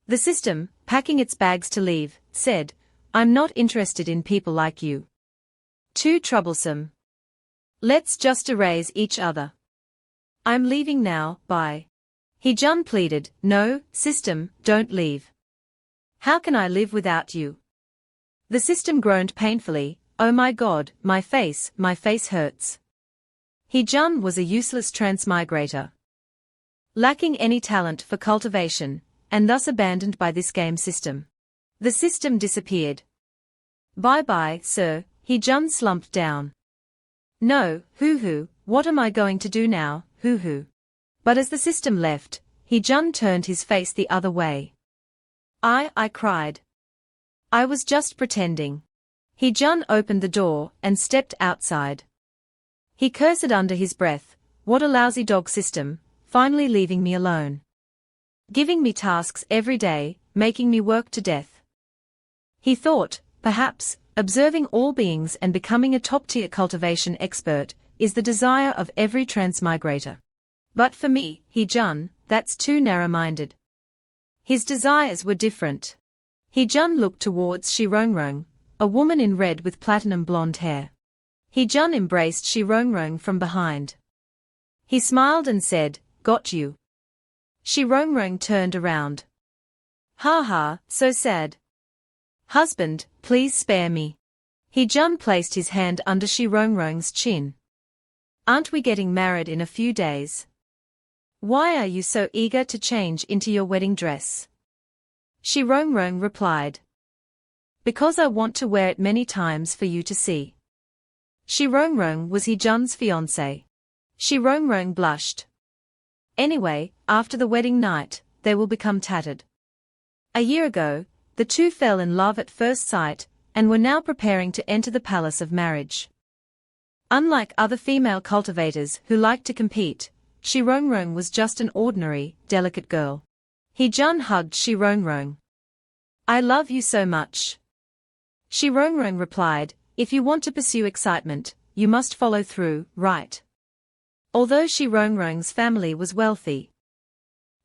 The system, packing its bags to leave, said, "I'm not interested in people like you. Too troublesome. Let's just erase each other. I'm leaving now, bye." Hee-jun pleaded, "No, system, don't leave. How can I live without you?" The system groaned painfully, "Oh my god, my face hurts." Hee-jun was a useless transmigrator, lacking any talent for cultivation, and thus abandoned by this game system. The system disappeared. "Bye-bye, sir," Hee-jun slumped down. "No, hoo-hoo, what am I going to do now, hoo-hoo?" But as the system left, Hee-jun turned his face the other way. I cried. "I was just pretending." Hee-jun opened the door and stepped outside. He cursed under his breath, "What a lousy dog system, finally leaving me alone. Giving me tasks every day, making me work to death." He thought, perhaps, observing all beings and becoming a top-tier cultivation expert is the desire of every transmigrator. But for me, Hee-jun, that's too narrow-minded. His desires were different. Hee-jun looked towards Shi-rong-rong, a woman in red with platinum blonde hair. Hee-jun embraced Shi-rong-rong from behind. He smiled and said, "Got you." Shi-rong-rong turned around. "Ha ha, so sad. Husband, please spare me." Hee-jun placed his hand under Shi-rong-rong's chin. "Aren't we getting married in a few days? Why are you so eager to change into your wedding dress?" Shi-rong-rong replied. "Because I want to wear it many times for you to see." Shi-rong-rong was Hee-jun's fiancée. Shi-rong-rong blushed. "Anyway, after the wedding night, they will become tattered." A year ago, the two fell in love at first sight, and were now preparing to enter the palace of marriage. Unlike other female cultivators who like to compete, Shi-rong-rong was just an ordinary, delicate girl. Hee-jun hugged Shi-rong-rong. "I love you so much." Shi-rong-rong replied, "If you want to pursue excitement, you must follow through, right?" Although Shi-rong-rong's family was wealthy,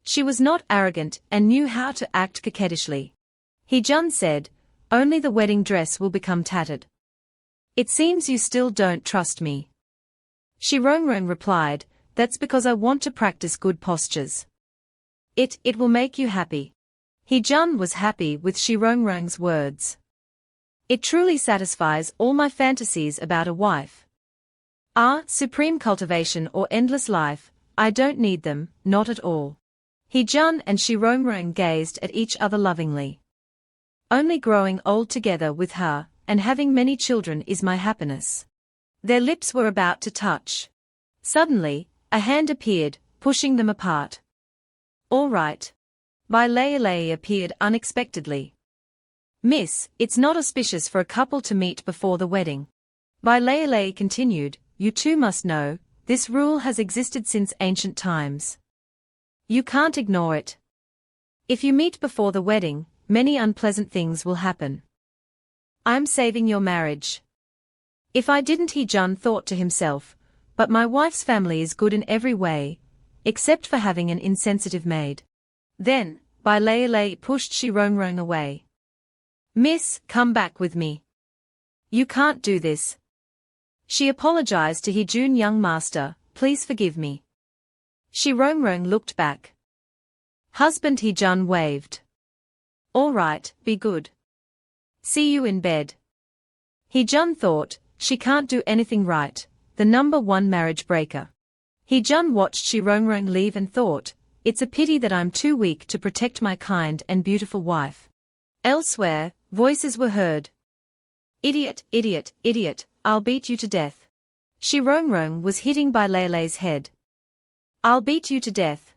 she was not arrogant and knew how to act coquettishly. Hee-jun said, "Only the wedding dress will become tattered. It seems you still don't trust me." Shi-rong-rong replied, "That's because I want to practice good postures. It will make you happy." Hee-jun was happy with Shi-rong-rong's words. "It truly satisfies all my fantasies about a wife. Supreme cultivation or endless life, I don't need them, not at all." Hee-jun and Shi-rong-rong gazed at each other lovingly. "Only growing old together with her, and having many children is my happiness." Their lips were about to touch. Suddenly, a hand appeared, pushing them apart. "All right." Bai Lei appeared unexpectedly. "Miss, it's not auspicious for a couple to meet before the wedding." Bai Lei continued, "You two must know, this rule has existed since ancient times. You can't ignore it. If you meet before the wedding, many unpleasant things will happen. I'm saving your marriage." "If I didn't," Hee-jun thought to himself, "but my wife's family is good in every way, except for having an insensitive maid." Then, Bai Lei pushed Shi-rong-rong away. "Miss, come back with me. You can't do this." She apologized to Hee-jun, "Young master, please forgive me." Shi-rong-rong looked back. "Husband," Hee-jun waved. "All right, be good. See you in bed." Hee-jun thought, she can't do anything right, the number one marriage breaker. Hee-jun watched Shi-rong-rong leave and thought, it's a pity that I'm too weak to protect my kind and beautiful wife. Elsewhere, voices were heard. "Idiot, idiot, idiot, I'll beat you to death." Shi-rong-rong was hitting Bai Lei's head. "I'll beat you to death."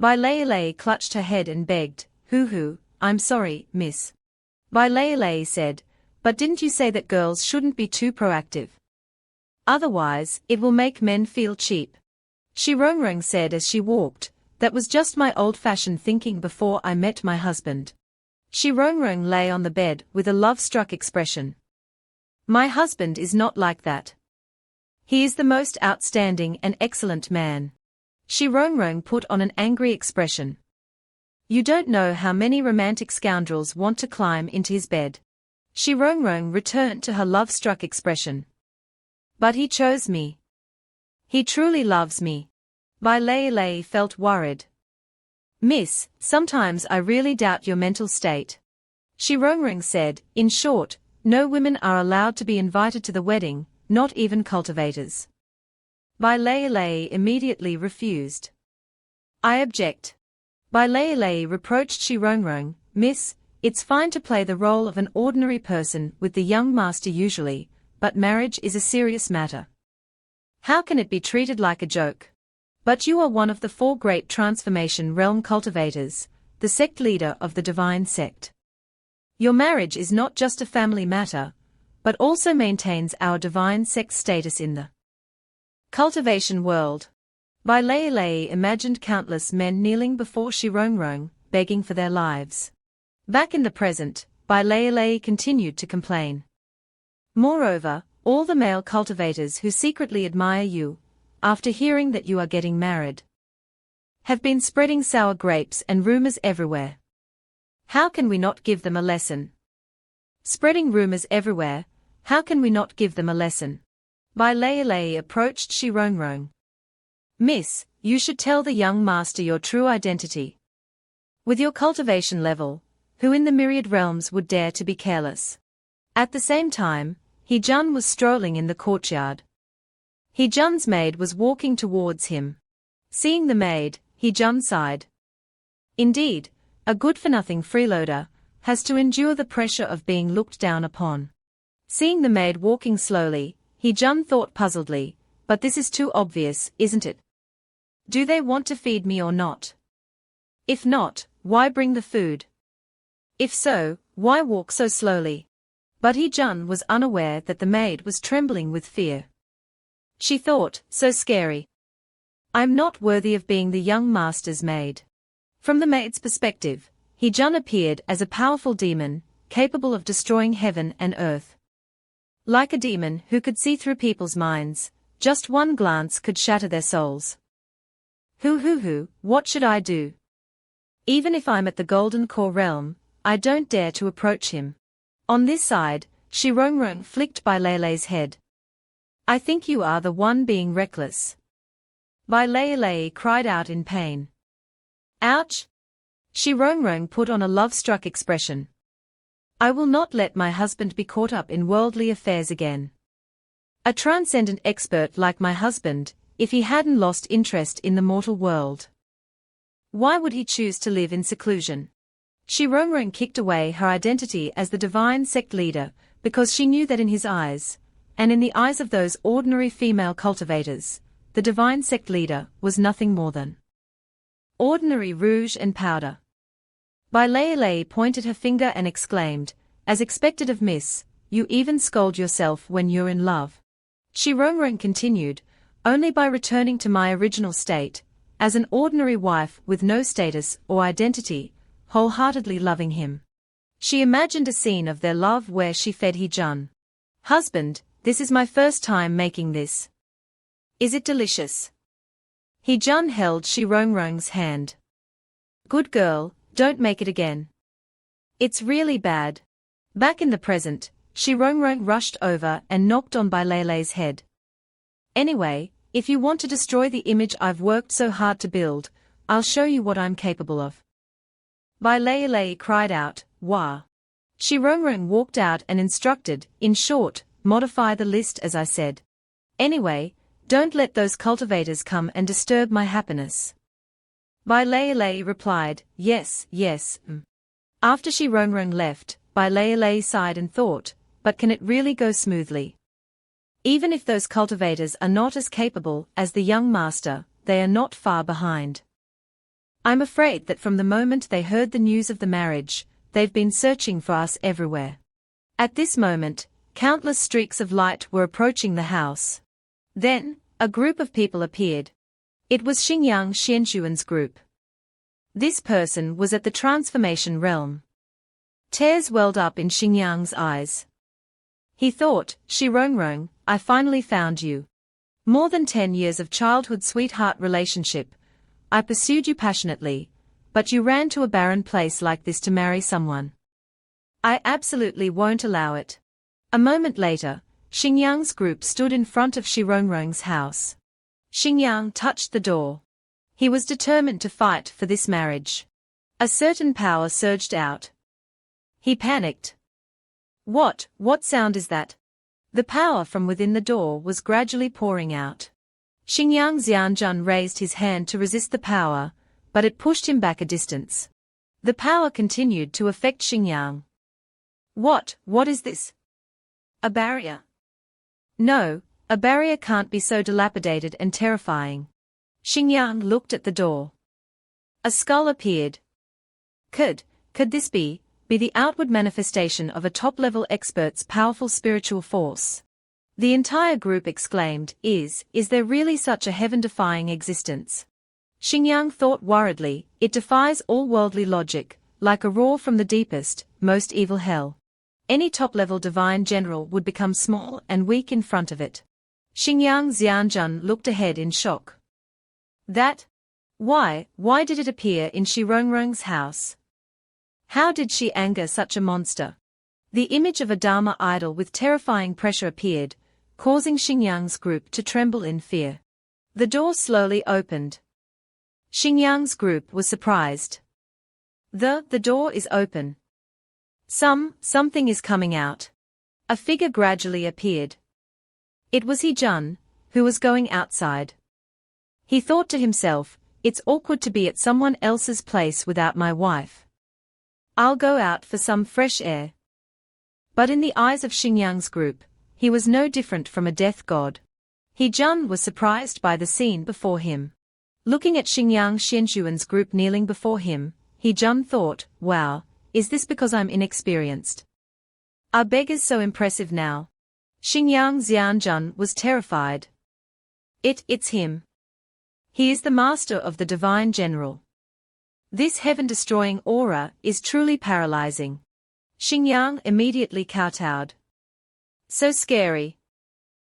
Bai Lei clutched her head and begged, "Hoo-hoo, I'm sorry, miss." Bai Lei said, "But didn't you say that girls shouldn't be too proactive? Otherwise, it will make men feel cheap." Shi-rong-rong said as she walked, "That was just my old-fashioned thinking before I met my husband." Shi-rong-rong lay on the bed with a love-struck expression. "My husband is not like that. He is the most outstanding and excellent man." Shi-rong-rong put on an angry expression. You don't know how many romantic scoundrels want to climb into his bed. Shi Rongrong returned to her love-struck expression. But he chose me. He truly loves me. Bai Lei felt worried. Miss, sometimes I really doubt your mental state. Shi Rongrong said, in short, no women are allowed to be invited to the wedding, not even cultivators. Bai Lei immediately refused. I object. Bai Lei reproached Shi Rongrong, Miss, it's fine to play the role of an ordinary person with the young master usually, but marriage is a serious matter. How can it be treated like a joke? But you are one of the 4 great transformation realm cultivators, the sect leader of the divine sect. Your marriage is not just a family matter, but also maintains our divine sect status in the cultivation world. Bai Lei imagined countless men kneeling before Shi Rongrong, begging for their lives. Back in the present, Bai Lei continued to complain. Moreover, all the male cultivators who secretly admire you, after hearing that you are getting married, have been spreading sour grapes and rumors everywhere. How can we not give them a lesson? Spreading rumors everywhere, how can we not give them a lesson? Bai Lei approached Shi Rongrong. Miss, you should tell the young master your true identity. With your cultivation level, who in the myriad realms would dare to be careless? At the same time, He-jun was strolling in the courtyard. He-jun's maid was walking towards him. Seeing the maid, He-jun sighed. Indeed, a good-for-nothing freeloader has to endure the pressure of being looked down upon. Seeing the maid walking slowly, He-jun thought puzzledly, but this is too obvious, isn't it? Do they want to feed me or not? If not, why bring the food? If so, why walk so slowly? But He-jun was unaware that the maid was trembling with fear. She thought, so scary. I'm not worthy of being the young master's maid. From the maid's perspective, He-jun appeared as a powerful demon, capable of destroying heaven and earth. Like a demon who could see through people's minds, just one glance could shatter their souls. What should I do? Even if I'm at the Golden Core realm, I don't dare to approach him. On this side, Shi Rongrong flicked Bai Lei's head. I think you are the one being reckless. Bai Lei cried out in pain. Ouch! Shi Rongrong put on a love-struck expression. I will not let my husband be caught up in worldly affairs again. A transcendent expert like my husband, if he hadn't lost interest in the mortal world, why would he choose to live in seclusion? Shi Rongrong kicked away her identity as the divine sect leader, because she knew that in his eyes, and in the eyes of those ordinary female cultivators, the divine sect leader was nothing more than ordinary rouge and powder. Bai Lei pointed her finger and exclaimed, as expected of Miss, you even scold yourself when you're in love. Shi Rongrong continued, only by returning to my original state, as an ordinary wife with no status or identity, wholeheartedly loving him. She imagined a scene of their love where she fed He-jun. Husband, this is my first time making this. Is it delicious? He-jun held Shi Rongrong's hand. Good girl, don't make it again. It's really bad. Back in the present, Shi Rongrong rushed over and knocked on Bai Lei's head. Anyway, if you want to destroy the image I've worked so hard to build, I'll show you what I'm capable of. Bai Lei cried out, wah. Shi Rongrong walked out and instructed, in short, modify the list as I said. Anyway, don't let those cultivators come and disturb my happiness. Bai Lei replied, yes. After Shi Rongrong left, Bai Lei sighed and thought, but can it really go smoothly? Even if those cultivators are not as capable as the young master, they are not far behind. I'm afraid that from the moment they heard the news of the marriage, they've been searching for us everywhere. At this moment, countless streaks of light were approaching the house. Then, a group of people appeared. It was Xingyang Xianxuan's group. This person was at the transformation realm. Tears welled up in Xingyang's eyes. He thought, Shi Rongrong, I finally found you. More than 10 years of childhood sweetheart relationship. I pursued you passionately, but you ran to a barren place like this to marry someone. I absolutely won't allow it. A moment later, Xingyang's group stood in front of Shirongrong's house. Xingyang touched the door. He was determined to fight for this marriage. A certain power surged out. He panicked. What sound is that? The power from within the door was gradually pouring out. Xingyang Xianjun raised his hand to resist the power, but it pushed him back a distance. The power continued to affect Xingyang. What is this? A barrier? No, a barrier can't be so dilapidated and terrifying. Xingyang looked at the door. A skull appeared. Could this be the outward manifestation of a top-level expert's powerful spiritual force? The entire group exclaimed, Is there really such a heaven-defying existence? Xingyang thought worriedly, it defies all worldly logic, like a roar from the deepest, most evil hell. Any top-level divine general would become small and weak in front of it. Xingyang Xianjun looked ahead in shock. Why did it appear in Shirongrong's house? How did she anger such a monster? The image of a Dharma idol with terrifying pressure appeared, causing Xingyang's group to tremble in fear. The door slowly opened. Xingyang's group was surprised. The door is open. Something is coming out. A figure gradually appeared. It was He-jun, who was going outside. He thought to himself, it's awkward to be at someone else's place without my wife. I'll go out for some fresh air. But in the eyes of Xingyang's group, he was no different from a death god. He-jun was surprised by the scene before him. Looking at Xingyang Xianxuan's group kneeling before him, He-jun thought, wow, is this because I'm inexperienced? Are beggars so impressive now? Xingyang Xianjun was terrified. It's him. He is the master of the divine general. This heaven-destroying aura is truly paralyzing. Xingyang immediately kowtowed. So scary.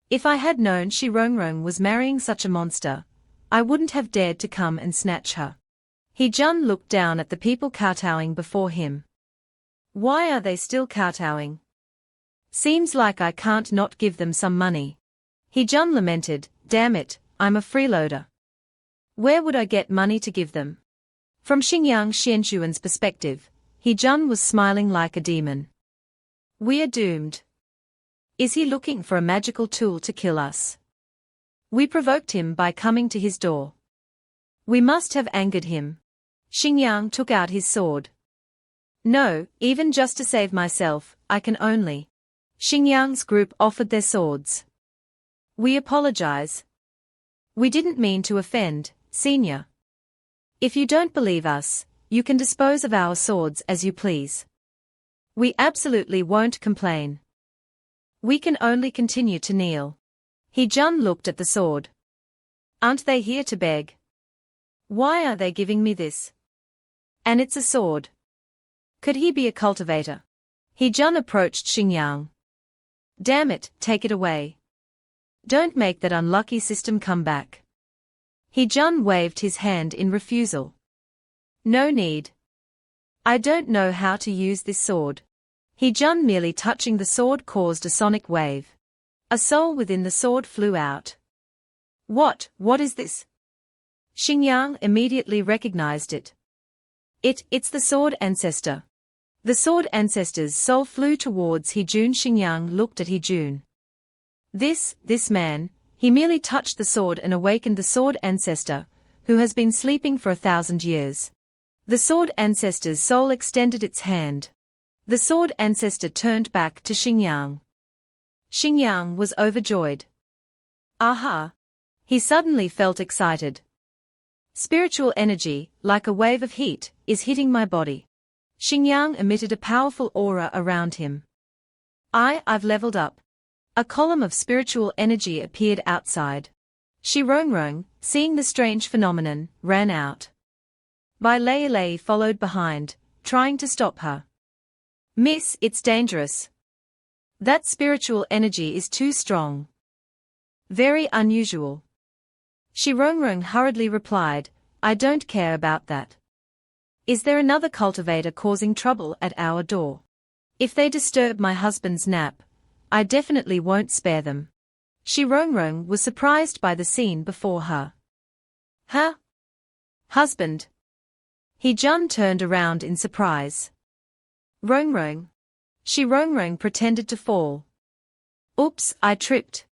If I had known Shirongrong was marrying such a monster, I wouldn't have dared to come and snatch her. He-jun looked down at the people kowtowing before him. Why are they still kowtowing? Seems like I can't not give them some money. He-jun lamented, damn it, I'm a freeloader. Where would I get money to give them? From Xingyang Xianxuan's perspective, He-jun was smiling like a demon. We are doomed. Is he looking for a magical tool to kill us? We provoked him by coming to his door. We must have angered him. Xingyang took out his sword. No, even just to save myself, I can only. Xingyang's group offered their swords. We apologize. We didn't mean to offend, Senior. If you don't believe us, you can dispose of our swords as you please. We absolutely won't complain. We can only continue to kneel. He-jun looked at the sword. Aren't they here to beg? Why are they giving me this? And it's a sword. Could he be a cultivator? He-jun approached Xingyang. Damn it, take it away. Don't make that unlucky system come back. He-jun waved his hand in refusal. No need. I don't know how to use this sword. He-jun merely touching the sword caused a sonic wave. A soul within the sword flew out. What is this? Xingyang immediately recognized it. It's the sword ancestor. The sword ancestor's soul flew towards He-jun. Xingyang looked at He-jun. This man, he merely touched the sword and awakened the sword ancestor, who has been sleeping for 1,000 years. The sword ancestor's soul extended its hand. The sword ancestor turned back to Xingyang. Xingyang was overjoyed. Aha! He suddenly felt excited. Spiritual energy, like a wave of heat, is hitting my body. Xingyang emitted a powerful aura around him. I've leveled up. A column of spiritual energy appeared outside. Shirongrong, seeing the strange phenomenon, ran out. Bai Lei followed behind, trying to stop her. Miss, it's dangerous. That spiritual energy is too strong. Very unusual. Shirongrong hurriedly replied, I don't care about that. Is there another cultivator causing trouble at our door? If they disturb my husband's nap, I definitely won't spare them. Shi Rongrong was surprised by the scene before her. Huh? Husband? He Jun turned around in surprise. Rongrong. Shi Rongrong pretended to fall. Oops, I tripped.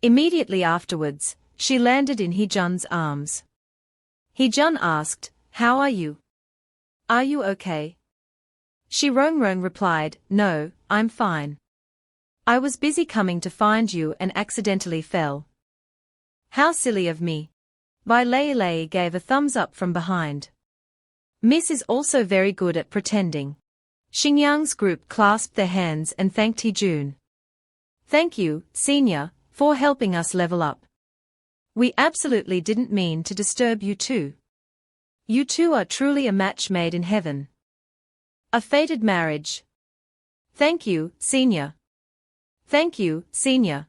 Immediately afterwards, she landed in He Jun's arms. He Jun asked, how are you? Are you okay? Shi Rongrong replied, no, I'm fine. I was busy coming to find you and accidentally fell. How silly of me. Bai Lei Lei gave a thumbs up from behind. Miss is also very good at pretending. Xingyang's group clasped their hands and thanked He Jun. Thank you, senior, for helping us level up. We absolutely didn't mean to disturb you two. You two are truly a match made in heaven. A fated marriage. Thank you, senior. Thank you, senior.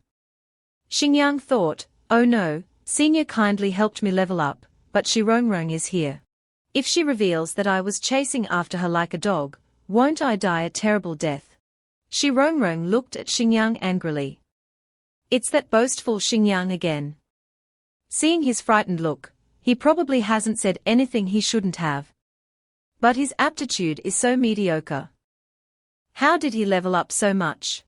Xingyang thought, oh no, senior kindly helped me level up, but Shi Rongrong is here. If she reveals that I was chasing after her like a dog, won't I die a terrible death? Shi Rongrong looked at Xingyang angrily. It's that boastful Xingyang again. Seeing his frightened look, he probably hasn't said anything he shouldn't have. But his aptitude is so mediocre. How did he level up so much?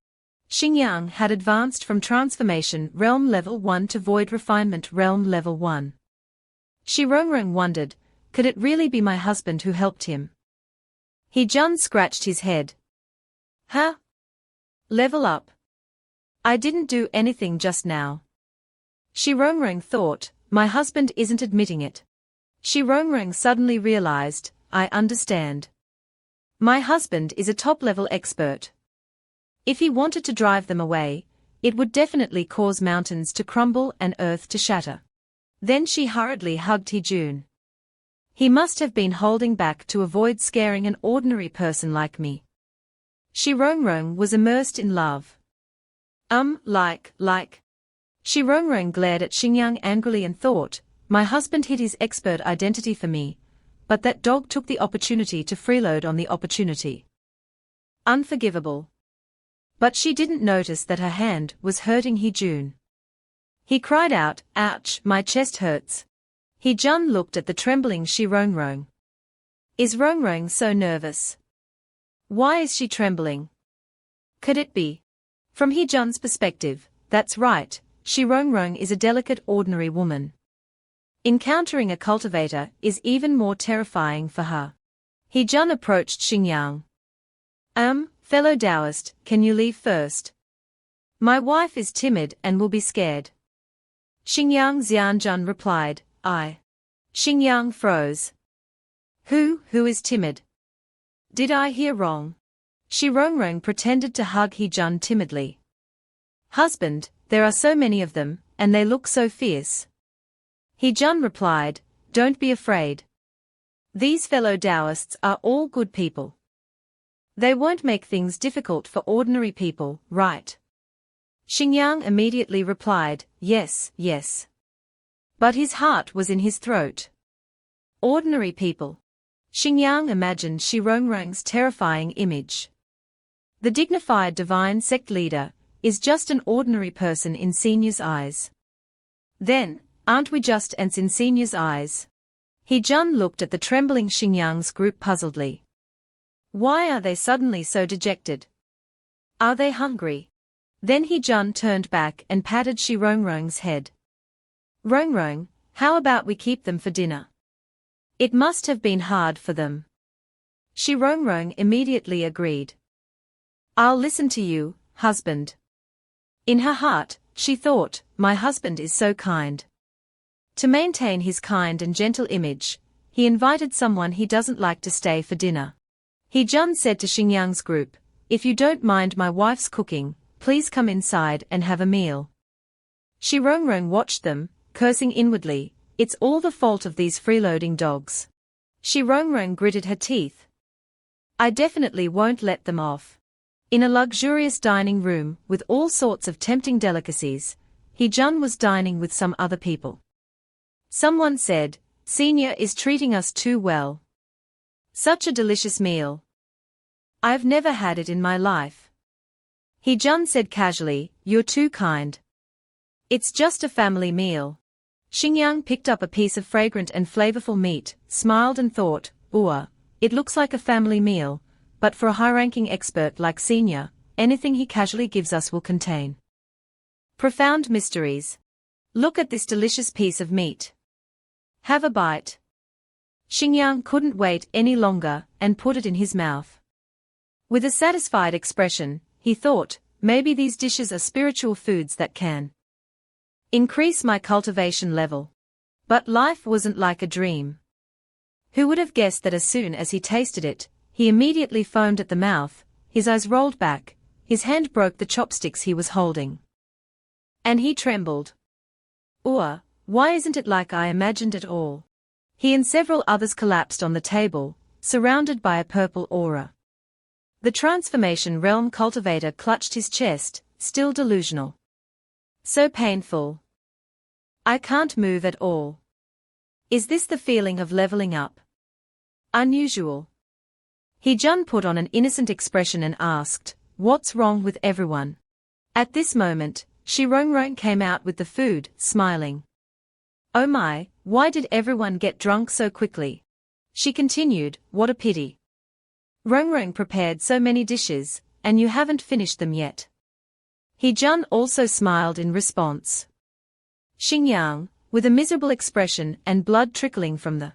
Xingyang had advanced from Transformation Realm Level 1 to Void Refinement Realm Level 1. Shi Rongrong wondered, could it really be my husband who helped him? He Jun scratched his head. Huh? Level up? I didn't do anything just now. Shi Rongrong thought, my husband isn't admitting it. Shi Rongrong suddenly realized, I understand. My husband is a top-level expert. If he wanted to drive them away, it would definitely cause mountains to crumble and earth to shatter. Then she hurriedly hugged He Jun. He must have been holding back to avoid scaring an ordinary person like me. Shi Rongrong was immersed in love. Like. Shi Rongrong glared at Xingyang angrily and thought, my husband hid his expert identity for me, but that dog took the opportunity to freeload on the opportunity. Unforgivable. But she didn't notice that her hand was hurting He Jun. He cried out, ouch, my chest hurts. He Jun looked at the trembling Shi Rongrong. Is Rongrong so nervous? Why is she trembling? Could it be? From He Jun's perspective, that's right, Shi Rongrong is a delicate ordinary woman. Encountering a cultivator is even more terrifying for her. He Jun approached Xingyang. Fellow Taoist, can you leave first? My wife is timid and will be scared. Xingyang Xianjun replied, I. Xingyang froze. Who is timid? Did I hear wrong? Shi Rongrong pretended to hug He Jun timidly. Husband, there are so many of them, and they look so fierce. He Jun replied, don't be afraid. These fellow Taoists are all good people. They won't make things difficult for ordinary people, right? Xingyang immediately replied, yes. But his heart was in his throat. Ordinary people. Xingyang imagined Shi Rongrong's terrifying image. The dignified divine sect leader is just an ordinary person in Senior's eyes. Then, aren't we just ants in Senior's eyes? He Jun looked at the trembling Xingyang's group puzzledly. Why are they suddenly so dejected? Are they hungry? Then He Jun turned back and patted Shi Rongrong's head. Rongrong, how about we keep them for dinner? It must have been hard for them. Shi Rongrong immediately agreed. I'll listen to you, husband. In her heart, she thought, my husband is so kind. To maintain his kind and gentle image, he invited someone he doesn't like to stay for dinner. He Jun said to Xingyang's group, if you don't mind my wife's cooking, please come inside and have a meal. Shi Rongrong watched them, cursing inwardly, it's all the fault of these freeloading dogs. Shi Rongrong gritted her teeth. I definitely won't let them off. In a luxurious dining room with all sorts of tempting delicacies, He Jun was dining with some other people. Someone said, Senior is treating us too well. Such a delicious meal. I've never had it in my life. Hee-jun said casually, you're too kind. It's just a family meal. Xingyang picked up a piece of fragrant and flavorful meat, smiled and thought, it looks like a family meal, but for a high-ranking expert like Senior, anything he casually gives us will contain profound mysteries. Look at this delicious piece of meat. Have a bite. Xingyang couldn't wait any longer and put it in his mouth. With a satisfied expression, he thought, maybe these dishes are spiritual foods that can increase my cultivation level. But life wasn't like a dream. Who would have guessed that as soon as he tasted it, he immediately foamed at the mouth, his eyes rolled back, his hand broke the chopsticks he was holding. And he trembled. Why isn't it like I imagined at all? He and several others collapsed on the table, surrounded by a purple aura. The transformation realm cultivator clutched his chest, still delusional. So painful. I can't move at all. Is this the feeling of leveling up? Unusual. Hee-jun put on an innocent expression and asked, what's wrong with everyone? At this moment, Shi-Rong-Rong came out with the food, smiling. Oh my, why did everyone get drunk so quickly? She continued, what a pity. Rong-Rong prepared so many dishes, and you haven't finished them yet. Hee-jun also smiled in response. Xingyang, with a miserable expression and blood trickling from the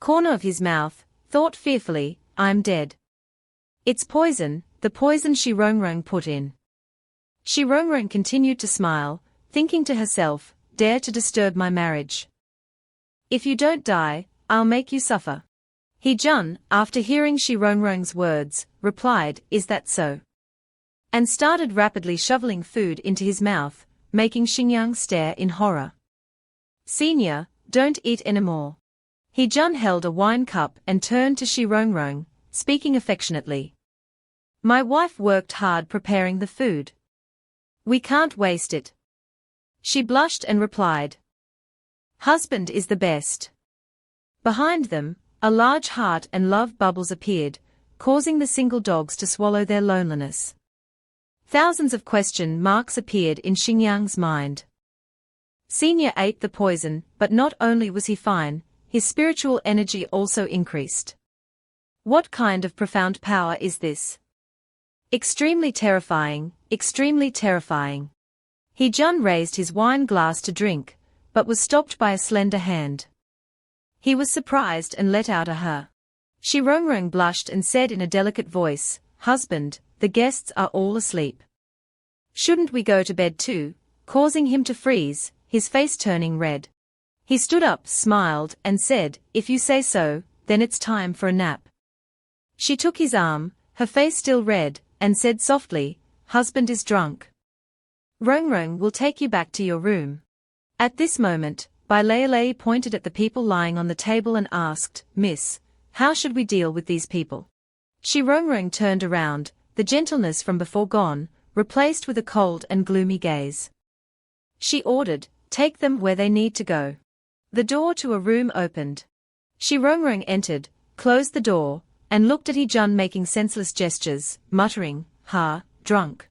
corner of his mouth, thought fearfully, I'm dead. It's poison, the poison Shi-Rong-Rong put in. Shi-Rong-Rong continued to smile, thinking to herself, dare to disturb my marriage. If you don't die, I'll make you suffer. Hee-jun, after hearing Shi-Rong-Rong's words, replied, is that so? And started rapidly shoveling food into his mouth, making Xingyang stare in horror. Senior, don't eat anymore. Hee-jun held a wine cup and turned to Shi-Rong-Rong, speaking affectionately. My wife worked hard preparing the food. We can't waste it. She blushed and replied. Husband is the best. Behind them, a large heart and love bubbles appeared, causing the single dogs to swallow their loneliness. Thousands of question marks appeared in Xingyang's mind. Senior ate the poison, but not only was he fine, his spiritual energy also increased. What kind of profound power is this? Extremely terrifying, extremely terrifying. Hee-jun raised his wine glass to drink, but was stopped by a slender hand. He was surprised and let out a "huh." Shi-Rong-Rong blushed and said in a delicate voice, husband, the guests are all asleep. Shouldn't we go to bed too? Causing him to freeze, his face turning red. He stood up, smiled, and said, if you say so, then it's time for a nap. She took his arm, her face still red, and said softly, husband is drunk. Rong-Rong will take you back to your room. At this moment, Bai Lei pointed at the people lying on the table and asked, Miss, how should we deal with these people? Shi-Rong-Rong turned around, the gentleness from before gone, replaced with a cold and gloomy gaze. She ordered, take them where they need to go. The door to a room opened. Shi-Rong-Rong entered, closed the door, and looked at Hee-jun making senseless gestures, muttering, drunk.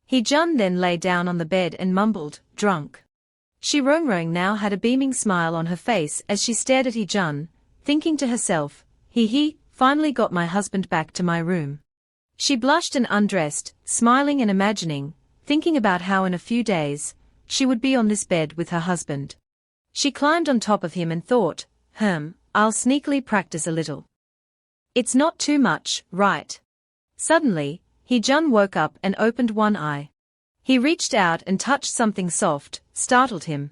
Hee-jun then lay down on the bed and mumbled, drunk. Shi-Rong-Rong now had a beaming smile on her face as she stared at Hee-jun, thinking to herself, he finally got my husband back to my room. She blushed and undressed, smiling and imagining, thinking about how in a few days, she would be on this bed with her husband. She climbed on top of him and thought, I'll sneakily practice a little. It's not too much, right? Suddenly, Hee-jun woke up and opened one eye. He reached out and touched something soft, startled him.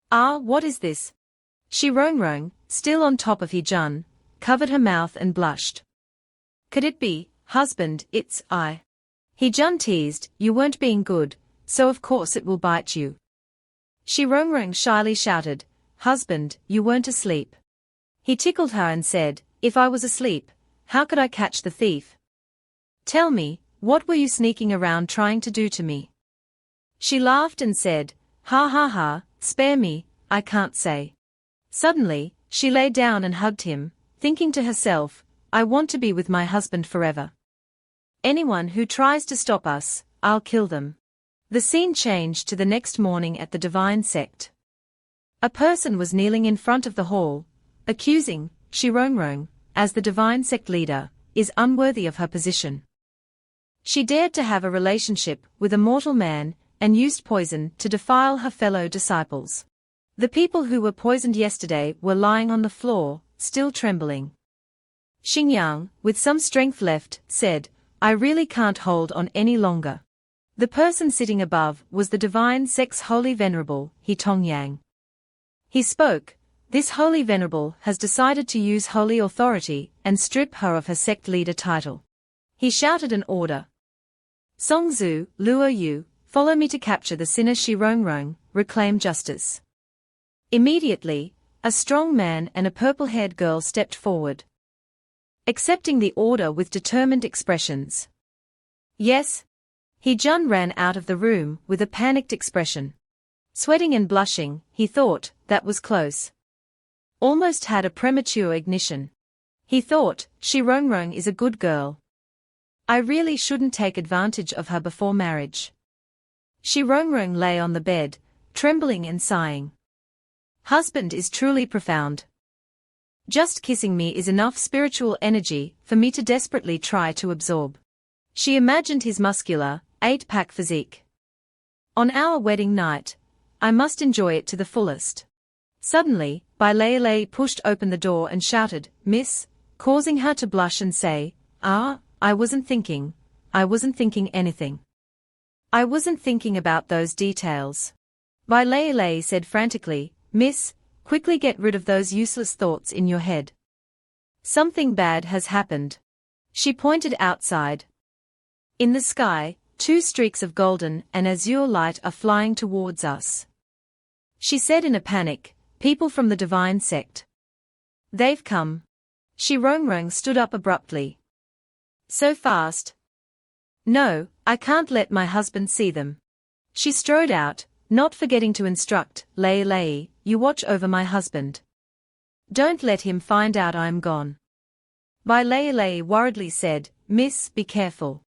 What is this? Shi-Rong-Rong, still on top of Hee-jun, covered her mouth and blushed. Could it be, husband, it's I? Hee-jun teased, you weren't being good, so of course it will bite you. Shi-Rong-Rong shyly shouted, husband, you weren't asleep. He tickled her and said, if I was asleep, how could I catch the thief? Tell me, what were you sneaking around trying to do to me? She laughed and said, spare me, I can't say. Suddenly, she lay down and hugged him, thinking to herself, I want to be with my husband forever. Anyone who tries to stop us, I'll kill them. The scene changed to the next morning at the divine sect. A person was kneeling in front of the hall, accusing Shirongrong, as the divine sect leader, is unworthy of her position. She dared to have a relationship with a mortal man and used poison to defile her fellow disciples. The people who were poisoned yesterday were lying on the floor, still trembling. Xingyang, with some strength left, said, I really can't hold on any longer. The person sitting above was the divine sect's holy venerable, He Tongyang. He spoke, this holy venerable has decided to use holy authority and strip her of her sect leader title. He shouted an order. Songzu, Luo Yu, follow me to capture the sinner Shirongrong, reclaim justice. Immediately, a strong man and a purple-haired girl stepped forward, accepting the order with determined expressions. Yes. He Jun ran out of the room with a panicked expression. Sweating and blushing, he thought, that was close. Almost had a premature ignition. He thought, Shirongrong is a good girl. I really shouldn't take advantage of her before marriage. Shirongrong lay on the bed, trembling and sighing. Husband is truly profound. Just kissing me is enough spiritual energy for me to desperately try to absorb. She imagined his muscular, 8-pack physique. On our wedding night, I must enjoy it to the fullest. Suddenly, Bailei pushed open the door and shouted, Miss, causing her to blush and say, I wasn't thinking anything. I wasn't thinking about those details. Bailei said frantically, Miss, quickly get rid of those useless thoughts in your head. Something bad has happened. She pointed outside. In the sky, 2 streaks of golden and azure light are flying towards us. She said in a panic, people from the divine sect. They've come. Shirongrong stood up abruptly. So fast? No, I can't let my husband see them. She strode out, not forgetting to instruct, Lei, you watch over my husband. Don't let him find out I'm gone. Lei worriedly said, Miss, be careful.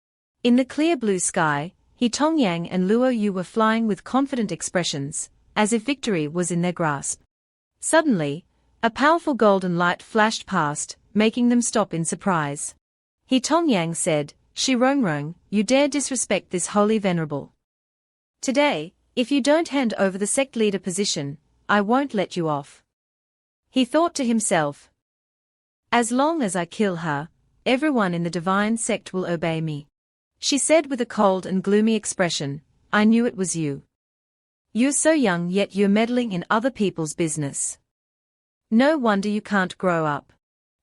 In the clear blue sky, He Tongyang and Luo Yu were flying with confident expressions, as if victory was in their grasp. Suddenly, a powerful golden light flashed past, making them stop in surprise. He Tongyang said, Shirongrong, you dare disrespect this holy venerable. Today, if you don't hand over the sect leader position, I won't let you off. He thought to himself. As long as I kill her, everyone in the divine sect will obey me. She said with a cold and gloomy expression, I knew it was you. You're so young yet you're meddling in other people's business. No wonder you can't grow up.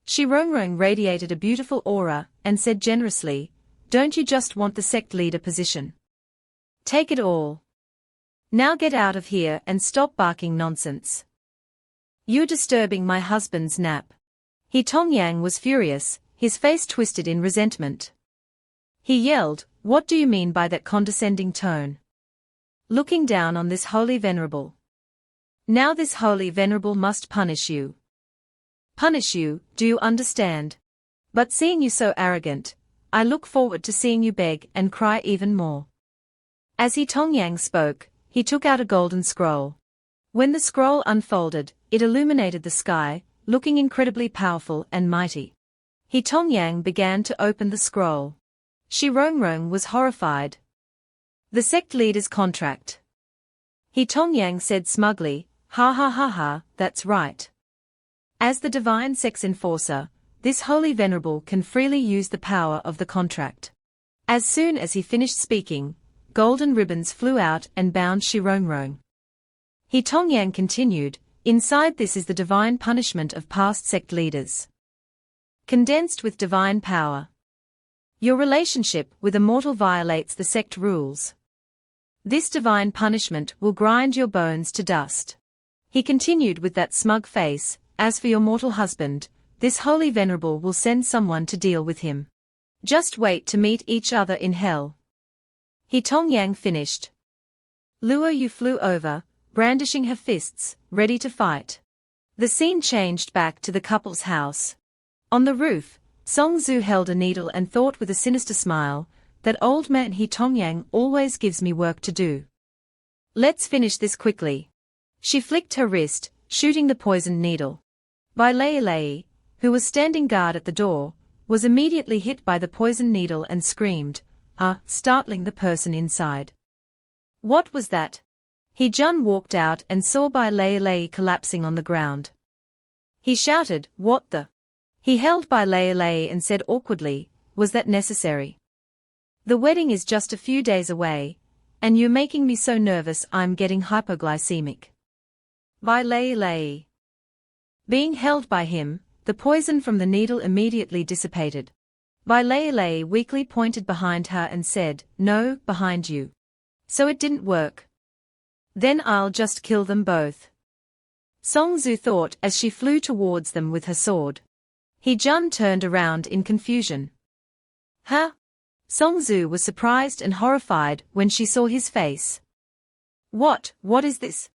Shirongrong radiated a beautiful aura and said generously, don't you just want the sect leader position? Take it all. Now get out of here and stop barking nonsense. You're disturbing my husband's nap. He Tongyang was furious, his face twisted in resentment. He yelled, what do you mean by that condescending tone? Looking down on this holy venerable. Now this holy venerable must punish you. Punish you, do you understand? But seeing you so arrogant, I look forward to seeing you beg and cry even more. As He Tongyang spoke, he took out a golden scroll. When the scroll unfolded, it illuminated the sky, looking incredibly powerful and mighty. He Tongyang began to open the scroll. Shirongrong was horrified. The sect leader's contract. He Tongyang said smugly, ha ha ha ha, that's right. As the divine sect's enforcer, this holy venerable can freely use the power of the contract. As soon as he finished speaking, golden ribbons flew out and bound Shirongrong. He Tongyang continued, inside this is the divine punishment of past sect leaders. Condensed with divine power. Your relationship with a mortal violates the sect rules. This divine punishment will grind your bones to dust. He continued with that smug face, as for your mortal husband, this holy venerable will send someone to deal with him. Just wait to meet each other in hell. He Tongyang finished. Luo Yu flew over, brandishing her fists, ready to fight. The scene changed back to the couple's house. On the roof, Song Zhu held a needle and thought with a sinister smile, that old man He Tongyang always gives me work to do. Let's finish this quickly. She flicked her wrist, shooting the poisoned needle. Bai Lei, who was standing guard at the door, was immediately hit by the poisoned needle and screamed, startling the person inside. What was that? He Jun walked out and saw Bai Lei collapsing on the ground. He shouted, what the? He held Bai Lei and said awkwardly, was that necessary? The wedding is just a few days away, and you're making me so nervous I'm getting hypoglycemic. Bai Lei. Being held by him, the poison from the needle immediately dissipated. Bai Lei weakly pointed behind her and said, no, behind you. So it didn't work. Then I'll just kill them both. Song Zhu thought as she flew towards them with her sword. He Jun turned around in confusion. Huh? Song Zhu was surprised and horrified when she saw his face. What is this?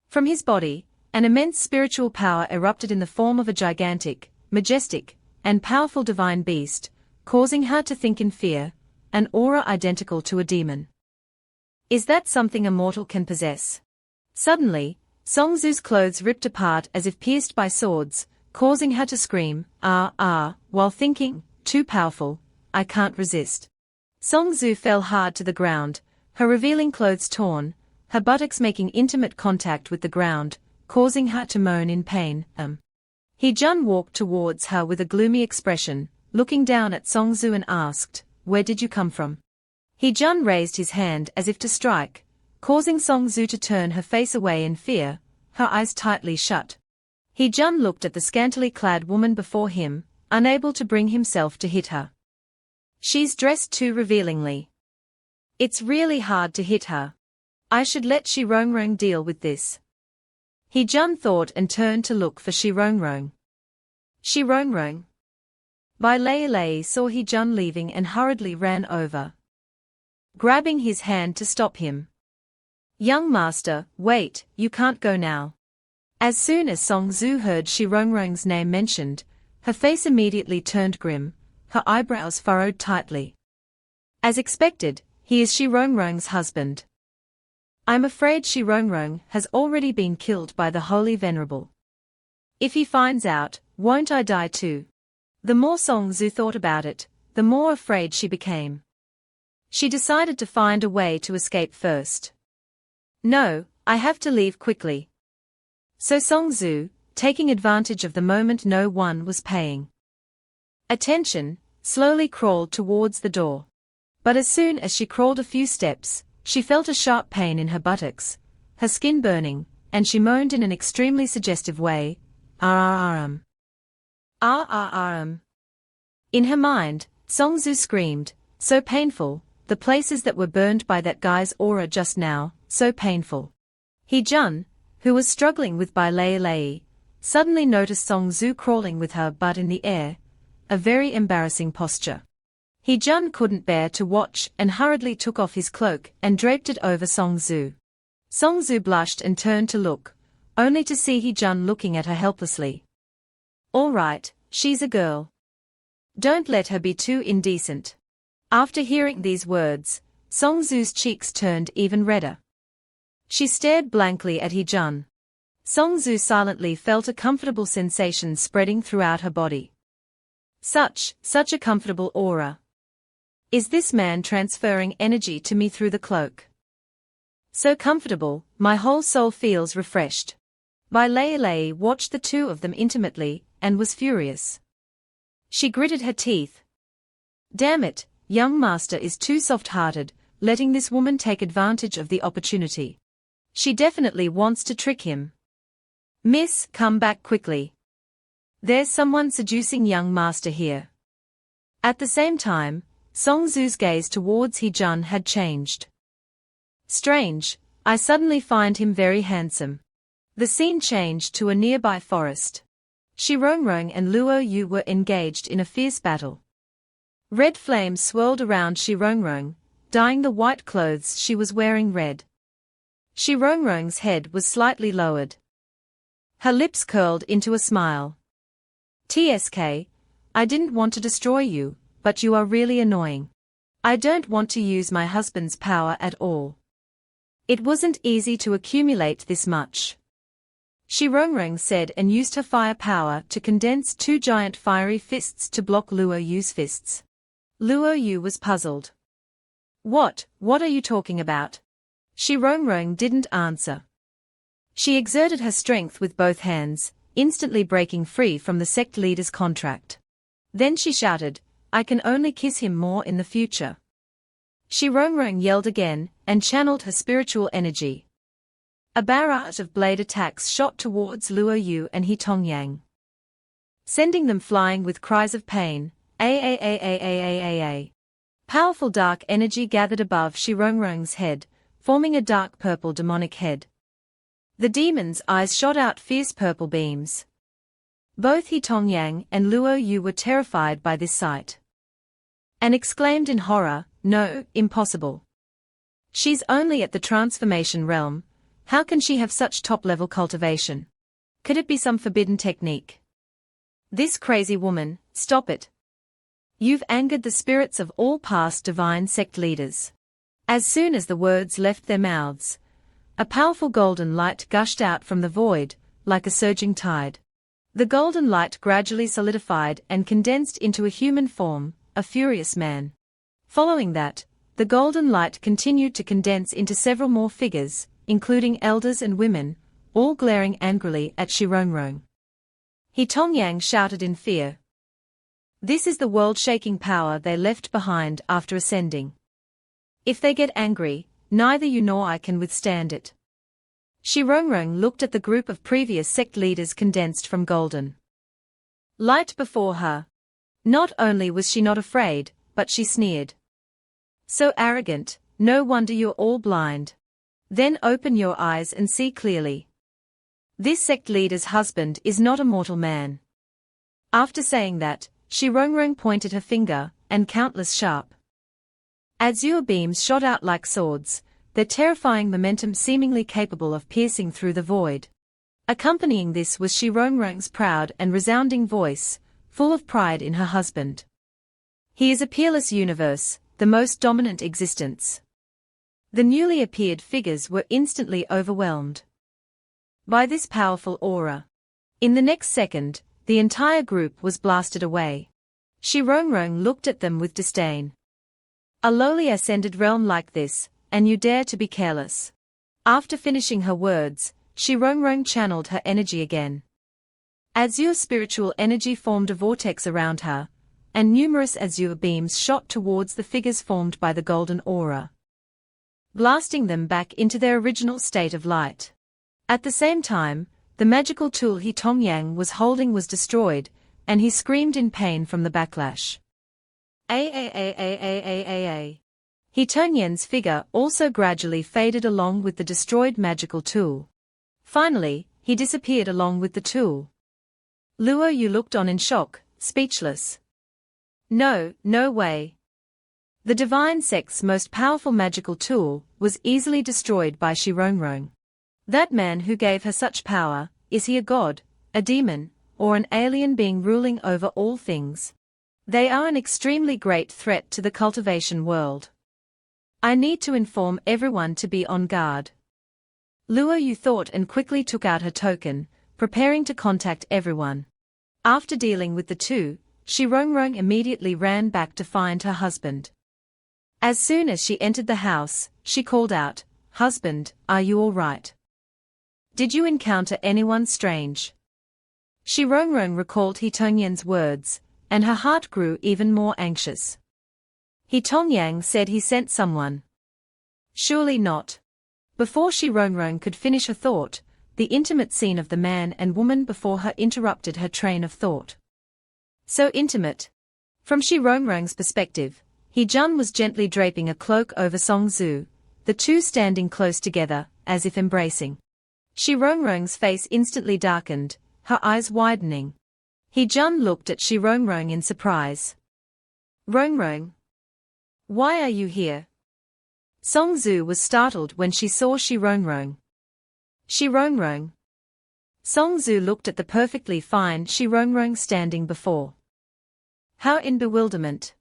From his body, an immense spiritual power erupted in the form of a gigantic, majestic, and powerful divine beast, causing her to think in fear, an aura identical to a demon. Is that something a mortal can possess? Suddenly, Song Zhu's clothes ripped apart as if pierced by swords, causing her to scream, while thinking, too powerful, I can't resist. Song Zhu fell hard to the ground, her revealing clothes torn, her buttocks making intimate contact with the ground, causing her to moan in pain. He Jun walked towards her with a gloomy expression, looking down at Song Zhu and asked, where did you come from? He Jun raised his hand as if to strike, causing Song Zhu to turn her face away in fear, her eyes tightly shut. He Jun looked at the scantily clad woman before him, unable to bring himself to hit her. She's dressed too revealingly. It's really hard to hit her. I should let Shi Rongrong deal with this. He Jun thought and turned to look for Shi Rongrong. Shi Rongrong. Bai Lei saw He Jun leaving and hurriedly ran over, grabbing his hand to stop him. Young master, wait, you can't go now. As soon as Song Zhu heard Shi Rongrong's name mentioned, her face immediately turned grim, her eyebrows furrowed tightly. As expected, he is Shi Rongrong's husband. I'm afraid Shi Rongrong has already been killed by the Holy Venerable. If he finds out, won't I die too? The more Song Zhu thought about it, the more afraid she became. She decided to find a way to escape first. No, I have to leave quickly. So Song Zhu, taking advantage of the moment no one was paying attention, slowly crawled towards the door. But as soon as she crawled a few steps, she felt a sharp pain in her buttocks, her skin burning, and she moaned in an extremely suggestive way, In her mind, Song Zhu screamed, so painful, the places that were burned by that guy's aura just now, so painful. He Jun, who was struggling with Bai Lei, suddenly noticed Song Zhu crawling with her butt in the air, a very embarrassing posture. He Jun couldn't bear to watch and hurriedly took off his cloak and draped it over Song Zhu. Song Zhu blushed and turned to look, only to see He Jun looking at her helplessly. All right, she's a girl. Don't let her be too indecent. After hearing these words, Song Zhu's cheeks turned even redder. She stared blankly at He Jun. Song Zhu silently felt a comfortable sensation spreading throughout her body. Such a comfortable aura. Is this man transferring energy to me through the cloak? So comfortable, my whole soul feels refreshed. Bai Lei watched the two of them intimately, and was furious. She gritted her teeth. Damn it, young master is too soft-hearted, letting this woman take advantage of the opportunity. She definitely wants to trick him. Miss, come back quickly. There's someone seducing young master here. At the same time, Song Zhu's gaze towards He Jun had changed. Strange, I suddenly find him very handsome. The scene changed to a nearby forest. Shi Rongrong and Luo Yu were engaged in a fierce battle. Red flames swirled around Shi Rongrong, dyeing the white clothes she was wearing red. Shi Rongrong's head was slightly lowered. Her lips curled into a smile. TSK, I didn't want to destroy you, but you are really annoying. I don't want to use my husband's power at all. It wasn't easy to accumulate this much. Shi Rongrong said and used her fire power to condense two giant fiery fists to block Luo Yu's fists. Luo Yu was puzzled. What are you talking about? Shi Rongrong didn't answer. She exerted her strength with both hands, instantly breaking free from the sect leader's contract. Then she shouted, I can only kiss him more in the future. Shi Rongrong yelled again, and channeled her spiritual energy. A barrage of blade attacks shot towards Luo Yu and He Tongyang, sending them flying with cries of pain. Powerful dark energy gathered above Shi Rongrong's head, forming a dark purple demonic head. The demon's eyes shot out fierce purple beams. Both He Tongyang and Luo Yu were terrified by this sight, and exclaimed in horror, No, impossible. She's only at the transformation realm. How can she have such top-level cultivation? Could it be some forbidden technique? This crazy woman, stop it. You've angered the spirits of all past divine sect leaders. As soon as the words left their mouths, a powerful golden light gushed out from the void, like a surging tide. The golden light gradually solidified and condensed into a human form, a furious man. Following that, the golden light continued to condense into several more figures, including elders and women, all glaring angrily at Shi Rongrong. He Tongyang shouted in fear. This is the world-shaking power they left behind after ascending. If they get angry, neither you nor I can withstand it. Shi Rongrong looked at the group of previous sect leaders condensed from golden light before her. Not only was she not afraid, but she sneered. So arrogant, no wonder you're all blind. Then open your eyes and see clearly. This sect leader's husband is not a mortal man. After saying that, Shi Rongrong pointed her finger, and countless sharp azure beams shot out like swords, their terrifying momentum seemingly capable of piercing through the void. Accompanying this was Shi Rongrong's proud and resounding voice, full of pride in her husband. He is a peerless universe, the most dominant existence. The newly appeared figures were instantly overwhelmed by this powerful aura. In the next second, the entire group was blasted away. Shi Rongrong looked at them with disdain. A lowly ascended realm like this, and you dare to be careless. After finishing her words, Shi Rongrong channeled her energy again. Azure spiritual energy formed a vortex around her, and numerous azure beams shot towards the figures formed by the golden aura, blasting them back into their original state of light. At the same time, the magical tool He Tongyang was holding was destroyed, and he screamed in pain from the backlash. He Tongyang's figure also gradually faded along with the destroyed magical tool. Finally, he disappeared along with the tool. Luo Yu looked on in shock, speechless. No way. The divine sect's most powerful magical tool was easily destroyed by Shi Rongrong. That man who gave her such power, is he a god, a demon, or an alien being ruling over all things? They are an extremely great threat to the cultivation world. I need to inform everyone to be on guard. Luo Yu thought and quickly took out her token, preparing to contact everyone. After dealing with the two, Shi Rongrong immediately ran back to find her husband. As soon as she entered the house, she called out, Husband, are you all right? Did you encounter anyone strange? Shi Rongrong recalled He Tongyang's words, and her heart grew even more anxious. He Tongyang said he sent someone. Surely not. Before Shi Rongrong could finish her thought, the intimate scene of the man and woman before her interrupted her train of thought. So intimate. From Shi Rongrong's perspective, He Jun was gently draping a cloak over Song Zhu, the two standing close together, as if embracing. Shi Rongrong's face instantly darkened, her eyes widening. He Jun looked at Shi Rongrong in surprise. Rongrong, why are you here? Song Zhu was startled when she saw Shi Rongrong. Shi Rongrong. Song Zhu looked at the perfectly fine Shi Rongrong standing before How in bewilderment.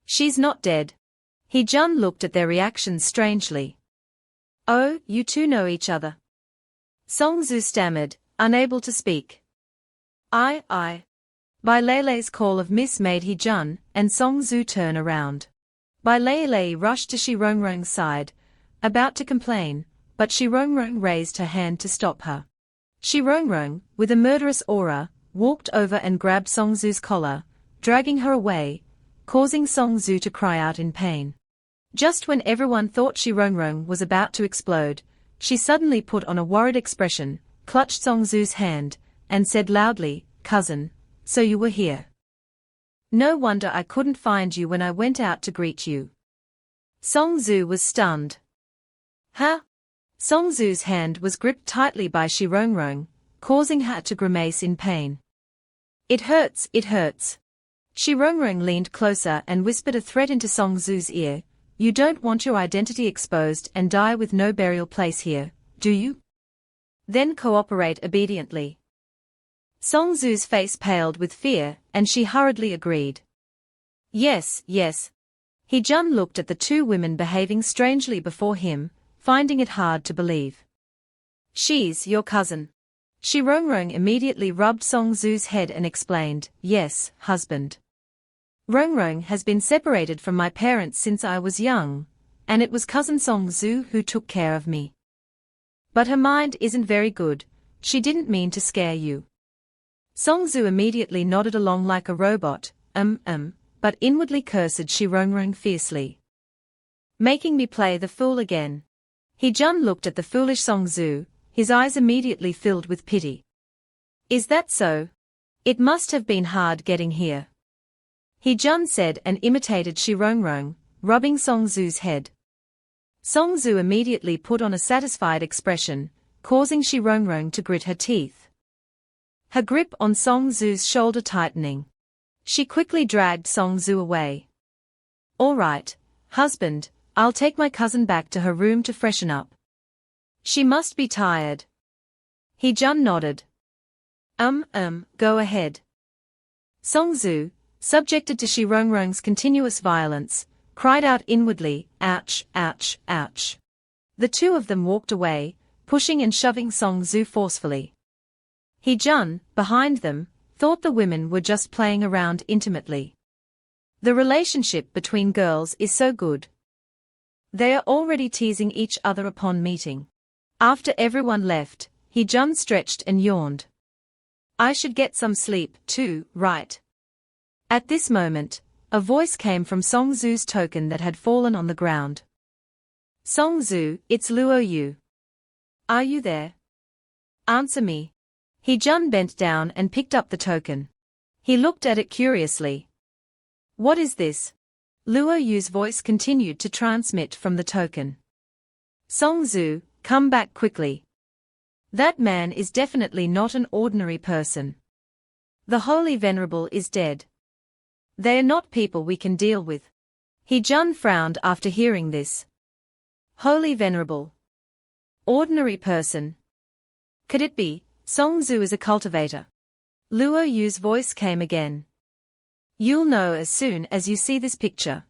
She's not dead. Hee-jun looked at their reactions strangely. Oh, you two know each other. Song-Zu stammered, unable to speak. I. By Leilei's call of miss made Hee-jun and Song-Zu turn around. By Leilei rushed to Shi-Rongrong's side, about to complain, but Shi-Rongrong raised her hand to stop her. Shi-Rongrong, with a murderous aura, walked over and grabbed Song-Zu's collar, dragging her away, causing Song-Zu to cry out in pain. Just when everyone thought Shi-Rongrong was about to explode, she suddenly put on a worried expression, clutched Song-Zu's hand, and said loudly, "Cousin, so you were here. No wonder I couldn't find you when I went out to greet you." Song-Zu was stunned. Huh? Song-Zu's hand was gripped tightly by Shi-Rongrong, causing her to grimace in pain. It hurts. Shi-Rongrong leaned closer and whispered a threat into Song-Zu's ear. You don't want your identity exposed and die with no burial place here, do you? Then cooperate obediently. Song-Zu's face paled with fear, and she hurriedly agreed. Yes. Hee-jun looked at the two women behaving strangely before him, finding it hard to believe. She's your cousin. Shi-Rongrong immediately rubbed Song-Zu's head and explained, Yes, husband. Rongrong has been separated from my parents since I was young, and it was cousin Song-Zu who took care of me. But her mind isn't very good, she didn't mean to scare you. Song-Zu immediately nodded along like a robot, but inwardly cursed Shi-Rongrong fiercely. Making me play the fool again. Hee-jun looked at the foolish Song-Zu, his eyes immediately filled with pity. Is that so? It must have been hard getting here. Hee-jun said and imitated Shi-Rongrong, rubbing Song-Zu's head. Song-Zu immediately put on a satisfied expression, causing Shi-Rongrong to grit her teeth. Her grip on Song-Zu's shoulder tightening. She quickly dragged Song-Zu away. All right, husband, I'll take my cousin back to her room to freshen up. She must be tired. Hee-jun nodded. Go ahead. Song-Zu, subjected to Shi-Rongrong's continuous violence, cried out inwardly, ouch. The two of them walked away, pushing and shoving Song-Zu forcefully. Hee-jun, behind them, thought the women were just playing around intimately. The relationship between girls is so good. They are already teasing each other upon meeting. After everyone left, Hee-jun stretched and yawned. I should get some sleep, too, right? At this moment, a voice came from Song-Zu's token that had fallen on the ground. Song-Zu, it's Luo-yu. Are you there? Answer me. Hee-jun bent down and picked up the token. He looked at it curiously. What is this? Luo-yu's voice continued to transmit from the token. Song-Zu, come back quickly. That man is definitely not an ordinary person. The Holy Venerable is dead. They are not people we can deal with. Hee-jun frowned after hearing this. Holy Venerable. Ordinary person. Could it be, Song-Zu is a cultivator? Luo-yu's voice came again. You'll know as soon as you see this picture.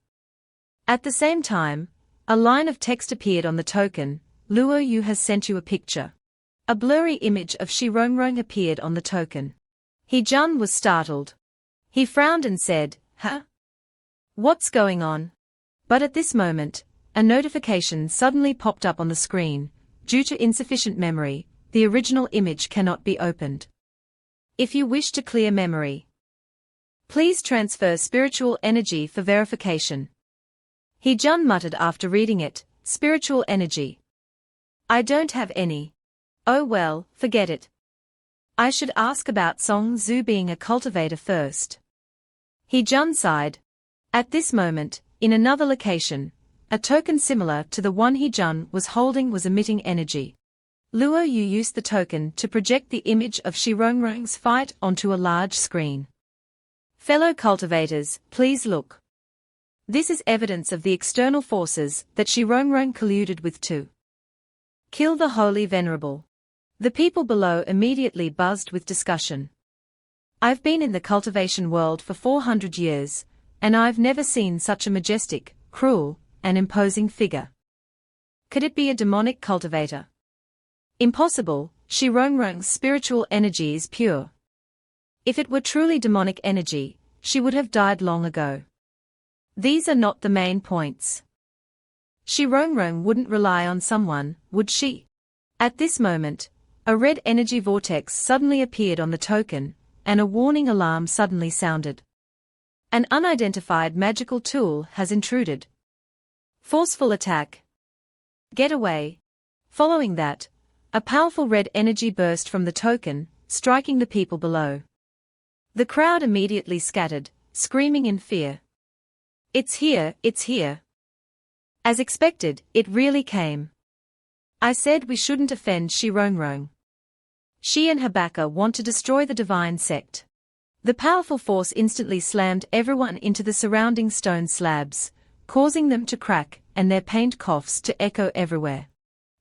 At the same time, a line of text appeared on the token, Luo-yu has sent you a picture. A blurry image of Shi-Rongrong appeared on the token. Hee-jun was startled. He frowned and said, Huh? What's going on? But at this moment, a notification suddenly popped up on the screen. Due to insufficient memory, the original image cannot be opened. If you wish to clear memory, please transfer spiritual energy for verification. Hee-jun muttered after reading it, spiritual energy. I don't have any. Oh well, forget it. I should ask about Song-Zu being a cultivator first. Hee-jun sighed. At this moment, in another location, a token similar to the one Hee-jun was holding was emitting energy. Luo-yu used the token to project the image of Shi-Rongrong's fight onto a large screen. Fellow cultivators, please look. This is evidence of the external forces that Shi-Rongrong colluded with to kill the Holy Venerable. The people below immediately buzzed with discussion. I've been in the cultivation world for 400 years, and I've never seen such a majestic, cruel, and imposing figure. Could it be a demonic cultivator? Impossible, Shirongrung's spiritual energy is pure. If it were truly demonic energy, she would have died long ago. These are not the main points. Shirongrung wouldn't rely on someone, would she? At this moment, a red energy vortex suddenly appeared on the token, and a warning alarm suddenly sounded. An unidentified magical tool has intruded. Forceful attack. Get away. Following that, a powerful red energy burst from the token, striking the people below. The crowd immediately scattered, screaming in fear. It's here, it's here. As expected, it really came. I said we shouldn't offend Shirongrung. She and her backer want to destroy the divine sect. The powerful force instantly slammed everyone into the surrounding stone slabs, causing them to crack and their pained coughs to echo everywhere.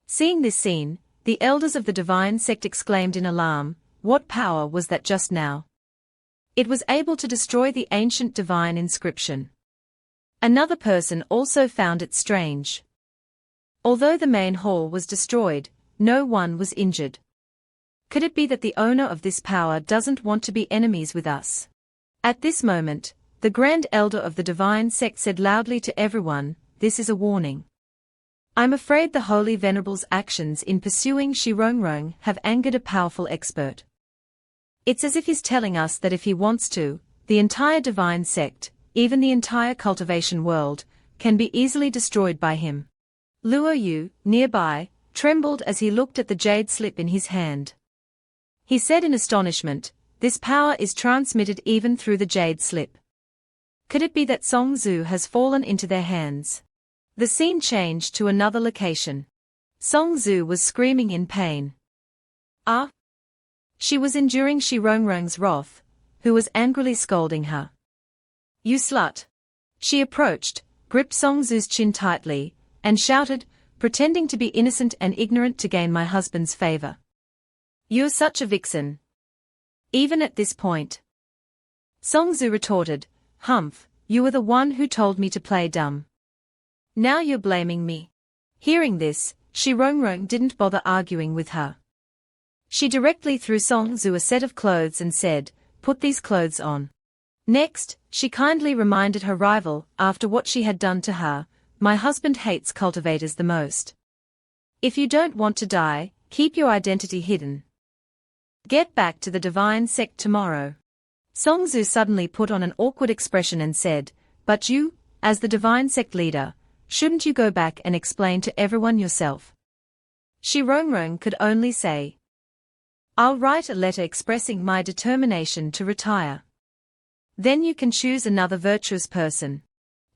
Seeing this scene, the elders of the divine sect exclaimed in alarm, "What power was that just now?" It was able to destroy the ancient divine inscription. Another person also found it strange. Although the main hall was destroyed, no one was injured. Could it be that the owner of this power doesn't want to be enemies with us? At this moment, the Grand Elder of the Divine Sect said loudly to everyone, "This is a warning. I'm afraid the Holy Venerable's actions in pursuing Shirongrung have angered a powerful expert. It's as if he's telling us that if he wants to, the entire Divine Sect, even the entire cultivation world, can be easily destroyed by him." Luo Yu, nearby, trembled as he looked at the jade slip in his hand. He said in astonishment, "This power is transmitted even through the jade slip. Could it be that Song Zhu has fallen into their hands?" The scene changed to another location. Song Zhu was screaming in pain. Ah! She was enduring Shirongrung's wrath, who was angrily scolding her. "You slut!" She approached, gripped Song Zhu's chin tightly, and shouted, pretending to be innocent and ignorant to gain my husband's favor. "You're such a vixen." Even at this point, Song Zhu retorted, "Humph, you were the one who told me to play dumb. Now you're blaming me." Hearing this, Shirongrung didn't bother arguing with her. She directly threw Song Zhu a set of clothes and said, "Put these clothes on." Next, she kindly reminded her rival, after what she had done to her, "My husband hates cultivators the most. If you don't want to die, keep your identity hidden. Get back to the divine sect tomorrow." Song Zhu suddenly put on an awkward expression and said, "But you, as the divine sect leader, shouldn't you go back and explain to everyone yourself?" Shirongrung could only say, "I'll write a letter expressing my determination to retire. Then you can choose another virtuous person."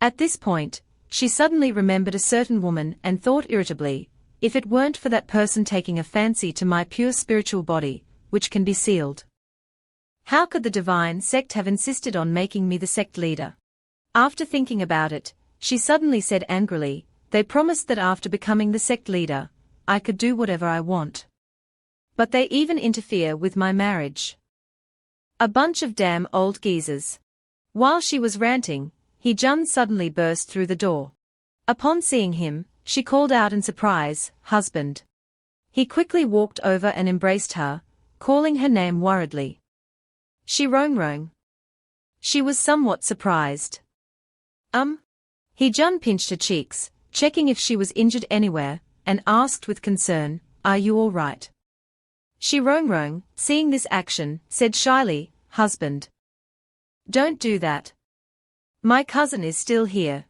At this point, she suddenly remembered a certain woman and thought irritably, "If it weren't for that person taking a fancy to my pure spiritual body, which can be sealed, how could the divine sect have insisted on making me the sect leader?" After thinking about it, she suddenly said angrily, "They promised that after becoming the sect leader, I could do whatever I want. But they even interfere with my marriage. A bunch of damn old geezers." While she was ranting, He-jun suddenly burst through the door. Upon seeing him, she called out in surprise, "Husband." He quickly walked over and embraced her, calling her name worriedly. "Shirongrung." She was somewhat surprised. He-jun pinched her cheeks, checking if she was injured anywhere, and asked with concern, "Are you all right?" Shirongrung, seeing this action, said shyly, "Husband, don't do that. My cousin is still here."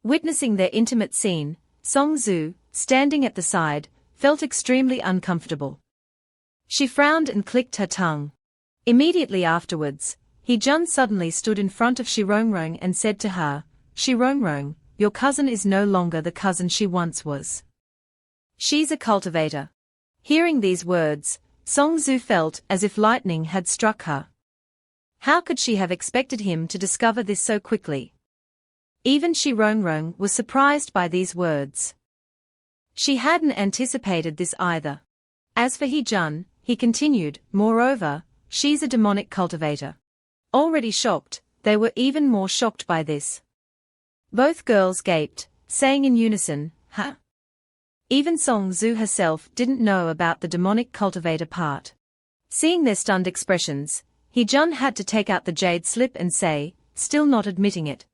Witnessing their intimate scene, Song Zhu, standing at the side, felt extremely uncomfortable. She frowned and clicked her tongue. Immediately afterwards, He-jun suddenly stood in front of Shirongrung and said to her, "Shirongrung, your cousin is no longer the cousin she once was. She's a cultivator." Hearing these words, Song Zhu felt as if lightning had struck her. How could she have expected him to discover this so quickly? Even Shirongrung was surprised by these words. She hadn't anticipated this either. As for He-jun, he continued, "Moreover, she's a demonic cultivator. Already shocked, they were even more shocked by this. Both girls gaped, saying in unison, huh? Even Song-Zu herself didn't know about the demonic cultivator part. Seeing their stunned expressions, Hee-jun had to take out the jade slip and say, still not admitting it.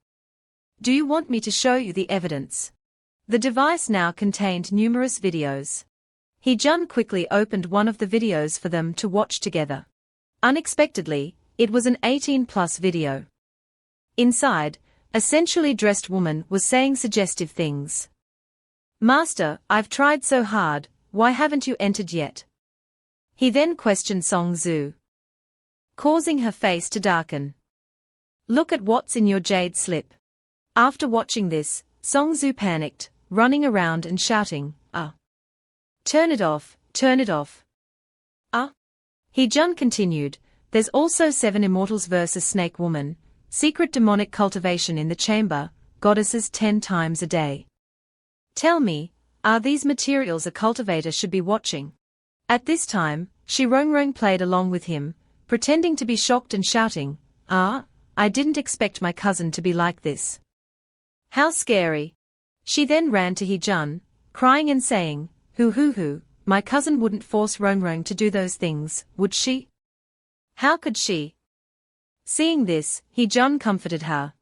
Do you want me to show you the evidence? The device now contained numerous videos. Hee-jun quickly opened one of the videos for them to watch together. Unexpectedly, it was an 18+ video. Inside, a sensually dressed woman was saying suggestive things. Master, I've tried so hard, why haven't you entered yet? He then questioned Song-Zu, causing her face to darken. Look at what's in your jade slip. After watching this, Song-Zu panicked, running around and shouting, ah. Turn it off, turn it off. Ah. Hee-jun continued, there's also 7 immortals versus Snake Woman, secret demonic cultivation in the chamber, goddesses 10 times a day. Tell me, are these materials a cultivator should be watching? At this time, Shi-Rong-Rong played along with him, pretending to be shocked and shouting, ah, I didn't expect my cousin to be like this. How scary. She then ran to Hee-jun, crying and saying, hoo, my cousin wouldn't force Rong-Rong to do those things, would she? How could she? Seeing this, Hee-jun comforted her.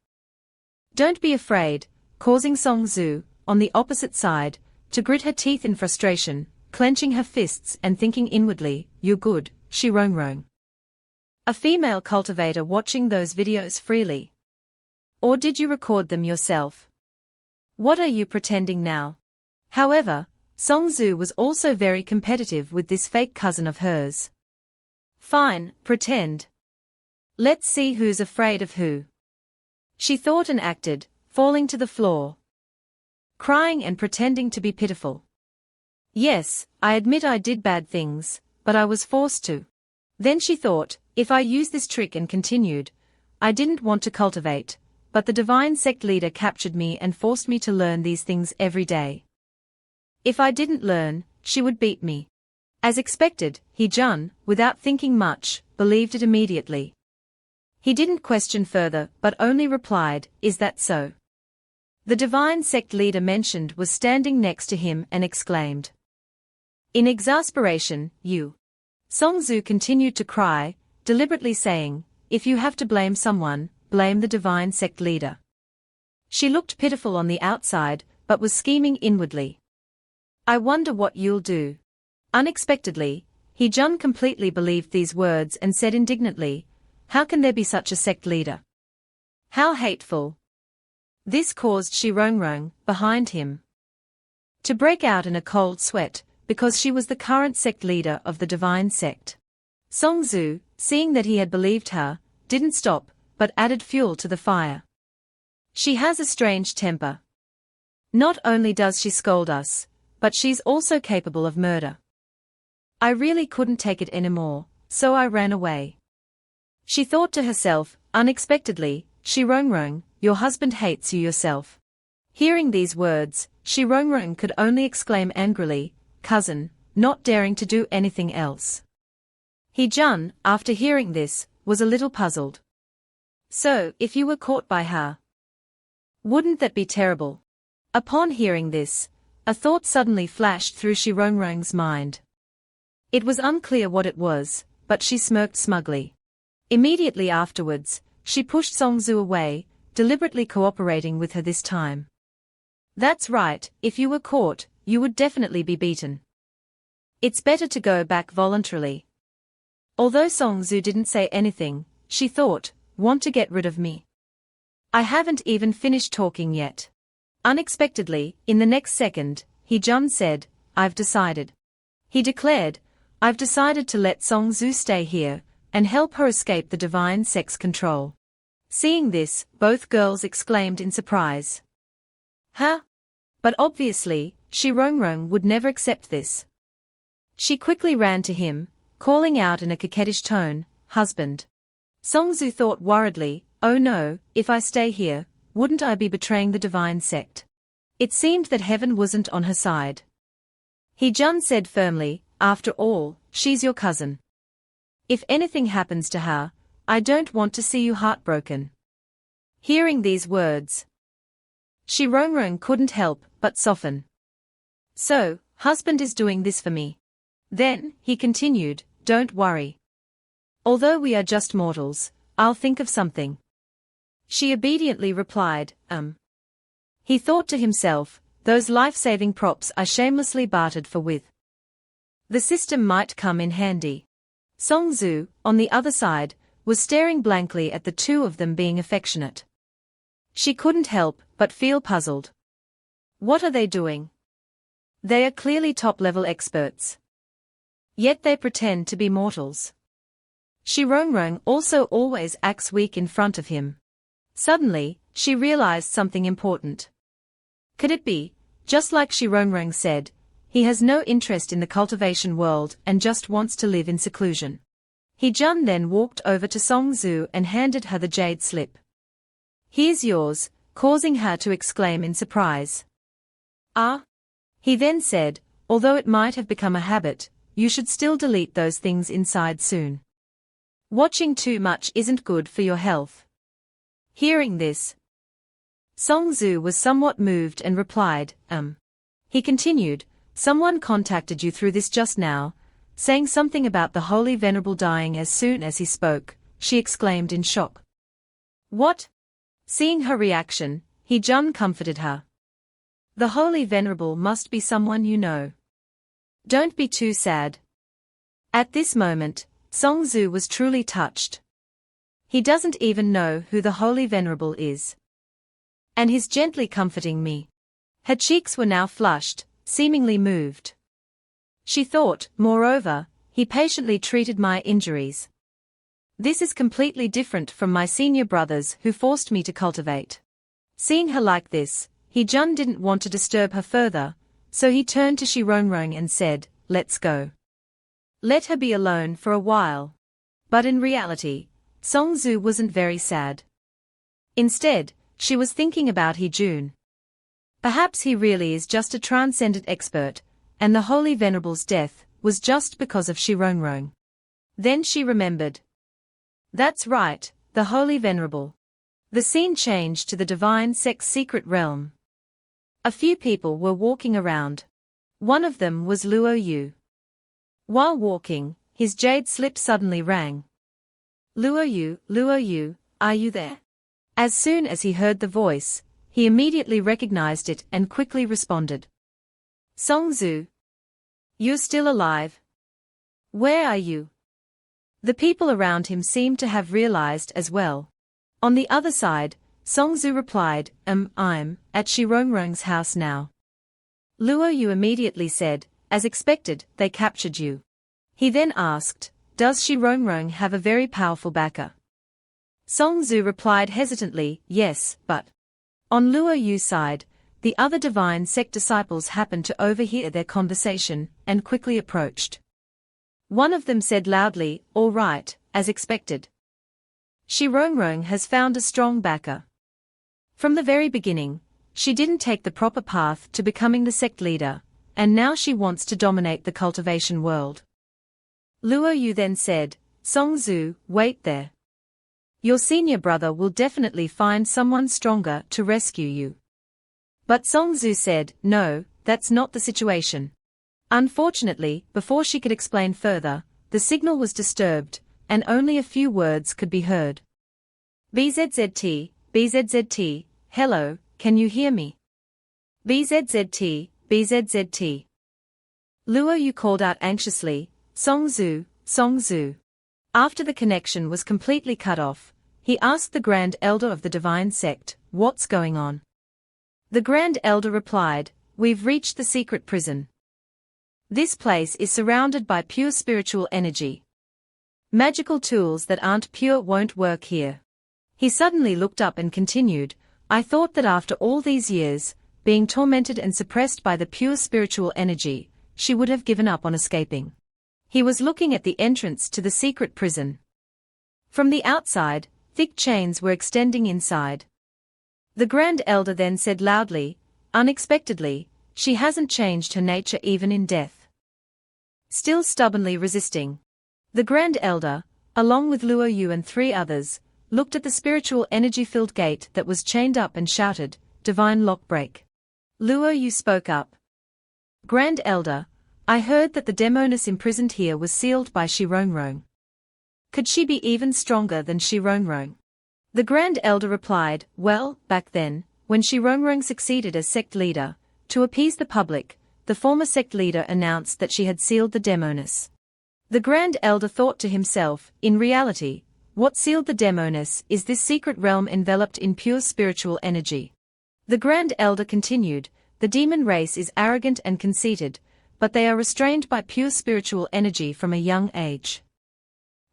Don't be afraid, causing Song-Zu, on the opposite side, to grit her teeth in frustration, clenching her fists and thinking inwardly, you're good, Shi-Rong-Rong. A female cultivator watching those videos freely. Or did you record them yourself? What are you pretending now? However, Song-Zu was also very competitive with this fake cousin of hers. Fine, pretend. Let's see who's afraid of who. She thought and acted, falling to the floor, crying and pretending to be pitiful. Yes, I admit I did bad things, but I was forced to. Then she thought, if I use this trick and continued, I didn't want to cultivate, but the divine sect leader captured me and forced me to learn these things every day. If I didn't learn, she would beat me. As expected, Hee-jun, without thinking much, believed it immediately. He didn't question further but only replied, is that so? The divine sect leader mentioned was standing next to him and exclaimed. In exasperation, you. Song-Zu continued to cry, deliberately saying, if you have to blame someone, blame the divine sect leader. She looked pitiful on the outside, but was scheming inwardly. I wonder what you'll do. Unexpectedly, Hee-jun completely believed these words and said indignantly, how can there be such a sect leader? How hateful. This caused Shi-Rong-Rong, behind him, to break out in a cold sweat, because she was the current sect leader of the divine sect. Song-Zu, seeing that he had believed her, didn't stop, but added fuel to the fire. She has a strange temper. Not only does she scold us, but she's also capable of murder. I really couldn't take it anymore, so I ran away. She thought to herself, unexpectedly, Shi-Rong-Rong, your husband hates you yourself. Hearing these words, Shi-Rong-Rong could only exclaim angrily, cousin, not daring to do anything else. Hee-jun, after hearing this, was a little puzzled. So, if you were caught by her, wouldn't that be terrible? Upon hearing this, a thought suddenly flashed through Shi-Rong-Rong's mind. It was unclear what it was, but she smirked smugly. Immediately afterwards, she pushed Song-Zu away, deliberately cooperating with her this time. That's right, if you were caught, you would definitely be beaten. It's better to go back voluntarily. Although Song-Zu didn't say anything, she thought, want to get rid of me? I haven't even finished talking yet. Unexpectedly, in the next second, Hee-jun said, I've decided. He declared, I've decided to let Song-Zu stay here, and help her escape the divine sex control. Seeing this, both girls exclaimed in surprise. Huh? But obviously, Shi-Rong-Rong would never accept this. She quickly ran to him, calling out in a coquettish tone, husband. Song-Zu thought worriedly, oh no, if I stay here, wouldn't I be betraying the divine sect? It seemed that heaven wasn't on her side. Hee-jun said firmly, after all, she's your cousin. If anything happens to her, I don't want to see you heartbroken. Hearing these words, Shirongrong couldn't help but soften. So, husband is doing this for me. Then, he continued, don't worry. Although we are just mortals, I'll think of something. She obediently replied, He thought to himself, those life-saving props are shamelessly bartered for with. The system might come in handy. Songzu, on the other side, was staring blankly at the two of them being affectionate. She couldn't help but feel puzzled. What are they doing? They are clearly top-level experts. Yet they pretend to be mortals. Shirongrong also always acts weak in front of him. Suddenly, she realized something important. Could it be, just like Shirongrong said, he has no interest in the cultivation world and just wants to live in seclusion? He-jun then walked over to Songzu and handed her the jade slip. Here's yours, causing her to exclaim in surprise. Ah? He then said, although it might have become a habit, you should still delete those things inside soon. Watching too much isn't good for your health. Hearing this, Songzu was somewhat moved and replied, He continued, someone contacted you through this just now, saying something about the Holy Venerable dying. As soon as he spoke, she exclaimed in shock. What? Seeing her reaction, He-jun comforted her. The Holy Venerable must be someone you know. Don't be too sad. At this moment, Songzu was truly touched. He doesn't even know who the Holy Venerable is. And he's gently comforting me. Her cheeks were now flushed, seemingly moved. She thought, moreover, he patiently treated my injuries. This is completely different from my senior brothers who forced me to cultivate. Seeing her like this, He-jun didn't want to disturb her further, so he turned to Shirongrong and said, let's go. Let her be alone for a while. But in reality, Songzu wasn't very sad. Instead, she was thinking about He-jun. Perhaps he really is just a transcendent expert, and the Holy Venerable's death was just because of Shirongrong. Then she remembered. That's right, the Holy Venerable. The scene changed to the divine sect's secret realm. A few people were walking around. One of them was Luo Yu. While walking, his jade slip suddenly rang. Luo Yu, are you there? As soon as he heard the voice, he immediately recognized it and quickly responded. Songzu. You're still alive? Where are you? The people around him seemed to have realized as well. On the other side, Songzu replied, I'm at Shirongrong's house now. Luo Yu immediately said, as expected, they captured you. He then asked, does Shirongrong have a very powerful backer? Songzu replied hesitantly, yes, but. On Luo Yu's side, the other divine sect disciples happened to overhear their conversation and quickly approached. One of them said loudly, all right, as expected. Shirongrong has found a strong backer. From the very beginning, she didn't take the proper path to becoming the sect leader, and now she wants to dominate the cultivation world. Luo Yu then said, Songzu, wait there. Your senior brother will definitely find someone stronger to rescue you. But Songzu said, no, that's not the situation. Unfortunately, before she could explain further, the signal was disturbed, and only a few words could be heard. BZZT, BZZT, hello, can you hear me? BZZT, BZZT. Luo Yu called out anxiously, Songzu, Songzu. After the connection was completely cut off, he asked the Grand Elder of the Divine Sect, what's going on? The Grand Elder replied, we've reached the secret prison. This place is surrounded by pure spiritual energy. Magical tools that aren't pure won't work here. He suddenly looked up and continued, I thought that after all these years, being tormented and suppressed by the pure spiritual energy, she would have given up on escaping. He was looking at the entrance to the secret prison. From the outside, thick chains were extending inside. The Grand Elder then said loudly, unexpectedly, she hasn't changed her nature even in death. Still stubbornly resisting. The Grand Elder, along with Luo Yu and 3 others, looked at the spiritual energy-filled gate that was chained up and shouted, "Divine lock break." Luo Yu spoke up. "Grand Elder, I heard that the demoness imprisoned here was sealed by Shi Rongrong. Could she be even stronger than Shi Rongrong?" The Grand Elder replied, "Well, back then, when Shi Rongrong succeeded as sect leader, to appease the public, the former sect leader announced that she had sealed the demoness." The Grand Elder thought to himself, in reality, what sealed the demoness is this secret realm enveloped in pure spiritual energy. The Grand Elder continued, "The demon race is arrogant and conceited, but they are restrained by pure spiritual energy from a young age.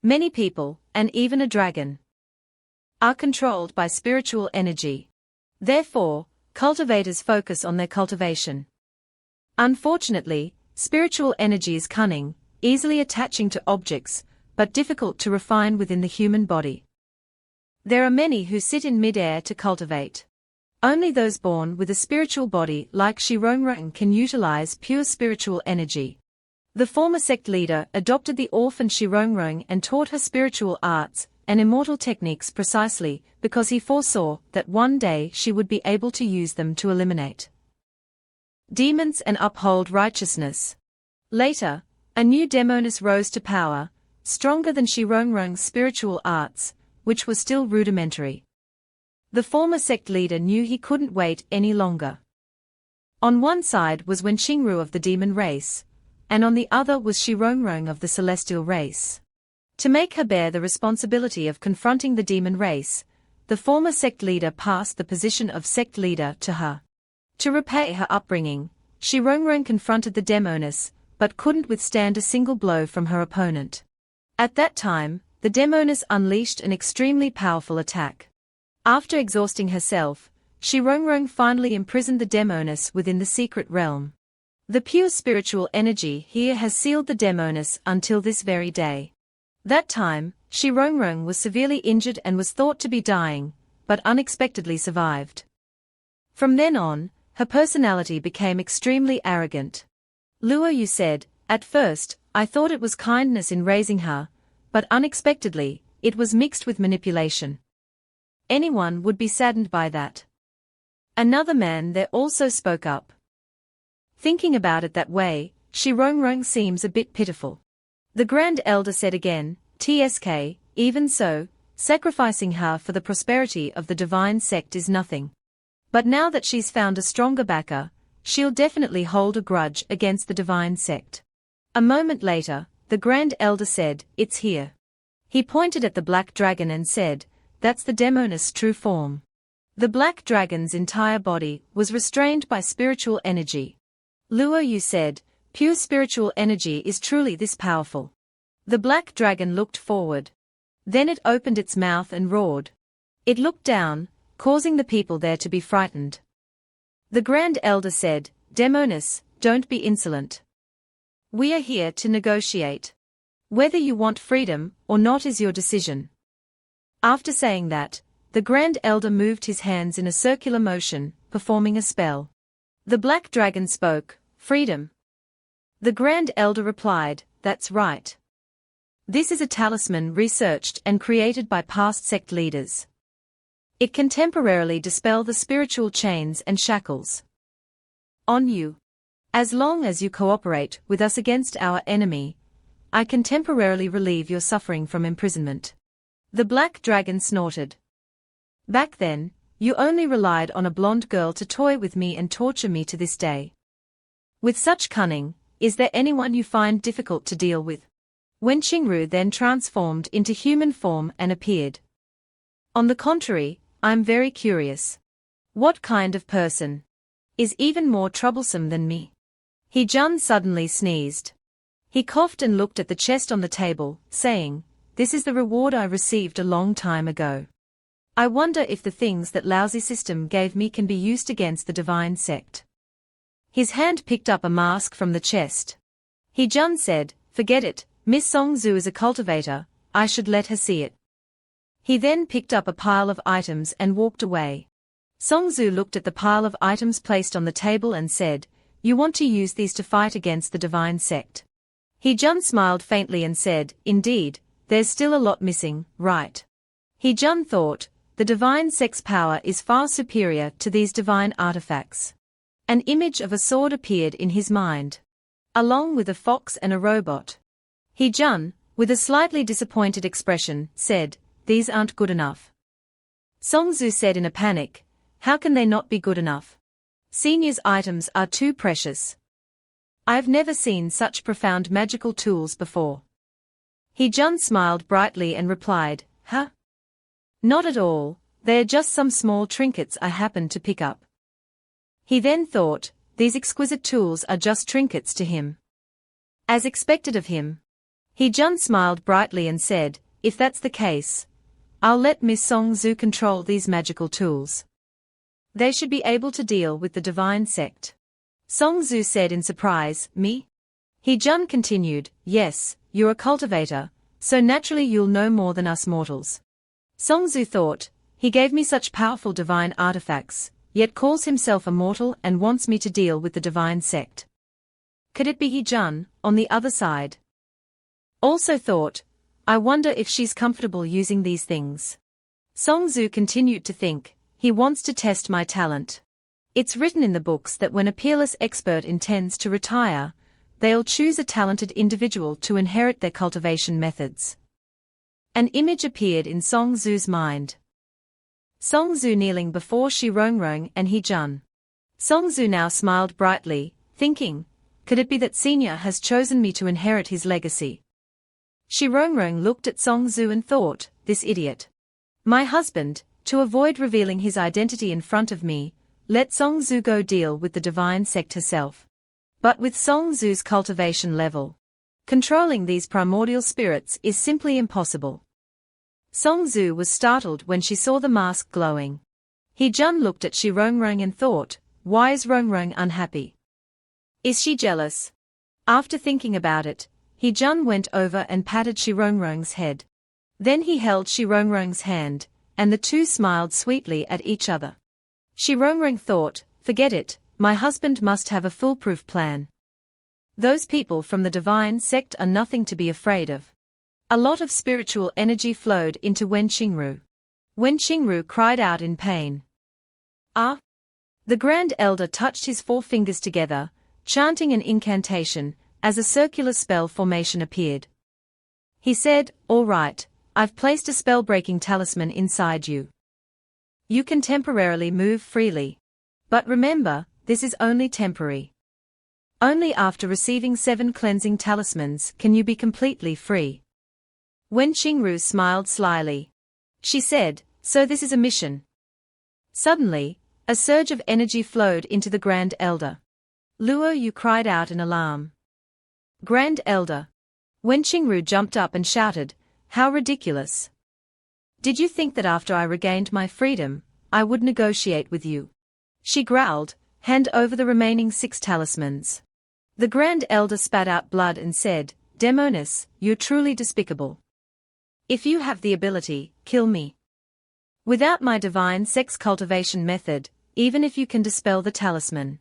Many people, and even a dragon, are controlled by spiritual energy. Therefore, cultivators focus on their cultivation. Unfortunately, spiritual energy is cunning, easily attaching to objects, but difficult to refine within the human body. There are many who sit in mid-air to cultivate. Only those born with a spiritual body like Shi Rongrong can utilize pure spiritual energy. The former sect leader adopted the orphan Shi Rongrong and taught her spiritual arts and immortal techniques precisely because he foresaw that one day she would be able to use them to eliminate demons and uphold righteousness. Later, a new demoness rose to power, stronger than Shi Rongrong's spiritual arts, which was still rudimentary. The former sect leader knew he couldn't wait any longer. On one side was Wen Qingru of the demon race, and on the other was Shi Rongrong of the celestial race. To make her bear the responsibility of confronting the demon race, the former sect leader passed the position of sect leader to her. To repay her upbringing, Shi Rongrong confronted the demoness, but couldn't withstand a single blow from her opponent. At that time, the demoness unleashed an extremely powerful attack. After exhausting herself, Shi Rongrong finally imprisoned the demoness within the secret realm. The pure spiritual energy here has sealed the demoness until this very day. That time, Shi Rongrong was severely injured and was thought to be dying, but unexpectedly survived. From then on, her personality became extremely arrogant. Luo Yu said, "At first, I thought it was kindness in raising her, but unexpectedly, it was mixed with manipulation. Anyone would be saddened by that." Another man there also spoke up. "Thinking about it that way, Shi Rongrong seems a bit pitiful." The Grand Elder said again, "TSK, even so, sacrificing her for the prosperity of the divine sect is nothing. But now that she's found a stronger backer, she'll definitely hold a grudge against the divine sect." A moment later, the Grand Elder said, "It's here." He pointed at the black dragon and said, "That's the demoness' true form." The black dragon's entire body was restrained by spiritual energy. Luo Yu said, "Pure spiritual energy is truly this powerful." The black dragon looked forward. Then it opened its mouth and roared. It looked down, causing the people there to be frightened. The Grand Elder said, "Demoness, don't be insolent. We are here to negotiate. Whether you want freedom or not is your decision." After saying that, the Grand Elder moved his hands in a circular motion, performing a spell. The black dragon spoke, "Freedom." The Grand Elder replied, "That's right. This is a talisman researched and created by past sect leaders. It can temporarily dispel the spiritual chains and shackles on you. As long as you cooperate with us against our enemy, I can temporarily relieve your suffering from imprisonment." The black dragon snorted. "Back then, you only relied on a blonde girl to toy with me and torture me to this day. With such cunning, is there anyone you find difficult to deal with?" Wen Qingru then transformed into human form and appeared. "On the contrary, I'm very curious. What kind of person is even more troublesome than me?" He Jun suddenly sneezed. He coughed and looked at the chest on the table, saying, "This is the reward I received a long time ago. I wonder if the things that lousy system gave me can be used against the divine sect." His hand picked up a mask from the chest. He Jun said, "Forget it, Miss Song Zhu is a cultivator, I should let her see it." He then picked up a pile of items and walked away. Song Zhu looked at the pile of items placed on the table and said, "You want to use these to fight against the divine sect?" He-jun smiled faintly and said, indeed, there's still a lot missing, right? He-jun thought, the divine sex power is far superior to these divine artifacts. An image of a sword appeared in his mind, along with a fox and a robot. He-jun, with a slightly disappointed expression, said, these aren't good enough. Song-zu said in a panic, how can they not be good enough? Senior's items are too precious. I've never seen such profound magical tools before. He-jun smiled brightly and replied, huh? Not at all, they're just some small trinkets I happened to pick up. He then thought, these exquisite tools are just trinkets to him. As expected of him. He-jun smiled brightly and said, if that's the case, I'll let Miss Song-zu control these magical tools. They should be able to deal with the divine sect. Song-zu said in surprise, me? He-jun continued, yes, you're a cultivator, so naturally you'll know more than us mortals. Song-zu thought, he gave me such powerful divine artifacts, yet calls himself a mortal and wants me to deal with the divine sect. Could it be He-jun, on the other side? Also thought, I wonder if she's comfortable using these things. Song-zu continued to think, he wants to test my talent. It's written in the books that when a peerless expert intends to retire, they'll choose a talented individual to inherit their cultivation methods. An image appeared in Song-zu's mind. Song-zu kneeling before Shi-rong-rong and He-jun. Song-zu now smiled brightly, thinking, could it be that Senior has chosen me to inherit his legacy? Shi-rong-rong looked at Song-zu and thought, this idiot. My husband, to avoid revealing his identity in front of me, let Song-zu go deal with the divine sect herself. But with Song-zu's cultivation level, controlling these primordial spirits is simply impossible. Song-zu was startled when she saw the mask glowing. He-jun looked at Shi-rong-rong and thought, why is Rong-rong unhappy? Is she jealous? After thinking about it, He-jun went over and patted Shi-rong-rong's head. Then he held Shi-rong-rong's hand, and the two smiled sweetly at each other. Shi-rong-rong thought, forget it, my husband must have a foolproof plan. Those people from the divine sect are nothing to be afraid of. A lot of spiritual energy flowed into Wen Qingru. Wen Qingru cried out in pain. Ah! The Grand Elder touched his four fingers together, chanting an incantation, as a circular spell formation appeared. He said, all right, I've placed a spell-breaking talisman inside you. You can temporarily move freely. But remember, this is only temporary. Only after receiving 7 cleansing talismans can you be completely free. Wen Qingru smiled slyly. She said, so this is a mission. Suddenly, a surge of energy flowed into the Grand Elder. Luo Yu cried out in alarm. Grand Elder. Wen Qingru jumped up and shouted, how ridiculous. Did you think that after I regained my freedom, I would negotiate with you? She growled, hand over the remaining 6 talismans. The Grand Elder spat out blood and said, Demonis, you're truly despicable. If you have the ability, kill me. Without my divine sex cultivation method, even if you can dispel the talisman,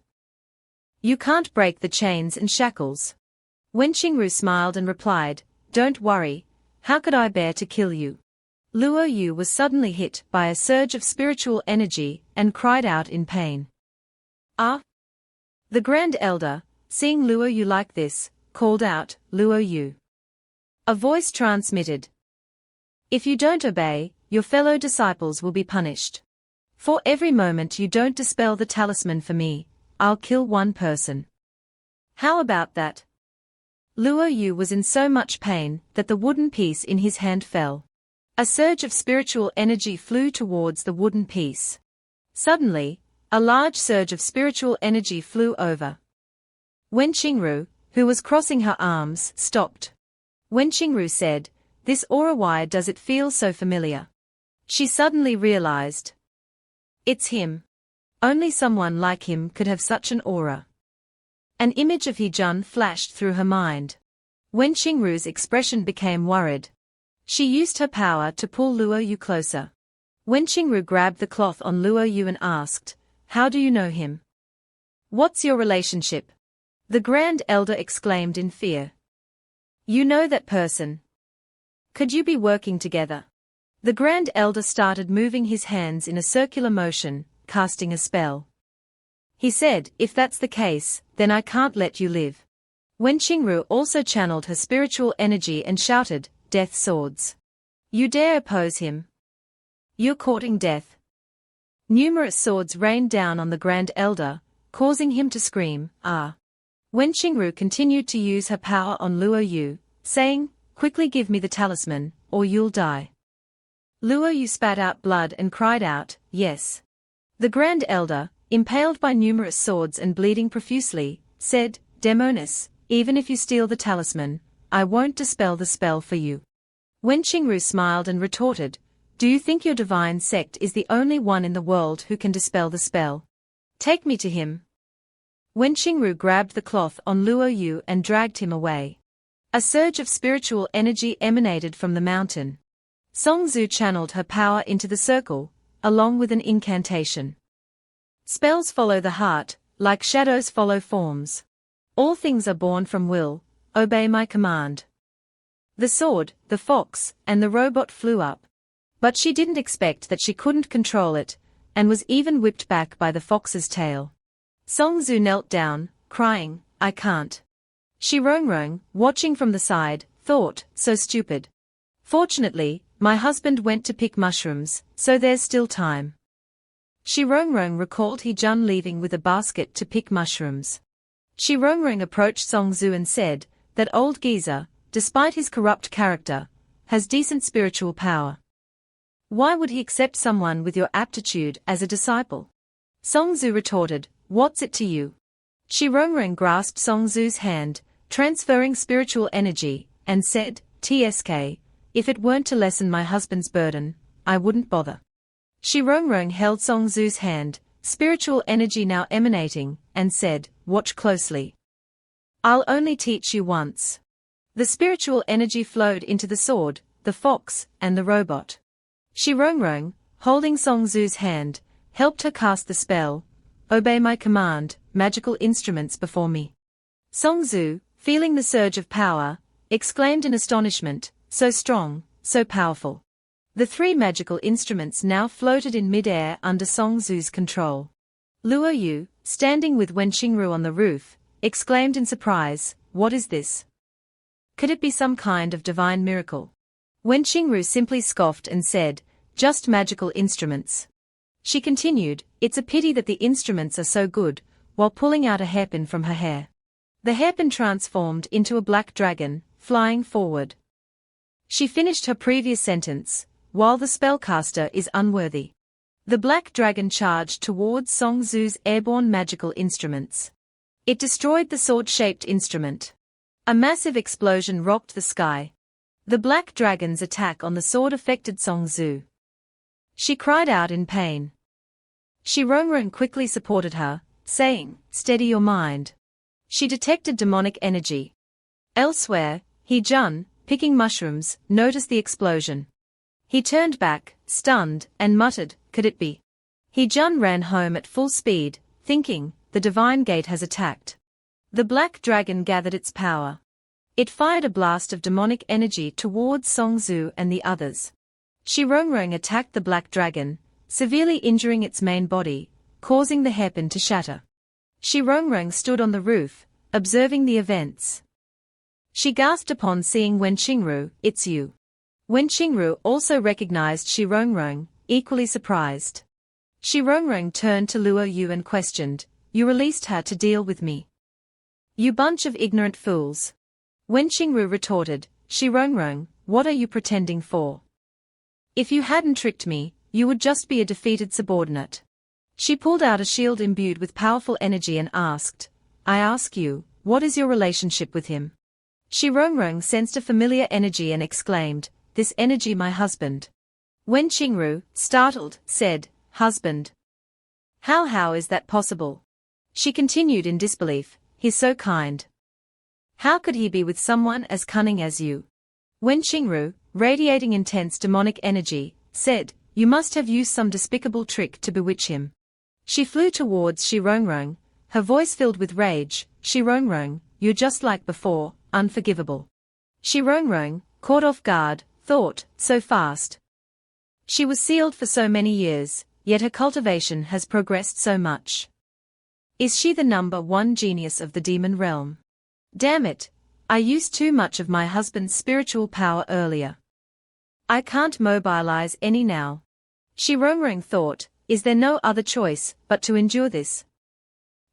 you can't break the chains and shackles. Wen Qingru smiled and replied, don't worry, how could I bear to kill you? Luo Yu was suddenly hit by a surge of spiritual energy and cried out in pain. Ah! The Grand Elder, seeing Luo Yu like this, called out, Luo Yu. A voice transmitted. If you don't obey, your fellow disciples will be punished. For every moment you don't dispel the talisman for me, I'll kill 1 person. How about that? Luo Yu was in so much pain that the wooden piece in his hand fell. A surge of spiritual energy flew towards the wooden piece. Suddenly, a large surge of spiritual energy flew over. Wen Qingru, who was crossing her arms, stopped. Wen Qingru said, this aura, why does it feel so familiar? She suddenly realized. It's him. Only someone like him could have such an aura. An image of He-jun flashed through her mind. Wen Qingru's expression became worried. She used her power to pull Luo Yu closer. Wen Qingru grabbed the cloth on Luo Yu and asked, how do you know him? What's your relationship? The Grand Elder exclaimed in fear. You know that person. Could you be working together? The Grand Elder started moving his hands in a circular motion, casting a spell. He said, if that's the case, then I can't let you live. Wen Qingru also channeled her spiritual energy and shouted, Death swords. You dare oppose him? You're courting death. Numerous swords rained down on the Grand Elder, causing him to scream, ah. Wen Qingru continued to use her power on Luo Yu, saying, quickly give me the talisman, or you'll die. Luo Yu spat out blood and cried out, yes. The Grand Elder, impaled by numerous swords and bleeding profusely, said, Demonis, even if you steal the talisman, I won't dispel the spell for you. Wen Qingru smiled and retorted, do you think your divine sect is the only one in the world who can dispel the spell? Take me to him. Wen Qingru grabbed the cloth on Luo Yu and dragged him away. A surge of spiritual energy emanated from the mountain. Song Zhu channeled her power into the circle, along with an incantation. Spells follow the heart, like shadows follow forms. All things are born from will, obey my command. The sword, the fox, and the robot flew up. But she didn't expect that she couldn't control it, and was even whipped back by the fox's tail. Song Zhu knelt down, crying, I can't. Shi Rongrong, watching from the side, thought, so stupid. Fortunately, my husband went to pick mushrooms, so there's still time. Shi Rongrong recalled He Jun leaving with a basket to pick mushrooms. Shi Rongrong approached Song Zhu and said, that old geezer, despite his corrupt character, has decent spiritual power. Why would he accept someone with your aptitude as a disciple? Song Zhu retorted, what's it to you? Shi Rongrong grasped Song Zhu's hand, transferring spiritual energy, and said, TSK, if it weren't to lessen my husband's burden, I wouldn't bother. Shi Rongrong held Song Zhu's hand, spiritual energy now emanating, and said, watch closely. I'll only teach you once. The spiritual energy flowed into the sword, the fox, and the robot. Shi Rongrong, holding Song Zhu's hand, helped her cast the spell, obey my command, magical instruments before me. Song Zhu, feeling the surge of power, exclaimed in astonishment, so strong, so powerful. The three magical instruments now floated in mid-air under Song Zhu's control. Luo Yu, standing with Wen Qingru on the roof, exclaimed in surprise, what is this? Could it be some kind of divine miracle? Wen Qingru simply scoffed and said, just magical instruments. She continued, it's a pity that the instruments are so good, while pulling out a hairpin from her hair. The hairpin transformed into a black dragon, flying forward. She finished her previous sentence, while the spellcaster is unworthy. The black dragon charged towards Song Zhu's airborne magical instruments. It destroyed the sword-shaped instrument. A massive explosion rocked the sky. The black dragon's attack on the sword affected Song Zhu. She cried out in pain. Shi Rongrong quickly supported her, saying, steady your mind. She detected demonic energy. Elsewhere, He Jun, picking mushrooms, noticed the explosion. He turned back, stunned, and muttered, could it be? He Jun ran home at full speed, thinking, the divine gate has attacked. The black dragon gathered its power. It fired a blast of demonic energy towards Song Zhu and the others. Shi Rongrong attacked the black dragon, severely injuring its main body, causing the hairpin to shatter. Shi Rongrong stood on the roof, observing the events. She gasped upon seeing Wen Qingru, it's you. Wen Qingru also recognized Shi Rongrong, equally surprised. Shi Rongrong turned to Luo Yu and questioned, you released her to deal with me. You bunch of ignorant fools. Wen Qingru retorted, Shi Rongrong, what are you pretending for? If you hadn't tricked me, you would just be a defeated subordinate. She pulled out a shield imbued with powerful energy and asked, I ask you, what is your relationship with him? Shi Rongrong sensed a familiar energy and exclaimed, this energy my husband. Wen Qingru, startled, said, husband. How is that possible? She continued in disbelief, he's so kind. How could he be with someone as cunning as you? Wen Qingru, radiating intense demonic energy, said, you must have used some despicable trick to bewitch him. She flew towards Shi Rongrong, her voice filled with rage, Shi Rongrong, you're just like before, unforgivable. Shi Rongrong, caught off guard, thought, so fast. She was sealed for so many years, yet her cultivation has progressed so much. Is she the number one genius of the demon realm? Damn it, I used too much of my husband's spiritual power earlier. I can't mobilize any now. Shi Rongrong thought, is there no other choice but to endure this?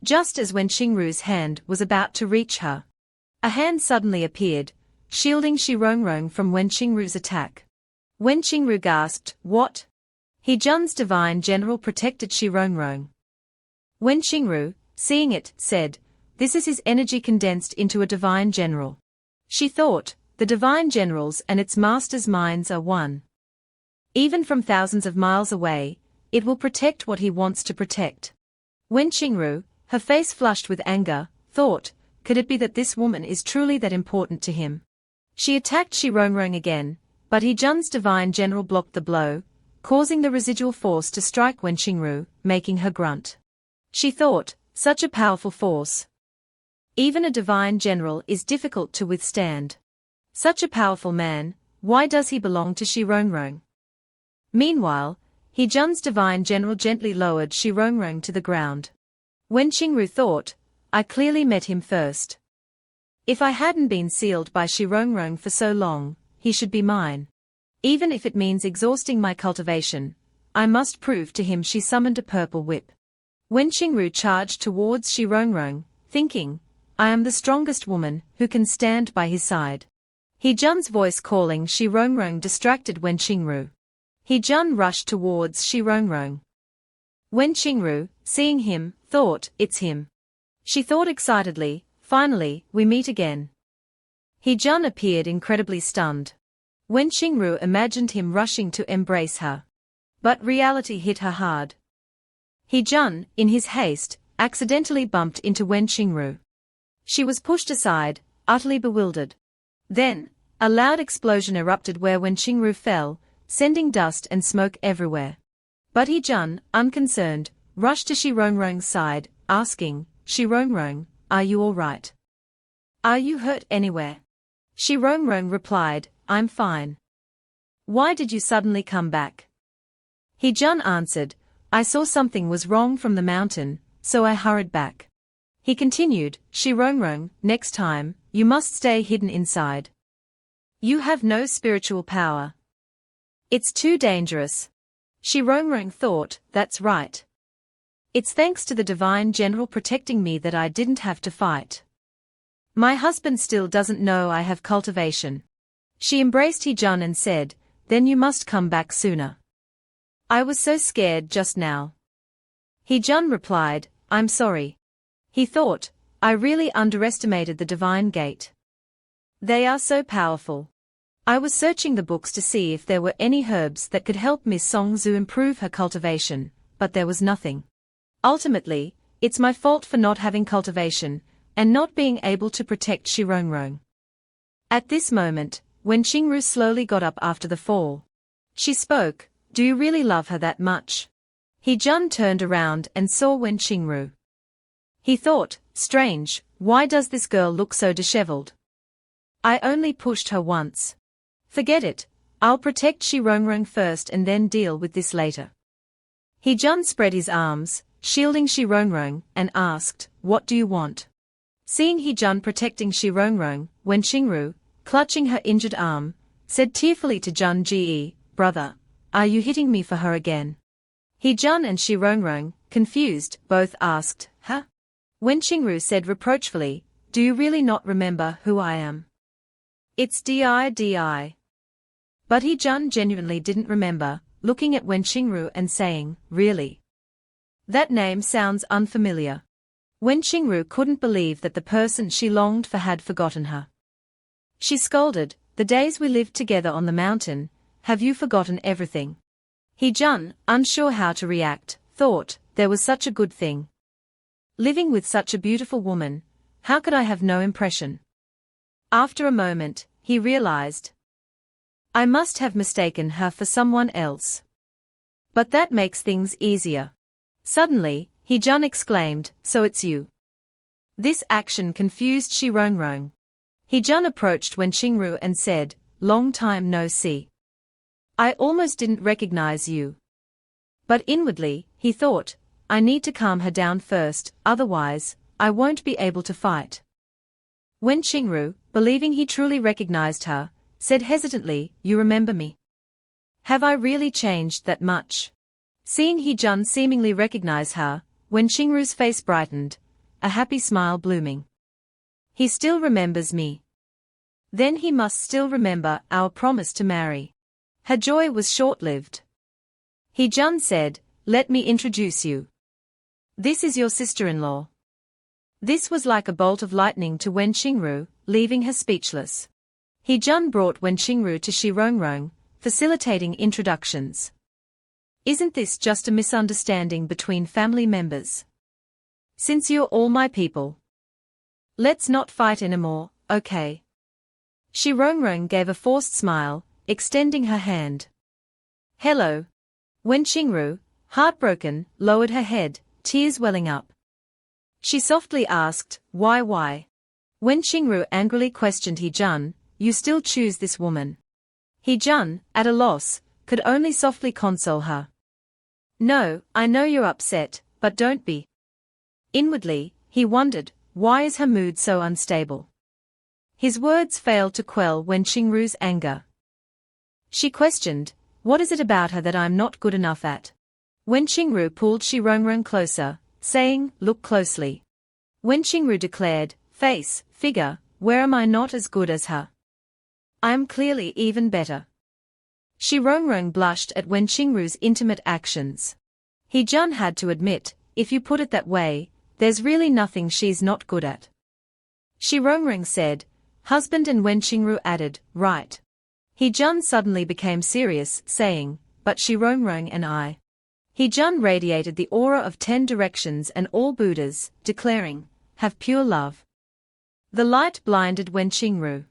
Just as when Xingru's hand was about to reach her, a hand suddenly appeared, shielding Shi Rongrong from Wen Xingru's attack. Wen Xingru gasped, what? He Jun's divine general protected Shi Rongrong. Wen Xingru, seeing it, said, this is his energy condensed into a divine general. She thought, the divine generals and its master's minds are one. Even from thousands of miles away, it will protect what he wants to protect. Wen Xingru, her face flushed with anger, thought, could it be that this woman is truly that important to him? She attacked Shi Rongrong again, but He Jun's divine general blocked the blow, causing the residual force to strike Wen Xingru, making her grunt. She thought, such a powerful force. Even a divine general is difficult to withstand. Such a powerful man, why does he belong to Shi Rongrong? Meanwhile, He Jun's divine general gently lowered Shi Rongrong to the ground. Wen Xingru thought, I clearly met him first. If I hadn't been sealed by Shi Rongrong for so long, he should be mine. Even if it means exhausting my cultivation, I must prove to him. She summoned a purple whip. Wen Xingru charged towards Shi Rongrong, thinking, I am the strongest woman who can stand by his side. He Jun's voice calling Shi Rongrong distracted Wen Xingru. He Jun rushed towards Shi Rongrong. Wen Xingru, seeing him, thought, it's him. She thought excitedly, finally, we meet again. He Jun appeared incredibly stunned. Wen Xingru imagined him rushing to embrace her. But reality hit her hard. He Jun, in his haste, accidentally bumped into Wen Xingru. She was pushed aside, utterly bewildered. Then, a loud explosion erupted where Wen Xingru fell, sending dust and smoke everywhere. But He Jun, unconcerned, rushed to Shi Rongrong's side, asking, Shi Rongrong, are you all right? Are you hurt anywhere? Shi Rongrong replied, I'm fine. Why did you suddenly come back? He Jun answered, I saw something was wrong from the mountain, so I hurried back. He continued, Shi Rongrong, next time, you must stay hidden inside. You have no spiritual power. It's too dangerous. Shi Rongrong thought, that's right. It's thanks to the divine general protecting me that I didn't have to fight. My husband still doesn't know I have cultivation. She embraced He Jun and said, then you must come back sooner. I was so scared just now. He Jun replied, I'm sorry. He thought, I really underestimated the divine gate. They are so powerful. I was searching the books to see if there were any herbs that could help Miss Song Zhu improve her cultivation, but there was nothing. Ultimately, it's my fault for not having cultivation, and not being able to protect Shi Rongrong. At this moment, when Xingru slowly got up after the fall, she spoke, do you really love her that much? He Jun turned around and saw Wen Xingru. He thought, strange, why does this girl look so disheveled? I only pushed her once. Forget it, I'll protect Shi Rongrong first and then deal with this later. He Jun spread his arms, shielding Shi Rongrong, and asked, what do you want? Seeing He Jun protecting Shi Rongrong, Wen Xingru, clutching her injured arm, said tearfully to Jun Ge, brother, are you hitting me for her again? He Jun and Shi Rongrong, confused, both asked, huh? Wen Xingru said reproachfully, do you really not remember who I am? It's Di. But He Jun genuinely didn't remember, looking at Wen Xingru and saying, really? That name sounds unfamiliar. Wen Xingru couldn't believe that the person she longed for had forgotten her. She scolded, the days we lived together on the mountain, have you forgotten everything? He Jun, unsure how to react, thought, there was such a good thing. Living with such a beautiful woman, how could I have no impression? After a moment, he realized. I must have mistaken her for someone else. But that makes things easier. Suddenly, He Jun exclaimed, so it's you. This action confused Shi Rongrong. He-jun approached Wen Qingru and said, "Long time no see. I almost didn't recognize you." But inwardly, he thought, I need to calm her down first, otherwise, I won't be able to fight. Wen Qingru, believing he truly recognized her, said hesitantly, "You remember me? Have I really changed that much?" Seeing He-jun seemingly recognize her, Wen Qingru's face brightened, a happy smile blooming. He still remembers me. Then he must still remember our promise to marry. Her joy was short-lived. He-jun said, "Let me introduce you. This is your sister-in-law." This was like a bolt of lightning to Wen Qingru, leaving her speechless. He-jun brought Wen Qingru to Xirongrong, facilitating introductions. "Isn't this just a misunderstanding between family members? Since you're all my people, let's not fight anymore, okay?" Xirongrong gave a forced smile, extending her hand. "Hello." Wen Qingru, heartbroken, lowered her head, tears welling up. She softly asked, Why? Wen Qingru angrily questioned He-jun, "You still choose this woman?" He-jun, at a loss, could only softly console her. "No, I know you're upset, but don't be." Inwardly, he wondered, why is her mood so unstable? His words failed to quell Wen Qingru's anger. She questioned, "What is it about her that I'm not good enough at?" Wen Qingru pulled Xirongrong closer, saying, "Look closely." Wen Qingru declared, "Face, figure, where am I not as good as her? I am clearly even better." Xirongrong blushed at Wen Qingru's intimate actions. He-jun had to admit, if you put it that way, there's really nothing she's not good at. Xirongrong said, "Husband," and Wen Qingru added, "Right." He-jun suddenly became serious, saying, "But Xirongrong and I." He-jun radiated the aura of 10 directions and all Buddhas, declaring, "Have pure love." The light blinded Wen Qingru.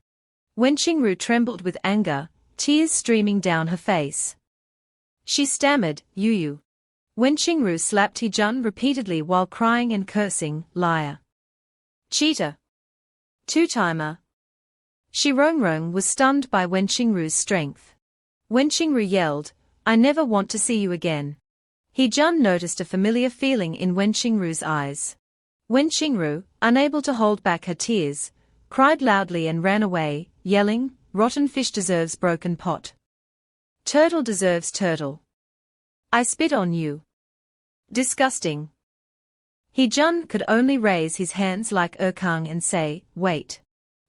Wen Qingru trembled with anger, tears streaming down her face. She stammered, "You." Wen Qingru slapped He-jun repeatedly while crying and cursing, "Liar. Cheater. Two-timer." Xirongrong was stunned by Wen Qingru's strength. Wen Qingru yelled, "I never want to see you again." He-jun noticed a familiar feeling in Wen Qingru's eyes. Wen Qingru, unable to hold back her tears, cried loudly and ran away, yelling, "Rotten fish deserves broken pot. Turtle deserves turtle. I spit on you. Disgusting." He-jun could only raise his hands like Erkang and say, "Wait."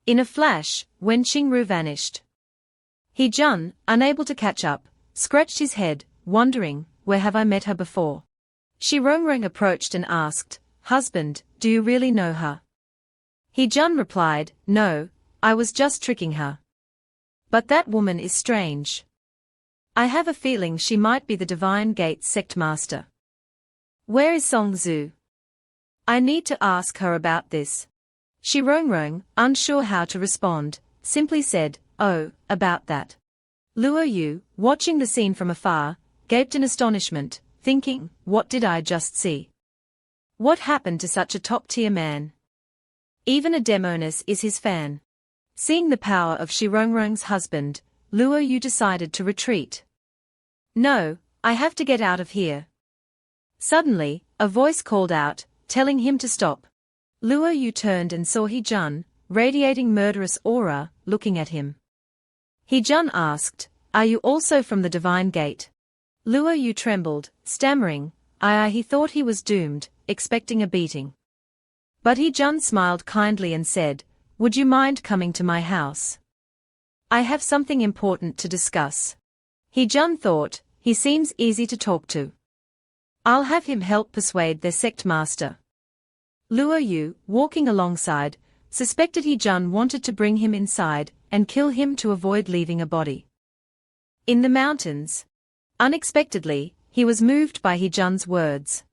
In a flash, Wen Qingru vanished. He-jun, unable to catch up, scratched his head, wondering, where have I met her before? Xirongrong approached and asked, "Husband, do you really know her?" He-jun replied, "No, I was just tricking her. But that woman is strange. I have a feeling she might be the Divine Gate sect master. Where is Song Zhu? I need to ask her about this." Xirongrong, unsure how to respond, simply said, "Oh, about that." Luo Yu, watching the scene from afar, gaped in astonishment, thinking, what did I just see? What happened to such a top-tier man? Even a demoness is his fan. Seeing the power of Xirongrong's husband, Luo Yu decided to retreat. "No, I have to get out of here." Suddenly, a voice called out, telling him to stop. Luo Yu turned and saw He-jun, radiating murderous aura, looking at him. He-jun asked, "Are you also from the Divine Gate?" Luo Yu trembled, stammering, he thought he was doomed, expecting a beating. But He-jun smiled kindly and said, "Would you mind coming to my house? I have something important to discuss." He-jun thought, he seems easy to talk to. I'll have him help persuade their sect master. Luo Yu, walking alongside, suspected He-jun wanted to bring him inside and kill him to avoid leaving a body. In the mountains. Unexpectedly, he was moved by He-jun's words.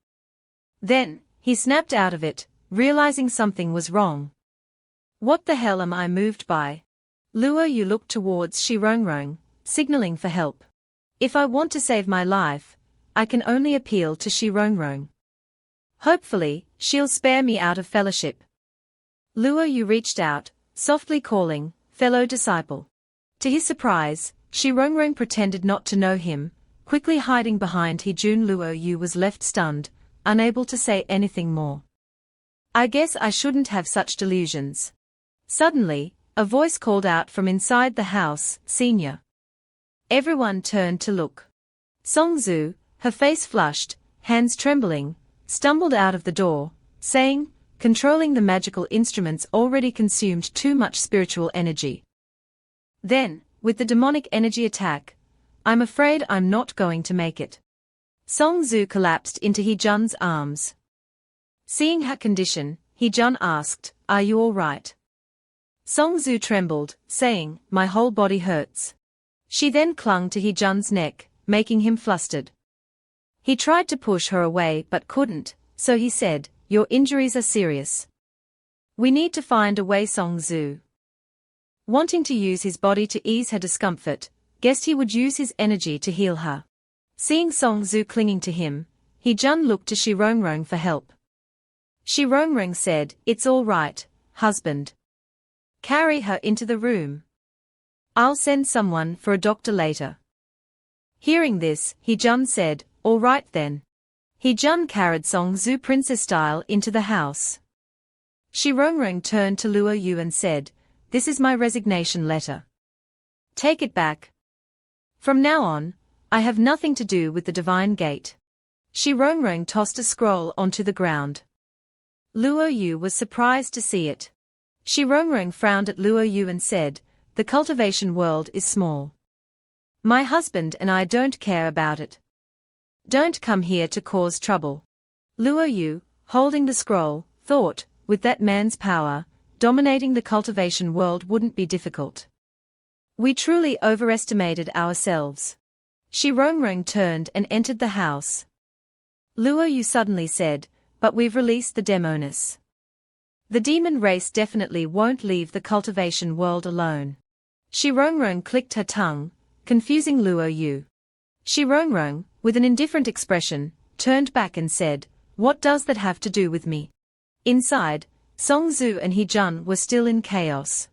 Then, he snapped out of it, realizing something was wrong. What the hell am I moved by? Luo Yu looked towards Xirongrong, signaling for help. If I want to save my life, I can only appeal to Xirongrong. Hopefully, she'll spare me out of fellowship. Luo Yu reached out, softly calling, fellow disciple. To his surprise, Shi Rongrong pretended not to know him, quickly hiding behind Hejun. Luo Yu was left stunned, unable to say anything more. I guess I shouldn't have such delusions. Suddenly, a voice called out from inside the house, Senior. Everyone turned to look. Song Zhu, her face flushed, hands trembling, stumbled out of the door, saying, controlling the magical instruments already consumed too much spiritual energy. Then, with the demonic energy attack, I'm afraid I'm not going to make it. Song Zhu collapsed into Hejun's arms. Seeing her condition, Hejun asked, Are you all right? Song Zhu trembled, saying, My whole body hurts. She then clung to Hejun's neck, making him flustered. He tried to push her away but couldn't, so he said, Your injuries are serious. We need to find a way. Song Zhu, wanting to use his body to ease her discomfort, guessed he would use his energy to heal her. Seeing Song Zhu clinging to him, Hejun looked to Shi Rongrong for help. Shi Rongrong said, It's all right, husband. Carry her into the room. I'll send someone for a doctor later. Hearing this, Hejun said, All right then. Hejun carried Song Zhu princess style into the house. Shi Rongrong turned to Luo Yu and said, This is my resignation letter. Take it back. From now on, I have nothing to do with the divine gate. Shi Rongrong tossed a scroll onto the ground. Luo Yu was surprised to see it. Shi Rongrong frowned at Luo Yu and said, The cultivation world is small. My husband and I don't care about it. Don't come here to cause trouble. Luo Yu, holding the scroll, thought, with that man's power, dominating the cultivation world wouldn't be difficult. We truly overestimated ourselves. Shi Rongrong turned and entered the house. Luo Yu suddenly said, But we've released the demoness. The demon race definitely won't leave the cultivation world alone. Shi Rongrong clicked her tongue, confusing Luo Yu. Shi Rongrong, with an indifferent expression, turned back and said, What does that have to do with me? Inside, Song Zhu and Hejun were still in chaos.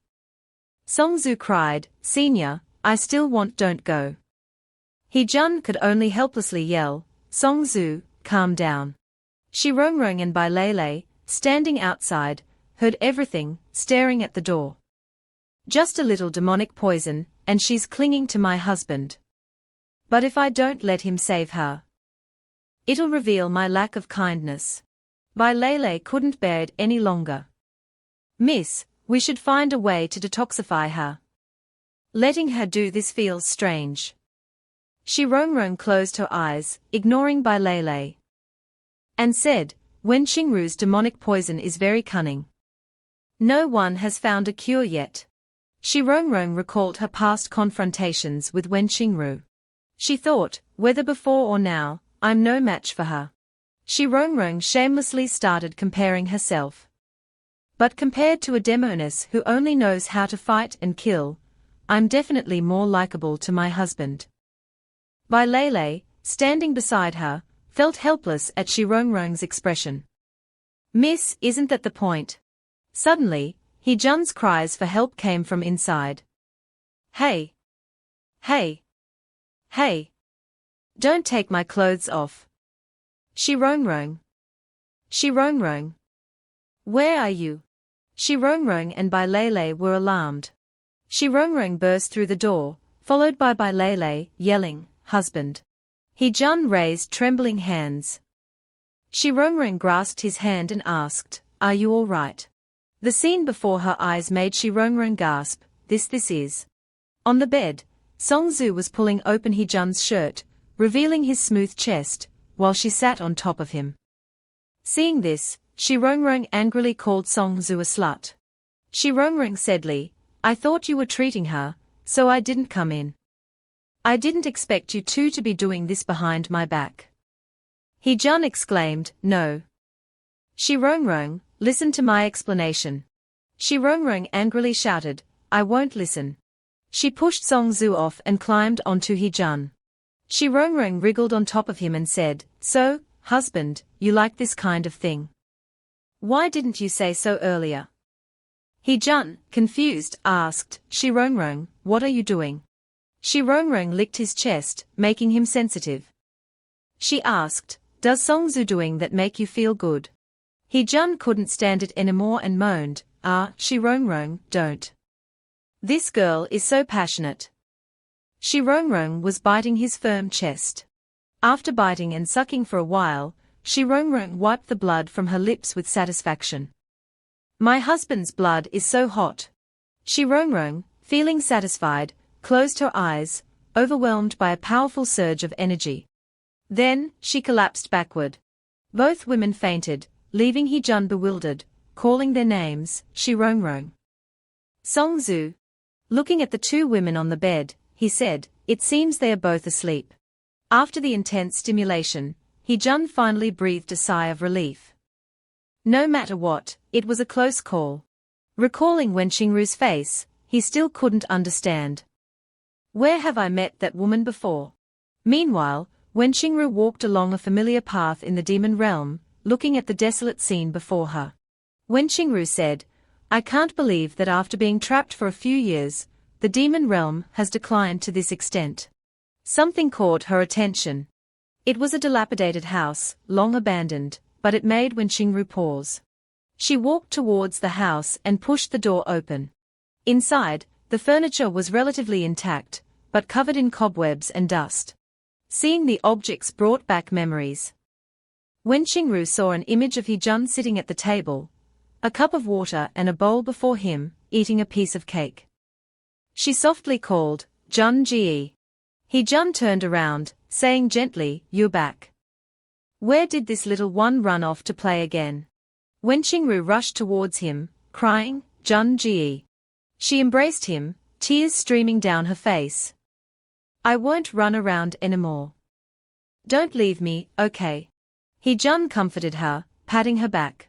Song Zhu cried, Senior, I still want don't go. Hejun could only helplessly yell, Song Zhu, calm down. Shi Rongrong and Bai Lei, standing outside, heard everything, staring at the door. Just a little demonic poison, and she's clinging to my husband. But if I don't let him save her, it'll reveal my lack of kindness. Bai Lei couldn't bear it any longer. Miss, we should find a way to detoxify her. Letting her do this feels strange. Shi Rongrong closed her eyes, ignoring Bai Lei, and said, Wen Qingru's demonic poison is very cunning. No one has found a cure yet. Shi Rongrong recalled her past confrontations with Wen Qingru. She thought, whether before or now, I'm no match for her. Shi Rongrong shamelessly started comparing herself. But compared to a demoness who only knows how to fight and kill, I'm definitely more likable to my husband. Bai Lei, standing beside her, felt helpless at Shi Rongrong's expression. Miss, isn't that the point? Suddenly, Hejun's cries for help came from inside. Hey! Hey! Hey! Don't take my clothes off. Shi Rongrong! Shi Rongrong! Where are you? Shi Rongrong and Bai Lei were alarmed. Shi Rongrong burst through the door, followed by Bai Lei, yelling, Husband! Hejun raised trembling hands. Shi Rongrong grasped his hand and asked, Are you all right? The scene before her eyes made Shi Rongrong gasp, This is. On the bed, Song Zhu was pulling open Hejun's shirt, revealing his smooth chest, while she sat on top of him. Seeing this, Shi Rongrong angrily called Song Zhu a slut. Shi Rongrong saidly, I thought you were treating her, so I didn't come in. I didn't expect you two to be doing this behind my back. Hejun exclaimed, No. Shi Rongrong, listen to my explanation. Shi Rongrong angrily shouted, I won't listen. She pushed Song Zhu off and climbed onto Hejun. Shi Rongrong wriggled on top of him and said, So, husband, you like this kind of thing? Why didn't you say so earlier? He Jun, confused, asked, Shi Rongrong, what are you doing? Shi Rongrong licked his chest, making him sensitive. She asked, does Songzu doing that make you feel good? He Jun couldn't stand it anymore and moaned, Shi Rongrong, don't. This girl is so passionate. Shi Rongrong was biting his firm chest. After biting and sucking for a while, Shi Rongrong wiped the blood from her lips with satisfaction. My husband's blood is so hot. Shi Rongrong, feeling satisfied, closed her eyes, overwhelmed by a powerful surge of energy. Then, she collapsed backward. Both women fainted, leaving He Jun bewildered, calling their names, Shi Rongrong. Songzu. Looking at the two women on the bed, he said, it seems they are both asleep. After the intense stimulation, He Jun finally breathed a sigh of relief. No matter what, it was a close call. Recalling Wen Qingru's face, he still couldn't understand. Where have I met that woman before? Meanwhile, Wen Qingru walked along a familiar path in the demon realm, looking at the desolate scene before her. Wen Qingru said, I can't believe that after being trapped for a few years, the demon realm has declined to this extent. Something caught her attention. It was a dilapidated house, long abandoned, but it made Wen Qingru pause. She walked towards the house and pushed the door open. Inside, the furniture was relatively intact, but covered in cobwebs and dust. Seeing the objects brought back memories. Wen Qingru saw an image of He Jun sitting at the table, a cup of water and a bowl before him, eating a piece of cake. She softly called, Jun Ji. He Jun turned around, saying gently, you're back. Where did this little one run off to play again? Wen Qingru rushed towards him, crying, Jun Ji. She embraced him, tears streaming down her face. I won't run around anymore. Don't leave me, okay? He Jun comforted her, patting her back.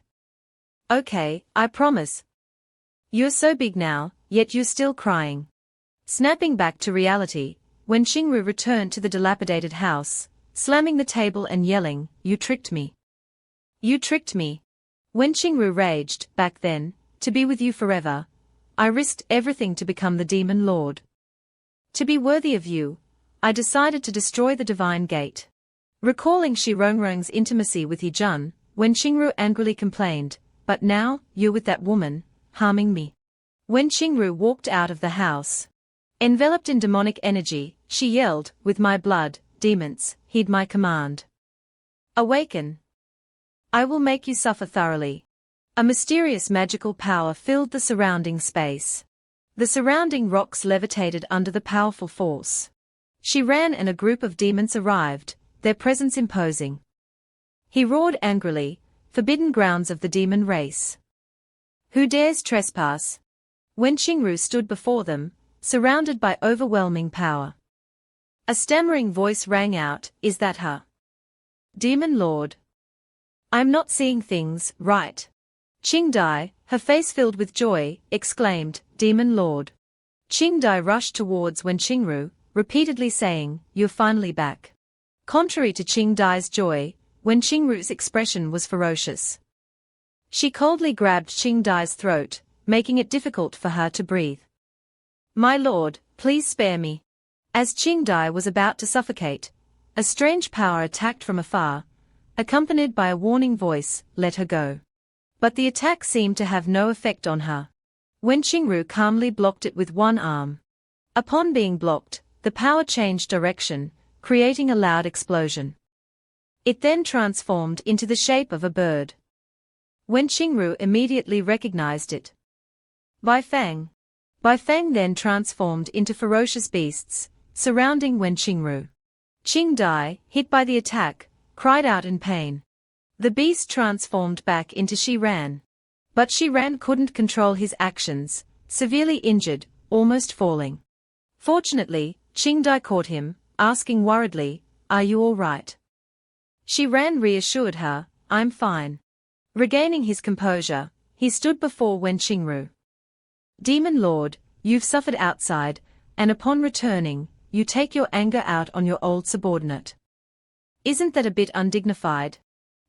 Okay, I promise. You're so big now, yet you're still crying. Snapping back to reality, Wen Qingru returned to the dilapidated house, slamming the table and yelling, you tricked me. You tricked me. Wen Qingru raged, back then, to be with you forever. I risked everything to become the demon lord. To be worthy of you, I decided to destroy the divine gate. Recalling Shi Rongrong's intimacy with He Jun, Wen Qingru angrily complained, but now, you're with that woman, harming me. Wen Qingru walked out of the house. Enveloped in demonic energy, she yelled, with my blood, demons, heed my command. Awaken. I will make you suffer thoroughly. A mysterious magical power filled the surrounding space. The surrounding rocks levitated under the powerful force. She ran and a group of demons arrived, their presence imposing. He roared angrily, forbidden grounds of the demon race. Who dares trespass? Wen Qingru stood before them, surrounded by overwhelming power. A stammering voice rang out, is that her? Demon Lord. I'm not seeing things right. Qingdai, her face filled with joy, exclaimed, Demon Lord. Qingdai rushed towards Wen Qingru, repeatedly saying, you're finally back. Contrary to Qingdai's joy, Wen Qingru's expression was ferocious. She coldly grabbed Qingdai's throat, making it difficult for her to breathe. My lord, please spare me. As Qingdai was about to suffocate, a strange power attacked from afar, accompanied by a warning voice, let her go. But the attack seemed to have no effect on her. Wen Qingru calmly blocked it with one arm. Upon being blocked, the power changed direction, creating a loud explosion. It then transformed into the shape of a bird. Wen Qingru immediately recognized it. Bai Fang then transformed into ferocious beasts, surrounding Wen Qingru. Qingdai, hit by the attack, cried out in pain. The beast transformed back into Shiran. But Shiran couldn't control his actions, severely injured, almost falling. Fortunately, Qingdai caught him, asking worriedly, are you all right? Shiran reassured her, I'm fine. Regaining his composure, he stood before Wen Qingru. Demon Lord, you've suffered outside, and upon returning, you take your anger out on your old subordinate. Isn't that a bit undignified?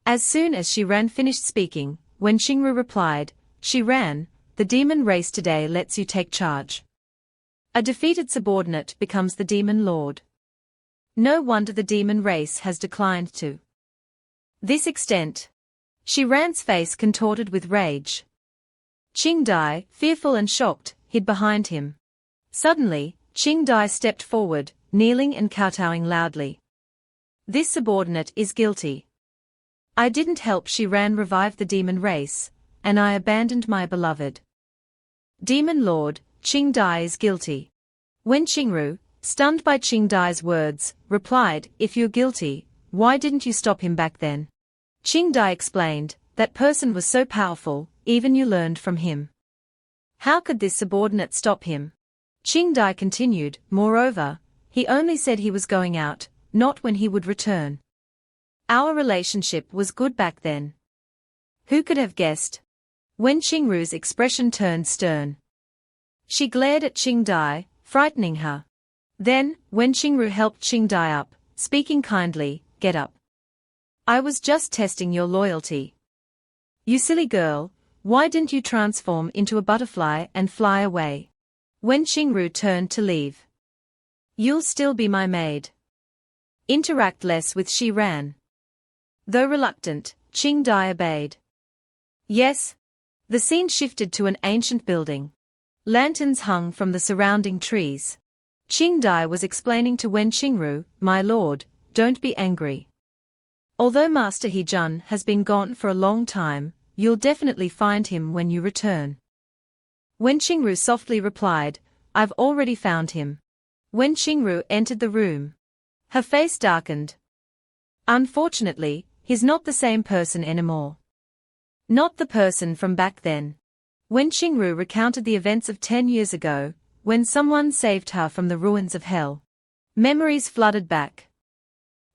As soon as Shiran finished speaking, Wen Qingru replied, Shiran, the demon race today lets you take charge. A defeated subordinate becomes the demon lord. No wonder the demon race has declined to this extent. Ran's face contorted with rage. Qing Dai, fearful and shocked, hid behind him. Suddenly, Qing Dai stepped forward, kneeling and kowtowing loudly. This subordinate is guilty. I didn't help Ran revive the demon race, and I abandoned my beloved demon lord. Qing Dai is guilty. When Qingru, stunned by Qing Dai's words, replied, if you're guilty, why didn't you stop him back then? Qing Dai explained, that person was so powerful, even you learned from him. How could this subordinate stop him? Qing Dai continued, moreover, he only said he was going out, not when he would return. Our relationship was good back then. Who could have guessed? When Qingru's expression turned stern, she glared at Qing Dai, frightening her. Then, when Qingru helped Qing Dai up, speaking kindly, get up. I was just testing your loyalty. You silly girl, why didn't you transform into a butterfly and fly away? When Qingru turned to leave. You'll still be my maid. Interact less with Ran. Though reluctant, Qing Dai obeyed. Yes. The scene shifted to an ancient building. Lanterns hung from the surrounding trees. Qing Dai was explaining to Wen Qingru, my lord, don't be angry. Although Master Jun has been gone for a long time, you'll definitely find him when you return. Wen Qingru softly replied, I've already found him. When Qingru entered the room, her face darkened. Unfortunately, he's not the same person anymore. Not the person from back then. When Qingru recounted the events of 10 years ago, when someone saved her from the ruins of hell, memories flooded back.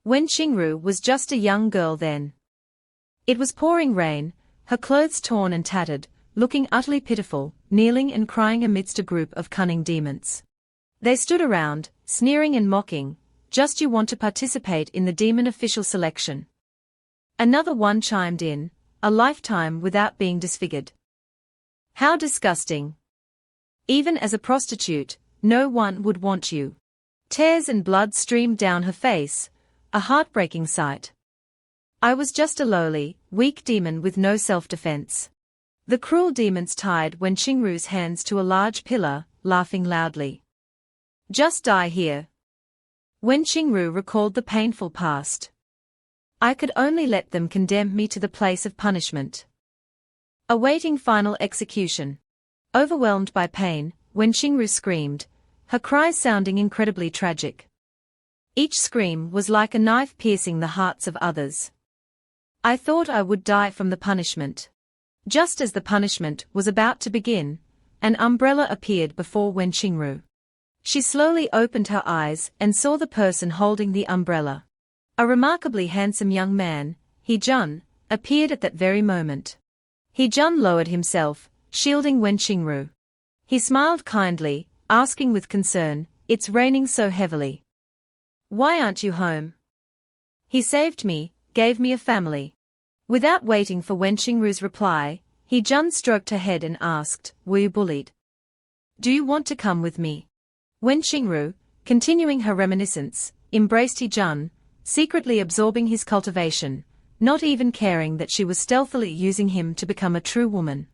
When Qingru was just a young girl then. It was pouring rain, her clothes torn and tattered, looking utterly pitiful, kneeling and crying amidst a group of cunning demons. They stood around, sneering and mocking, just you want to participate in the demon official selection. Another one chimed in, a lifetime without being disfigured. How disgusting. Even as a prostitute, no one would want you. Tears and blood streamed down her face, a heartbreaking sight. I was just a lowly, weak demon with no self-defense. The cruel demons tied Wen Qingru's hands to a large pillar, laughing loudly. Just die here. Wen Qingru recalled the painful past. I could only let them condemn me to the place of punishment, awaiting final execution. Overwhelmed by pain, Wen Qingru screamed, her cries sounding incredibly tragic. Each scream was like a knife piercing the hearts of others. I thought I would die from the punishment. Just as the punishment was about to begin, an umbrella appeared before Wen Qingru. She slowly opened her eyes and saw the person holding the umbrella. A remarkably handsome young man, Jun, appeared at that very moment. Jun lowered himself, shielding Wen Qingru. He smiled kindly, asking with concern, it's raining so heavily. Why aren't you home? He saved me, gave me a family. Without waiting for Wen Qingru's reply, Jun stroked her head and asked, were you bullied? Do you want to come with me? Wen Qingru, continuing her reminiscence, embraced Jun, secretly absorbing his cultivation, not even caring that she was stealthily using him to become a true woman.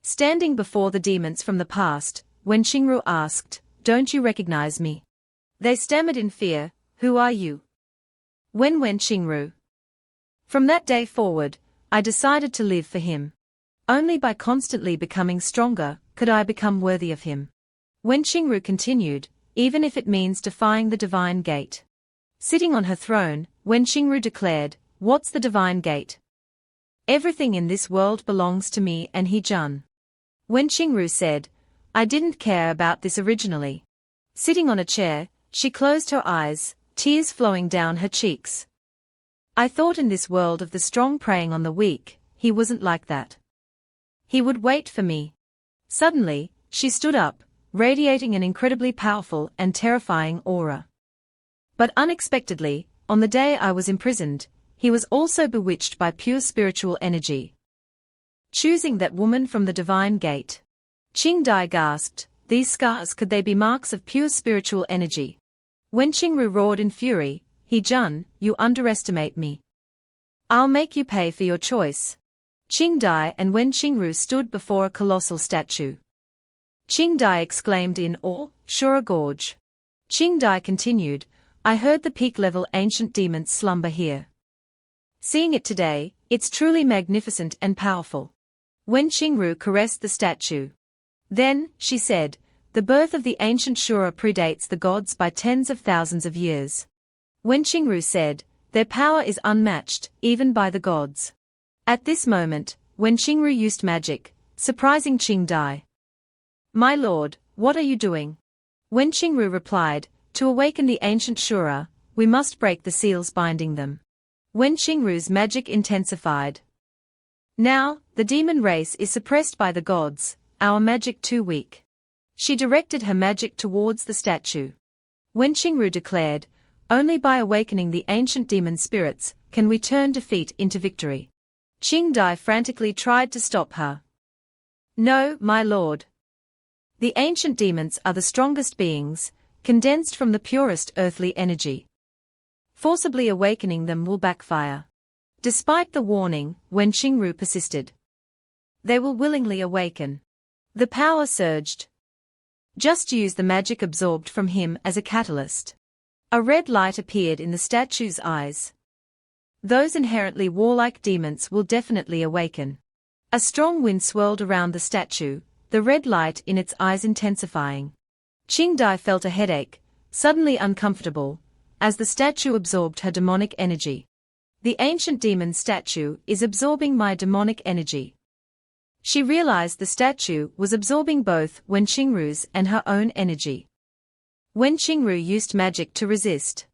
Standing before the demons from the past, Wen Qingru asked, don't you recognize me? They stammered in fear, who are you? Wen Qingru. From that day forward, I decided to live for him. Only by constantly becoming stronger could I become worthy of him. Wen Qingru continued, even if it means defying the divine gate. Sitting on her throne, Wen Qingru declared, what's the divine gate? Everything in this world belongs to me and Jun. Wen Qingru said, I didn't care about this originally. Sitting on a chair, she closed her eyes, tears flowing down her cheeks. I thought in this world of the strong preying on the weak, he wasn't like that. He would wait for me. Suddenly, she stood up, radiating an incredibly powerful and terrifying aura. But unexpectedly, on the day I was imprisoned, he was also bewitched by pure spiritual energy. Choosing that woman from the divine gate. Qingdai gasped, these scars, could they be marks of pure spiritual energy? Wen Qingru roared in fury, He Jun, you underestimate me. I'll make you pay for your choice. Qingdai and Wen Qingru stood before a colossal statue. Qingdai exclaimed in awe, Shura Gorge. Qingdai continued, I heard the peak-level ancient demons slumber here. Seeing it today, it's truly magnificent and powerful. Wen Qingru caressed the statue. Then, she said, the birth of the ancient Shura predates the gods by tens of thousands of years. Wen Qingru said, their power is unmatched, even by the gods. At this moment, Wen Qingru used magic, surprising Qingdai. My lord, what are you doing? Wen Qingru replied, to awaken the ancient Shura, we must break the seals binding them. Wen Qingru's magic intensified. Now, the demon race is suppressed by the gods, our magic too weak. She directed her magic towards the statue. Wen Qingru declared, only by awakening the ancient demon spirits can we turn defeat into victory. Qingdai frantically tried to stop her. No, my lord. The ancient demons are the strongest beings, condensed from the purest earthly energy. Forcibly awakening them will backfire. Despite the warning, Wen Qingru persisted. They will willingly awaken. The power surged. Just use the magic absorbed from him as a catalyst. A red light appeared in the statue's eyes. Those inherently warlike demons will definitely awaken. A strong wind swirled around the statue, the red light in its eyes intensifying. Qingdai felt a headache, suddenly uncomfortable, as the statue absorbed her demonic energy. The ancient demon statue is absorbing my demonic energy. She realized the statue was absorbing both Wen Qingru's and her own energy. Wen Qingru used magic to resist.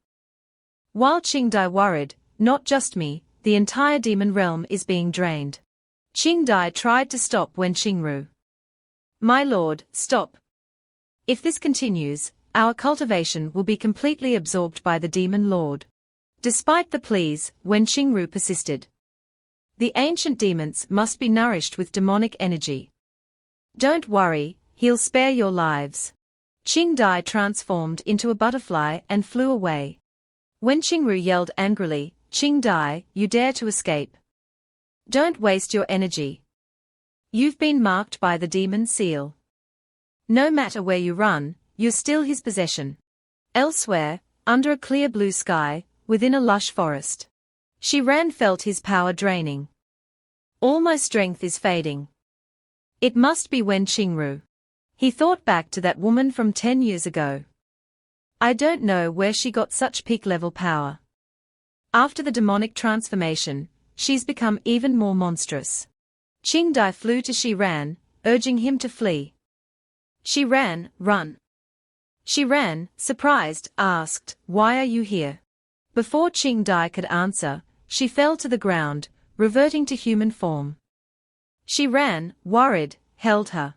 While Qingdai worried, not just me, the entire demon realm is being drained. Qingdai tried to stop Wen Qingru. My lord, stop. If this continues, our cultivation will be completely absorbed by the demon lord. Despite the pleas, Wen Qingru persisted. The ancient demons must be nourished with demonic energy. Don't worry, he'll spare your lives. Qingdai transformed into a butterfly and flew away. Wen Qingru yelled angrily, Qingdai, you dare to escape. Don't waste your energy. You've been marked by the demon seal. No matter where you run, you're still his possession. Elsewhere, under a clear blue sky, within a lush forest. She ran, felt his power draining. All my strength is fading. It must be Wen Qingru. He thought back to that woman from 10 years ago. I don't know where she got such peak-level power. After the demonic transformation, she's become even more monstrous. Qingdai flew to Shi Ran, urging him to flee. Shi Ran, run. Shi Ran, surprised, asked, why are you here? Before Qingdai could answer, she fell to the ground, reverting to human form. Shi Ran, worried, held her.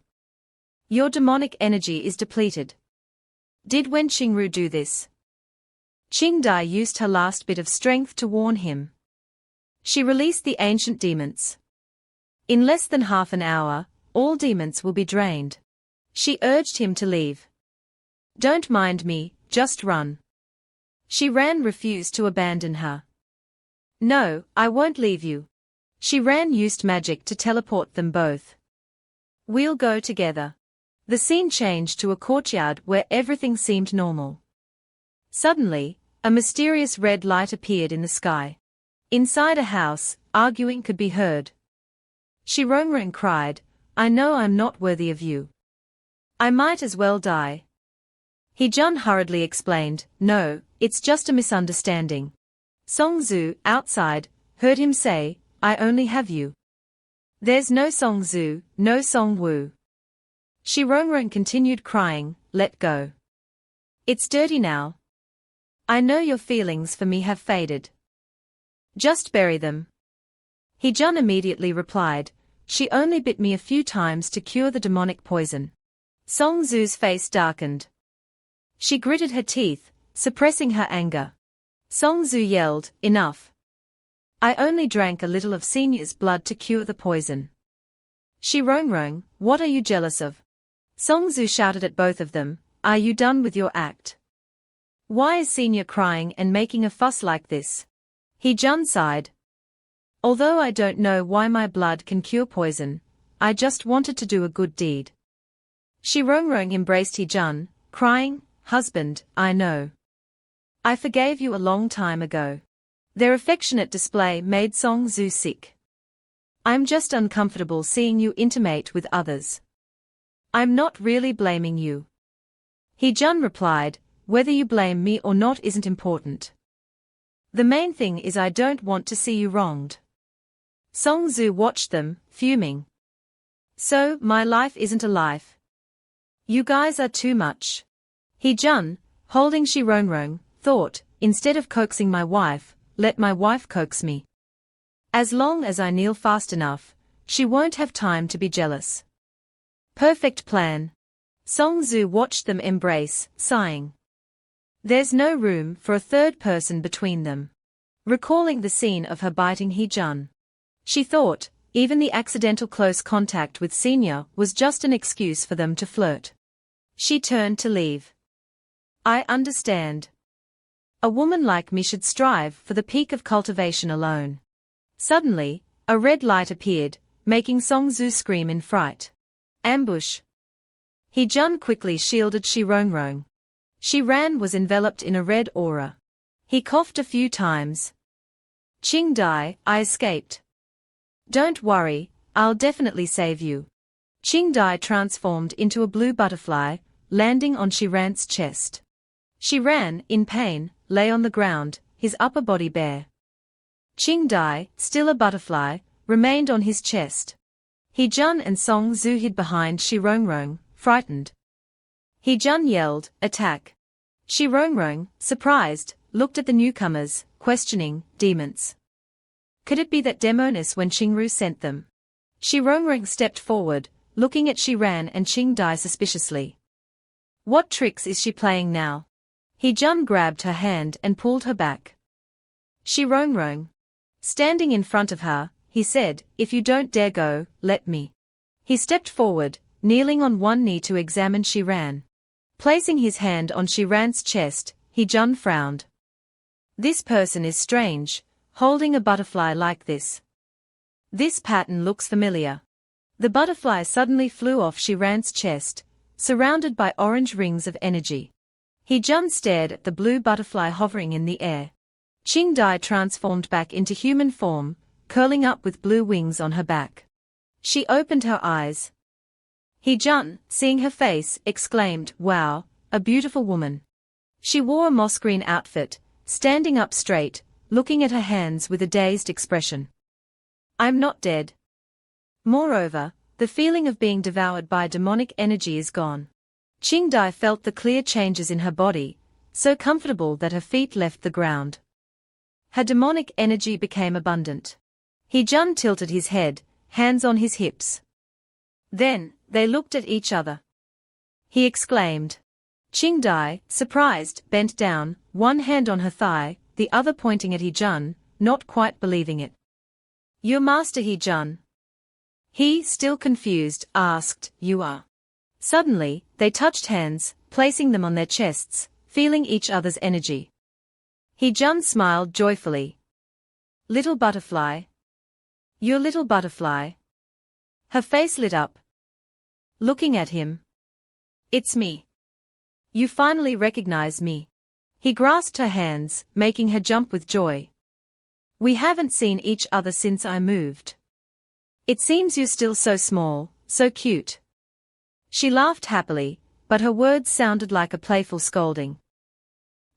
Your demonic energy is depleted. Did Wen Qingru do this? Qingdai used her last bit of strength to warn him. She released the ancient demons. In less than half an hour, all demons will be drained. She urged him to leave. Don't mind me, just run. Shi Ran refused to abandon her. No, I won't leave you. Shi Ran used magic to teleport them both. We'll go together. The scene changed to a courtyard where everything seemed normal. Suddenly, a mysterious red light appeared in the sky. Inside a house, arguing could be heard. Shi Rongrong cried, I know I'm not worthy of you. I might as well die. He Jun hurriedly explained, no, it's just a misunderstanding. Song Zhu, outside, heard him say, I only have you. There's no Song Zhu, no Song Wu. Shi Rongrong continued crying, let go. It's dirty now. I know your feelings for me have faded. Just bury them. He Jun immediately replied, she only bit me a few times to cure the demonic poison. Song Zhu's face darkened. She gritted her teeth, suppressing her anger. Song Zhu yelled, enough. I only drank a little of Senior's blood to cure the poison. Shi Rongrong, what are you jealous of? Songzu shouted at both of them, "Are you done with your act? Why is Senior crying and making a fuss like this?" Hee-jun sighed. "Although I don't know why my blood can cure poison, I just wanted to do a good deed." Shi-rong-rong embraced Hee-jun, crying, "Husband, I know. I forgave you a long time ago." Their affectionate display made Song-zu sick. "I'm just uncomfortable seeing you intimate with others. I'm not really blaming you." Hee-jun replied, "Whether you blame me or not isn't important. The main thing is I don't want to see you wronged." Song-zu watched them, fuming. "So, my life isn't a life? You guys are too much." Hee-jun, holding Shi-rong-rong, thought, "Instead of coaxing my wife, let my wife coax me. As long as I kneel fast enough, she won't have time to be jealous." Perfect plan. Song-zu watched them embrace, sighing. There's no room for a third person between them. Recalling the scene of her biting Hee-jun, she thought, even the accidental close contact with Senior was just an excuse for them to flirt. She turned to leave. "I understand. A woman like me should strive for the peak of cultivation alone." Suddenly, a red light appeared, making Song-zu scream in fright. Ambush! Hee-jun quickly shielded Shi-rong-rong. Shi-ran was enveloped in a red aura. He coughed a few times. "Qing-dai, I escaped. Don't worry, I'll definitely save you." Qing-dai transformed into a blue butterfly, landing on Shi-ran's chest. Shi-ran, in pain, lay on the ground, his upper body bare. Qing-dai, still a butterfly, remained on his chest. Hee-jun and Song-zu hid behind Shi-rong-rong, frightened. Hee-jun yelled, "Attack!" Shi-rong-rong, surprised, looked at the newcomers, questioning, "Demons? Could it be that Demonis when Qingru sent them?" Shi-rong-rong stepped forward, looking at Shi-ran and Qing-dai suspiciously. "What tricks is she playing now?" Hee-jun grabbed her hand and pulled her back. Shi-rong-rong. Standing in front of her, he said, "If you don't dare go, let me." He stepped forward, kneeling on one knee to examine Shi-ran. Placing his hand on Shi-ran's chest, Hee-jun frowned. "This person is strange, holding a butterfly like this. This pattern looks familiar." The butterfly suddenly flew off Shi-ran's chest, surrounded by orange rings of energy. Hee-jun stared at the blue butterfly hovering in the air. Qing-dai transformed back into human form, curling up with blue wings on her back. She opened her eyes. Hee-jun, seeing her face, exclaimed, "Wow, a beautiful woman." She wore a moss-green outfit, standing up straight, looking at her hands with a dazed expression. "I'm not dead. Moreover, the feeling of being devoured by demonic energy is gone." Qing-dai felt the clear changes in her body, so comfortable that her feet left the ground. Her demonic energy became abundant. Hee-jun tilted his head, hands on his hips. Then, they looked at each other. He exclaimed. Qing-dai, surprised, bent down, one hand on her thigh, the other pointing at Hee-jun, not quite believing it. "Your master Hee-jun?" He, still confused, asked, "You are?" Suddenly, they touched hands, placing them on their chests, feeling each other's energy. Hee-jun smiled joyfully. "Little butterfly. Your little butterfly." Her face lit up. Looking at him. "It's me. You finally recognize me." He grasped her hands, making her jump with joy. "We haven't seen each other since I moved. It seems you're still so small, so cute." She laughed happily, but her words sounded like a playful scolding.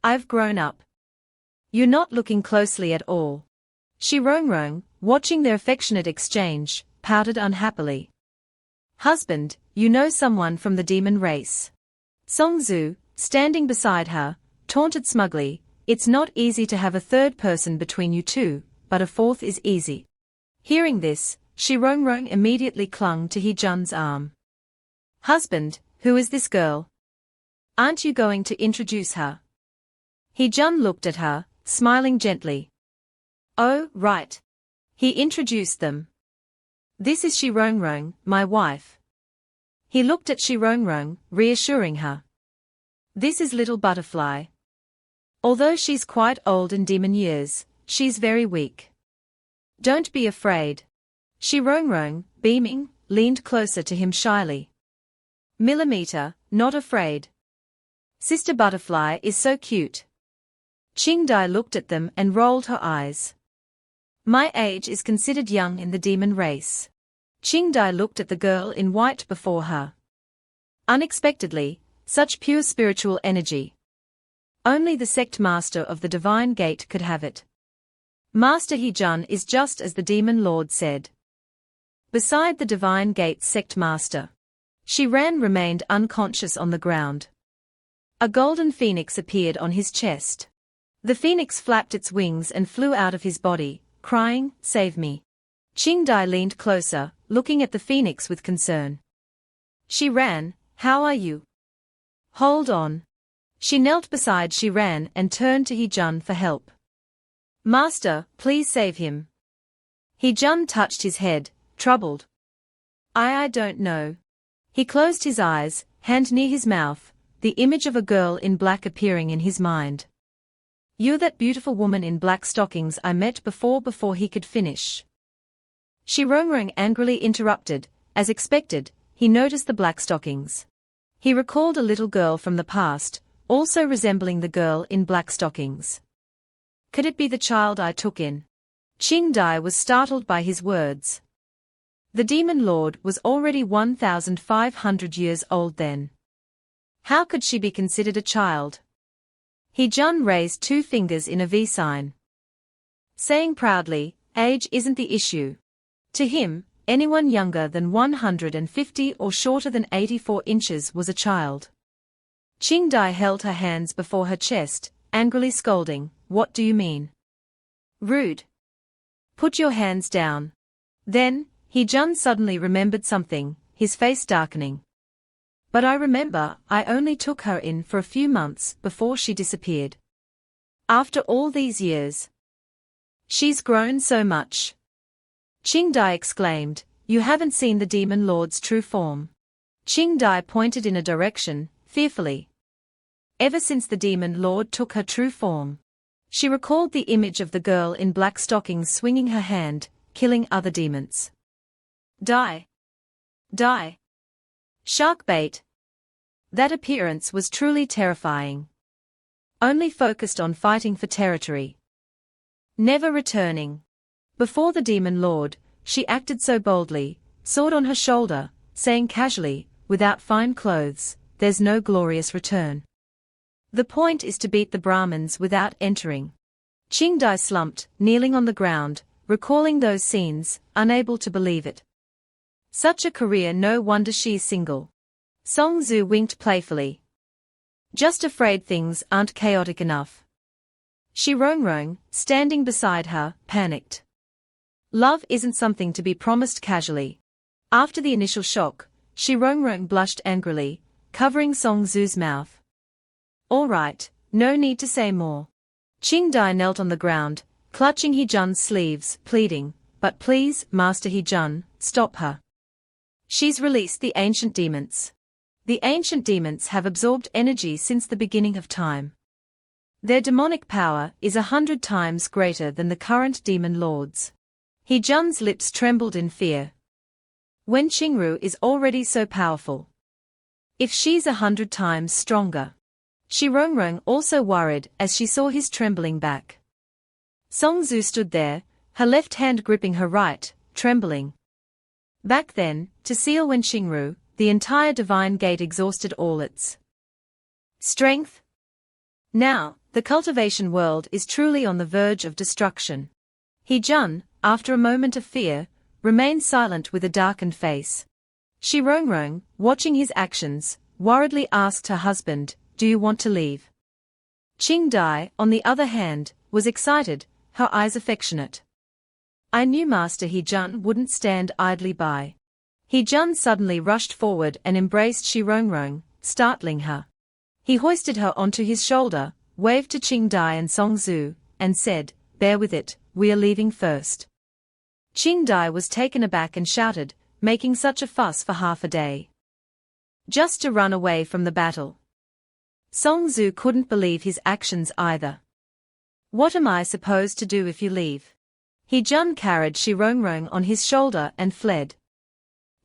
"I've grown up. You're not looking closely at all." Shi-rong-rong, watching their affectionate exchange, pouted unhappily. "Husband, you know someone from the demon race." Song-zu, standing beside her, taunted smugly, "It's not easy to have a third person between you two, but a fourth is easy." Hearing this, Shi-rong-rong immediately clung to Hee-jun's arm. "Husband, who is this girl? Aren't you going to introduce her?" Hee-jun looked at her, smiling gently. "Oh, right." He introduced them. "This is Shi-rong-rong, my wife." He looked at Xirongrong, reassuring her. This is little butterfly. Although she's quite old in demon years, she's very weak. Don't be afraid. Xirongrong, beaming, leaned closer to him shyly. Millimeter, not afraid. Sister Butterfly is so cute. Qingdai looked at them and rolled her eyes. My age is considered young in the demon race. Qingdai looked at the girl in white before her. Unexpectedly, such pure spiritual energy. Only the sect master of the divine gate could have it. Master He-jun is just as the demon lord said. Beside the divine gate's sect master, Xiran remained unconscious on the ground. A golden phoenix appeared on his chest. The phoenix flapped its wings and flew out of his body, crying, "Save me." Qingdai leaned closer, looking at the phoenix with concern. Xiran, how are you? Hold on. She knelt beside Xiran and turned to He-jun for help. Master, please save him. He-jun touched his head, troubled. I don't know. He closed his eyes, hand near his mouth, the image of a girl in black appearing in his mind. You're that beautiful woman in black stockings I met before he could finish. Xirongrong angrily interrupted. As expected, he noticed the black stockings. He recalled a little girl from the past, also resembling the girl in black stockings. Could it be the child I took in? Qingdai was startled by his words. The demon lord was already 1,500 years old then. How could she be considered a child? He-jun raised 2 fingers in a V sign, saying proudly, age isn't the issue. To him, anyone younger than 150 or shorter than 84 inches was a child. Qingdai held her hands before her chest, angrily scolding, what do you mean? Rude. Put your hands down. Then, He-jun suddenly remembered something, his face darkening. But I remember, I only took her in for a few months before she disappeared. After all these years. She's grown so much. Qingdai exclaimed, you haven't seen the demon lord's true form. Qingdai pointed in a direction, fearfully. Ever since the demon lord took her true form. She recalled the image of the girl in black stockings swinging her hand, killing other demons. Die. Die. Shark bait. That appearance was truly terrifying. Only focused on fighting for territory. Never returning. Before the demon lord, she acted so boldly, sword on her shoulder, saying casually, without fine clothes, there's no glorious return. The point is to beat the Brahmins without entering. Qingdai slumped, kneeling on the ground, recalling those scenes, unable to believe it. Such a career, no wonder she's single. Song Zhu winked playfully. Just afraid things aren't chaotic enough. Xirongrong, standing beside her, panicked. Love isn't something to be promised casually. After the initial shock, Xirongrong blushed angrily, covering Song Zhu's mouth. All right, no need to say more. Qingdai knelt on the ground, clutching He-jun's sleeves, pleading, but please, Master He-jun, stop her. She's released the ancient demons. The ancient demons have absorbed energy since the beginning of time. Their demonic power is 100 times greater than the current demon lords. He-jun's lips trembled in fear. When Qingru is already so powerful. If she's 100 times stronger. Xirongrong also worried as she saw his trembling back. Song Zhu stood there, her left hand gripping her right, trembling. Back then, to seal when Qingru, the entire divine gate exhausted all its strength. Now, the cultivation world is truly on the verge of destruction. He-jun, after a moment of fear, remained silent with a darkened face. Xirongrong, watching his actions, worriedly asked her husband, do you want to leave? Qingdai, on the other hand, was excited, her eyes affectionate. I knew Master He-jun wouldn't stand idly by. He-jun suddenly rushed forward and embraced Xirongrong, startling her. He hoisted her onto his shoulder, waved to Qingdai and Song Zhu, and said, bear with it, we are leaving first. Qingdai was taken aback and shouted, making such a fuss for half a day. Just to run away from the battle. Song Zhu couldn't believe his actions either. What am I supposed to do if you leave? He Jun carried Shi Rongrong on his shoulder and fled.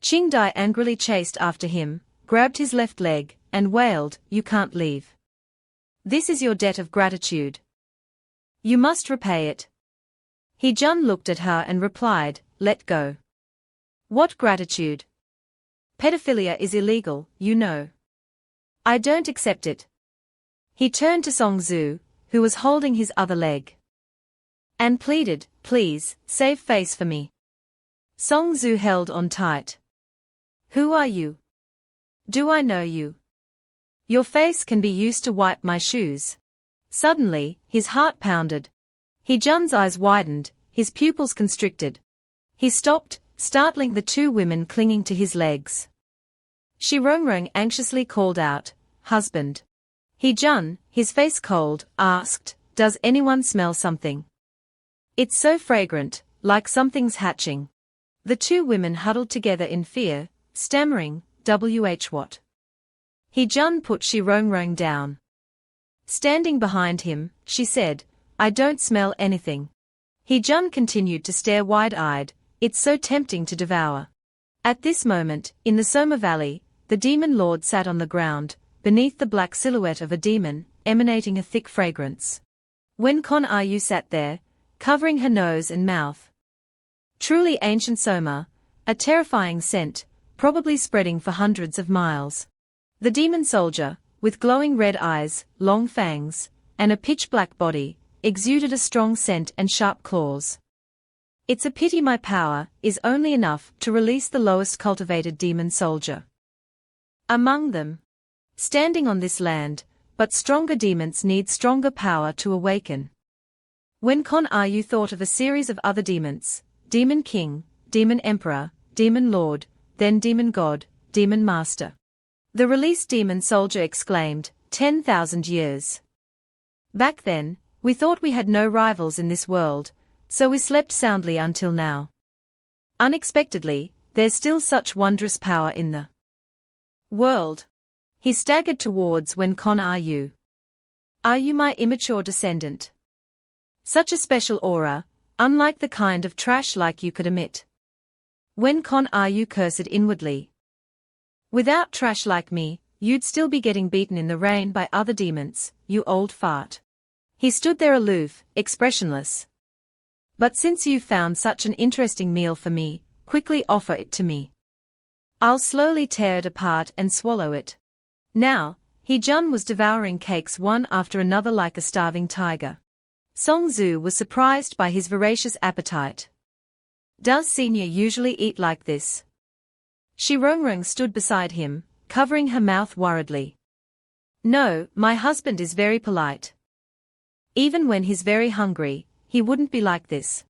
Qing Dai angrily chased after him, grabbed his left leg, and wailed, "You can't leave. This is your debt of gratitude. You must repay it." He Jun looked at her and replied, "Let go. What gratitude? Pedophilia is illegal, you know. I don't accept it." He turned to Song Zhu, who was holding his other leg, and pleaded, "Please, save face for me." Song Zhu held on tight. "Who are you? Do I know you? Your face can be used to wipe my shoes." Suddenly, his heart pounded. He Jun's eyes widened, his pupils constricted. He stopped, startling the two women clinging to his legs. Shi Rongrong anxiously called out, "Husband." He Jun, his face cold, asked, "Does anyone smell something? It's so fragrant, like something's hatching." The two women huddled together in fear, stammering, what? He Jun put Shi Rongrong down. Standing behind him, she said, "I don't smell anything." He Jun continued to stare wide-eyed, "It's so tempting to devour." At this moment, in the Soma Valley, the demon lord sat on the ground, beneath the black silhouette of a demon, emanating a thick fragrance. Wen Kon Ayu sat there, covering her nose and mouth. Truly ancient Soma, a terrifying scent, probably spreading for hundreds of miles. The demon soldier, with glowing red eyes, long fangs, and a pitch-black body, exuded a strong scent and sharp claws. It's a pity my power is only enough to release the lowest cultivated demon soldier among them. Standing on this land, but stronger demons need stronger power to awaken. When Kon Ayu thought of a series of other demons, Demon King, Demon Emperor, Demon Lord, then Demon God, Demon Master. The released demon soldier exclaimed, 10,000 years. Back then, we thought we had no rivals in this world, so we slept soundly until now. Unexpectedly, there's still such wondrous power in the world. He staggered towards Wen Kon Ayu. Are you my immature descendant? Such a special aura, unlike the kind of trash like you could emit. Wen Kon Ayu cursed inwardly. Without trash like me, you'd still be getting beaten in the rain by other demons, you old fart. He stood there aloof, expressionless. But since you've found such an interesting meal for me, quickly offer it to me. I'll slowly tear it apart and swallow it. Now, He Jun was devouring cakes one after another like a starving tiger. Song Zhu was surprised by his voracious appetite. Does Senior usually eat like this? Shi Rongrong stood beside him, covering her mouth worriedly. No, my husband is very polite. Even when he's very hungry, he wouldn't be like this.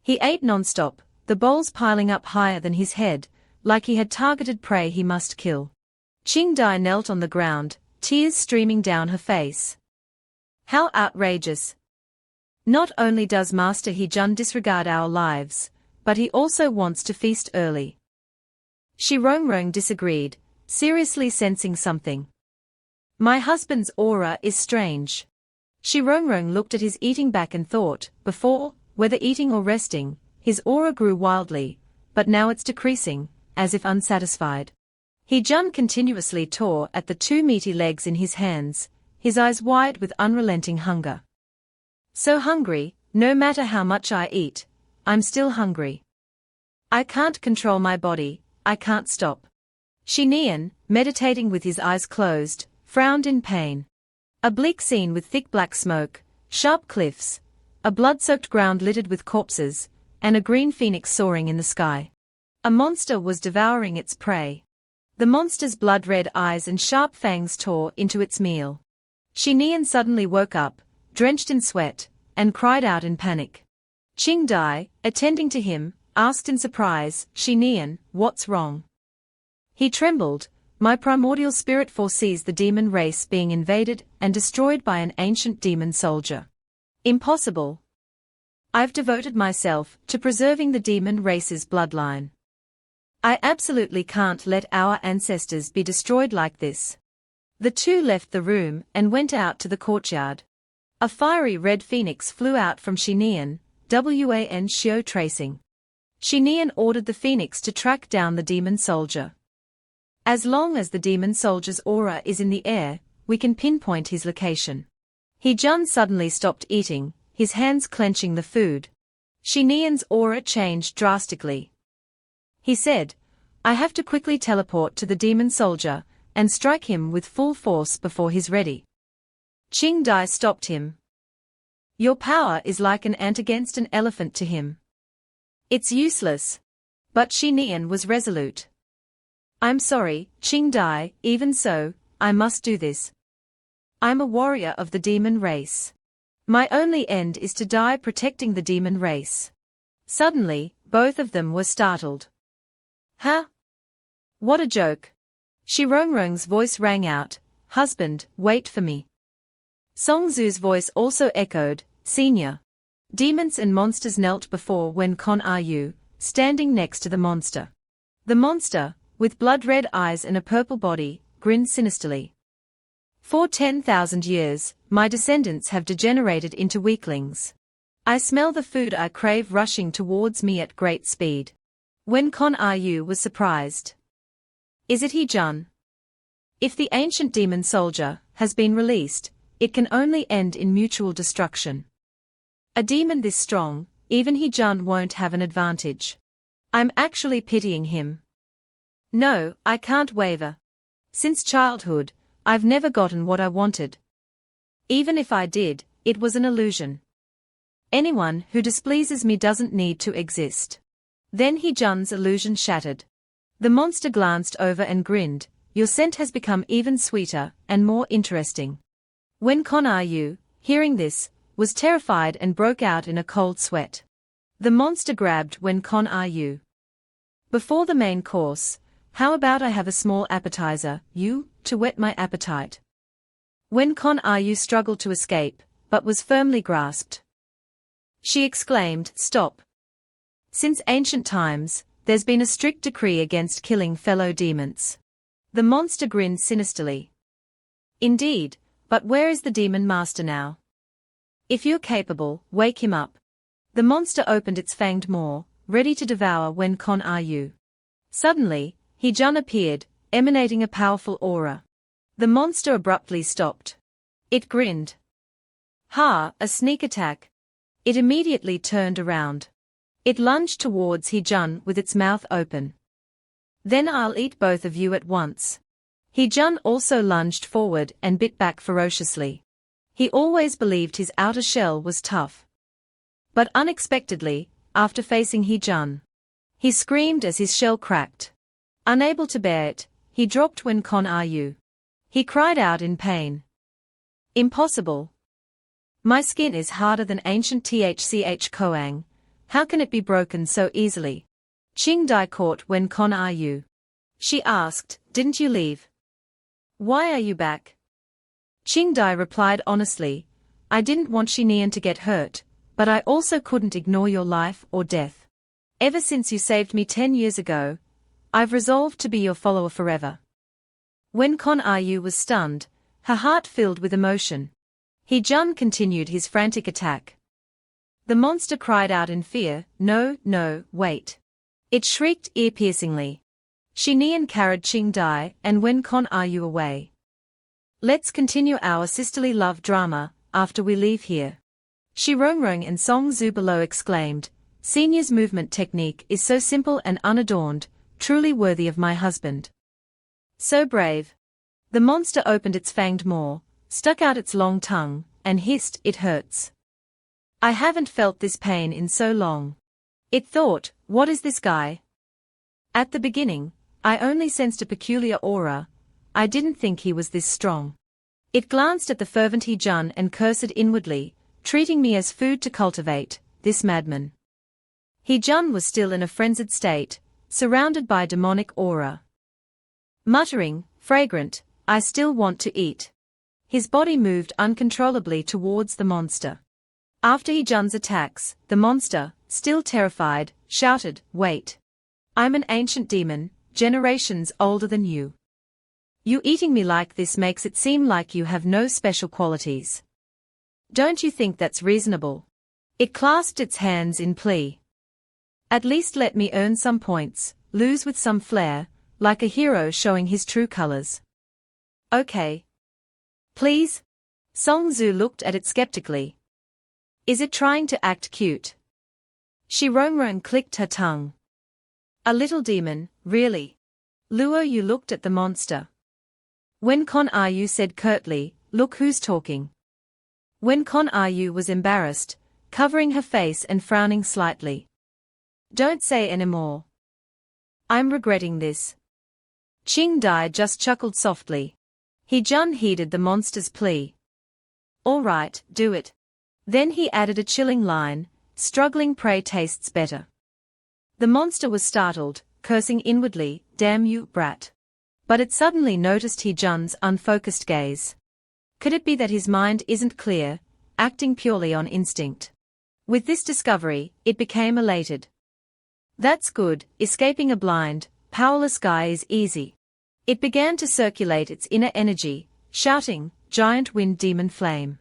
He ate non-stop, the bowls piling up higher than his head, like he had targeted prey he must kill. Qing Dai knelt on the ground, tears streaming down her face. How outrageous! Not only does Master He Jun disregard our lives, but he also wants to feast early. Shi Rongrong disagreed, seriously sensing something. My husband's aura is strange. Shi Rongrong looked at his eating back and thought, before, whether eating or resting, his aura grew wildly, but now it's decreasing, as if unsatisfied. He Jun continuously tore at the two meaty legs in his hands, his eyes wide with unrelenting hunger. So hungry, no matter how much I eat, I'm still hungry. I can't control my body, I can't stop. Shi Nian, meditating with his eyes closed, frowned in pain. A bleak scene with thick black smoke, sharp cliffs, a blood-soaked ground littered with corpses, and a green phoenix soaring in the sky. A monster was devouring its prey. The monster's blood-red eyes and sharp fangs tore into its meal. Shi Nian suddenly woke up, drenched in sweat, and cried out in panic. Qing Dai, attending to him, asked in surprise, Shi Nian, what's wrong? He trembled. My primordial spirit foresees the demon race being invaded and destroyed by an ancient demon soldier. Impossible. I've devoted myself to preserving the demon race's bloodline. I absolutely can't let our ancestors be destroyed like this. The two left the room and went out to the courtyard. A fiery red phoenix flew out from Shinian, Wan Shio tracing. Shinian ordered the phoenix to track down the demon soldier. As long as the demon soldier's aura is in the air, we can pinpoint his location. He-jun suddenly stopped eating, his hands clenching the food. Shinian's aura changed drastically. He said, I have to quickly teleport to the demon soldier and strike him with full force before he's ready. Qing Dai stopped him. Your power is like an ant against an elephant to him. It's useless. But Shinian was resolute. I'm sorry, Qing Dai, even so, I must do this. I'm a warrior of the demon race. My only end is to die protecting the demon race. Suddenly, both of them were startled. Huh? What a joke. Shirongrong's voice rang out, husband, wait for me. Song Zu's voice also echoed, senior. Demons and monsters knelt before Wen Con Ryu, standing next to the monster. The monster, with blood-red eyes and a purple body, grinned sinisterly. For 10,000 years, my descendants have degenerated into weaklings. I smell the food I crave rushing towards me at great speed. Wen Con Ryu was surprised. Is it He-jun? If the ancient demon soldier has been released, it can only end in mutual destruction. A demon this strong, even He-jun won't have an advantage. I'm actually pitying him. No, I can't waver. Since childhood, I've never gotten what I wanted. Even if I did, it was an illusion. Anyone who displeases me doesn't need to exist. Then He-jun's illusion shattered. The monster glanced over and grinned, your scent has become even sweeter and more interesting. Wen Con Ryu, hearing this, was terrified and broke out in a cold sweat. The monster grabbed Wen Con Ryu. Before the main course, how about I have a small appetizer, to whet my appetite? Wen Con Ryu struggled to escape, but was firmly grasped. She exclaimed, stop. Since ancient times, there's been a strict decree against killing fellow demons. The monster grinned sinisterly. Indeed, but where is the demon master now? If you're capable, wake him up. The monster opened its fanged maw, ready to devour Wen Con Ryu. Suddenly, He-jun appeared, emanating a powerful aura. The monster abruptly stopped. It grinned. Ha, a sneak attack. It immediately turned around. It lunged towards He-jun with its mouth open. Then I'll eat both of you at once. He-jun also lunged forward and bit back ferociously. He always believed his outer shell was tough. But unexpectedly, after facing He-jun, he screamed as his shell cracked. Unable to bear it, he dropped Wen Con Ryu. He cried out in pain. Impossible. My skin is harder than ancient Tchch Koang. How can it be broken so easily? Qing Dai caught Wen Con Ryu. She asked, didn't you leave? Why are you back? Qing Dai replied honestly, I didn't want Shinian to get hurt, but I also couldn't ignore your life or death. Ever since you saved me 10 years ago, I've resolved to be your follower forever. Wen Con Ryu was stunned, her heart filled with emotion. He-jun continued his frantic attack. The monster cried out in fear, no, no, wait. It shrieked ear-piercingly. Shinian carried Qing Dai and Wen Con Ryu away. Let's continue our sisterly love drama, after we leave here. Shirongrong and Song Zu below exclaimed, Senior's movement technique is so simple and unadorned, truly worthy of my husband. So brave. The monster opened its fanged maw, stuck out its long tongue, and hissed, it hurts. I haven't felt this pain in so long. It thought, what is this guy? At the beginning, I only sensed a peculiar aura. I didn't think he was this strong. It glanced at the fervent He-jun and cursed inwardly, treating me as food to cultivate, this madman. He-jun was still in a frenzied state, surrounded by demonic aura. Muttering, fragrant, I still want to eat. His body moved uncontrollably towards the monster. After He-jun's attacks, the monster, still terrified, shouted, wait. I'm an ancient demon, generations older than you. You eating me like this makes it seem like you have no special qualities. Don't you think that's reasonable? It clasped its hands in plea. At least let me earn some points, lose with some flair, like a hero showing his true colors. Okay. Please? Song Zhu looked at it skeptically. Is it trying to act cute? Shi Rongrong clicked her tongue. A little demon, really? Luo Yu looked at the monster. When Con Yu said curtly, look who's talking. When Con Yu was embarrassed, covering her face and frowning slightly. Don't say anymore. I'm regretting this. Qing Dai just chuckled softly. He Jun heeded the monster's plea. All right, do it. Then he added a chilling line, struggling prey tastes better. The monster was startled, cursing inwardly, damn you, brat. But it suddenly noticed He Jun's unfocused gaze. Could it be that his mind isn't clear, acting purely on instinct? With this discovery, it became elated. That's good, escaping a blind, powerless guy is easy. It began to circulate its inner energy, shouting, giant wind demon flame.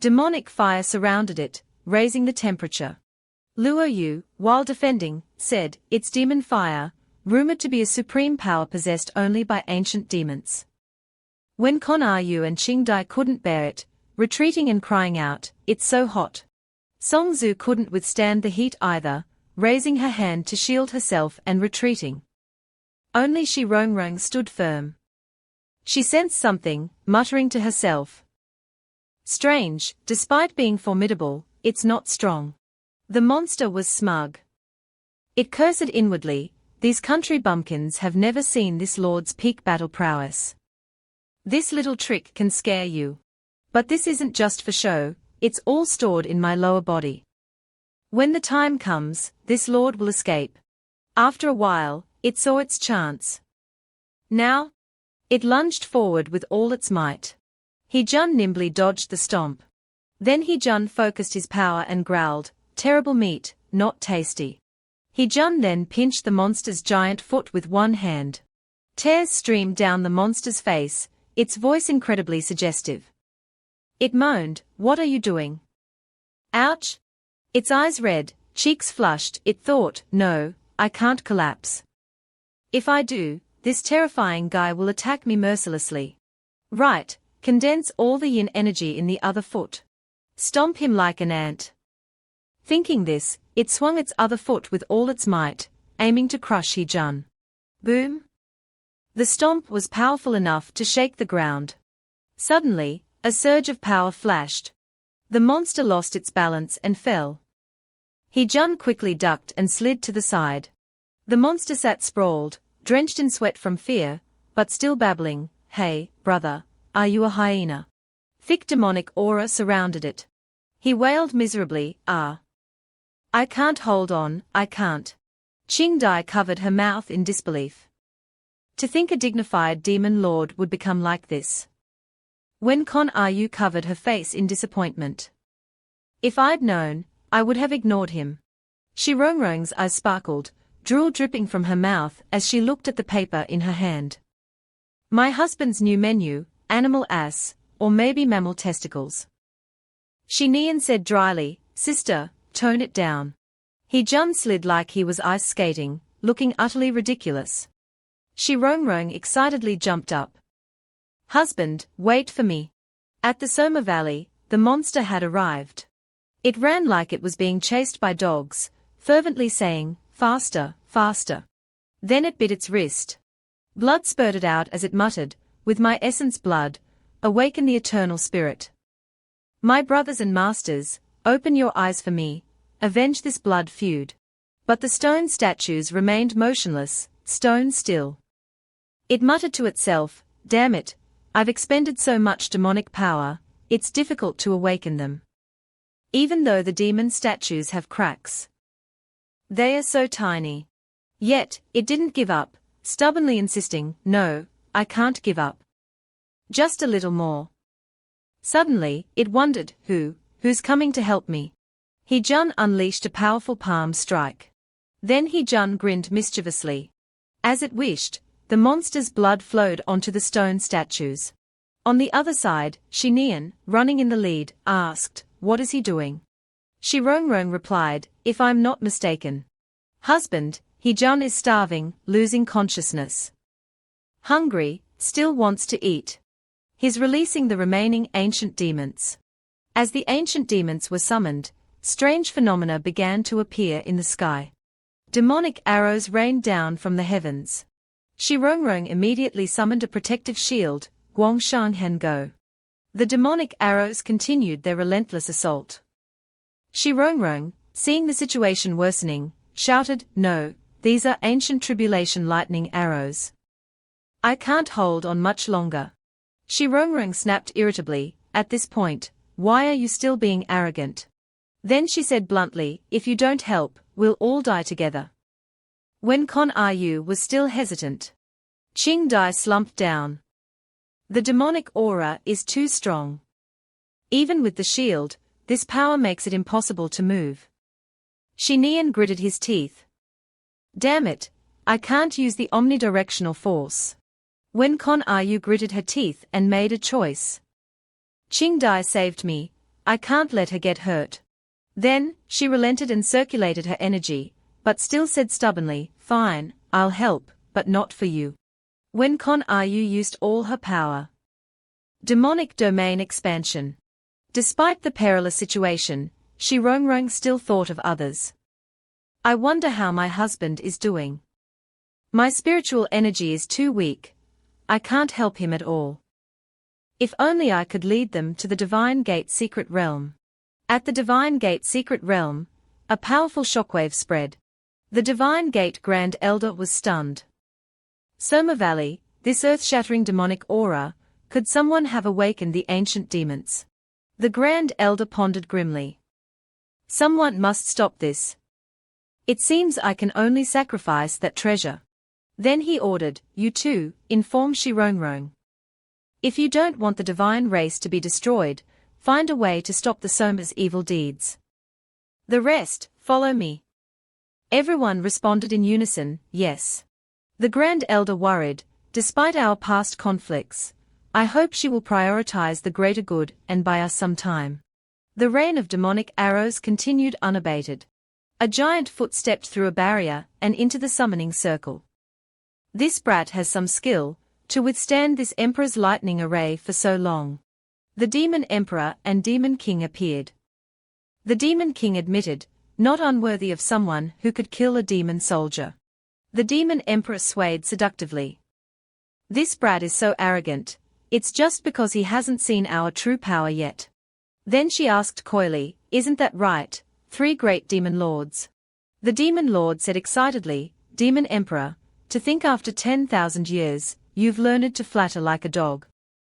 Demonic fire surrounded it, raising the temperature. Luo Yu, while defending, said, it's demon fire, rumored to be a supreme power possessed only by ancient demons. When Con Yu and Qing Dai couldn't bear it, retreating and crying out, it's so hot. Song Zhu couldn't withstand the heat either, raising her hand to shield herself and retreating. Only Shi Rongrong stood firm. She sensed something, muttering to herself. Strange, despite being formidable, it's not strong. The monster was smug. It cursed inwardly, these country bumpkins have never seen this lord's peak battle prowess. This little trick can scare you. But this isn't just for show, it's all stored in my lower body. When the time comes, this lord will escape. After a while, it saw its chance. Now? It lunged forward with all its might. He Jun nimbly dodged the stomp. Then He Jun focused his power and growled, terrible meat, not tasty. He Jun then pinched the monster's giant foot with one hand. Tears streamed down the monster's face, its voice incredibly suggestive. It moaned, what are you doing? Ouch! Its eyes red, cheeks flushed, it thought, no, I can't collapse. If I do, this terrifying guy will attack me mercilessly. Right, condense all the yin energy in the other foot. Stomp him like an ant. Thinking this, it swung its other foot with all its might, aiming to crush He Jun. Boom! The stomp was powerful enough to shake the ground. Suddenly, a surge of power flashed. The monster lost its balance and fell. He Jun quickly ducked and slid to the side. The monster sat sprawled, drenched in sweat from fear, but still babbling, hey, brother, are you a hyena? Thick demonic aura surrounded it. He wailed miserably, ah. I can't hold on, I can't. Qing Dai covered her mouth in disbelief. To think a dignified demon lord would become like this. When Con Yu covered her face in disappointment. If I'd known, I would have ignored him. Shi Rongrong's eyes sparkled, drool dripping from her mouth as she looked at the paper in her hand. My husband's new menu, animal ass, or maybe mammal testicles. Shi Nian said dryly, sister, tone it down. He Jun slid like he was ice skating, looking utterly ridiculous. Shi Rongrong excitedly jumped up. Husband, wait for me. At the Soma Valley, the monster had arrived. It ran like it was being chased by dogs, fervently saying, faster, faster. Then it bit its wrist. Blood spurted out as it muttered, with my essence blood, awaken the eternal spirit. My brothers and masters, open your eyes for me, avenge this blood feud. But the stone statues remained motionless, stone still. It muttered to itself, damn it, I've expended so much demonic power, it's difficult to awaken them. Even though the demon statues have cracks. They are so tiny. Yet, it didn't give up, stubbornly insisting, no, I can't give up. Just a little more. Suddenly, it wondered, who's coming to help me? He Jun unleashed a powerful palm strike. Then He-jun grinned mischievously. As it wished, the monster's blood flowed onto the stone statues. On the other side, Shin-neon, running in the lead, asked, "What is he doing?" Shi-rong-rong replied, "If I'm not mistaken, husband, He-jun is starving, losing consciousness. Hungry, still wants to eat. He's releasing the remaining ancient demons." As the ancient demons were summoned, strange phenomena began to appear in the sky. Demonic arrows rained down from the heavens. Shi-rong-rong immediately summoned a protective shield, Guangshang-hen-go. The demonic arrows continued their relentless assault. Shi-rong-rong, seeing the situation worsening, shouted, "No, these are ancient tribulation lightning arrows. I can't hold on much longer." Shi-rong-rong snapped irritably, "At this point, why are you still being arrogant?" Then she said bluntly, "If you don't help, we'll all die together." When Kon Ryu was still hesitant, Ching Dai slumped down. The demonic aura is too strong. Even with the shield, this power makes it impossible to move. Shin-neon gritted his teeth. "Damn it, I can't use the omnidirectional force." When Kon Ryu gritted her teeth and made a choice. "Ching Dai saved me, I can't let her get hurt." Then, she relented and circulated her energy, but still said stubbornly, "Fine, I'll help, but not for you." When Kon Ryu used all her power. Demonic domain expansion. Despite the perilous situation, Shi-rong-rong still thought of others. "I wonder how my husband is doing. My spiritual energy is too weak. I can't help him at all. If only I could lead them to the Divine Gate secret realm." At the Divine Gate secret realm, a powerful shockwave spread. The Divine Gate Grand Elder was stunned. Soma Valley, this earth-shattering demonic aura, could someone have awakened the ancient demons? The Grand Elder pondered grimly. Someone must stop this. It seems I can only sacrifice that treasure. Then he ordered, "You two, inform Shi-rong-rong. If you don't want the divine race to be destroyed, find a way to stop the Soma's evil deeds. The rest, follow me." Everyone responded in unison, "Yes." The Grand Elder worried, "Despite our past conflicts, I hope she will prioritize the greater good and buy us some time." The rain of demonic arrows continued unabated. A giant foot stepped through a barrier and into the summoning circle. "This brat has some skill to withstand this Emperor's lightning array for so long." The Demon Emperor and Demon King appeared. The Demon King admitted, not unworthy of someone who could kill a demon soldier. The Demon Emperor swayed seductively. "This brat is so arrogant, it's just because he hasn't seen our true power yet." Then she asked coyly, "Isn't that right, three great demon lords?" The demon lord said excitedly, "Demon Emperor, to think after 10,000 years, you've learned to flatter like a dog."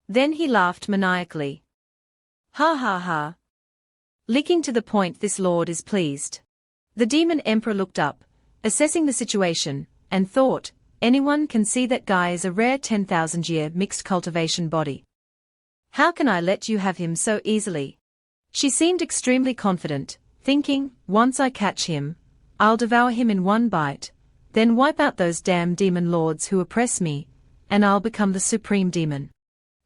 Then he laughed maniacally. "Ha ha ha. Licking to the point this lord is pleased." The Demon Emperor looked up, assessing the situation, and thought, "Anyone can see that guy is a rare 10,000-year mixed cultivation body. How can I let you have him so easily?" She seemed extremely confident, thinking, "Once I catch him, I'll devour him in one bite, then wipe out those damn demon lords who oppress me, and I'll become the supreme demon."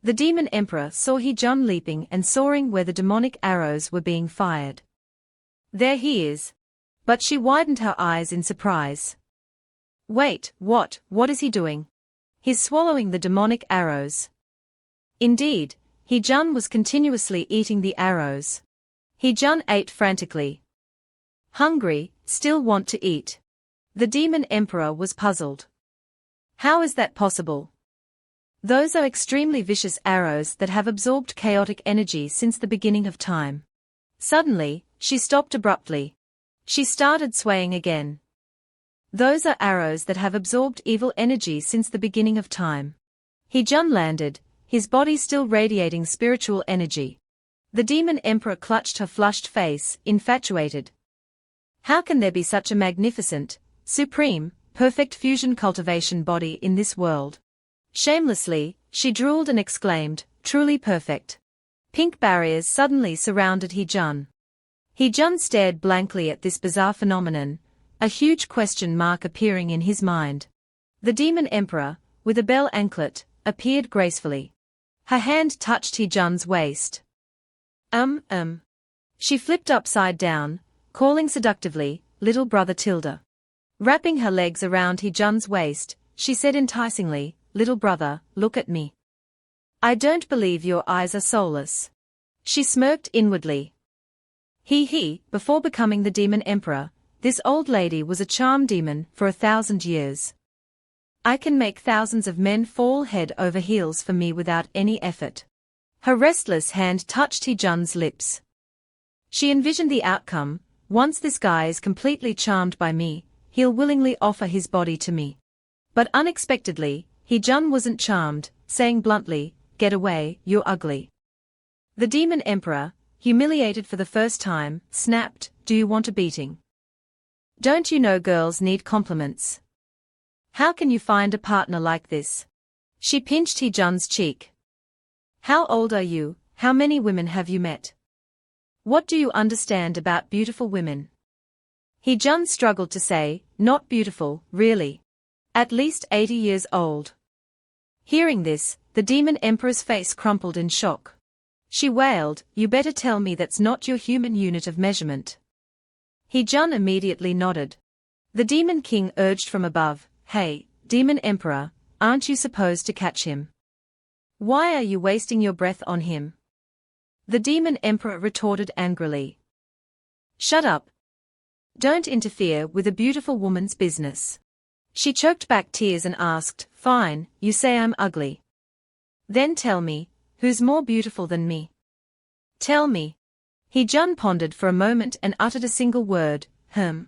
The Demon Emperor saw He-jun leaping and soaring where the demonic arrows were being fired. "There he is." But she widened her eyes in surprise. "Wait, what is he doing?" "He's swallowing the demonic arrows." Indeed, He-jun was continuously eating the arrows. He-jun ate frantically. "Hungry, still want to eat." The Demon Emperor was puzzled. "How is that possible? Those are extremely vicious arrows that have absorbed chaotic energy since the beginning of time." Suddenly, she stopped abruptly. She started swaying again. "Those are arrows that have absorbed evil energy since the beginning of time." He-jun landed, his body still radiating spiritual energy. The Demon Emperor clutched her flushed face, infatuated. How can there be such a magnificent, supreme, perfect fusion cultivation body in this world? Shamelessly, she drooled and exclaimed, "Truly perfect." Pink barriers suddenly surrounded He-jun. He-jun stared blankly at this bizarre phenomenon, a huge question mark appearing in his mind. The demon emperor, with a bell anklet, appeared gracefully. Her hand touched Hee-jun's waist. She flipped upside down, calling seductively, "Little brother Tilda." Wrapping her legs around Hee-jun's waist, she said enticingly, "Little brother, look at me. I don't believe your eyes are soulless." She smirked inwardly. Before becoming the demon emperor, this old lady was a charm demon for 1,000 years. I can make thousands of men fall head over heels for me without any effort. Her restless hand touched Hee-jun's lips. She envisioned the outcome: once this guy is completely charmed by me, he'll willingly offer his body to me. But unexpectedly, Hee-jun wasn't charmed, saying bluntly, "Get away, you're ugly." The demon emperor, humiliated for the first time, snapped, "Do you want a beating? Don't you know girls need compliments? How can you find a partner like this?" She pinched Hee-jun's cheek. "How old are you? How many women have you met? What do you understand about beautiful women?" Hee-jun struggled to say, "Not beautiful, really. At least 80 years old." Hearing this, the demon emperor's face crumpled in shock. She wailed, "You better tell me that's not your human unit of measurement." Hee-jun immediately nodded. The demon king urged from above, "Hey, demon emperor, aren't you supposed to catch him? Why are you wasting your breath on him?" The demon emperor retorted angrily. "Shut up. Don't interfere with a beautiful woman's business." She choked back tears and asked, "Fine, you say I'm ugly. Then tell me, who's more beautiful than me? Tell me." Hee-jun pondered for a moment and uttered a single word,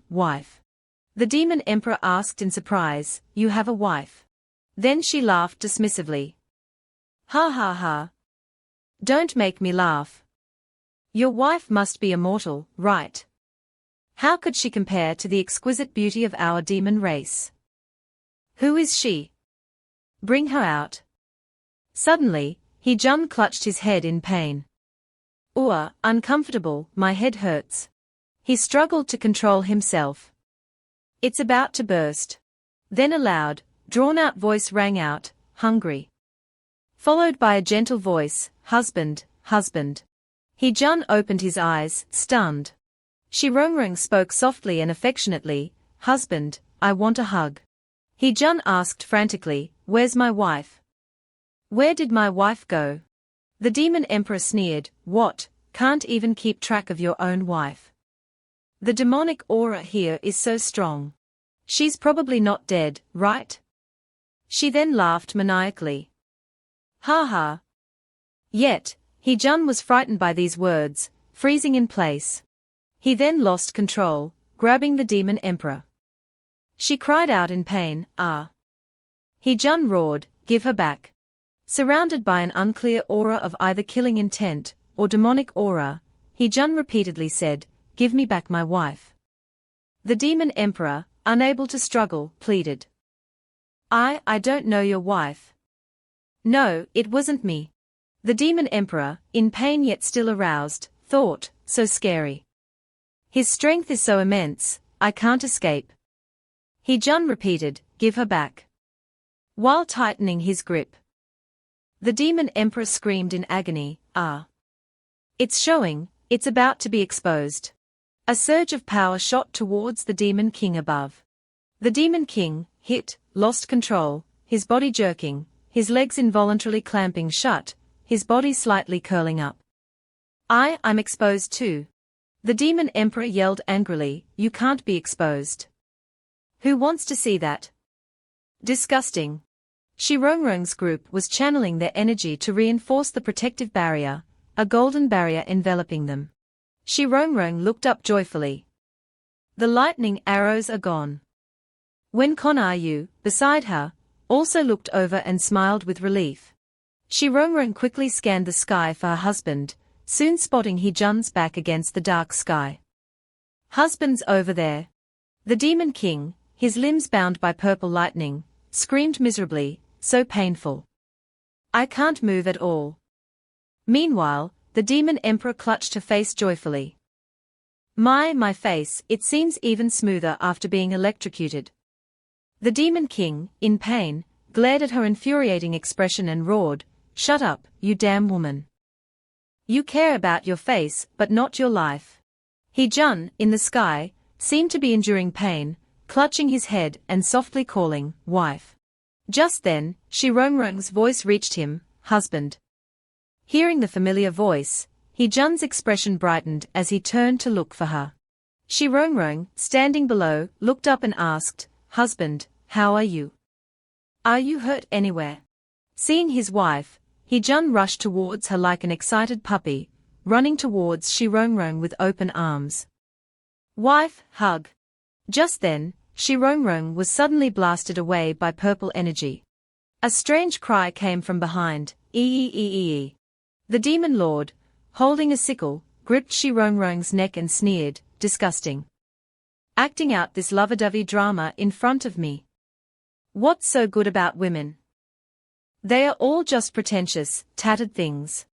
"Wife." The demon emperor asked in surprise, "You have a wife?" Then she laughed dismissively. "Ha ha ha. Don't make me laugh. Your wife must be immortal, right? How could she compare to the exquisite beauty of our demon race? Who is she? Bring her out." Suddenly, Hee-jun clutched his head in pain. Uncomfortable, my head hurts." He struggled to control himself. "It's about to burst." Then a loud, drawn-out voice rang out, "Hungry?" Followed by a gentle voice, "Husband, husband." Hee-jun opened his eyes, stunned. Shirong spoke softly and affectionately, "Husband, I want a hug." Hee-jun asked frantically, "Where's my wife? Where did my wife go?" The demon emperor sneered, "What, can't even keep track of your own wife? The demonic aura here is so strong. She's probably not dead, right?" She then laughed maniacally. "Ha ha." Yet, Hee-jun was frightened by these words, freezing in place. He then lost control, grabbing the demon emperor. She cried out in pain, "Ah!" Hee-jun roared, "Give her back." Surrounded by an unclear aura of either killing intent or demonic aura, Hee-jun repeatedly said, "Give me back my wife." The demon emperor, unable to struggle, pleaded, I don't know your wife." "No, it wasn't me." The demon emperor, in pain yet still aroused, thought, "So scary. His strength is so immense, I can't escape." Hee-jun repeated, "Give her back," while tightening his grip. The demon emperor screamed in agony, "Ah! It's showing, it's about to be exposed." A surge of power shot towards the demon king above. The demon king, lost control, his body jerking, his legs involuntarily clamping shut, his body slightly curling up. I'm exposed too." The demon emperor yelled angrily, "You can't be exposed. Who wants to see that? Disgusting." Shirong's group was channeling their energy to reinforce the protective barrier, a golden barrier enveloping them. Shirong looked up joyfully. "The lightning arrows are gone." When Yu, beside her, also looked over and smiled with relief. Shirong quickly scanned the sky for her husband, soon spotting Hee-jun's back against the dark sky. "Husband's over there." The demon king, his limbs bound by purple lightning, screamed miserably, "So painful. I can't move at all." Meanwhile, the demon emperor clutched her face joyfully. My face, it seems even smoother after being electrocuted. The Demon King, in pain, glared at her infuriating expression and roared, "Shut up, you damn woman. You care about your face but not your life." Jun, in the sky, seemed to be enduring pain, clutching his head and softly calling, "Wife." Just then, Shirongrung's voice reached him, "Husband." Hearing the familiar voice, Jun's expression brightened as he turned to look for her. Shirongrung, standing below, looked up and asked, "Husband, how are you? Are you hurt anywhere?" Seeing his wife, Jun rushed towards her like an excited puppy, running towards Shirongrung with open arms. "Wife, hug." Just then, Shirongrung was suddenly blasted away by purple energy. A strange cry came from behind, "Ee." The Demon Lord, holding a sickle, gripped Shirongrung's neck and sneered, "Disgusting. Acting out this lovey-dovey drama in front of me. What's so good about women? They are all just pretentious, tattered things."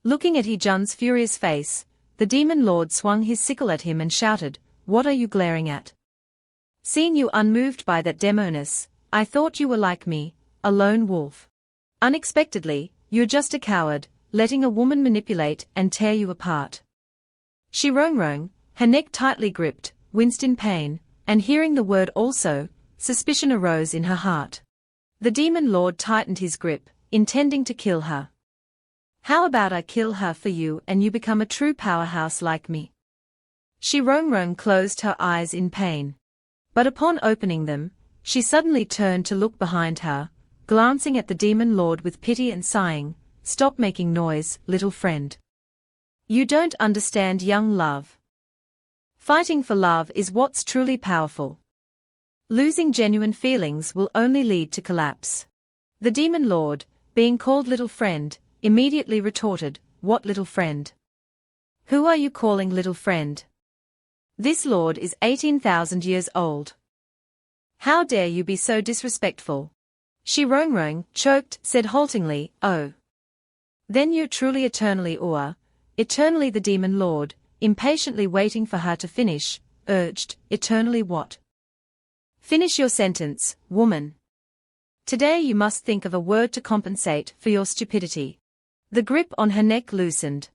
Looking at Jun's furious face, the Demon Lord swung his sickle at him and shouted, "What are you glaring at? Seeing you unmoved by that demoness, I thought you were like me, a lone wolf. Unexpectedly, you're just a coward, letting a woman manipulate and tear you apart." Shirongrung, her neck tightly gripped, winced in pain, and hearing the word also, suspicion arose in her heart. The Demon Lord tightened his grip, intending to kill her. "How about I kill her for you and you become a true powerhouse like me?" Shirongrung closed her eyes in pain. But upon opening them, she suddenly turned to look behind her, glancing at the Demon Lord with pity and sighing, "Stop making noise, little friend. You don't understand young love. Fighting for love is what's truly powerful. Losing genuine feelings will only lead to collapse." The Demon Lord, being called little friend, immediately retorted, "What little friend? Who are you calling little friend? This lord is 18,000 years old. How dare you be so disrespectful?" Shirongrung, choked, said haltingly, "Oh. Then you're truly eternally eternally." The Demon Lord, impatiently waiting for her to finish, urged, "Eternally what? Finish your sentence, woman. Today you must think of a word to compensate for your stupidity." The grip on her neck loosened.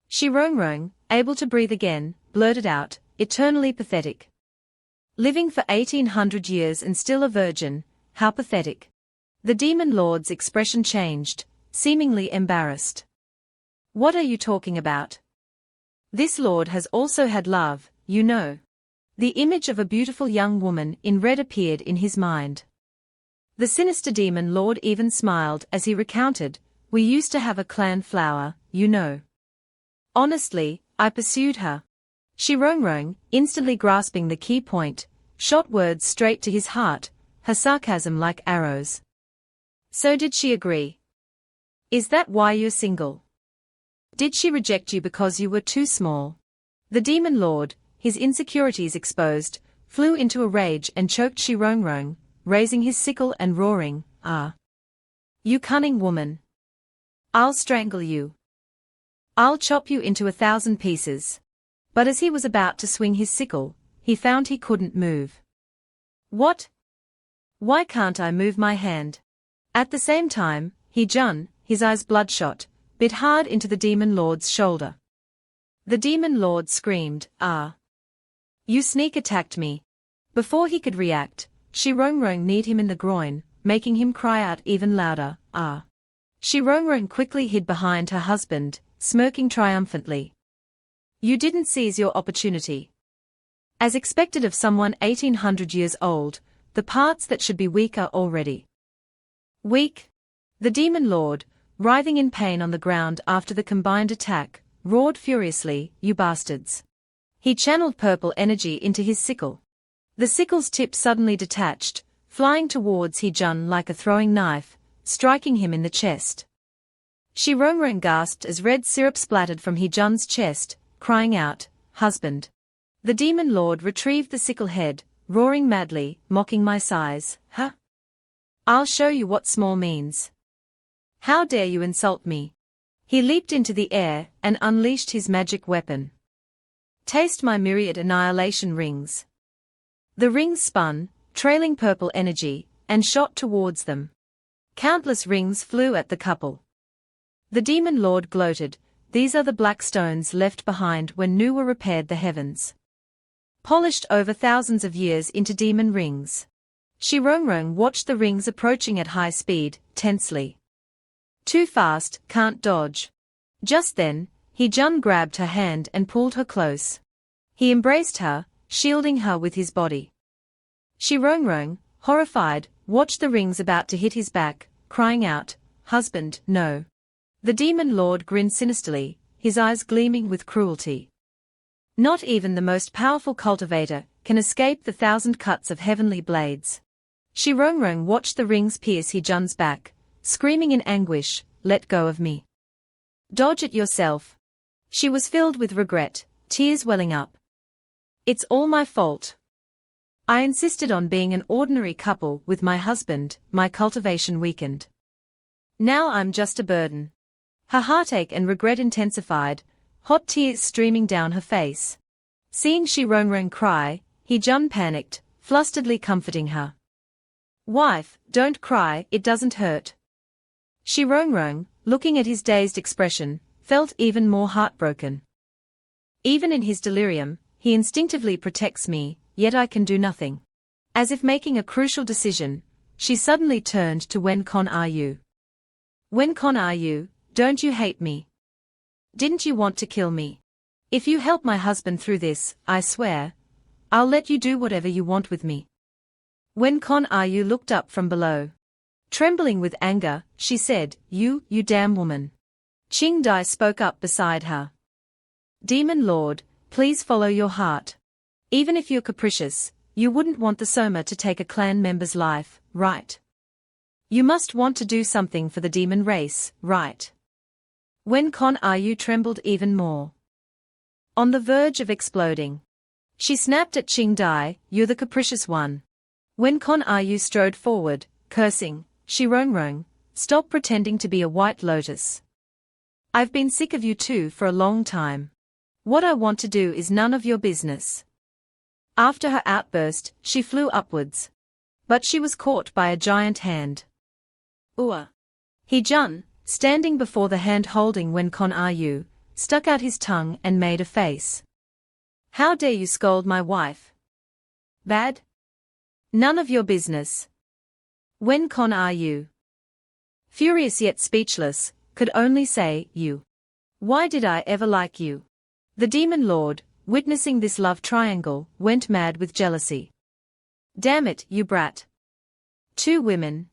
Shirongrung, able to breathe again, blurted out, "Eternally pathetic. Living for 1800 years and still a virgin, how pathetic." The Demon Lord's expression changed, seemingly embarrassed. "What are you talking about? This lord has also had love, you know." The image of a beautiful young woman in red appeared in his mind. The sinister Demon Lord even smiled as he recounted, "We used to have a clan flower, you know. Honestly, I pursued her." Shirongrung, instantly grasping the key point, shot words straight to his heart, her sarcasm like arrows. "So did she agree? Is that why you're single? Did she reject you because you were too small?" The Demon Lord, his insecurities exposed, flew into a rage and choked Shirongrung, raising his sickle and roaring, "Ah! You cunning woman! I'll strangle you. I'll chop you into 1,000 pieces." But as he was about to swing his sickle, he found he couldn't move. "What? Why can't I move my hand?" At the same time, Jun, his eyes bloodshot, bit hard into the Demon Lord's shoulder. The Demon Lord screamed, "Ah! You sneak attacked me." Before he could react, Shirongrung kneed him in the groin, making him cry out even louder, "Ah!" Shirongrung quickly hid behind her husband, smirking triumphantly. "You didn't seize your opportunity." As expected of someone 1800 years old, the parts that should be weak are already weak. The Demon Lord, writhing in pain on the ground after the combined attack, roared furiously, "You bastards." He channeled purple energy into his sickle. The sickle's tip suddenly detached, flying towards Jun like a throwing knife, striking him in the chest. Shirongrung gasped as red syrup splattered from Jun's chest, crying out, "Husband." The Demon Lord retrieved the sickle head, roaring madly, mocking my size, "Huh? I'll show you what small means. How dare you insult me?" He leaped into the air and unleashed his magic weapon. Taste my myriad annihilation rings. The rings spun, trailing purple energy, and shot towards them. Countless rings flew at the couple. The demon lord gloated, "These are the black stones left behind when Nuwa repaired the heavens. Polished over thousands of years into demon rings." Shirongrong watched the rings approaching at high speed, tensely. Too fast, can't dodge. Just then, He-jun grabbed her hand and pulled her close. He embraced her, shielding her with his body. Shirongrong, horrified, watched the rings about to hit his back, crying out, "Husband, no." The demon lord grinned sinisterly, his eyes gleaming with cruelty. Not even the most powerful cultivator can escape the 1,000 cuts of heavenly blades. Shirongrong watched the rings pierce He-jun's back, screaming in anguish, "Let go of me. Dodge it yourself." She was filled with regret, tears welling up. "It's all my fault. I insisted on being an ordinary couple with my husband, my cultivation weakened. Now I'm just a burden." Her heartache and regret intensified, hot tears streaming down her face. Seeing Shirongrong cry, He-jun panicked, flusteredly comforting her. "Wife, don't cry, it doesn't hurt." Shirongrong, looking at his dazed expression, felt even more heartbroken. "Even in his delirium, he instinctively protects me, yet I can do nothing." As if making a crucial decision, she suddenly turned to "When con are you? When con are you, don't you hate me? Didn't you want to kill me? If you help my husband through this, I swear, I'll let you do whatever you want with me." When con are you looked up from below. Trembling with anger, she said, You damn woman." Ching Dai spoke up beside her. "Demon Lord, please follow your heart. Even if you're capricious, you wouldn't want the Soma to take a clan member's life, right? You must want to do something for the demon race, right?" When con are you trembled even more. On the verge of exploding. She snapped at Ching Dai, "You're the capricious one." When con are you strode forward, cursing, "Shirongrong, stop pretending to be a white lotus. I've been sick of you two for a long time. What I want to do is none of your business." After her outburst, she flew upwards. But she was caught by a giant hand. "Ua." He-jun, standing before the hand holding When con are you, stuck out his tongue and made a face. "How dare you scold my wife? Bad? None of your business. When con are you?" Furious yet speechless, could only say, "You. Why did I ever like you?" The demon lord, witnessing this love triangle, went mad with jealousy. "Damn it, you brat. 2 women.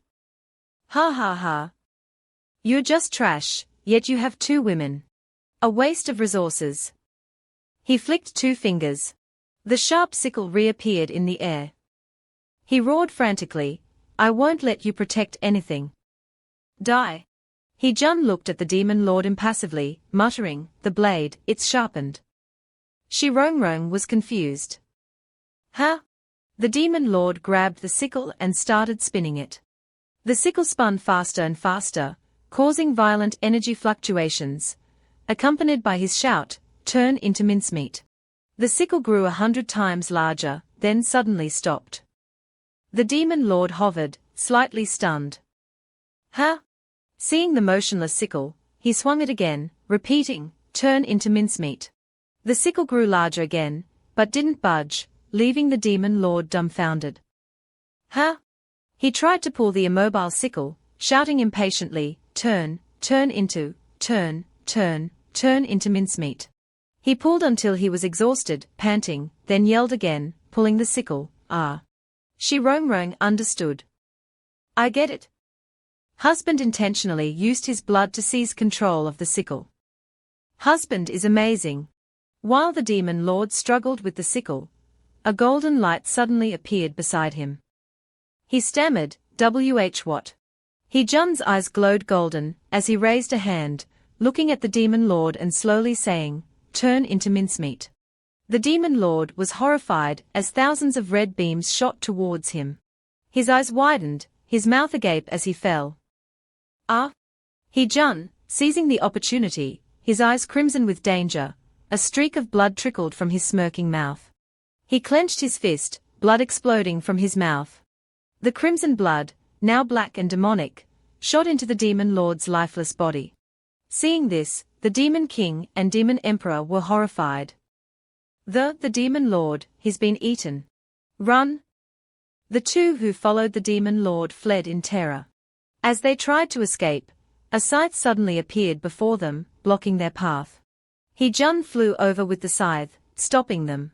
Ha ha ha. You're just trash, yet you have 2 women. A waste of resources." He flicked 2 fingers. The sharp sickle reappeared in the air. He roared frantically, "I won't let you protect anything. Die." He-jun looked at the demon lord impassively, muttering, "The blade, it's sharpened." Shirongrong was confused. "Huh?" The demon lord grabbed the sickle and started spinning it. The sickle spun faster and faster, causing violent energy fluctuations, accompanied by his shout, "Turn into mincemeat." The sickle grew 100 times larger, then suddenly stopped. The demon lord hovered, slightly stunned. "Huh?" Seeing the motionless sickle, he swung it again, repeating, "Turn into mincemeat." The sickle grew larger again, but didn't budge, leaving the demon lord dumbfounded. "Huh?" He tried to pull the immobile sickle, shouting impatiently, turn into mincemeat." He pulled until he was exhausted, panting, then yelled again, pulling the sickle, "Ah." Shirongrong understood. "I get it." Husband intentionally used his blood to seize control of the sickle. Husband is amazing. While the demon lord struggled with the sickle, a golden light suddenly appeared beside him. He stammered, what? He-jun's eyes glowed golden, as he raised a hand, looking at the demon lord and slowly saying, "Turn into mincemeat." The demon lord was horrified as thousands of red beams shot towards him. His eyes widened, his mouth agape as he fell. "Ah!" He-jun, seizing the opportunity, his eyes crimson with danger, a streak of blood trickled from his smirking mouth. He clenched his fist, blood exploding from his mouth. The crimson blood, now black and demonic, shot into the demon lord's lifeless body. Seeing this, the demon king and demon emperor were horrified. The demon lord, he's been eaten. Run! The two who followed the demon lord fled in terror. As they tried to escape, a scythe suddenly appeared before them, blocking their path. He-jun flew over with the scythe, stopping them.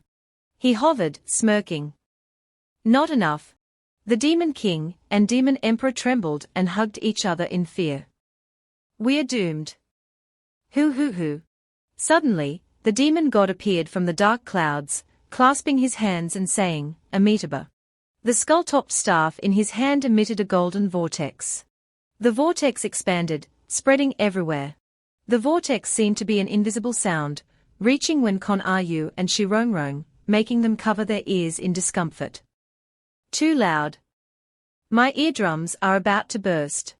He hovered, smirking. Not enough. The demon king and demon emperor trembled and hugged each other in fear. We are doomed. Hoo. Suddenly, the demon god appeared from the dark clouds, clasping his hands and saying, Amitabha. The skull-topped staff in his hand emitted a golden vortex. The vortex expanded, spreading everywhere. The vortex seemed to be an invisible sound, reaching Wencon Ryu and Shirongrong, making them cover their ears in discomfort. Too loud. My eardrums are about to burst.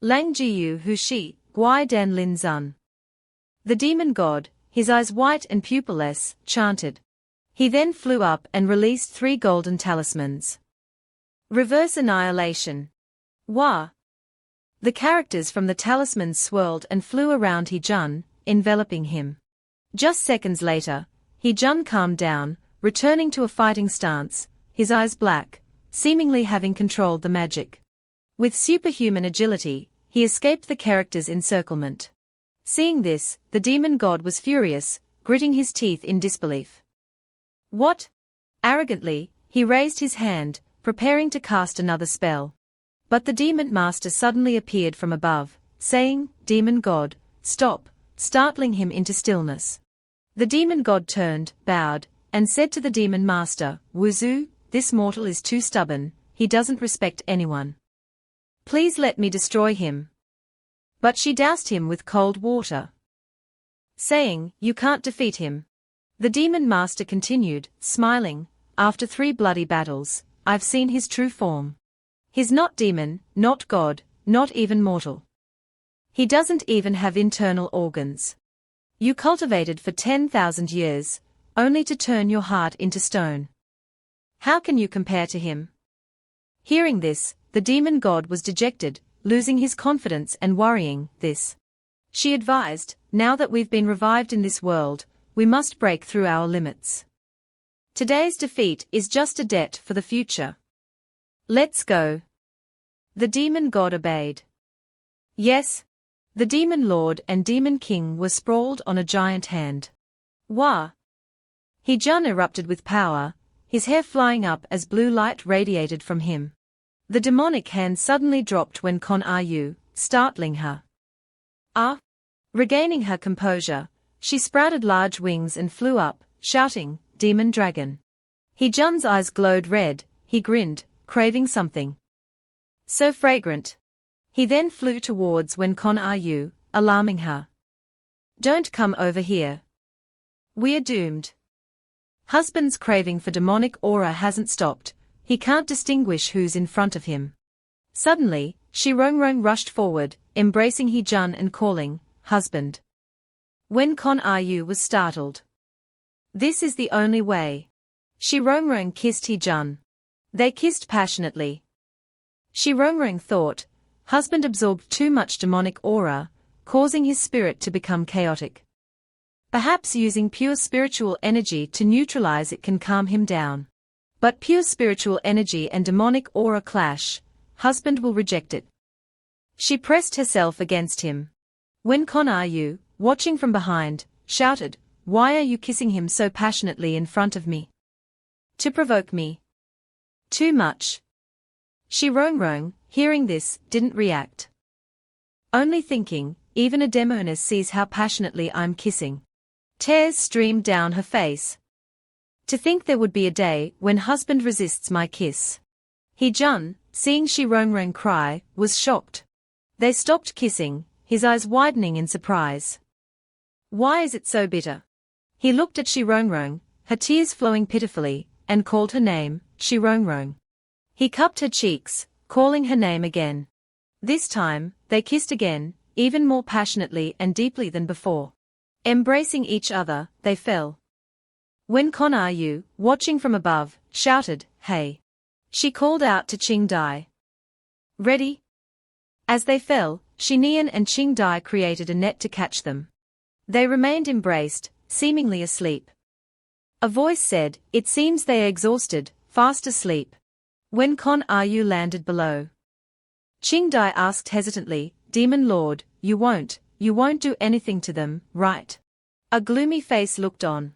Lang Jiu Hu Shi, Gui Dan Lin Zun. The demon god, his eyes white and pupilless, chanted. He then flew up and released 3 golden talismans. Reverse annihilation. Wah! The characters from the talismans swirled and flew around He-jun, enveloping him. Just seconds later, He-jun calmed down, returning to a fighting stance, his eyes black, seemingly having controlled the magic. With superhuman agility, he escaped the characters' encirclement. Seeing this, the demon god was furious, gritting his teeth in disbelief. What? Arrogantly, he raised his hand, preparing to cast another spell. But the demon master suddenly appeared from above, saying, Demon god, stop, startling him into stillness. The demon god turned, bowed, and said to the demon master, Wuzu, this mortal is too stubborn, he doesn't respect anyone. Please let me destroy him. But she doused him with cold water, saying, You can't defeat him. The demon master continued, smiling, After 3 bloody battles, I've seen his true form. He's not demon, not god, not even mortal. He doesn't even have internal organs. You cultivated for 10,000 years, only to turn your heart into stone. How can you compare to him? Hearing this, the demon god was dejected, losing his confidence and worrying this. She advised, Now that we've been revived in this world, we must break through our limits. Today's defeat is just a debt for the future. Let's go. The demon god obeyed. Yes. The demon lord and demon king were sprawled on a giant hand. Wah! He-jun erupted with power, his hair flying up as blue light radiated from him. The demonic hand suddenly dropped when Wencon Ryu, startling her. Regaining her composure, she sprouted large wings and flew up, shouting, Demon dragon. He-jun's eyes glowed red, he grinned, craving something so fragrant. He then flew towards Wencon Ryu, alarming her. Don't come over here. We're doomed. Husband's craving for demonic aura hasn't stopped, he can't distinguish who's in front of him. Suddenly, Shirongrong rushed forward, embracing He-jun and calling, Husband. Wencon Ryu was startled. This is the only way. Shirongrong kissed He-jun. They kissed passionately. Shirongrong thought, Husband absorbed too much demonic aura, causing his spirit to become chaotic. Perhaps using pure spiritual energy to neutralize it can calm him down. But pure spiritual energy and demonic aura clash, Husband will reject it. She pressed herself against him. Wencon Ryu, watching from behind, shouted, Why are you kissing him so passionately in front of me? To provoke me. Too much. Shirongrong, hearing this, didn't react. Only thinking, even a demoness sees how passionately I'm kissing. Tears streamed down her face. To think there would be a day when husband resists my kiss. He-jun, seeing Shirongrong cry, was shocked. They stopped kissing, his eyes widening in surprise. Why is it so bitter? He looked at Shirongrong, her tears flowing pitifully, and called her name, Shirongrong. He cupped her cheeks, calling her name again. This time, they kissed again, even more passionately and deeply than before. Embracing each other, they fell. When Con Are You, watching from above, shouted, "Hey!" She called out to Qing Dai. "Ready?" As they fell, Xinian and Qing Dai created a net to catch them. They remained embraced, seemingly asleep. A voice said, "It seems they are exhausted, fast asleep." When Con Are You landed below, Qing Dai asked hesitantly, "Demon Lord, you won't do anything to them, right?" A gloomy face looked on.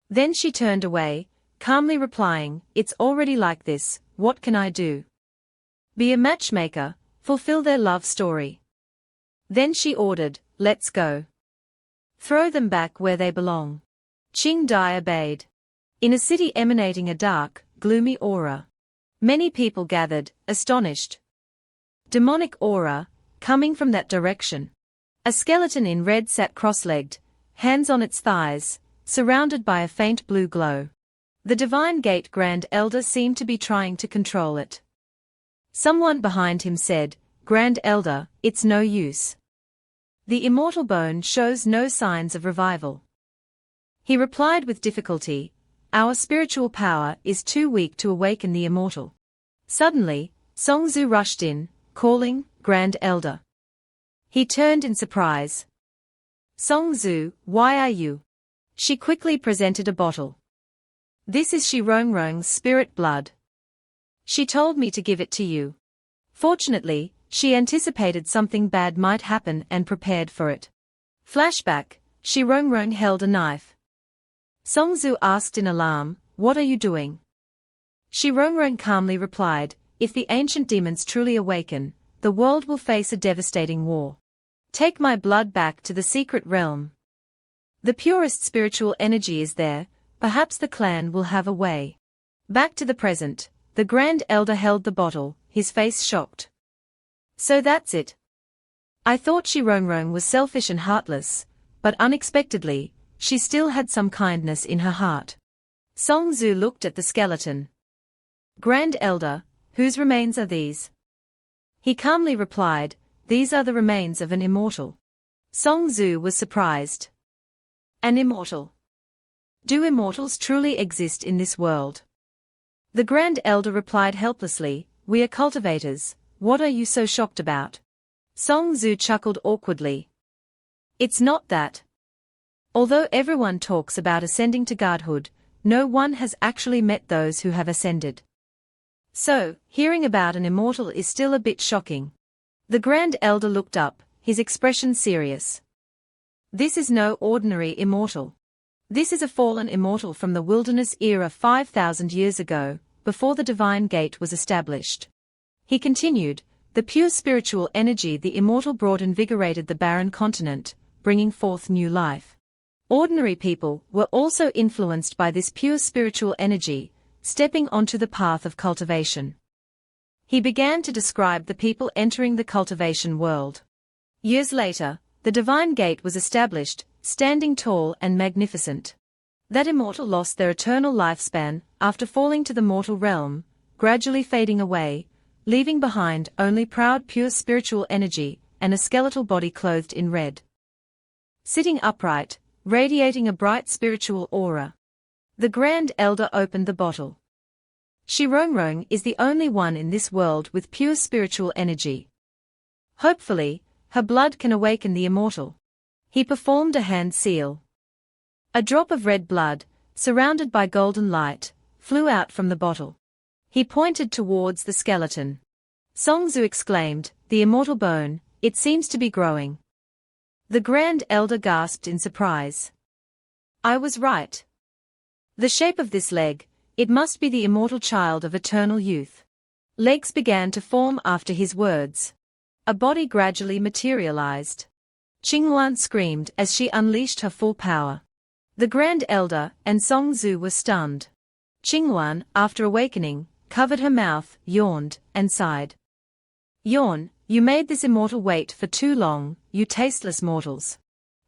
Then she turned away, calmly replying, "It's already like this, what can I do? Be a matchmaker, fulfill their love story." Then she ordered, "Let's go. Throw them back where they belong." Qing Dai obeyed. In a city emanating a dark, gloomy aura, many people gathered, astonished. Demonic aura, coming from that direction. A skeleton in red sat cross-legged, hands on its thighs, surrounded by a faint blue glow. The Divine Gate Grand Elder seemed to be trying to control it. Someone behind him said, "Grand Elder, it's no use. The immortal bone shows no signs of revival." He replied with difficulty, "Our spiritual power is too weak to awaken the immortal." Suddenly, Songzu rushed in, calling, "Grand Elder." He turned in surprise. "Songzu, why are you?" She quickly presented a bottle. "This is Shirongrong's spirit blood. She told me to give it to you." Fortunately, she anticipated something bad might happen and prepared for it. Flashback, Shirongrong held a knife. Songzu asked in alarm, "What are you doing?" Shirongrong calmly replied, "If the ancient demons truly awaken, the world will face a devastating war. Take my blood back to the secret realm. The purest spiritual energy is there, perhaps the clan will have a way." Back to the present, the Grand Elder held the bottle, his face shocked. "So that's it. I thought Shirongrong was selfish and heartless, but unexpectedly, she still had some kindness in her heart." Songzu looked at the skeleton. "Grand Elder, whose remains are these?" He calmly replied, "These are the remains of an immortal." Songzu was surprised. An immortal? Do immortals truly exist in this world? The Grand Elder replied helplessly, "We are cultivators, what are you so shocked about?" Songzu chuckled awkwardly. "It's not that. Although everyone talks about ascending to godhood, no one has actually met those who have ascended. So, hearing about an immortal is still a bit shocking." The Grand Elder looked up, his expression serious. "This is no ordinary immortal. This is a fallen immortal from the wilderness era 5,000 years ago, before the Divine Gate was established." He continued, "The pure spiritual energy the immortal brought invigorated the barren continent, bringing forth new life. Ordinary people were also influenced by this pure spiritual energy, stepping onto the path of cultivation." He began to describe the people entering the cultivation world. Years later, the Divine Gate was established, standing tall and magnificent. That immortal lost their eternal lifespan after falling to the mortal realm, gradually fading away, leaving behind only proud pure spiritual energy and a skeletal body clothed in red. Sitting upright, radiating a bright spiritual aura. The Grand Elder opened the bottle. Shirongrong is the only one in this world with pure spiritual energy. Hopefully, her blood can awaken the immortal. He performed a hand seal. A drop of red blood, surrounded by golden light, flew out from the bottle. He pointed towards the skeleton. Songzu exclaimed, "The immortal bone, it seems to be growing." The Grand Elder gasped in surprise. "I was right. The shape of this leg, it must be the immortal child of eternal youth." Legs began to form after his words. A body gradually materialized. Qingluan screamed as she unleashed her full power. The Grand Elder and Songzu were stunned. Qingluan, after awakening, covered her mouth, yawned, and sighed. "Yawn, you made this immortal wait for too long, you tasteless mortals."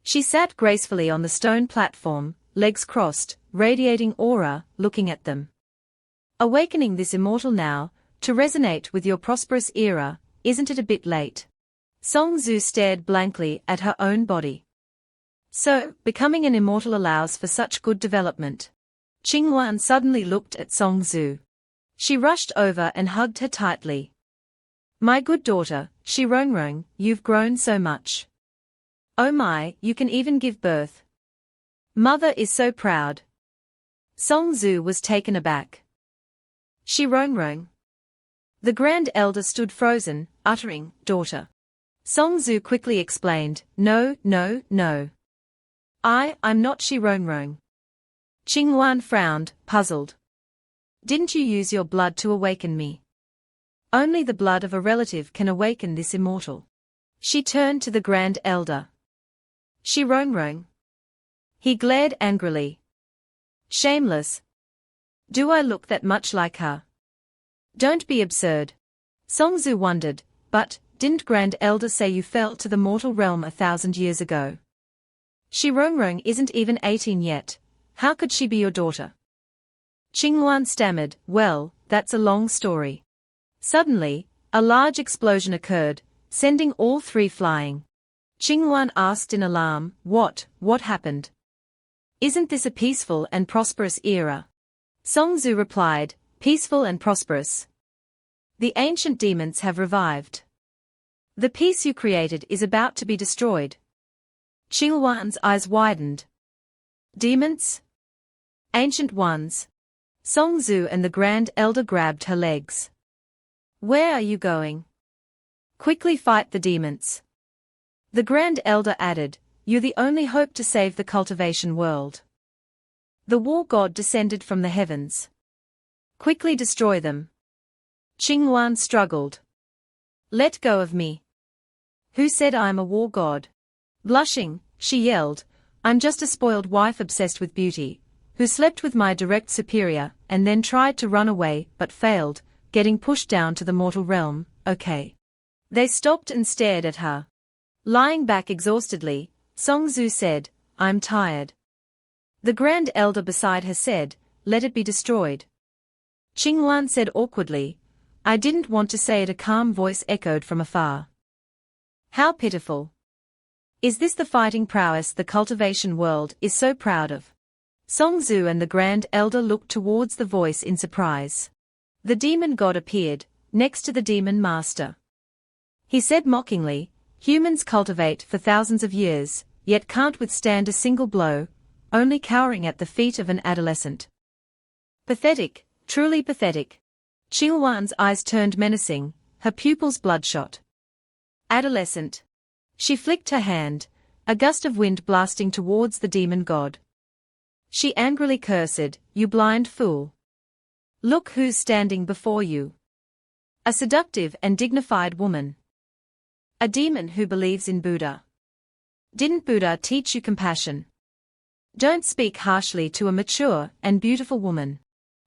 She sat gracefully on the stone platform, legs crossed, radiating aura, looking at them. "Awakening this immortal now, to resonate with your prosperous era, isn't it a bit late?" Songzu stared blankly at her own body. So, becoming an immortal allows for such good development. Qinghuan suddenly looked at Song Zhu. She rushed over and hugged her tightly. My good daughter, Shi Rongrong, you've grown so much. Oh my, you can even give birth. Mother is so proud. Song Zhu was taken aback. Shi Rongrong. The grand elder stood frozen, uttering, daughter. Song Zhu quickly explained, no, no, no. I'm not Shi Rongrong. Qinghuan frowned, puzzled. Didn't you use your blood to awaken me? Only the blood of a relative can awaken this immortal. She turned to the grand elder. Shi Rongrong. He glared angrily. Shameless. Do I look that much like her? Don't be absurd. Song Zhu wondered, but, didn't Grand Elder say you fell to the mortal realm 1,000 years ago? Shi Rongrong isn't even 18 yet. How could she be your daughter? Qinghuan stammered, well, that's a long story. Suddenly, a large explosion occurred, sending all three flying. Qinghuan asked in alarm, what happened? Isn't this a peaceful and prosperous era? Song Zhu replied, peaceful and prosperous. The ancient demons have revived. The peace you created is about to be destroyed. Qinghuan's eyes widened. Demons? Ancient ones. Song Zhu and the Grand Elder grabbed her legs. Where are you going? Quickly fight the demons. The Grand Elder added, you're the only hope to save the cultivation world. The war god descended from the heavens. Quickly destroy them. Qinghuan struggled. Let go of me. Who said I'm a war god? Blushing, she yelled, I'm just a spoiled wife obsessed with beauty, who slept with my direct superior and then tried to run away but failed, getting pushed down to the mortal realm, okay. They stopped and stared at her. Lying back exhaustedly, Song Zhu said, I'm tired. The Grand Elder beside her said, let it be destroyed. Qinghuan said awkwardly, I didn't want to say it. A calm voice echoed from afar. How pitiful. Is this the fighting prowess the cultivation world is so proud of? Song Zhu and the Grand Elder looked towards the voice in surprise. The demon god appeared, next to the demon master. He said mockingly, humans cultivate for thousands of years, yet can't withstand a single blow, only cowering at the feet of an adolescent. Pathetic, truly pathetic. Qinghuan's eyes turned menacing, her pupils bloodshot. Adolescent. She flicked her hand, a gust of wind blasting towards the demon god. She angrily cursed, you blind fool. Look who's standing before you. A seductive and dignified woman. A demon who believes in Buddha. Didn't Buddha teach you compassion? Don't speak harshly to a mature and beautiful woman.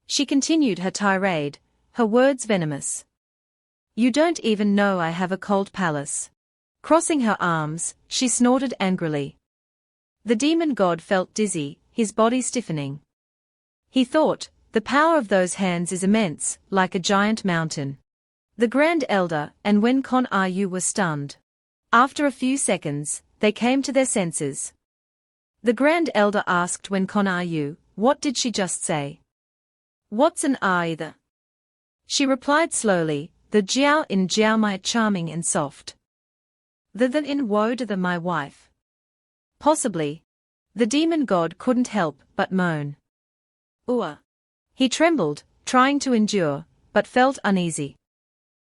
She continued her tirade, her words venomous. You don't even know I have a cold palace. Crossing her arms, she snorted angrily. The demon god felt dizzy, his body stiffening. He thought, the power of those hands is immense, like a giant mountain. The Grand Elder and Wen Kon Yu were stunned. After a few seconds, they came to their senses. The Grand Elder asked Wen Kon Yu, what did she just say? What's an either? She replied slowly, the Jiao in Jiao my charming and soft. The in woe to the my wife. Possibly. The demon god couldn't help but moan. He trembled, trying to endure, but felt uneasy.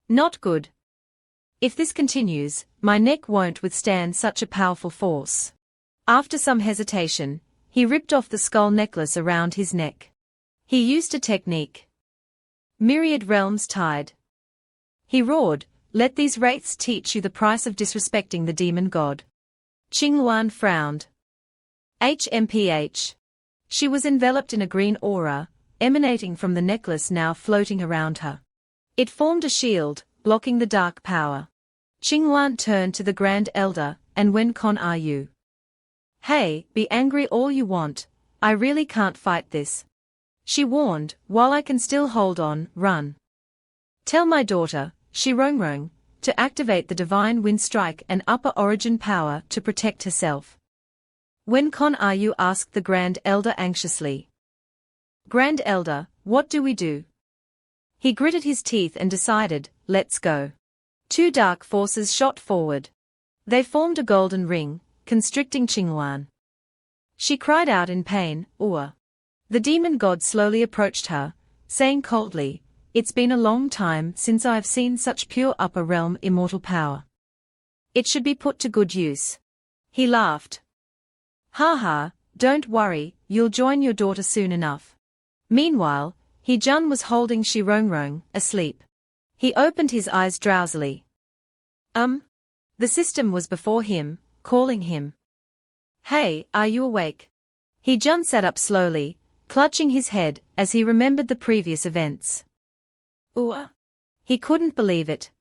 Not good. If this continues, my neck won't withstand such a powerful force. After some hesitation, he ripped off the skull necklace around his neck. He used a technique. Myriad realms tied. He roared, let these wraiths teach you the price of disrespecting the demon god. Qinghuan frowned. HMPH. She was enveloped in a green aura, emanating from the necklace now floating around her. It formed a shield, blocking the dark power. Qinghuan turned to the Grand Elder and Wen Kon Yu. Hey, be angry all you want, I really can't fight this. She warned, while I can still hold on, run. Tell my daughter, Shi Rongrong, to activate the divine wind strike and upper origin power to protect herself. When are you? Asked the Grand Elder anxiously. Grand Elder, what do we do? He gritted his teeth and decided, let's go. Two dark forces shot forward. They formed a golden ring, constricting Qinghuan. She cried out in pain, Ua. The demon god slowly approached her, saying coldly, it's been a long time since I have seen such pure upper realm immortal power. It should be put to good use. He laughed. Ha ha, don't worry, you'll join your daughter soon enough. Meanwhile, He-jun was holding Shi-rong-rong, asleep. He opened his eyes drowsily. The system was before him, calling him. Hey, are you awake? He-jun sat up slowly, clutching his head as he remembered the previous events. He couldn't believe it.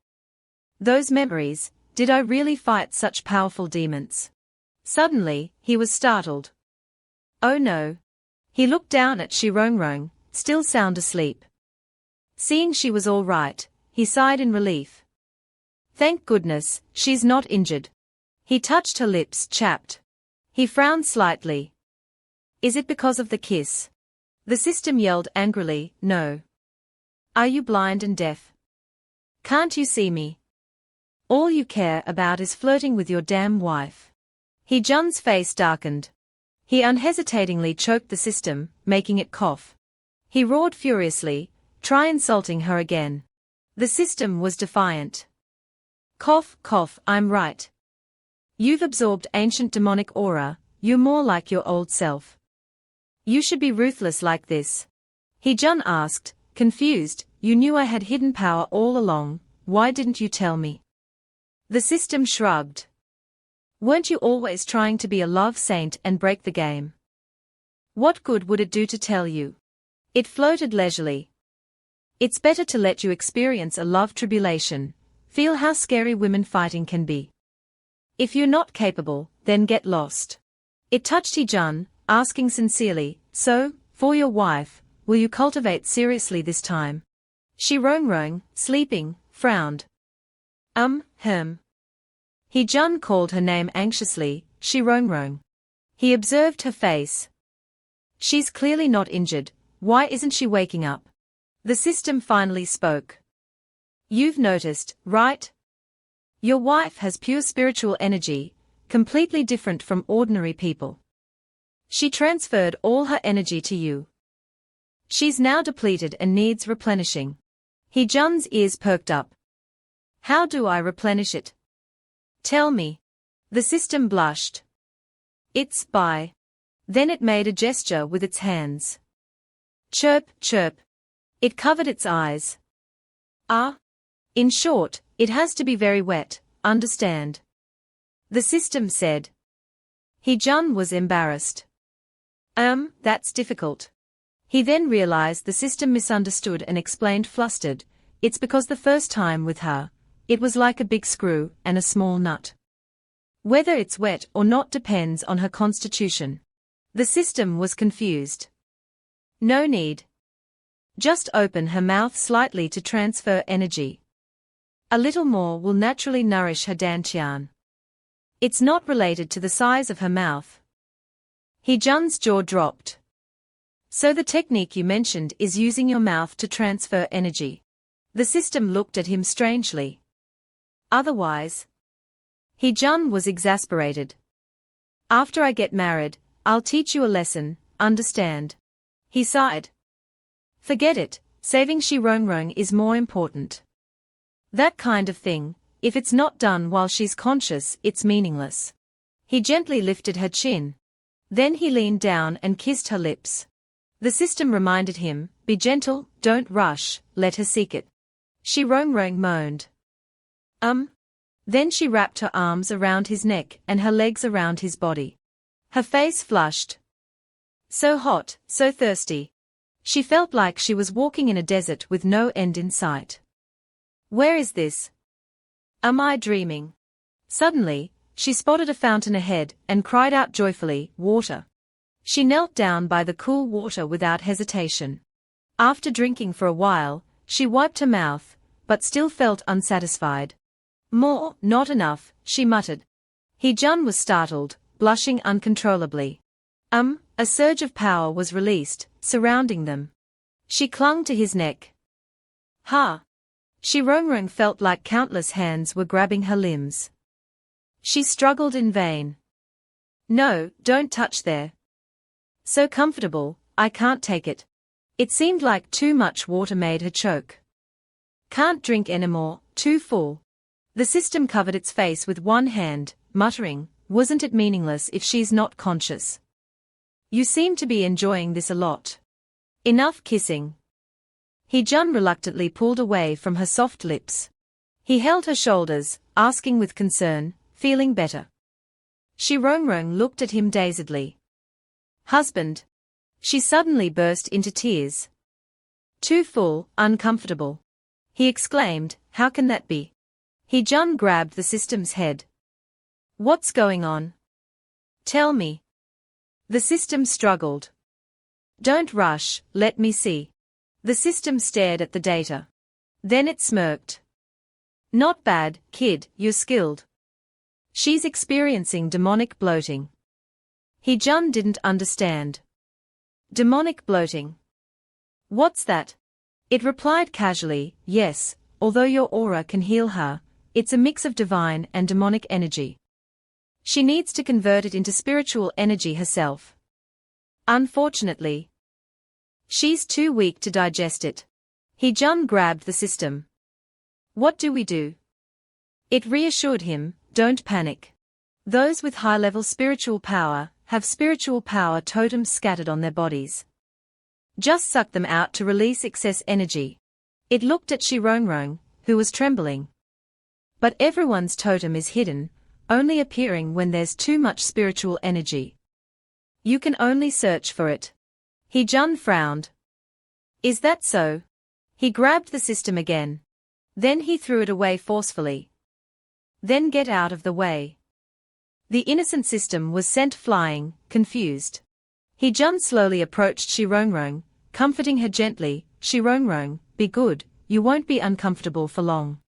Those memories, did I really fight such powerful demons? Suddenly, he was startled. Oh no. He looked down at Shi-rong-rong, still sound asleep. Seeing she was all right, he sighed in relief. Thank goodness, she's not injured. He touched her lips, chapped. He frowned slightly. Is it because of the kiss? The system yelled angrily, no. Are you blind and deaf? Can't you see me? All you care about is flirting with your damn wife. He-jun's face darkened. He unhesitatingly choked the system, making it cough. He roared furiously, try insulting her again. The system was defiant. Cough, cough, I'm right. You've absorbed ancient demonic aura, you're more like your old self. You should be ruthless like this. He-jun asked, confused, you knew I had hidden power all along, why didn't you tell me? The system shrugged. Weren't you always trying to be a love saint and break the game? What good would it do to tell you? It floated leisurely. It's better to let you experience a love tribulation, feel how scary women fighting can be. If you're not capable, then get lost. It touched He-jun, asking sincerely, so, for your wife, will you cultivate seriously this time? Shi-rong-rong, sleeping, frowned. He-jun called her name anxiously, Shi-rong-rong. He observed her face. She's clearly not injured, why isn't she waking up? The system finally spoke. You've noticed, right? Your wife has pure spiritual energy, completely different from ordinary people. She transferred all her energy to you. She's now depleted and needs replenishing. He-jun's ears perked up. How do I replenish it? Tell me. The system blushed. It's by. Then it made a gesture with its hands. Chirp, chirp. It covered its eyes. In short, it has to be very wet, understand? The system said. He-jun was embarrassed. That's difficult. He then realized the system misunderstood and explained flustered, it's because the first time with her, it was like a big screw and a small nut. Whether it's wet or not depends on her constitution. The system was confused. No need. Just open her mouth slightly to transfer energy. A little more will naturally nourish her dantian. It's not related to the size of her mouth. He-jun's jaw dropped. So the technique you mentioned is using your mouth to transfer energy. The system looked at him strangely. Otherwise? He-jun was exasperated. After I get married, I'll teach you a lesson, understand? He sighed. Forget it, saving Shi-rong-rong is more important. That kind of thing, if it's not done while she's conscious, it's meaningless. He gently lifted her chin. Then he leaned down and kissed her lips. The system reminded him, be gentle, don't rush, let her seek it. Shi-rong-rong moaned. Then she wrapped her arms around his neck and her legs around his body. Her face flushed. So hot, so thirsty. She felt like she was walking in a desert with no end in sight. Where is this? Am I dreaming? Suddenly, she spotted a fountain ahead and cried out joyfully, water. She knelt down by the cool water without hesitation. After drinking for a while, she wiped her mouth, but still felt unsatisfied. More, not enough, she muttered. He-jun was startled, blushing uncontrollably. A surge of power was released, surrounding them. She clung to his neck. Ha! Shirongron felt like countless hands were grabbing her limbs. She struggled in vain. No, don't touch there. So comfortable, I can't take it. It seemed like too much water made her choke. Can't drink anymore, too full. The system covered its face with one hand, muttering, wasn't it meaningless if she's not conscious? You seem to be enjoying this a lot. Enough kissing. Hee-jun reluctantly pulled away from her soft lips. He held her shoulders, asking with concern, feeling better. Shirongron looked at him dazedly. Husband. She suddenly burst into tears. Too full, uncomfortable. He exclaimed, how can that be? Hee-jun grabbed the system's head. What's going on? Tell me. The system struggled. Don't rush, let me see. The system stared at the data. Then it smirked. Not bad, kid, you're skilled. She's experiencing demonic bloating. Hee-jun didn't understand. Demonic bloating. What's that? It replied casually, yes, although your aura can heal her, it's a mix of divine and demonic energy. She needs to convert it into spiritual energy herself. Unfortunately, she's too weak to digest it. Hee-jun grabbed the system. What do we do? It reassured him, don't panic. Those with high-level spiritual power have spiritual power totems scattered on their bodies. Just suck them out to release excess energy. It looked at Shirongron, who was trembling. But everyone's totem is hidden, only appearing when there's too much spiritual energy. You can only search for it. Hee-jun frowned. Is that so? He grabbed the system again. Then he threw it away forcefully. Then get out of the way. The innocent system was sent flying, confused. Hee-jun slowly approached Shirongron, comforting her gently, Shirongron, be good, you won't be uncomfortable for long.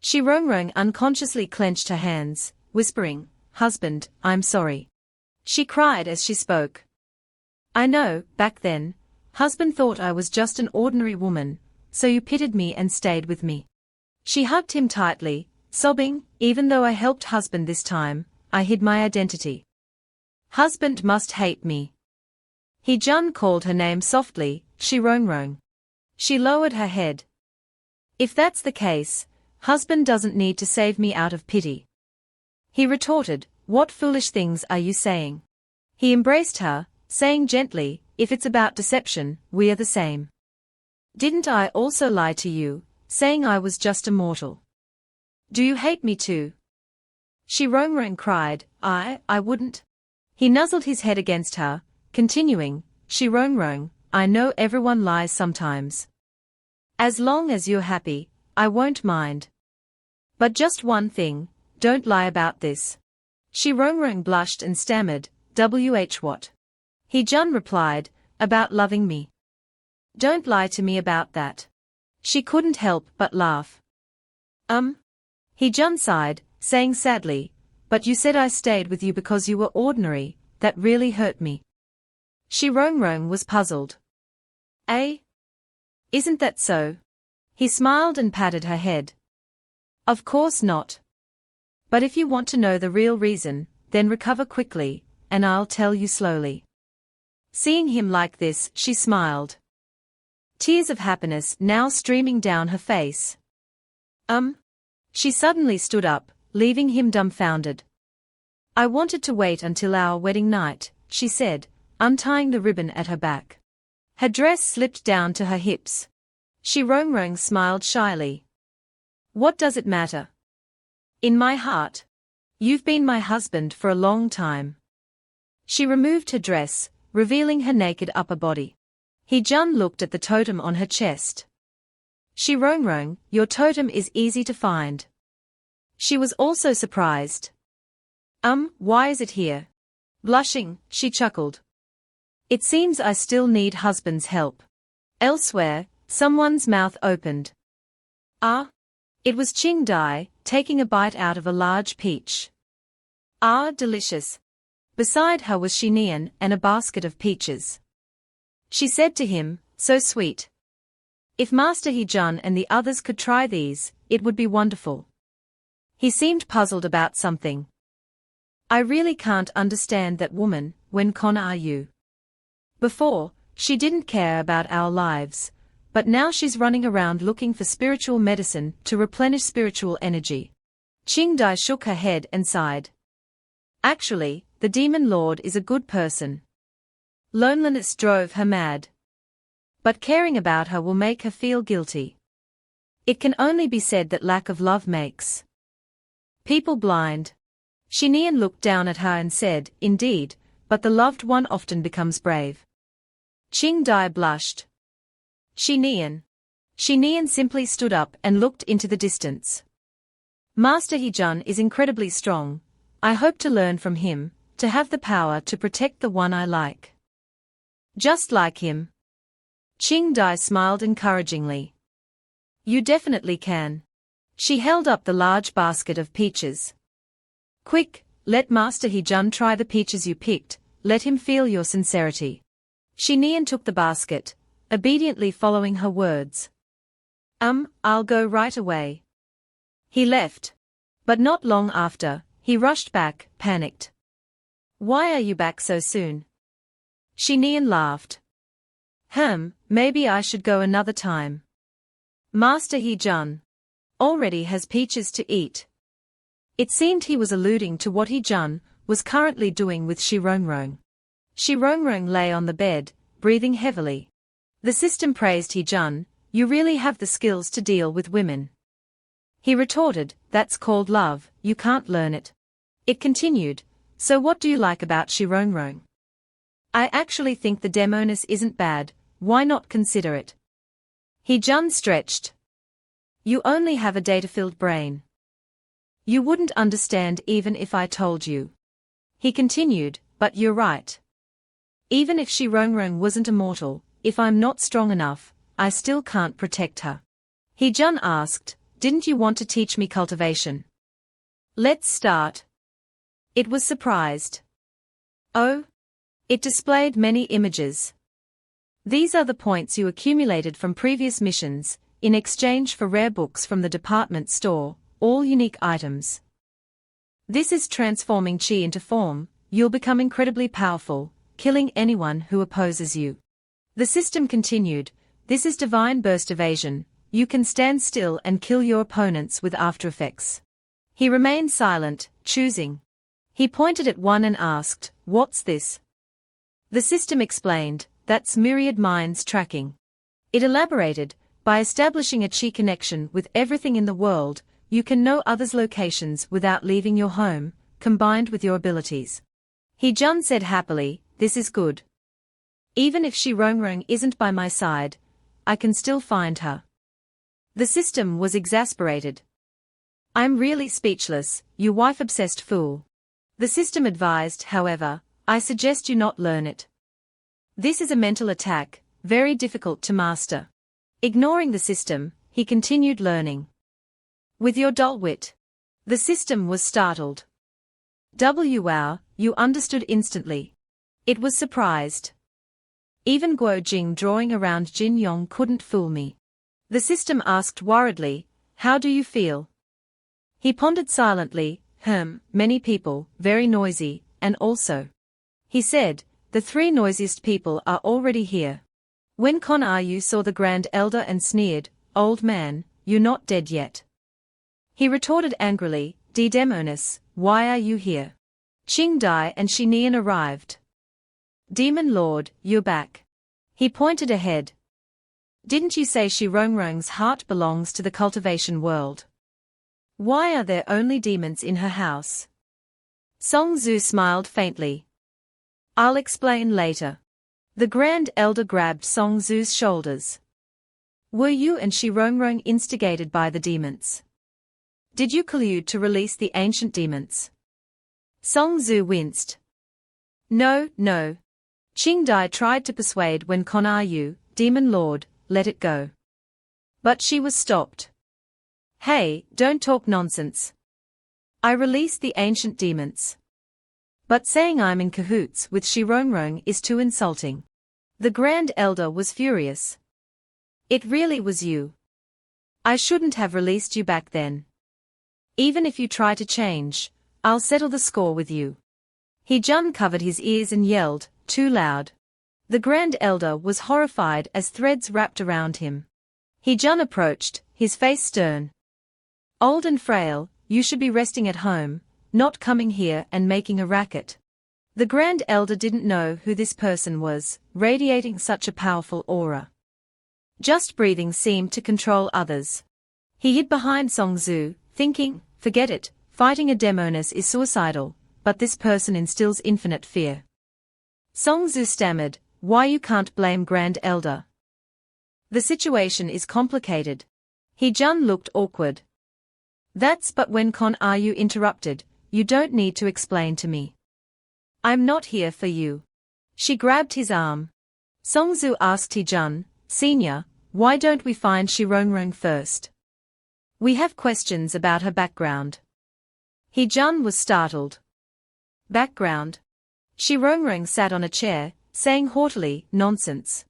Shirongron unconsciously clenched her hands, whispering, husband, I'm sorry. She cried as she spoke. I know, back then, husband thought I was just an ordinary woman, so you pitied me and stayed with me. She hugged him tightly, sobbing, even though I helped husband this time, I hid my identity. Husband must hate me. Hee-jun called her name softly, Shirongron. She lowered her head. If that's the case, husband doesn't need to save me out of pity. He retorted, what foolish things are you saying? He embraced her, saying gently, if it's about deception, we are the same. Didn't I also lie to you, saying I was just a mortal? Do you hate me too? Shirongron cried, I wouldn't. He nuzzled his head against her, continuing, Shirongron, I know everyone lies sometimes. As long as you're happy, I won't mind. But just one thing, don't lie about this. Shirongron blushed and stammered, what? Hee-jun replied, about loving me. Don't lie to me about that. She couldn't help but laugh. Hee-jun sighed, saying sadly, but you said I stayed with you because you were ordinary, that really hurt me. Shirongron was puzzled. Eh? Isn't that so? He smiled and patted her head. Of course not. But if you want to know the real reason, then recover quickly, and I'll tell you slowly. Seeing him like this, she smiled. Tears of happiness now streaming down her face. She suddenly stood up, leaving him dumbfounded. I wanted to wait until our wedding night, she said, untying the ribbon at her back. Her dress slipped down to her hips. Shirongron smiled shyly. What does it matter? In my heart. You've been my husband for a long time. She removed her dress, revealing her naked upper body. Hee-jun looked at the totem on her chest. Shirongron, your totem is easy to find. She was also surprised. Why is it here? Blushing, she chuckled. It seems I still need husband's help. Elsewhere, someone's mouth opened. It was Ching Dai, taking a bite out of a large peach. Delicious. Beside her was Shinian and a basket of peaches. She said to him, "So sweet. If Master Hee-jun and the others could try these, it would be wonderful." He seemed puzzled about something. "I really can't understand that woman. When con are you?" Before, she didn't care about our lives, but now she's running around looking for spiritual medicine to replenish spiritual energy. Qingdai shook her head and sighed. Actually, the demon lord is a good person. Loneliness drove her mad. But caring about her will make her feel guilty. It can only be said that lack of love makes people blind. Shinian looked down at her and said, "Indeed, but the loved one often becomes brave." Qingdai blushed. Shinian. Shinian simply stood up and looked into the distance. "Master Hee-jun is incredibly strong. I hope to learn from him, to have the power to protect the one I like. Just like him." Qingdai smiled encouragingly. "You definitely can." She held up the large basket of peaches. "Quick, let Master Hee-jun try the peaches you picked, let him feel your sincerity." Shinian took the basket, obediently following her words. I'll go right away." He left. But not long after, he rushed back, panicked. "Why are you back so soon?" Shinian laughed. Maybe I should go another time. Master Hee-jun already has peaches to eat." It seemed he was alluding to what Hee-jun was currently doing with Shirongrong. Shirongrong lay on the bed, breathing heavily. The system praised Hee-jun, "You really have the skills to deal with women." He retorted, "That's called love, you can't learn it." It continued, "So what do you like about Shirongrong?" "I actually think the demoness isn't bad, why not consider it?" Hee-jun stretched. "You only have a data-filled brain. You wouldn't understand even if I told you." He continued, "But you're right. Even if Shirongrong wasn't immortal, if I'm not strong enough, I still can't protect her." Hee-jun asked, "Didn't you want to teach me cultivation?" "Let's start." It was surprised. Oh? It displayed many images. "These are the points you accumulated from previous missions, in exchange for rare books from the department store, all unique items. This is transforming chi into form, you'll become incredibly powerful, killing anyone who opposes you." The system continued, "This is divine burst evasion, you can stand still and kill your opponents with after effects." He remained silent, choosing. He pointed at one and asked, "What's this?" The system explained, "That's myriad minds tracking." It elaborated, "By establishing a chi connection with everything in the world, you can know others' locations without leaving your home, combined with your abilities." Hee-jun said happily, "This is good. Even if Shirongrong isn't by my side, I can still find her." The system was exasperated. "I'm really speechless, you wife-obsessed fool." The system advised, however, "I suggest you not learn it. This is a mental attack, very difficult to master." Ignoring the system, he continued learning. "With your dull wit." The system was startled. Wow, you understood instantly." It was surprised. "Even Guo Jing drawing around Jin Yong couldn't fool me." The system asked worriedly, "How do you feel?" He pondered silently, Many people, very noisy, and also." He said, "The three noisiest people are already here." When Kon Ayu saw the Grand Elder and sneered, "Old man, you're not dead yet." He retorted angrily, "Demoness, why are you here?" Qingdai and Shinian arrived. "Demon Lord, you're back." He pointed ahead. "Didn't you say Shirongrong's heart belongs to the cultivation world? Why are there only demons in her house?" Song Zhu smiled faintly. "I'll explain later." The Grand Elder grabbed Song Zhu's shoulders. "Were you and Shirongrong instigated by the demons? Did you collude to release the ancient demons?" Song Zhu winced. No. Qingdai tried to persuade Wen Kon Ayu, "Demon Lord, let it go." But she was stopped. "Hey, don't talk nonsense. I released the ancient demons. But saying I'm in cahoots with Shirongrong is too insulting. The Grand Elder was furious. It really was you. I shouldn't have released you back then. Even if you try to change, I'll settle the score with you. He-jun covered his ears and yelled, too loud. The Grand Elder was horrified as threads wrapped around him. He-jun approached, his face stern. Old and frail, you should be resting at home, not coming here and making a racket. The Grand Elder didn't know who this person was, radiating such a powerful aura. Just breathing seemed to control others. He hid behind Songzu, thinking, forget it, fighting a demoness is suicidal, but this person instills infinite fear. Songzu stammered, why you can't blame Grand Elder? The situation is complicated. He-jun looked awkward. That's but when Con are you interrupted, you don't need to explain to me. I'm not here for you. She grabbed his arm. Songzu asked He-jun, Senior, why don't we find Shirongrong first? We have questions about her background. He-jun was startled. Background? Shirongrong sat on a chair, saying haughtily, nonsense.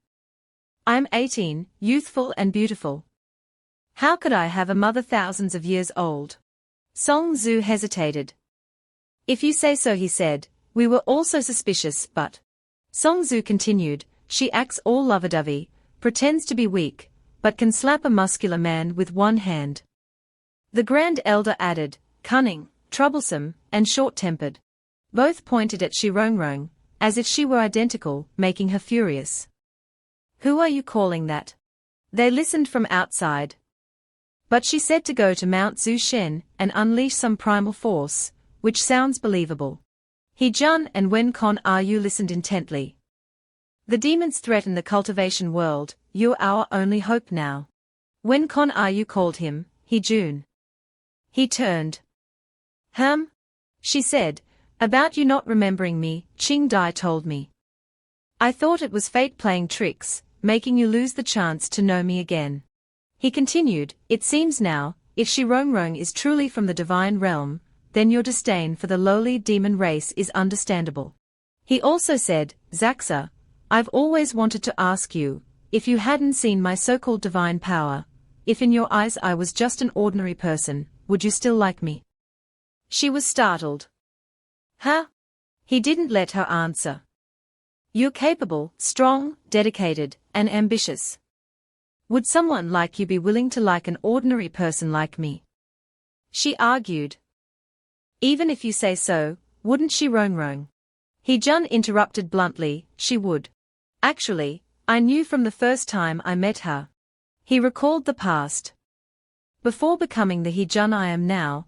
I'm 18, youthful and beautiful. How could I have a mother thousands of years old? Songzu hesitated. If you say so, he said, we were also suspicious, but... Songzu continued, she acts all lovey-dovey, pretends to be weak, but can slap a muscular man with one hand. The Grand Elder added, cunning, troublesome, and short-tempered. Both pointed at Shirongrong, as if she were identical, making her furious. Who are you calling that? They listened from outside. But she said to go to Mount Zushen and unleash some primal force, which sounds believable. He-jun and Wen Con Yu listened intently. The demons threaten the cultivation world, you're our only hope now. Wen Con Yu called him, He-jun. He turned. She said, about you not remembering me, Qing Dai told me. I thought it was fate playing tricks, making you lose the chance to know me again. He continued, it seems now, if Shirongrong is truly from the divine realm, then your disdain for the lowly demon race is understandable. He also said, Zaxa, I've always wanted to ask you, if you hadn't seen my so-called divine power, if in your eyes I was just an ordinary person, would you still like me? She was startled. Huh? He didn't let her answer. You're capable, strong, dedicated, and ambitious. Would someone like you be willing to like an ordinary person like me? She argued. Even if you say so, wouldn't Shirongrong? He-jun interrupted bluntly, she would. Actually, I knew from the first time I met her. He recalled the past. Before becoming the He-jun I am now,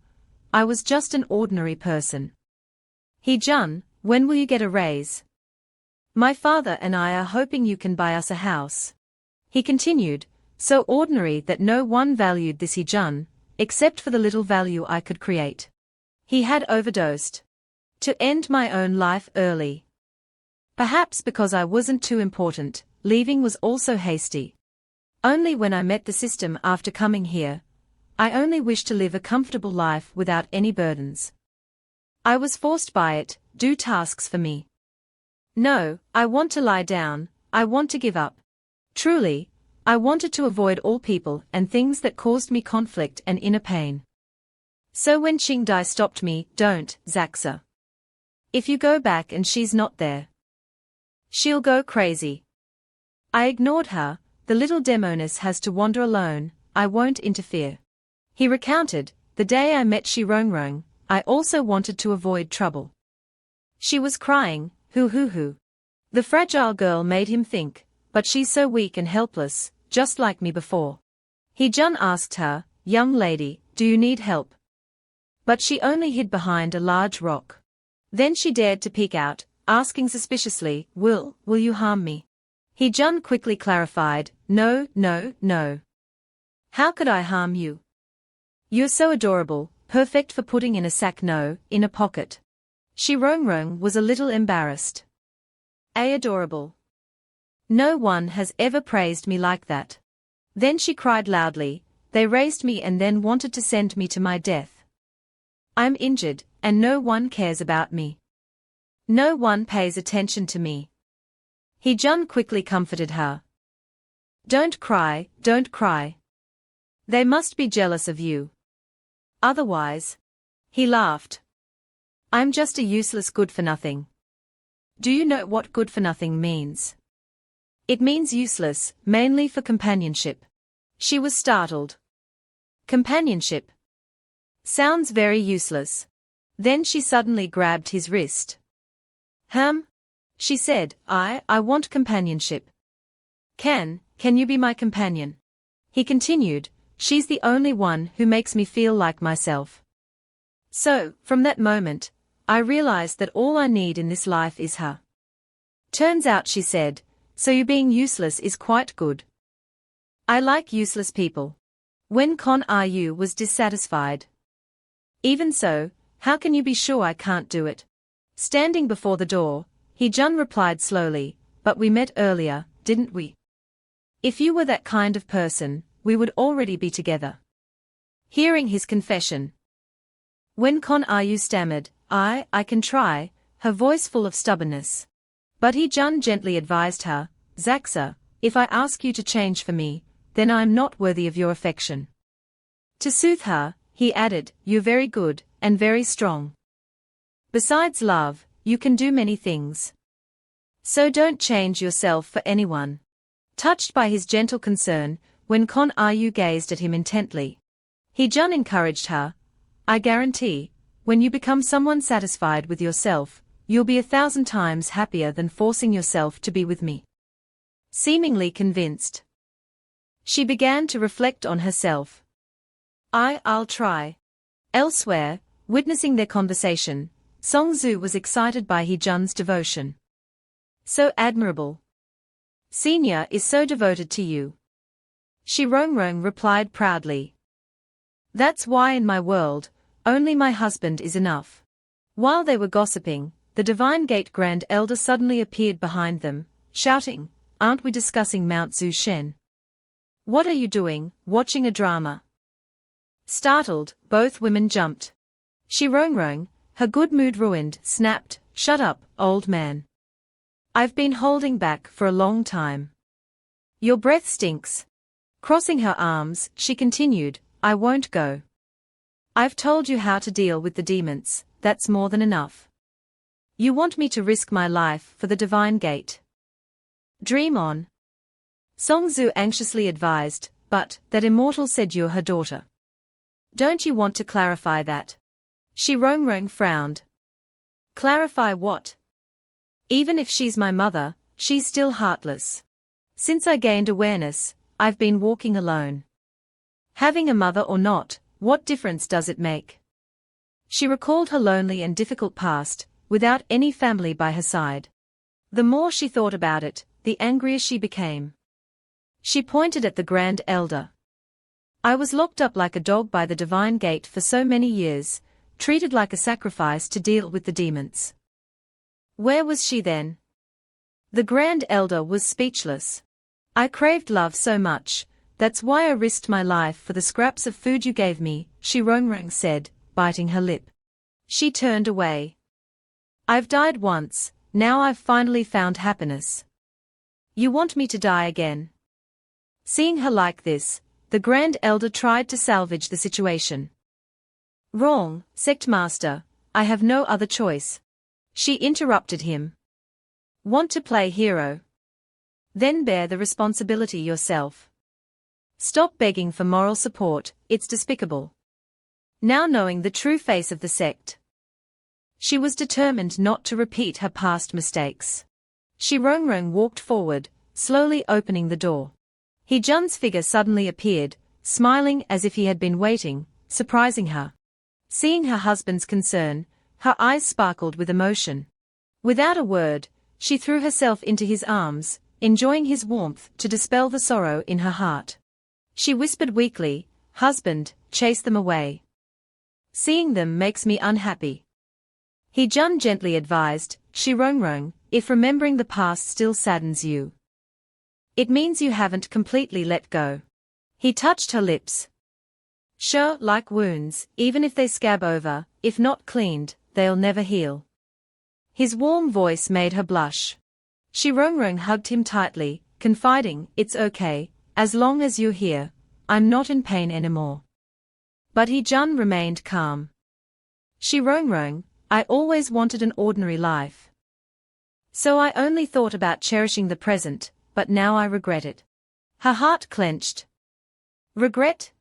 I was just an ordinary person. He-jun, when will you get a raise? My father and I are hoping you can buy us a house. He continued, so ordinary that no one valued this He-jun, except for the little value I could create. He had overdosed. To end my own life early. Perhaps because I wasn't too important, leaving was also hasty. Only when I met the system after coming here, I only wished to live a comfortable life without any burdens. I was forced by it, do tasks for me. No, I want to lie down, I want to give up. Truly, I wanted to avoid all people and things that caused me conflict and inner pain. So when Qing Dai stopped me, don't, Zaxa. If you go back and she's not there, she'll go crazy. I ignored her, the little demoness has to wander alone, I won't interfere. He recounted, the day I met Shirongrong, I also wanted to avoid trouble. She was crying, hoo. The fragile girl made him think, but she's so weak and helpless, just like me before. He-jun asked her, young lady, do you need help? But she only hid behind a large rock. Then she dared to peek out, asking suspiciously, will you harm me? He-jun quickly clarified, no. How could I harm you? You're so adorable, perfect for putting in a sack, no, in a pocket. Shirongrong was a little embarrassed. Adorable. No one has ever praised me like that. Then she cried loudly, they raised me and then wanted to send me to my death. I'm injured, and no one cares about me. No one pays attention to me. Hee-jun quickly comforted her. Don't cry, don't cry. They must be jealous of you. Otherwise. He laughed. I'm just a useless good-for-nothing. Do you know what good-for-nothing means? It means useless, mainly for companionship. She was startled. Companionship. Sounds very useless. Then she suddenly grabbed his wrist. She said, I want companionship. Can you be my companion? He continued, she's the only one who makes me feel like myself. So, from that moment, I realized that all I need in this life is her. Turns out, she said, so you being useless is quite good. I like useless people. When Kon Ryu was dissatisfied. Even so, how can you be sure I can't do it? Standing before the door, Hee-jun replied slowly, but we met earlier, didn't we? If you were that kind of person, we would already be together. Hearing his confession. When Kon Ryu stammered, I can try, her voice full of stubbornness. But Hee-jun gently advised her, Zaksa, if I ask you to change for me, then I am not worthy of your affection. To soothe her, he added, you're very good, and very strong. Besides love, you can do many things. So don't change yourself for anyone. Touched by his gentle concern, when Kon Ryu gazed at him intently. Hee-jun encouraged her, I guarantee, when you become someone satisfied with yourself, you'll be 1,000 times happier than forcing yourself to be with me. Seemingly convinced. She began to reflect on herself. I'll try. Elsewhere, witnessing their conversation, Song-zu was excited by Hee-jun's devotion. So admirable. Senior is so devoted to you. Shi-rong-rong replied proudly. That's why in my world, only my husband is enough. While they were gossiping, the Divine Gate Grand Elder suddenly appeared behind them, shouting, aren't we discussing Mount Zushen? What are you doing, watching a drama? Startled, both women jumped. Shi-rong-rong, her good mood ruined, snapped, shut up, old man. I've been holding back for a long time. Your breath stinks. Crossing her arms, she continued, I won't go. I've told you how to deal with the demons, that's more than enough. You want me to risk my life for the Divine Gate? Dream on. Song-zu anxiously advised, but that immortal said you're her daughter. Don't you want to clarify that? Shi-rong-rong frowned. Clarify what? Even if she's my mother, she's still heartless. Since I gained awareness, I've been walking alone. Having a mother or not, what difference does it make? She recalled her lonely and difficult past, without any family by her side. The more she thought about it, the angrier she became. She pointed at the Grand Elder. I was locked up like a dog by the Divine Gate for so many years, treated like a sacrifice to deal with the demons. Where was she then? The Grand Elder was speechless. I craved love so much, that's why I risked my life for the scraps of food you gave me, Shi-rong-rong said, biting her lip. She turned away. I've died once, now I've finally found happiness. You want me to die again? Seeing her like this, the Grand Elder tried to salvage the situation. Wrong, Sect Master, I have no other choice. She interrupted him. Want to play hero? Then bear the responsibility yourself. Stop begging for moral support, it's despicable. Now knowing the true face of the sect, she was determined not to repeat her past mistakes. Shi-rong-rong walked forward, slowly opening the door. Hee-jun's figure suddenly appeared, smiling as if he had been waiting, surprising her. Seeing her husband's concern, her eyes sparkled with emotion. Without a word, she threw herself into his arms, enjoying his warmth to dispel the sorrow in her heart. She whispered weakly, Husband, chase them away. Seeing them makes me unhappy. Hee-jun gently advised, Shi-rong-rong, if remembering the past still saddens you, it means you haven't completely let go. He touched her lips. Sure, like wounds, even if they scab over, if not cleaned, they'll never heal. His warm voice made her blush. Rongrong hugged him tightly, confiding, "It's okay, as long as you're here, I'm not in pain anymore." But Jun remained calm. Rongrong, I always wanted an ordinary life. So I only thought about cherishing the present, but now I regret it. Her heart clenched. Regret?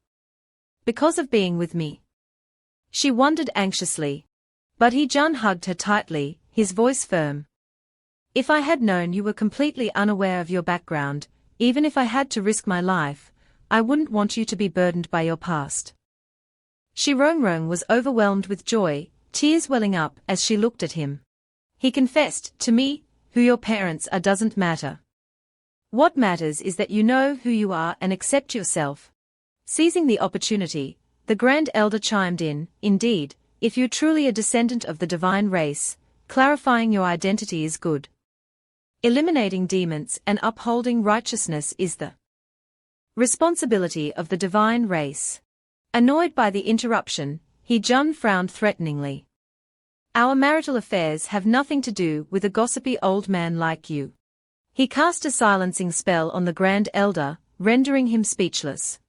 Because of being with me? She wondered anxiously. But Jun hugged her tightly, his voice firm. If I had known you were completely unaware of your background, even if I had to risk my life, I wouldn't want you to be burdened by your past. Rongrong was overwhelmed with joy, tears welling up as she looked at him. He confessed, "To me, who your parents are doesn't matter. What matters is that you know who you are and accept yourself." Seizing the opportunity, the Grand Elder chimed in, "Indeed, if you're truly a descendant of the divine race, clarifying your identity is good. Eliminating demons and upholding righteousness is the responsibility of the divine race." Annoyed by the interruption, Jun frowned threateningly. "Our marital affairs have nothing to do with a gossipy old man like you." He cast a silencing spell on the Grand Elder, rendering him speechless.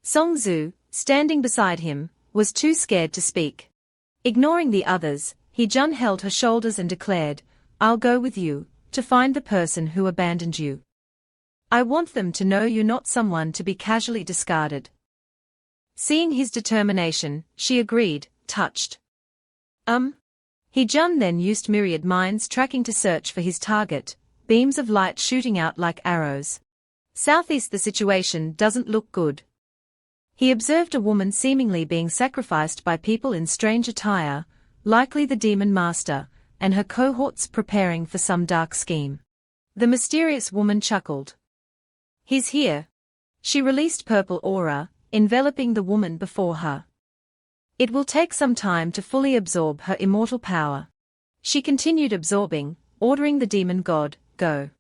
Song Zhu, standing beside him, was too scared to speak. Ignoring the others, Jun held her shoulders and declared, "I'll go with you, to find the person who abandoned you. I want them to know you're not someone to be casually discarded." Seeing his determination, she agreed, touched. Jun then used myriad minds tracking to search for his target, beams of light shooting out like arrows. Southeast, the situation doesn't look good. He observed a woman seemingly being sacrificed by people in strange attire, likely the demon master, and her cohorts preparing for some dark scheme. The mysterious woman chuckled. "He's here." She released purple aura, enveloping the woman before her. It will take some time to fully absorb her immortal power. She continued absorbing, ordering the demon god, "Go.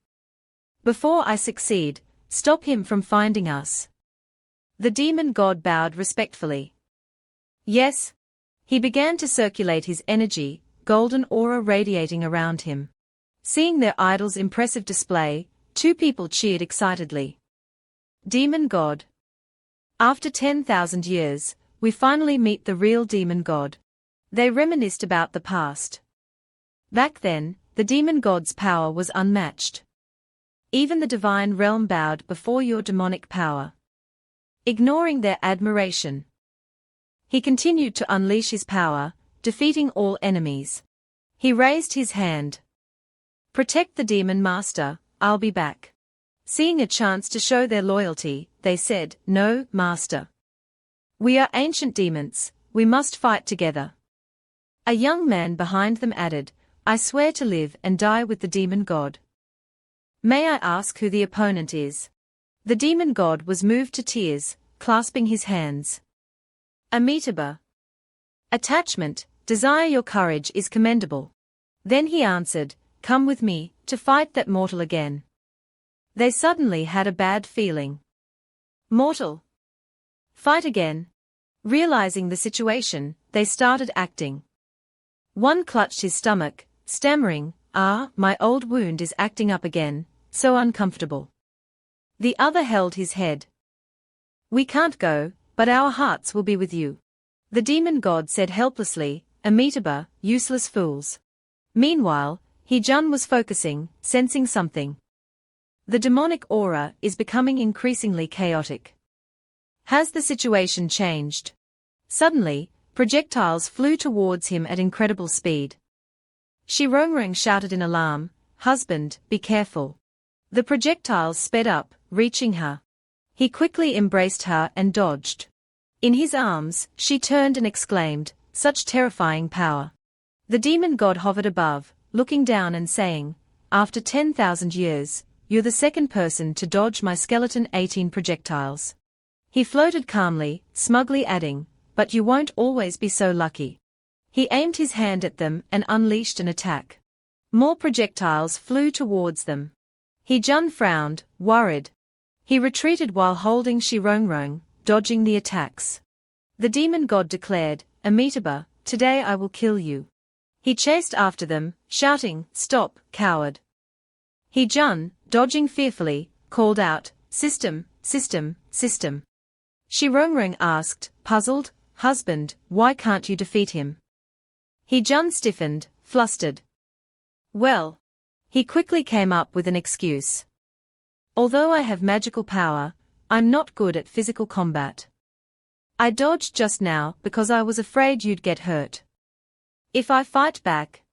Before I succeed, stop him from finding us." The demon god bowed respectfully. "Yes." He began to circulate his energy, golden aura radiating around him. Seeing their idol's impressive display, two people cheered excitedly. Demon god. After 10,000 years, we finally meet the real demon god. They reminisced about the past. Back then, the demon god's power was unmatched. Even the divine realm bowed before your demonic power. Ignoring their admiration, he continued to unleash his power, defeating all enemies. He raised his hand. "Protect the demon master, I'll be back." Seeing a chance to show their loyalty, they said, "No, master. We are ancient demons, we must fight together." A young man behind them added, "I swear to live and die with the demon god." "May I ask who the opponent is?" The demon god was moved to tears, clasping his hands. "Amitabha. Attachment, desire your courage is commendable." Then he answered, "Come with me, to fight that mortal again." They suddenly had a bad feeling. Mortal. Fight again. Realizing the situation, they started acting. One clutched his stomach, stammering, "My old wound is acting up again, so uncomfortable." The other held his head. "We can't go, but our hearts will be with you." The demon god said helplessly, "Amitabha, useless fools." Meanwhile, Jun was focusing, sensing something. The demonic aura is becoming increasingly chaotic. Has the situation changed? Suddenly, projectiles flew towards him at incredible speed. Rongrong shouted in alarm, "Husband, be careful." The projectiles sped up, reaching her. He quickly embraced her and dodged. In his arms, she turned and exclaimed, "Such terrifying power." The demon god hovered above, looking down and saying, "After 10,000 years, you're the second person to dodge my skeleton 18 projectiles." He floated calmly, smugly adding, "But you won't always be so lucky." He aimed his hand at them and unleashed an attack. More projectiles flew towards them. Jun frowned, worried. He retreated while holding Rongrong, dodging the attacks. The demon god declared, "Amitabha, today I will kill you." He chased after them, shouting, "Stop, coward!" Hee-jun, dodging fearfully, called out, "System, system, system." Shirong asked, puzzled, "Husband, why can't you defeat him?" Hee-jun stiffened, flustered. "Well." He quickly came up with an excuse. "Although I have magical power, I'm not good at physical combat. I dodged just now because I was afraid you'd get hurt. If I fight back—"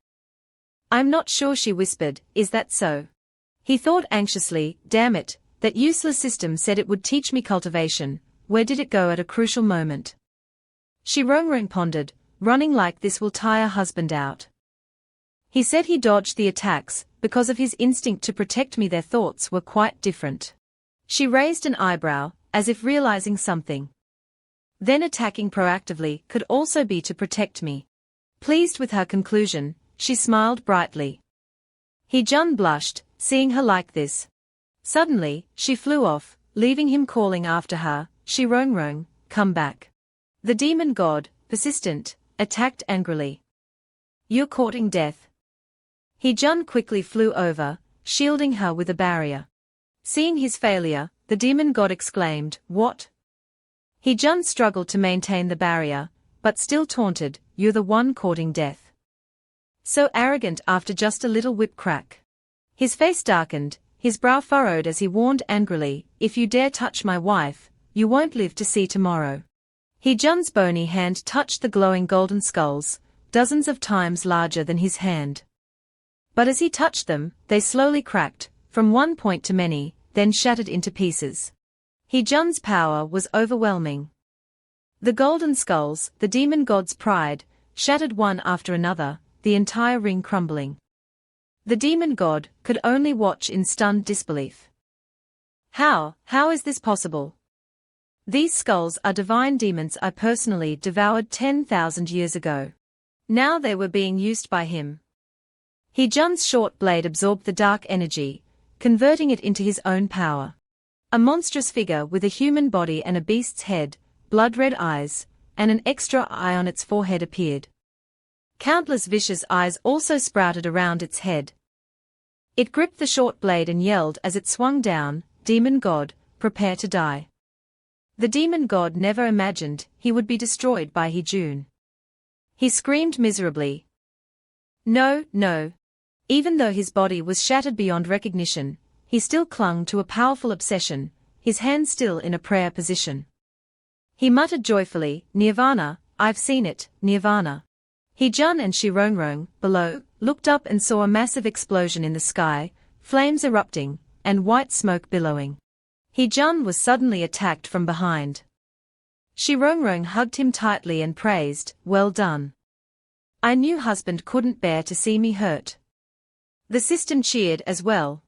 "I'm not sure," she whispered, "is that so?" He thought anxiously, damn it, that useless system said it would teach me cultivation, where did it go at a crucial moment? Shirong pondered, running like this will tire husband out. He said he dodged the attacks, because of his instinct to protect me. Their thoughts were quite different. She raised an eyebrow, as if realizing something. Then attacking proactively could also be to protect me. Pleased with her conclusion, she smiled brightly. Hee-jun blushed, seeing her like this. Suddenly, she flew off, leaving him calling after her, "Shirong, come back." The demon god, persistent, attacked angrily. "You're courting death." Hee-jun quickly flew over, shielding her with a barrier. Seeing his failure, the demon god exclaimed, "What?" Hee-jun struggled to maintain the barrier, but still taunted, "You're the one courting death. So arrogant after just a little whip crack." His face darkened, his brow furrowed as he warned angrily, "If you dare touch my wife, you won't live to see tomorrow." Hee-jun's bony hand touched the glowing golden skulls, dozens of times larger than his hand. But as he touched them, they slowly cracked, from one point to many, then shattered into pieces. Hee-jun's power was overwhelming. The golden skulls, the demon god's pride, shattered one after another, the entire ring crumbling. The demon god could only watch in stunned disbelief. How is this possible? These skulls are divine demons I personally devoured 10,000 years ago. Now they were being used by him. Hee-jun's short blade absorbed the dark energy, converting it into his own power. A monstrous figure with a human body and a beast's head, blood-red eyes, and an extra eye on its forehead appeared. Countless vicious eyes also sprouted around its head. It gripped the short blade and yelled as it swung down, "Demon god, prepare to die." The demon god never imagined he would be destroyed by Hee-jun. He screamed miserably. No. Even though his body was shattered beyond recognition, he still clung to a powerful obsession, his hand still in a prayer position. He muttered joyfully, "Nirvana, I've seen it, Nirvana." Hee-jun and Shirong, below, looked up and saw a massive explosion in the sky, flames erupting, and white smoke billowing. Hee-jun was suddenly attacked from behind. Shirong hugged him tightly and praised, "Well done. I knew husband couldn't bear to see me hurt." The system cheered as well.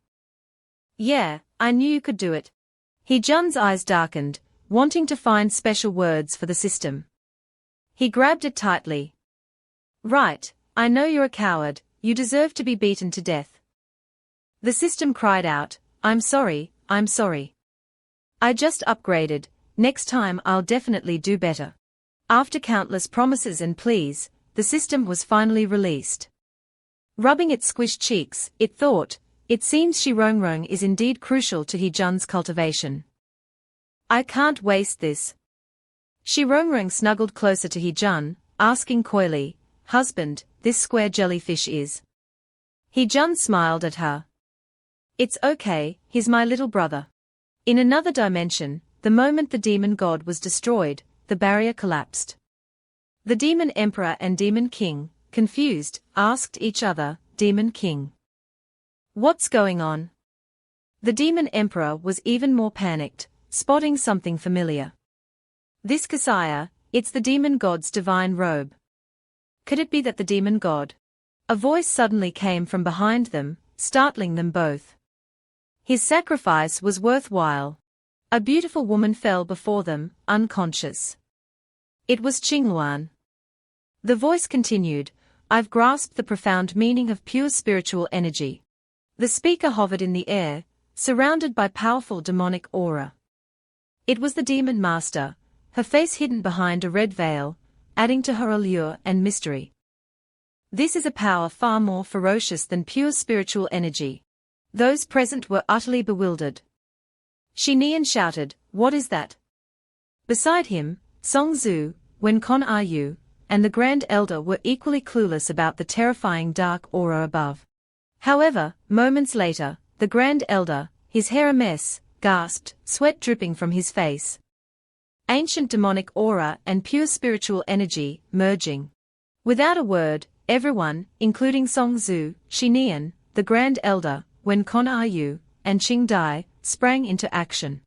"Yeah, I knew you could do it." Hee-jun's eyes darkened, wanting to find special words for the system. He grabbed it tightly. "Right, I know you're a coward, you deserve to be beaten to death." The system cried out, I'm sorry. I just upgraded, next time I'll definitely do better." After countless promises and pleas, the system was finally released. Rubbing its squished cheeks, it thought, "It seems Shirong is indeed crucial to Hee-jun's cultivation. I can't waste this." Shirong snuggled closer to Hee-jun, asking coyly, "Husband, this square jellyfish is?" Hee-jun smiled at her. "It's okay, he's my little brother." In another dimension, the moment the demon god was destroyed, the barrier collapsed. The demon emperor and demon king, confused, asked each other, "Demon king, what's going on?" The demon emperor was even more panicked, spotting something familiar. "This Kasaya, it's the demon god's divine robe. Could it be that the demon god?" A voice suddenly came from behind them, startling them both. His sacrifice was worthwhile. A beautiful woman fell before them, unconscious. It was Qingluan. The voice continued, "I've grasped the profound meaning of pure spiritual energy." The speaker hovered in the air, surrounded by powerful demonic aura. It was the demon master, her face hidden behind a red veil, adding to her allure and mystery. This is a power far more ferocious than pure spiritual energy. Those present were utterly bewildered. Shi Nian shouted, "What is that?" Beside him, Song Zhu, Wen Kon Are You, and the Grand Elder were equally clueless about the terrifying dark aura above. However, moments later, the Grand Elder, his hair a mess, gasped, sweat dripping from his face. Ancient demonic aura and pure spiritual energy, merging. Without a word, everyone, including Song Zhu, Shi Nian, the Grand Elder, Wen Kon Are You, and Qing Dai, sprang into action.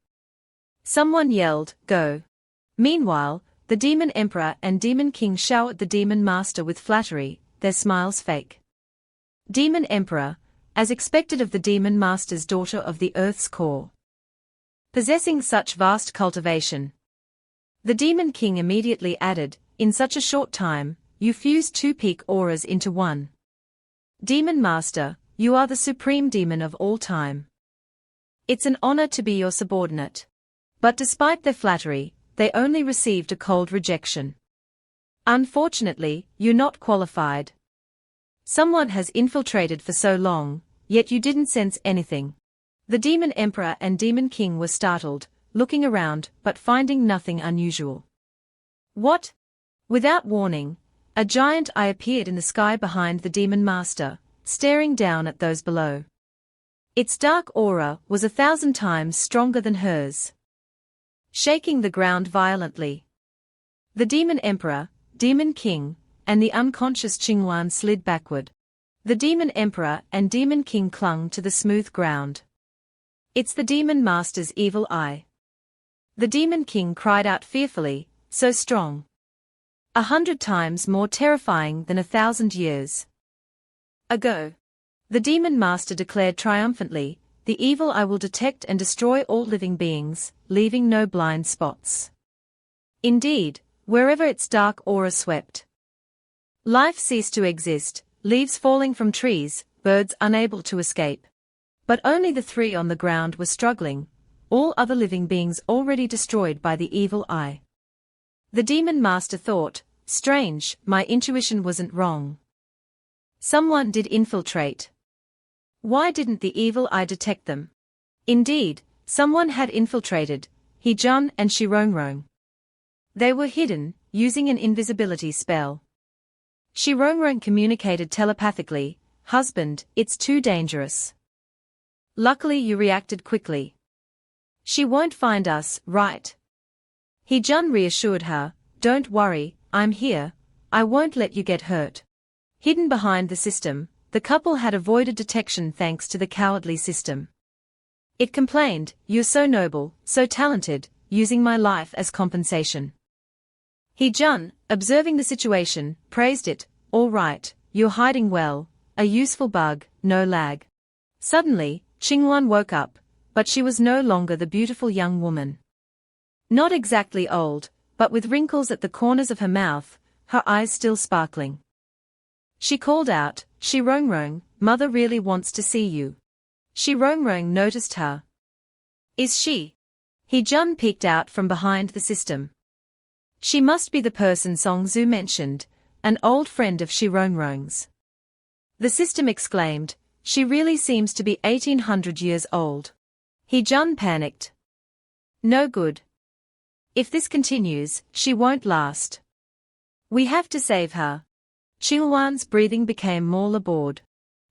Someone yelled, "Go!" Meanwhile, the Demon Emperor and Demon King showered the Demon Master with flattery, their smiles fake. Demon Emperor, as expected of the Demon Master's daughter of the Earth's core, possessing such vast cultivation. The Demon King immediately added, "In such a short time, you fused two peak auras into one. Demon Master, you are the supreme demon of all time. It's an honor to be your subordinate." But despite their flattery, they only received a cold rejection. "Unfortunately, you're not qualified. Someone has infiltrated for so long, yet you didn't sense anything." The Demon Emperor and Demon King were startled, looking around but finding nothing unusual. "What?" Without warning, a giant eye appeared in the sky behind the Demon Master, staring down at those below. Its dark aura was 1,000 times stronger than hers, shaking the ground violently. The Demon Emperor, Demon King, and the unconscious Qingwan slid backward. The Demon Emperor and Demon King clung to the smooth ground. "It's the Demon Master's evil eye." The Demon King cried out fearfully, "So strong. 100 times more terrifying than 1,000 years ago." The Demon Master declared triumphantly, "The evil eye will detect and destroy all living beings, leaving no blind spots." Indeed, wherever its dark aura swept, life ceased to exist, leaves falling from trees, birds unable to escape. But only the three on the ground were struggling, all other living beings already destroyed by the evil eye. The Demon Master thought, "Strange, my intuition wasn't wrong. Someone did infiltrate. Why didn't the evil eye detect them?" Indeed, someone had infiltrated, He Jun and Shi Rongrong. They were hidden, using an invisibility spell. Shi Rongrong communicated telepathically, "Husband, it's too dangerous. Luckily you reacted quickly. She won't find us, right?" He Jun reassured her, "Don't worry, I'm here, I won't let you get hurt." Hidden behind the system, the couple had avoided detection thanks to the cowardly system. It complained, "You're so noble, so talented, using my life as compensation." He Jun, observing the situation, praised it, "All right, you're hiding well, a useful bug, no lag." Suddenly, Qingwan woke up, but she was no longer the beautiful young woman. Not exactly old, but with wrinkles at the corners of her mouth, her eyes still sparkling. She called out, "Shi Rongrong, mother really wants to see you." Shi Rongrong noticed her. "Is she?" He Jun peeked out from behind the system. She must be the person Song Zhu mentioned, an old friend of Shi Rongrong's. The system exclaimed, "She really seems to be 1800 years old." He Jun panicked. "No good. If this continues, she won't last. We have to save her." Qingwan's breathing became more labored.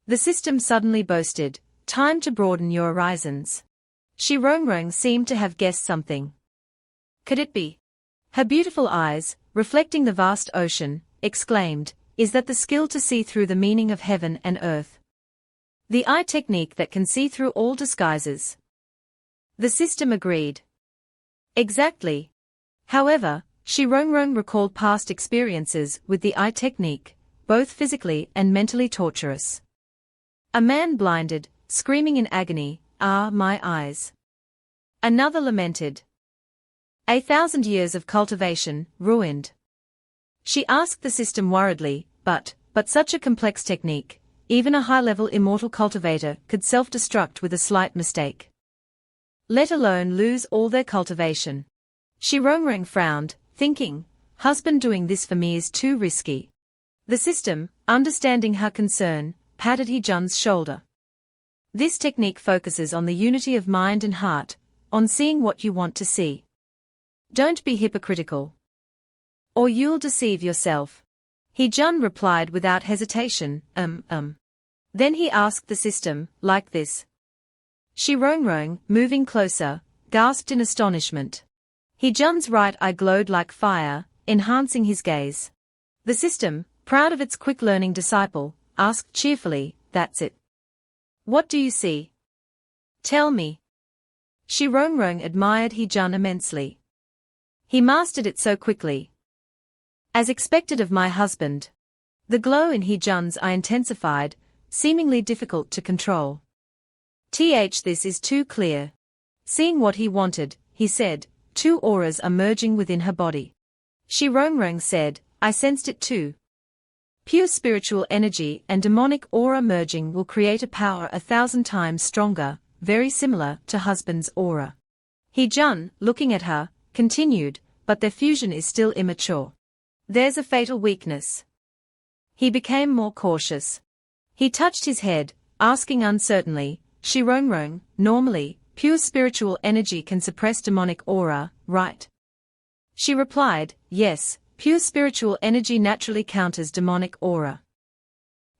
The system suddenly boasted, "Time to broaden your horizons." Shi Rongrong seemed to have guessed something. Could it be? Her beautiful eyes, reflecting the vast ocean, exclaimed, "Is that the skill to see through the meaning of heaven and earth? The eye technique that can see through all disguises?" The system agreed. "Exactly." However, Shi Rongrong recalled past experiences with the eye technique, both physically and mentally torturous. A man blinded, screaming in agony, "Ah, my eyes." Another lamented. 1,000 years of cultivation, ruined. She asked the system worriedly, but such a complex technique, even a high-level immortal cultivator could self-destruct with a slight mistake. Let alone lose all their cultivation. Shi Rongrong frowned, thinking, "Husband doing this for me is too risky." The system, understanding her concern, patted Hee-jun's shoulder. This technique focuses on the unity of mind and heart, on seeing what you want to see. Don't be hypocritical, or you'll deceive yourself. Hee-jun replied without hesitation, Then he asked the system, like this. Shi-rong-rong, moving closer, gasped in astonishment. Hee-jun's right eye glowed like fire, enhancing his gaze. The system, proud of its quick-learning disciple, asked cheerfully, "That's it. What do you see? Tell me." Shi-rong-rong admired Hee-jun immensely. He mastered it so quickly. As expected of my husband. The glow in Hee-jun's eye intensified, seemingly difficult to control. This is too clear. Seeing what he wanted, he said, two auras are merging within her body. Shi-rong-rong said, I sensed it too. Pure spiritual energy and demonic aura merging will create a power 1,000 times stronger, very similar to husband's aura. Hee-jun, looking at her, continued, but their fusion is still immature. There's a fatal weakness. He became more cautious. He touched his head, asking uncertainly, Shi-rong-rong, normally, pure spiritual energy can suppress demonic aura, right? She replied, yes, pure spiritual energy naturally counters demonic aura.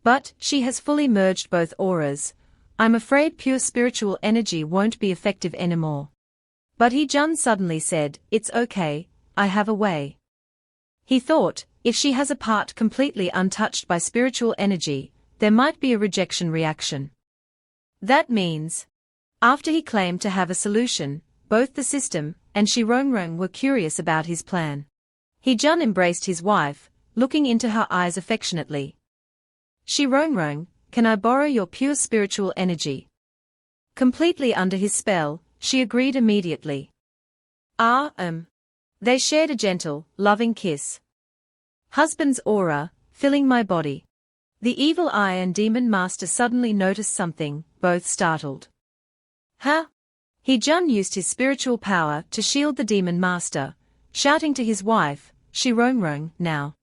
But, she has fully merged both auras. I'm afraid pure spiritual energy won't be effective anymore. But Hee-jun suddenly said, it's okay, I have a way. He thought, if she has a part completely untouched by spiritual energy, there might be a rejection reaction. That means, after he claimed to have a solution, both the system and Shi-rong-rong were curious about his plan. Hee-jun embraced his wife, looking into her eyes affectionately. Shi-rong-rong, can I borrow your pure spiritual energy? Completely under his spell, she agreed immediately. They shared a gentle, loving kiss. Husband's aura, filling my body. The evil eye and demon master suddenly noticed something, both startled. Huh? Hee-jun used his spiritual power to shield the demon master, shouting to his wife, Shi-rong-rong, now.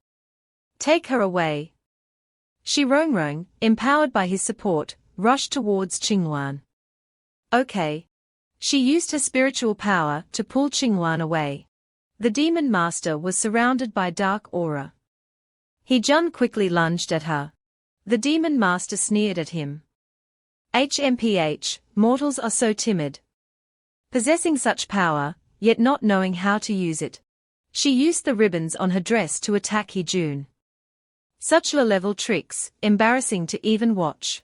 Take her away. Shi-rong-rong, empowered by his support, rushed towards Qingwan. Okay. She used her spiritual power to pull Qingwan away. The demon master was surrounded by dark aura. Hee-jun quickly lunged at her. The demon master sneered at him. Mortals are so timid. Possessing such power, yet not knowing how to use it. She used the ribbons on her dress to attack Hee-jun. Such low-level tricks, embarrassing to even watch.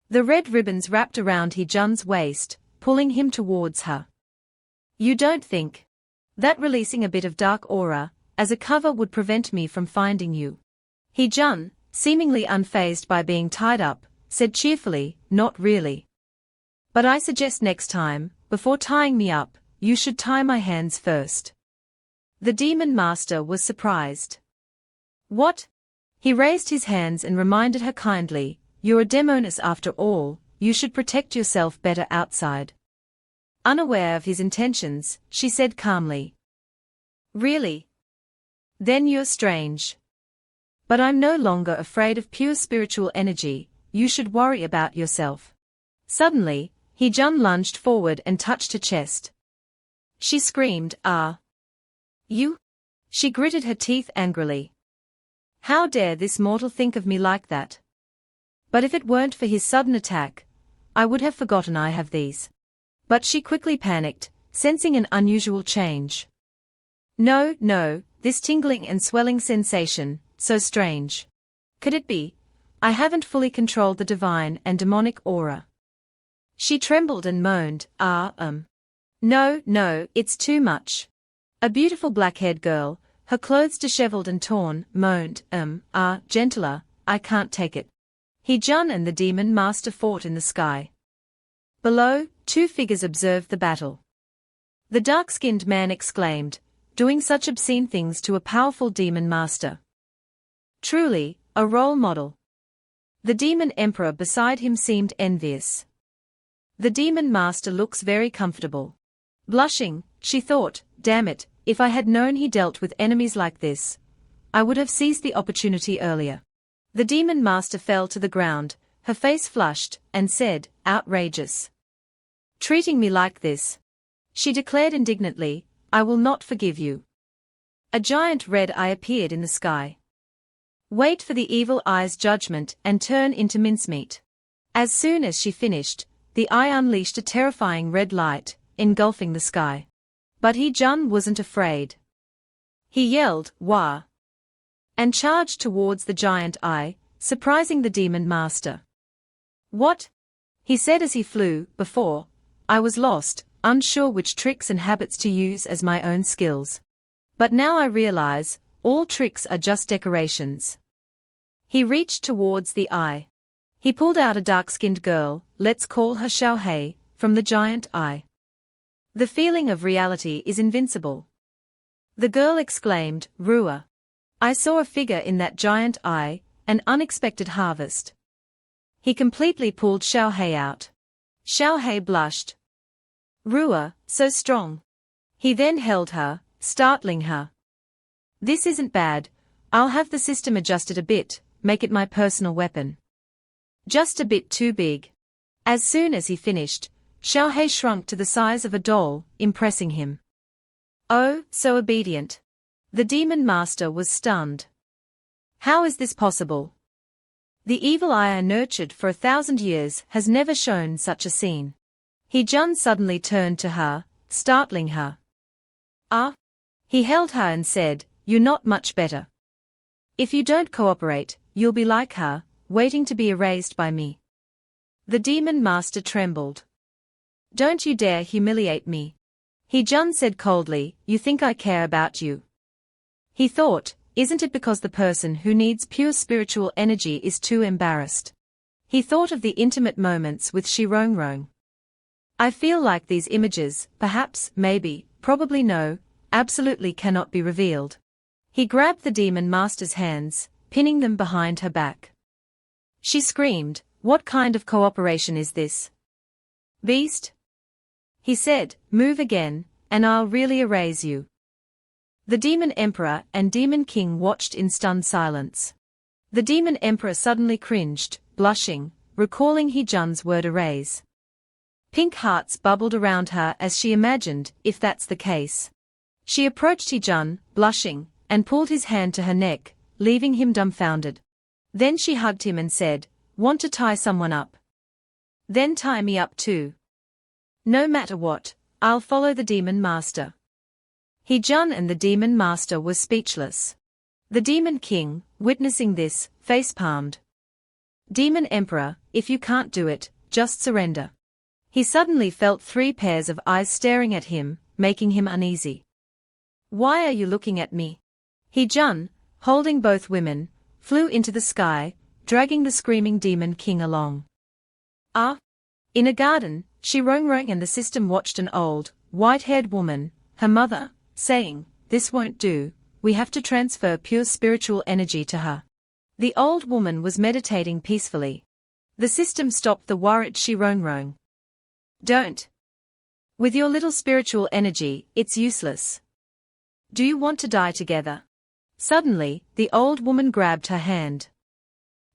The red ribbons wrapped around Hee-jun's waist, pulling him towards her. You don't think that releasing a bit of dark aura, as a cover would prevent me from finding you? Hee-jun, seemingly unfazed by being tied up, said cheerfully, not really. But I suggest next time, before tying me up, you should tie my hands first. The demon master was surprised. What? He raised his hands and reminded her kindly, you're a demoness after all, you should protect yourself better outside. Unaware of his intentions, she said calmly. Really? Then you're strange. But I'm no longer afraid of pure spiritual energy, you should worry about yourself. Suddenly, Hee-jun lunged forward and touched her chest. She screamed, ah. You? She gritted her teeth angrily. How dare this mortal think of me like that? But if it weren't for his sudden attack, I would have forgotten I have these. But she quickly panicked, sensing an unusual change. No, this tingling and swelling sensation, so strange. Could it be? I haven't fully controlled the divine and demonic aura. She trembled and moaned, No, it's too much. A beautiful black-haired girl, her clothes disheveled and torn, moaned, gentler, I can't take it. Hee-jun and the demon master fought in the sky. Below, two figures observed the battle. The dark-skinned man exclaimed, doing such obscene things to a powerful demon master. Truly, a role model. The demon emperor beside him seemed envious. The demon master looks very comfortable. Blushing, she thought, damn it, if I had known he dealt with enemies like this, I would have seized the opportunity earlier. The demon master fell to the ground, her face flushed, and said, "Outrageous. Treating me like this." She declared indignantly, "I will not forgive you." A giant red eye appeared in the sky. Wait for the evil eye's judgment and turn into mincemeat. As soon as she finished, the eye unleashed a terrifying red light, engulfing the sky. But He-jun wasn't afraid. He yelled, "Wah!" and charged towards the giant eye, surprising the demon master. "What?" he said as he flew. "Before, I was lost, unsure which tricks and habits to use as my own skills. But now I realize, all tricks are just decorations." He reached towards the eye. He pulled out a dark-skinned girl, let's call her Xiaohei, from the giant eye. The feeling of reality is invincible. The girl exclaimed, "Rua! I saw a figure in that giant eye, an unexpected harvest." He completely pulled Xiaohei out. Xiaohei blushed. "Rua, so strong." He then held her, startling her. "This isn't bad, I'll have the system adjusted a bit, make it my personal weapon. Just a bit too big." As soon as he finished, Xiaohei shrunk to the size of a doll, impressing him. Oh, so obedient. The demon master was stunned. How is this possible? The evil eye I nurtured for 1,000 years has never shown such a scene. He-jun suddenly turned to her, startling her. "Ah?" He held her and said, "You're not much better. If you don't cooperate, you'll be like her, waiting to be erased by me." The demon master trembled. "Don't you dare humiliate me." He-jun said coldly, "You think I care about you?" He thought, isn't it because the person who needs pure spiritual energy is too embarrassed? He thought of the intimate moments with Shirongrong. I feel like these images, perhaps, maybe, probably no, absolutely cannot be revealed. He grabbed the demon master's hands, pinning them behind her back. She screamed, "What kind of cooperation is this? Beast?" He said, "Move again, and I'll really erase you." The Demon Emperor and Demon King watched in stunned silence. The Demon Emperor suddenly cringed, blushing, recalling He-jun's word erase. Pink hearts bubbled around her as she imagined, if that's the case. She approached He-jun, blushing, and pulled his hand to her neck, leaving him dumbfounded. Then she hugged him and said, "Want to tie someone up? Then tie me up too. No matter what, I'll follow the Demon Master." He-jun and the Demon Master were speechless. The Demon King, witnessing this, face-palmed. "Demon Emperor, if you can't do it, just surrender." He suddenly felt 3 pairs of eyes staring at him, making him uneasy. "Why are you looking at me?" He-jun, holding both women, flew into the sky, dragging the screaming Demon King along. Ah! In a garden, Shirongrong and the system watched an old, white-haired woman, her mother, saying, "This won't do, we have to transfer pure spiritual energy to her." The old woman was meditating peacefully. The system stopped the worried Shirongrong. "Don't. With your little spiritual energy, it's useless. Do you want to die together?" Suddenly, the old woman grabbed her hand.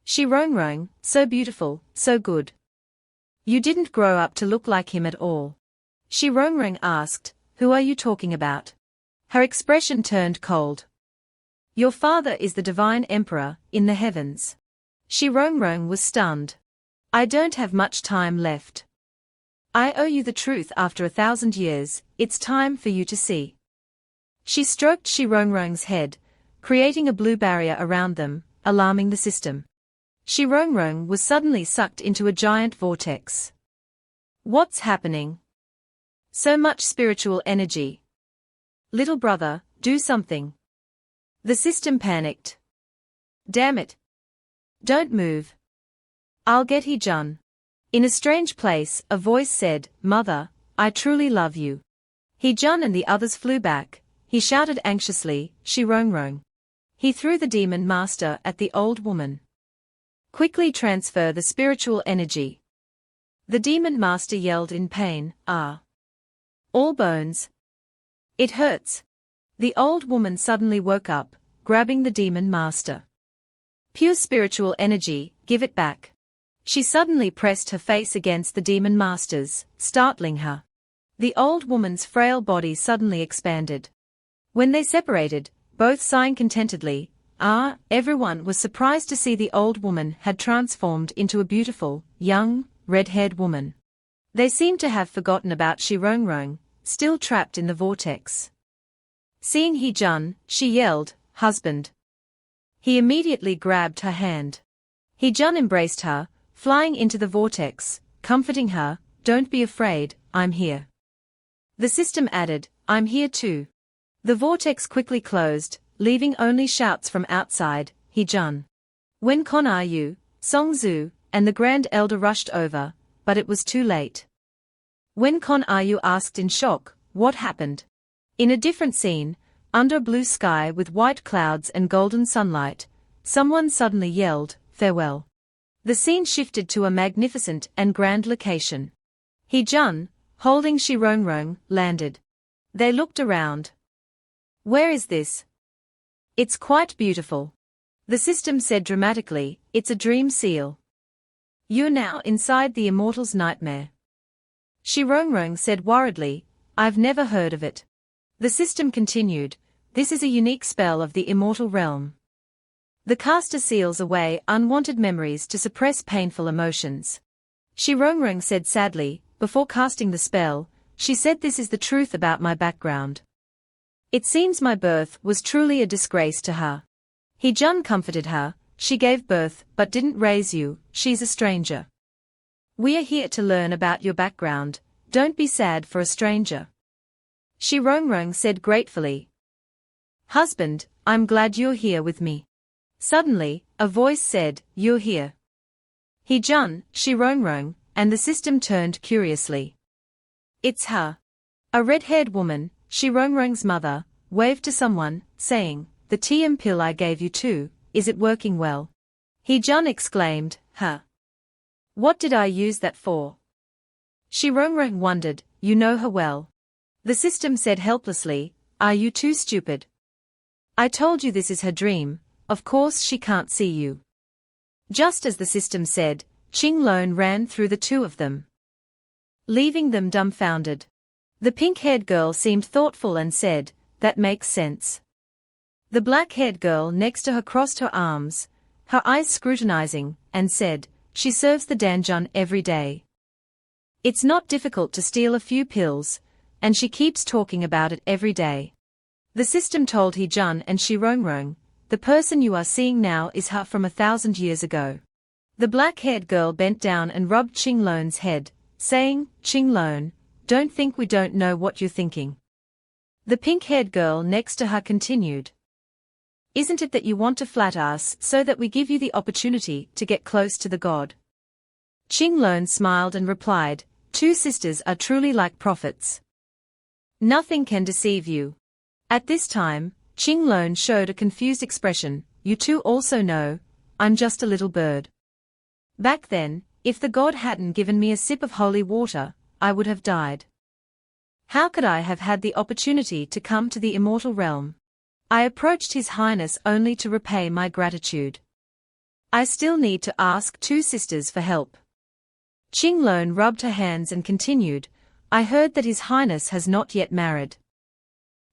"Shirongrong, so beautiful, so good. You didn't grow up to look like him at all." Shirongrong asked, "Who are you talking about?" Her expression turned cold. "Your father is the divine emperor, in the heavens." Shirongrong was stunned. "I don't have much time left. I owe you the truth after 1,000 years, it's time for you to see." She stroked Shirongrong's head, creating a blue barrier around them, alarming the system. Shirongrong was suddenly sucked into a giant vortex. What's happening? So much spiritual energy. Little brother, do something. The system panicked. Damn it. Don't move. I'll get He-jun. In a strange place, a voice said, "Mother, I truly love you." He-jun and the others flew back. He shouted anxiously, "Shirongrong." He threw the demon master at the old woman. "Quickly transfer the spiritual energy." The demon master yelled in pain, "Ah! All bones. It hurts." The old woman suddenly woke up, grabbing the demon master. Pure spiritual energy, give it back. She suddenly pressed her face against the demon masters, startling her. The old woman's frail body suddenly expanded. When they separated, both sighing contentedly, everyone was surprised to see the old woman had transformed into a beautiful, young, red-haired woman. They seemed to have forgotten about Shirongrong, still trapped in the vortex. Seeing He-jun, she yelled, "Husband." He immediately grabbed her hand. He-jun embraced her, flying into the vortex, comforting her, "Don't be afraid, I'm here." The system added, "I'm here too." The vortex quickly closed, leaving only shouts from outside, "He-jun. When Kon are you?" Song-zu and the Grand Elder rushed over, but it was too late. When Kon are you asked in shock, "What happened?" In a different scene, under a blue sky with white clouds and golden sunlight, someone suddenly yelled, "Farewell." The scene shifted to a magnificent and grand location. He-jun, holding Shirongrong, landed. They looked around. "Where is this?" "It's quite beautiful." The system said dramatically, "It's a dream seal. You're now inside the immortal's nightmare." Shirongrong said worriedly, "I've never heard of it." The system continued, "This is a unique spell of the immortal realm. The caster seals away unwanted memories to suppress painful emotions." Shirongrong said sadly, before casting the spell, she said, "This is the truth about my background. It seems my birth was truly a disgrace to her." He-jun comforted her, "She gave birth but didn't raise you, she's a stranger. We are here to learn about your background, don't be sad for a stranger." Shirongrong said gratefully, "Husband, I'm glad you're here with me." Suddenly, a voice said, "You're here." He-jun, Shirongrong, and the system turned curiously. "It's her." A red-haired woman, Shirongrong's mother, waved to someone, saying, "The TM pill I gave you too, is it working well?" He-jun exclaimed, "Huh? What did I use that for?" Shirongrong wondered, "You know her well." The system said helplessly, "Are you too stupid? I told you this is her dream, of course she can't see you." Just as the system said, Qing-lone ran through the two of them, leaving them dumbfounded. The pink-haired girl seemed thoughtful and said, "That makes sense." The black-haired girl next to her crossed her arms, her eyes scrutinizing, and said, "She serves the danjun every day. It's not difficult to steal a few pills, and she keeps talking about it every day." The system told He-jun and Shirongrong, "The person you are seeing now is her from 1,000 years ago." The black-haired girl bent down and rubbed Qing-lone's head, saying, "Qing-lone, don't think we don't know what you're thinking." The pink-haired girl next to her continued, "Isn't it that you want to flatter us so that we give you the opportunity to get close to the god?" Qing-lone smiled and replied, "Two sisters are truly like prophets. Nothing can deceive you." At this time, Qing-lone showed a confused expression, "You two also know, I'm just a little bird. Back then, if the god hadn't given me a sip of holy water, I would have died. How could I have had the opportunity to come to the immortal realm? I approached His Highness only to repay my gratitude. I still need to ask two sisters for help." Qing-lone rubbed her hands and continued, "I heard that His Highness has not yet married.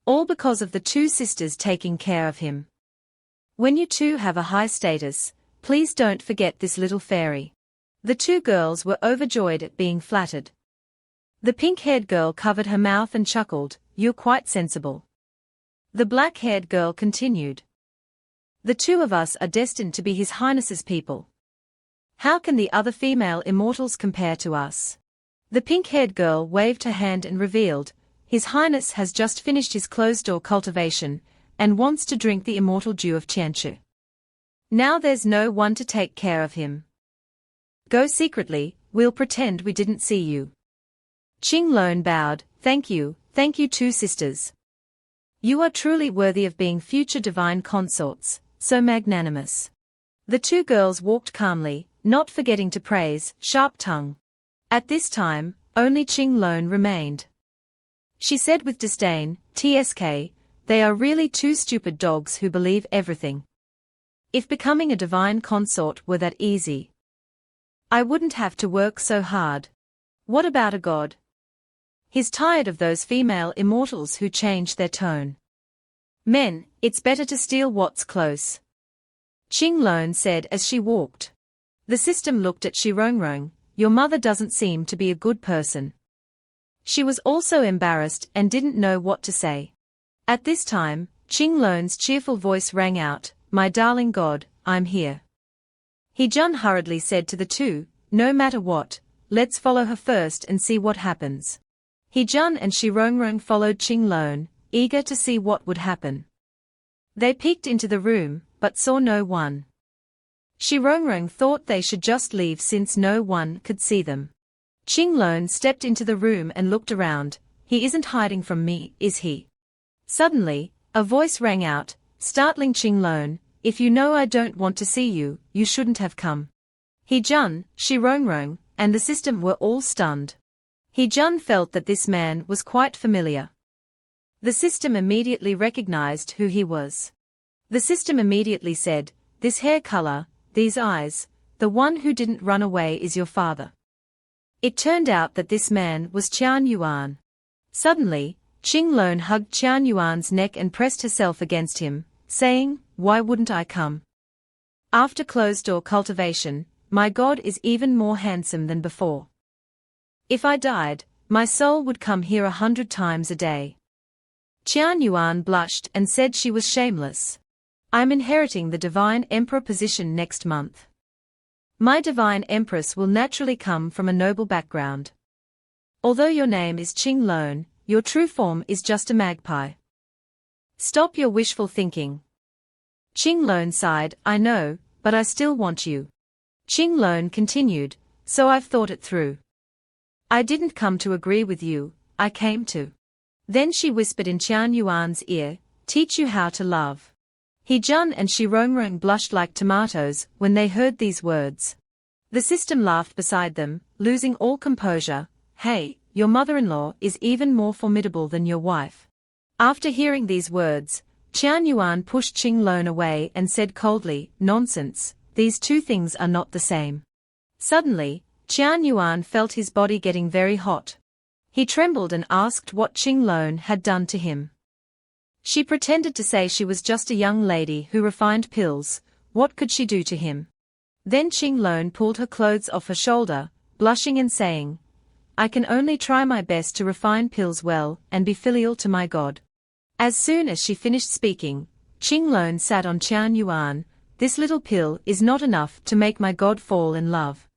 All because of the two sisters taking care of him. When you two have a high status, please don't forget this little fairy." The two girls were overjoyed at being flattered. The pink-haired girl covered her mouth and chuckled, "You're quite sensible." The black-haired girl continued, "The two of us are destined to be His Highness's people. How can the other female immortals compare to us?" The pink-haired girl waved her hand and revealed, "His Highness has just finished his closed-door cultivation, and wants to drink the immortal dew of Qianchu. Now there's no one to take care of him. Go secretly, we'll pretend we didn't see you." Qing-lone bowed, thank you two sisters. You are truly worthy of being future divine consorts, so magnanimous." The two girls walked calmly, not forgetting to praise Sharp Tongue. At this time, only Qing-lone remained. She said with disdain, "TSK, they are really two stupid dogs who believe everything. If becoming a divine consort were that easy, I wouldn't have to work so hard. What about a god? He's tired of those female immortals who change their tone. Men, it's better to steal what's close. Qinglong said as she walked. The system looked at Xirongrong. Your mother doesn't seem to be a good person. She was also embarrassed and didn't know what to say. At this time, Qinglong's cheerful voice rang out, my darling god, I'm here. He Jun hurriedly said to the two, no matter what, let's follow her first and see what happens. He Jun and Xirongrong followed Qinglong, eager to see what would happen. They peeked into the room, but saw no one. Xirongrong thought they should just leave since no one could see them. Qinglong stepped into the room and looked around. He isn't hiding from me, is he? Suddenly, a voice rang out, startling Qinglong, if you know I don't want to see you, you shouldn't have come. He Jun, Xirongrong, and the system were all stunned. He Jun felt that this man was quite familiar. The system immediately recognized who he was. The system immediately said, this hair color, these eyes, the one who didn't run away is your father. It turned out that this man was Qian Yuan. Suddenly, Qinglong hugged Qian Yuan's neck and pressed herself against him, saying, why wouldn't I come? After closed-door cultivation, my god is even more handsome than before. If I died, my soul would come here 100 times a day. Qian Yuan blushed and said she was shameless. I'm inheriting the Divine Emperor position next month. My Divine Empress will naturally come from a noble background. Although your name is Qinglong, your true form is just a magpie. Stop your wishful thinking. Qinglong sighed, I know, but I still want you. Qinglong continued, so I've thought it through. I didn't come to agree with you, I came to. Then she whispered in Qian Yuan's ear, teach you how to love. He Jun and Xirongrong blushed like tomatoes when they heard these words. The system laughed beside them, losing all composure. Hey, your mother-in-law is even more formidable than your wife. After hearing these words, Qian Yuan pushed Qinglong away and said coldly, nonsense, these two things are not the same. Suddenly, Qian Yuan felt his body getting very hot. He trembled and asked what Qinglong had done to him. She pretended to say she was just a young lady who refined pills. What could she do to him? Then Qinglong pulled her clothes off her shoulder, blushing and saying, I can only try my best to refine pills well and be filial to my god. As soon as she finished speaking, Qinglong sat on Qian Yuan, this little pill is not enough to make my god fall in love.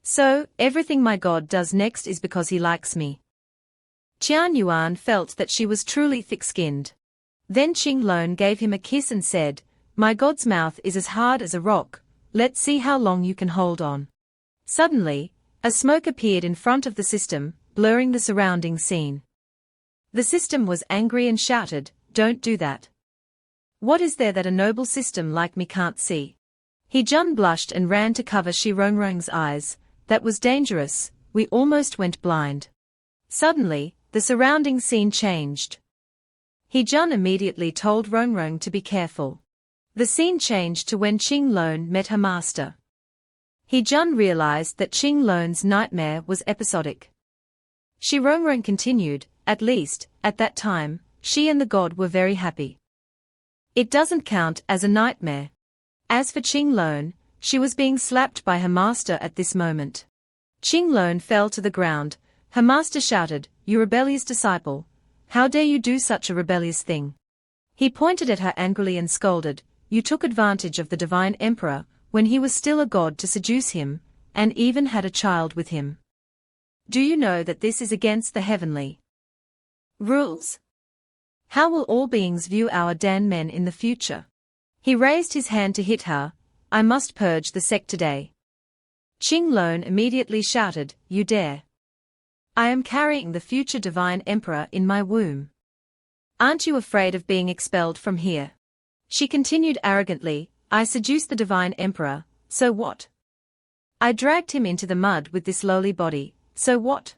So, everything my god does next is because he likes me. Qian Yuan felt that she was truly thick-skinned. Then Qinglong gave him a kiss and said, my god's mouth is as hard as a rock, let's see how long you can hold on. Suddenly, a smoke appeared in front of the system, blurring the surrounding scene. The system was angry and shouted, don't do that. What is there that a noble system like me can't see? He Jun blushed and ran to cover Xirongrong's eyes, that was dangerous, we almost went blind. Suddenly, the surrounding scene changed. He Jun immediately told Rongrong to be careful. The scene changed to when Qinglong met her master. He Jun realized that Qinglong's nightmare was episodic. Rongrong continued, at least, at that time, she and the god were very happy. It doesn't count as a nightmare. As for Qinglong, she was being slapped by her master at this moment. Qinglong fell to the ground. Her master shouted, you rebellious disciple, how dare you do such a rebellious thing? He pointed at her angrily and scolded, you took advantage of the divine emperor, when he was still a god to seduce him, and even had a child with him. Do you know that this is against the heavenly rules? How will all beings view our Dan men in the future? He raised his hand to hit her, I must purge the sect today. Qinglong immediately shouted, you dare. I am carrying the future divine emperor in my womb. Aren't you afraid of being expelled from here? She continued arrogantly, I seduced the divine emperor, so what? I dragged him into the mud with this lowly body, so what?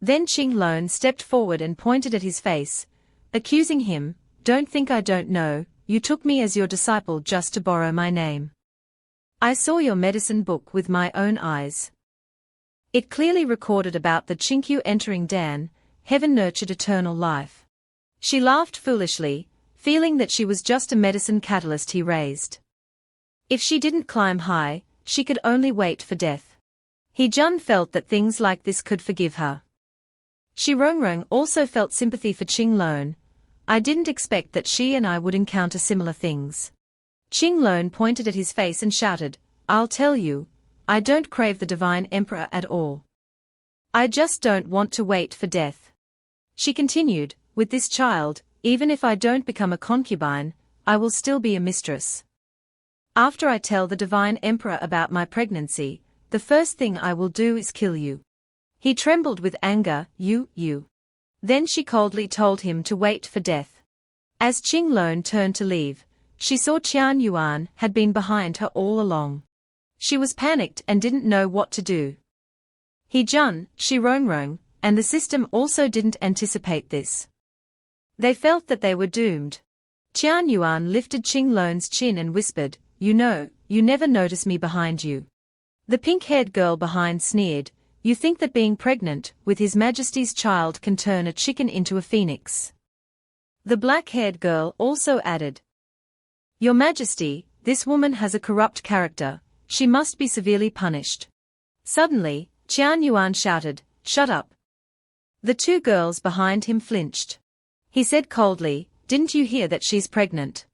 Then Qinglong stepped forward and pointed at his face, accusing him, don't think I don't know, you took me as your disciple just to borrow my name. I saw your medicine book with my own eyes. It clearly recorded about the Chinkyu entering Dan, heaven nurtured eternal life. She laughed foolishly, feeling that she was just a medicine catalyst he raised. If she didn't climb high, she could only wait for death. Hee-jun felt that things like this could forgive her. Shi Rongrong also felt sympathy for Ching Lone. I didn't expect that she and I would encounter similar things. Ching Lone pointed at his face and shouted, I'll tell you, I don't crave the Divine Emperor at all. I just don't want to wait for death. She continued, with this child, even if I don't become a concubine, I will still be a mistress. After I tell the Divine Emperor about my pregnancy, the first thing I will do is kill you. He trembled with anger, you. Then she coldly told him to wait for death. As Ching Lone turned to leave, she saw Qian Yuan had been behind her all along. She was panicked and didn't know what to do. Hee-jun, Shi Rongrong, and the system also didn't anticipate this. They felt that they were doomed. Qian Yuan lifted Ching Lone's chin and whispered, You know, you never notice me behind you. The pink-haired girl behind sneered, You think that being pregnant with His Majesty's child can turn a chicken into a phoenix. The black-haired girl also added, Your Majesty, this woman has a corrupt character, she must be severely punished. Suddenly, Qian Yuan shouted, Shut up. The two girls behind him flinched. He said coldly, Didn't you hear that she's pregnant?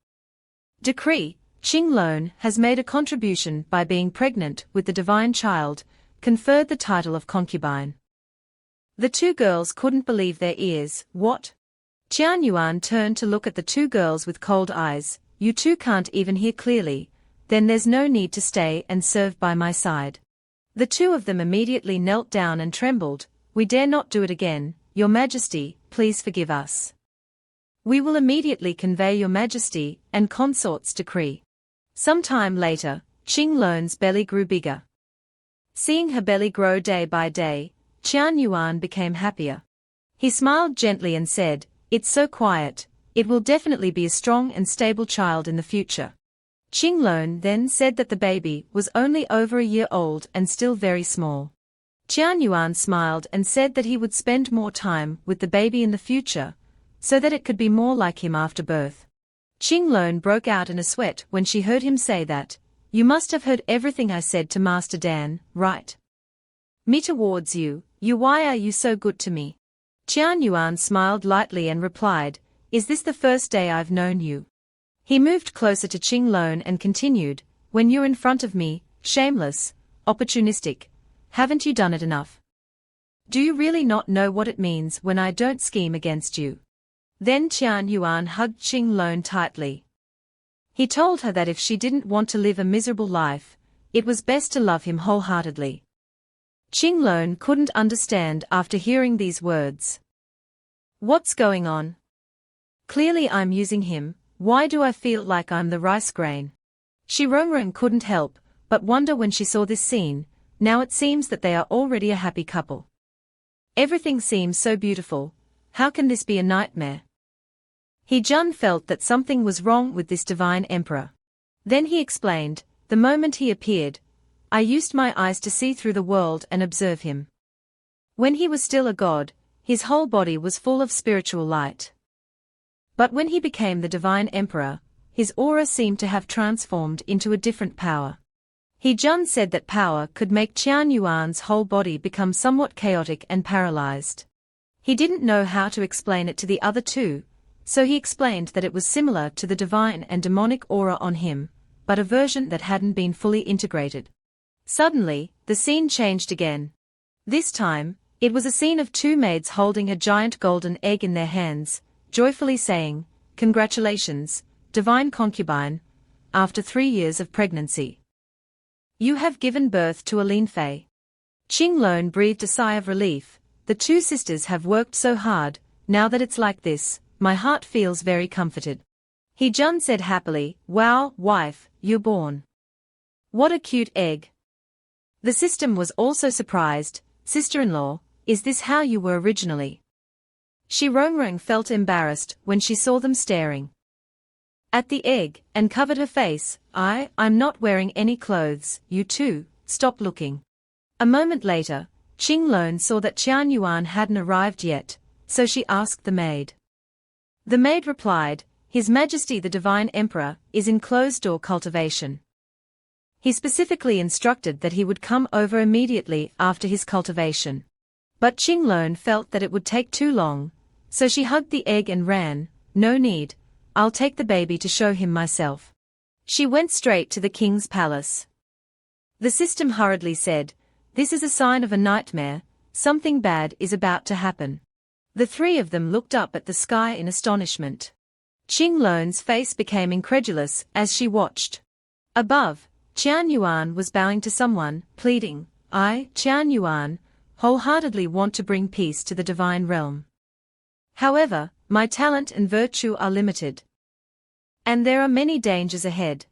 Decree, Ching Lone has made a contribution by being pregnant with the divine child, conferred the title of concubine. The two girls couldn't believe their ears. What? Qian Yuan turned to look at the two girls with cold eyes. You two can't even hear clearly, then there's no need to stay and serve by my side. The two of them immediately knelt down and trembled. We dare not do it again, Your Majesty, please forgive us. We will immediately convey Your Majesty and consort's decree. Some time later, Ching Lone's belly grew bigger. Seeing her belly grow day by day, Qian Yuan became happier. He smiled gently and said, It's so quiet, it will definitely be a strong and stable child in the future. Ching Lone then said that the baby was only over a year old and still very small. Qian Yuan smiled and said that he would spend more time with the baby in the future, so that it could be more like him after birth. Ching Lone broke out in a sweat when she heard him say that. You must have heard everything I said to Master Dan, right? Me towards you, why are you so good to me? Qian Yuan smiled lightly and replied, Is this the first day I've known you? He moved closer to Ching Lone and continued, When you're in front of me, shameless, opportunistic, haven't you done it enough? Do you really not know what it means when I don't scheme against you? Then Qian Yuan hugged Ching Lone tightly. He told her that if she didn't want to live a miserable life, it was best to love him wholeheartedly. Ching Lone couldn't understand after hearing these words. What's going on? Clearly I'm using him, why do I feel like I'm the rice grain? Shi Rongrong couldn't help but wonder when she saw this scene. Now it seems that they are already a happy couple. Everything seems so beautiful, how can this be a nightmare? Hee-jun felt that something was wrong with this divine emperor. Then he explained, the moment he appeared, I used my eyes to see through the world and observe him. When he was still a god, his whole body was full of spiritual light. But when he became the divine emperor, his aura seemed to have transformed into a different power. Hee-jun said that power could make Qian Yuan's whole body become somewhat chaotic and paralyzed. He didn't know how to explain it to the other two, so he explained that it was similar to the divine and demonic aura on him, but a version that hadn't been fully integrated. Suddenly, the scene changed again. This time, it was a scene of two maids holding a giant golden egg in their hands, joyfully saying, Congratulations, divine concubine, after 3 years of pregnancy. You have given birth to a Lin Fei. Ching Lone breathed a sigh of relief. The two sisters have worked so hard, now that it's like this, my heart feels very comforted. Hee-jun said happily, Wow, wife, you're born. What a cute egg. The system was also surprised, sister-in-law, is this how you were originally? Shi Rongrong felt embarrassed when she saw them staring. at the egg and covered her face. I'm not wearing any clothes, you too, stop looking. A moment later, Qinglong saw that Qian Yuan hadn't arrived yet, so she asked the maid. The maid replied, His Majesty the Divine Emperor is in closed-door cultivation. He specifically instructed that he would come over immediately after his cultivation. But Qinglong felt that it would take too long, so she hugged the egg and ran. No need, I'll take the baby to show him myself. She went straight to the king's palace. The system hurriedly said, This is a sign of a nightmare, something bad is about to happen. The three of them looked up at the sky in astonishment. Qinglong's face became incredulous as she watched. Above, Qian Yuan was bowing to someone, pleading, I, Qian Yuan, wholeheartedly want to bring peace to the divine realm. However, my talent and virtue are limited. And there are many dangers ahead.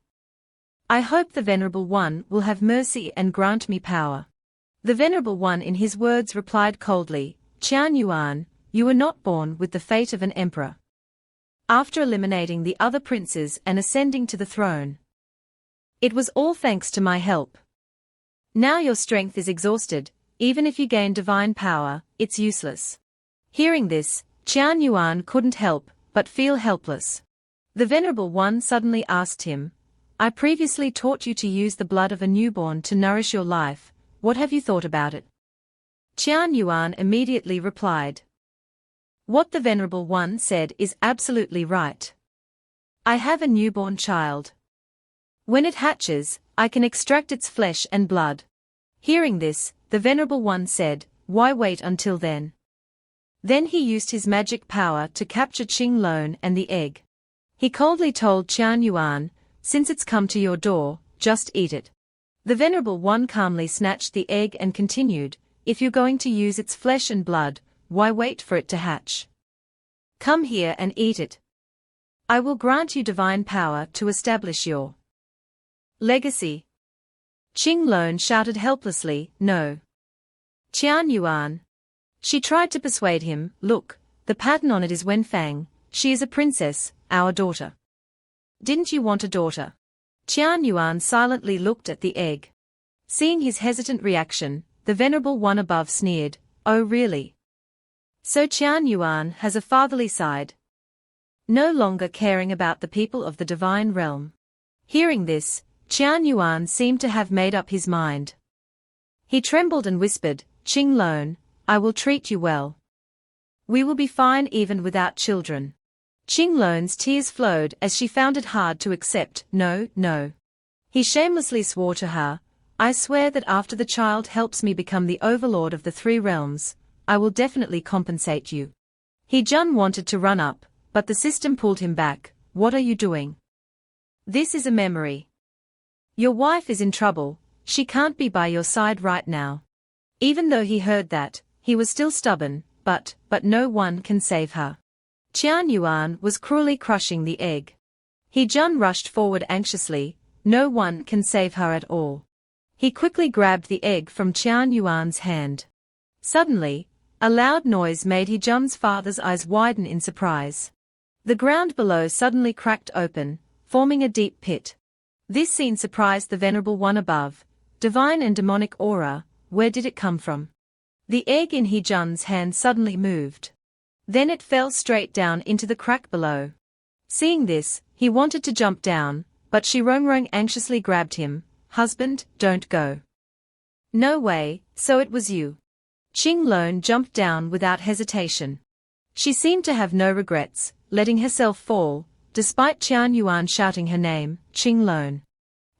I hope the Venerable One will have mercy and grant me power. The Venerable One in his words replied coldly, Qian Yuan, you were not born with the fate of an emperor. After eliminating the other princes and ascending to the throne, it was all thanks to my help. Now your strength is exhausted, even if you gain divine power, it's useless. Hearing this, Qian Yuan couldn't help but feel helpless. The Venerable One suddenly asked him, I previously taught you to use the blood of a newborn to nourish your life, what have you thought about it? Qian Yuan immediately replied. What the Venerable One said is absolutely right. I have a newborn child. When it hatches, I can extract its flesh and blood. Hearing this, the Venerable One said, Why wait until then? Then he used his magic power to capture Qinglong and the egg. He coldly told Qian Yuan, Since it's come to your door, just eat it. The Venerable One calmly snatched the egg and continued, If you're going to use its flesh and blood, why wait for it to hatch? Come here and eat it. I will grant you divine power to establish your legacy. Qinglong shouted helplessly, No. Qian Yuan. She tried to persuade him, Look, the pattern on it is Wenfang, she is a princess, our daughter. Didn't you want a daughter? Qian Yuan silently looked at the egg. Seeing his hesitant reaction, the Venerable One above sneered, Oh really? So Qian Yuan has a fatherly side. No longer caring about the people of the divine realm. Hearing this, Qian Yuan seemed to have made up his mind. He trembled and whispered, Qinglong, I will treat you well. We will be fine even without children. Qinglong's tears flowed as she found it hard to accept, No. He shamelessly swore to her, I swear that after the child helps me become the overlord of the three realms, I will definitely compensate you. He Jun wanted to run up, but the system pulled him back, What are you doing? This is a memory. Your wife is in trouble, she can't be by your side right now. Even though he heard that, he was still stubborn, but no one can save her. Qian Yuan was cruelly crushing the egg. He Jun rushed forward anxiously, No one can save her at all. He quickly grabbed the egg from Qian Yuan's hand. Suddenly, a loud noise made He Jun's father's eyes widen in surprise. The ground below suddenly cracked open, forming a deep pit. This scene surprised the Venerable One above. Divine and demonic aura, where did it come from? The egg in He Jun's hand suddenly moved. Then it fell straight down into the crack below. Seeing this, he wanted to jump down, but Shirong anxiously grabbed him, Husband, don't go. No way, so it was you. Qinglong jumped down without hesitation. She seemed to have no regrets, letting herself fall, despite Qian Yuan shouting her name, Qinglong.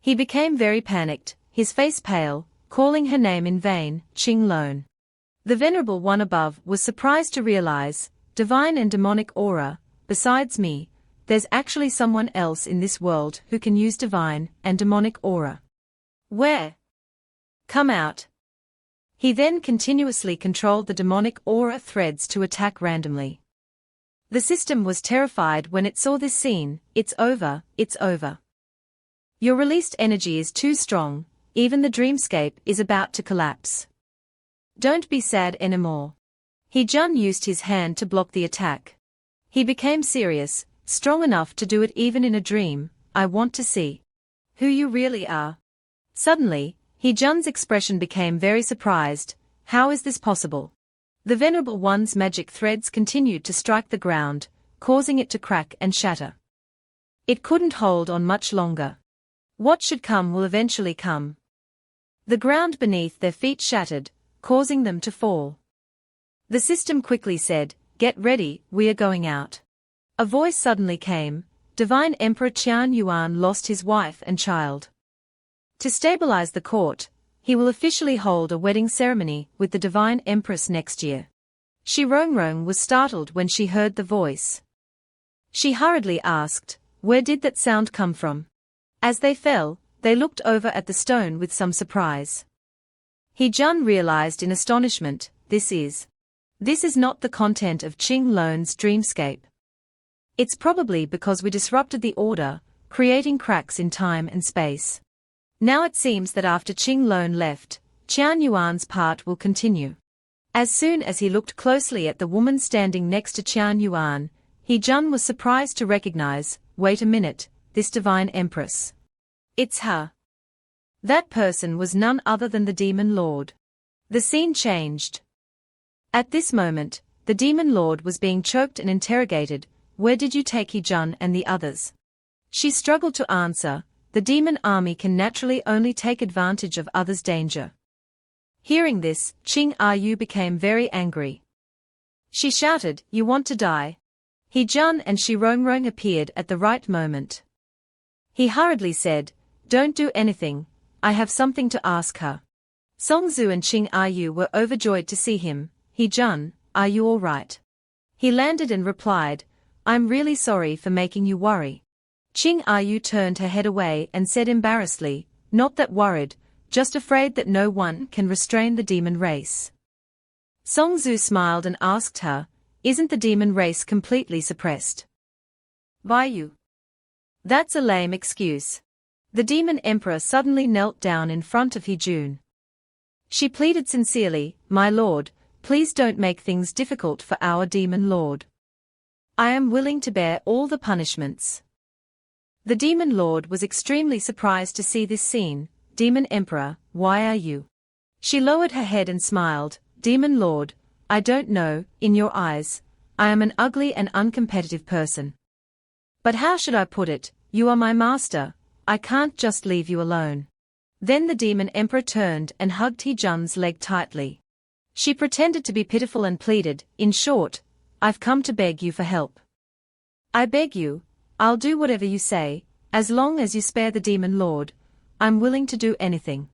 He became very panicked, his face pale, calling her name in vain, Qinglong. The Venerable One above was surprised to realize, divine and demonic aura, besides me, there's actually someone else in this world who can use divine and demonic aura. Where? Come out. He then continuously controlled the demonic aura threads to attack randomly. The system was terrified when it saw this scene, It's over, it's over. Your released energy is too strong, even the dreamscape is about to collapse. Don't be sad anymore. He Jun used his hand to block the attack. He became serious, strong enough to do it even in a dream. I want to see who you really are. Suddenly, Hee-jun's expression became very surprised. How is this possible? The Venerable One's magic threads continued to strike the ground, causing it to crack and shatter. It couldn't hold on much longer. What should come will eventually come. The ground beneath their feet shattered, causing them to fall. The system quickly said, "Get ready, we are going out." A voice suddenly came. Divine Emperor Qian Yuan lost his wife and child. To stabilize the court, he will officially hold a wedding ceremony with the Divine Empress next year. Shi Rongrong was startled when she heard the voice. She hurriedly asked, "Where did that sound come from?" As they fell, they looked over at the stone with some surprise. Hee-jun realized in astonishment, This is not the content of Qing Loan's dreamscape. It's probably because we disrupted the order, creating cracks in time and space. Now it seems that after Qing Loan left, Qian Yuan's part will continue. As soon as he looked closely at the woman standing next to Qian Yuan, Hee-jun was surprised to recognize, wait a minute, this Divine Empress. It's her. That person was none other than the Demon Lord. The scene changed. At this moment, the Demon Lord was being choked and interrogated. Where did you take Hee-jun and the others? She struggled to answer. The demon army can naturally only take advantage of others' danger. Hearing this, Qing Yu became very angry. She shouted, "You want to die?" Hee-jun and Shi Rongrong appeared at the right moment. He hurriedly said, "Don't do anything, I have something to ask her." Songzu and Qing Yu were overjoyed to see him. "Hee-jun, are you all right?" He landed and replied, "I'm really sorry for making you worry." Qing Yu turned her head away and said embarrassedly, "Not that worried, just afraid that no one can restrain the demon race." Songzu smiled and asked her, "Isn't the demon race completely suppressed by you?" "That's a lame excuse." The demon emperor suddenly knelt down in front of Hee-jun. She pleaded sincerely, "My lord, please don't make things difficult for our demon lord. I am willing to bear all the punishments." The demon lord was extremely surprised to see this scene. "Demon Emperor, why are you?" She lowered her head and smiled. "Demon Lord, I don't know, in your eyes, I am an ugly and uncompetitive person. But how should I put it, you are my master, I can't just leave you alone." Then the demon emperor turned and hugged Hee-jun's leg tightly. She pretended to be pitiful and pleaded, "In short, I've come to beg you for help. I beg you, I'll do whatever you say, as long as you spare the demon lord, I'm willing to do anything."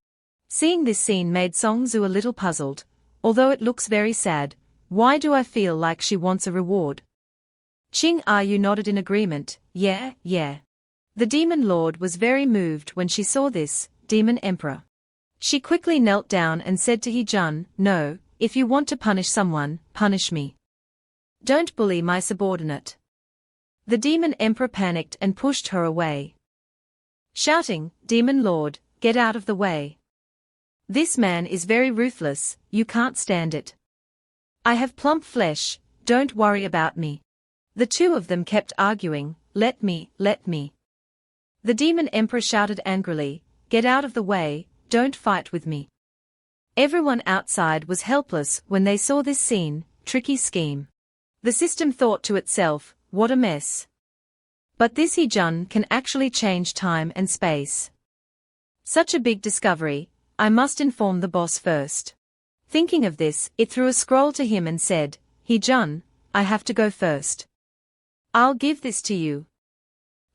Seeing this scene made Songzu a little puzzled. Although it looks very sad, why do I feel like she wants a reward? Qing Yu nodded in agreement, yeah. The demon lord was very moved when she saw this, demon emperor. She quickly knelt down and said to Hee-jun, "No, if you want to punish someone, punish me. Don't bully my subordinate." The demon emperor panicked and pushed her away, shouting, "Demon Lord, get out of the way. This man is very ruthless, you can't stand it. I have plump flesh, don't worry about me." The two of them kept arguing, let me. The demon emperor shouted angrily, "Get out of the way, don't fight with me." Everyone outside was helpless when they saw this scene, tricky scheme. The system thought to itself, what a mess. But this Hee-jun can actually change time and space. Such a big discovery, I must inform the boss first. Thinking of this, it threw a scroll to him and said, "Hee-jun, I have to go first. I'll give this to you.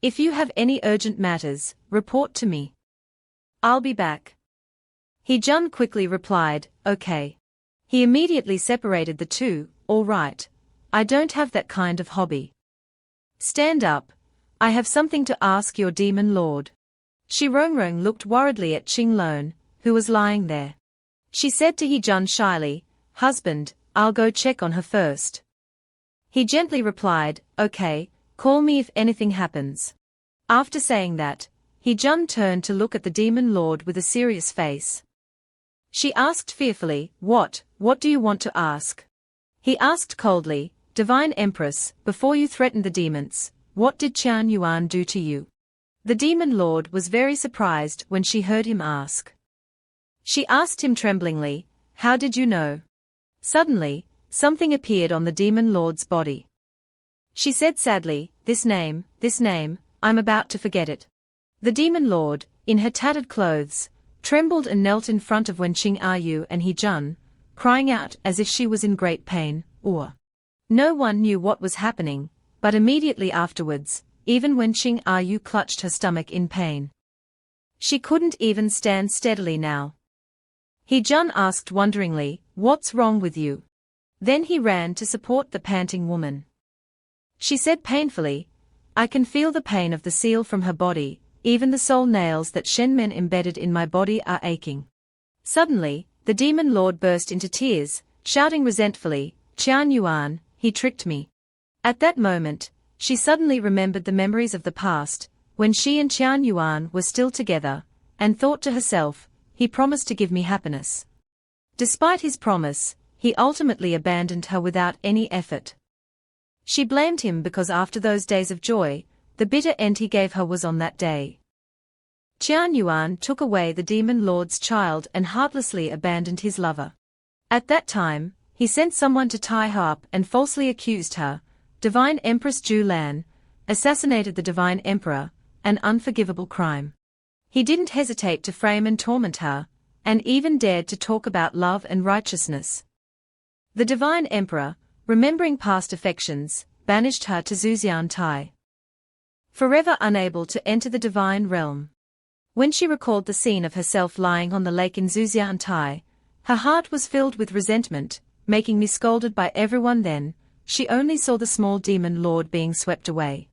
If you have any urgent matters, report to me. I'll be back." Hee-jun quickly replied, "Okay." He immediately separated the two. "All right. I don't have that kind of hobby. Stand up. I have something to ask your demon lord." Shi Rongrong looked worriedly at Qing Loan, who was lying there. She said to Hee-jun shyly, "Husband, I'll go check on her first." He gently replied, "Okay, call me if anything happens." After saying that, Hee-jun turned to look at the demon lord with a serious face. She asked fearfully, What do you want to ask?" He asked coldly, "Divine Empress, before you threatened the demons, what did Qian Yuan do to you? The demon lord was very surprised when she heard him ask. She asked him tremblingly, how did you know? Suddenly, something appeared on the demon lord's body. She said sadly, this name, I'm about to forget it. The demon lord, in her tattered clothes, trembled and knelt in front of Wenqing Ayu and He Jun, crying out as if she was in great pain, or. No one knew what was happening, but immediately afterwards, even Wenqing Ayu clutched her stomach in pain. She couldn't even stand steadily now. He Jun asked wonderingly, what's wrong with you? Then he ran to support the panting woman. She said painfully, I can feel the pain of the seal from her body, even the soul nails that Shenmen embedded in my body are aching. Suddenly, the demon lord burst into tears, shouting resentfully, Qian Yuan, he tricked me. At that moment, she suddenly remembered the memories of the past, when she and Qian Yuan were still together, and thought to herself, he promised to give me happiness. Despite his promise, he ultimately abandoned her without any effort. She blamed him because after those days of joy, the bitter end he gave her was on that day. Qian Yuan took away the demon lord's child and heartlessly abandoned his lover. At that time, he sent someone to tie her up and falsely accused her, Divine Empress Zhu Lan, assassinated the Divine Emperor, an unforgivable crime. He didn't hesitate to frame and torment her, and even dared to talk about love and righteousness. The Divine Emperor, remembering past affections, banished her to Zhuxian Tai. Forever unable to enter the divine realm. When she recalled the scene of herself lying on the lake in Zhuxian Tai, her heart was filled with resentment, making me scolded by everyone. Then, she only saw the small demon lord being swept away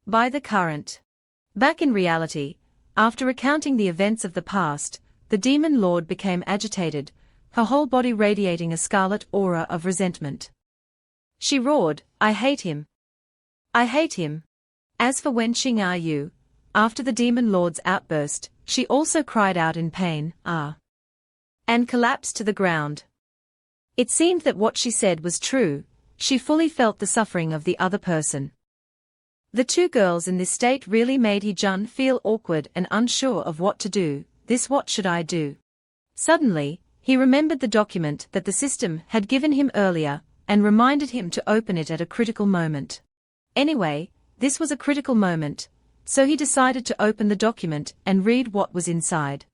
by the current. Back in reality, after recounting the events of the past, the demon lord became agitated, her whole body radiating a scarlet aura of resentment. She roared, I hate him. I hate him. As for Wenqing Ayu, after the demon lord's outburst, she also cried out in pain, and collapsed to the ground. It seemed that what she said was true, she fully felt the suffering of the other person. The two girls in this state really made He Jun feel awkward and unsure of what to do. What should I do? Suddenly, he remembered the document that the system had given him earlier, and reminded him to open it at a critical moment. Anyway, this was a critical moment, so he decided to open the document and read what was inside.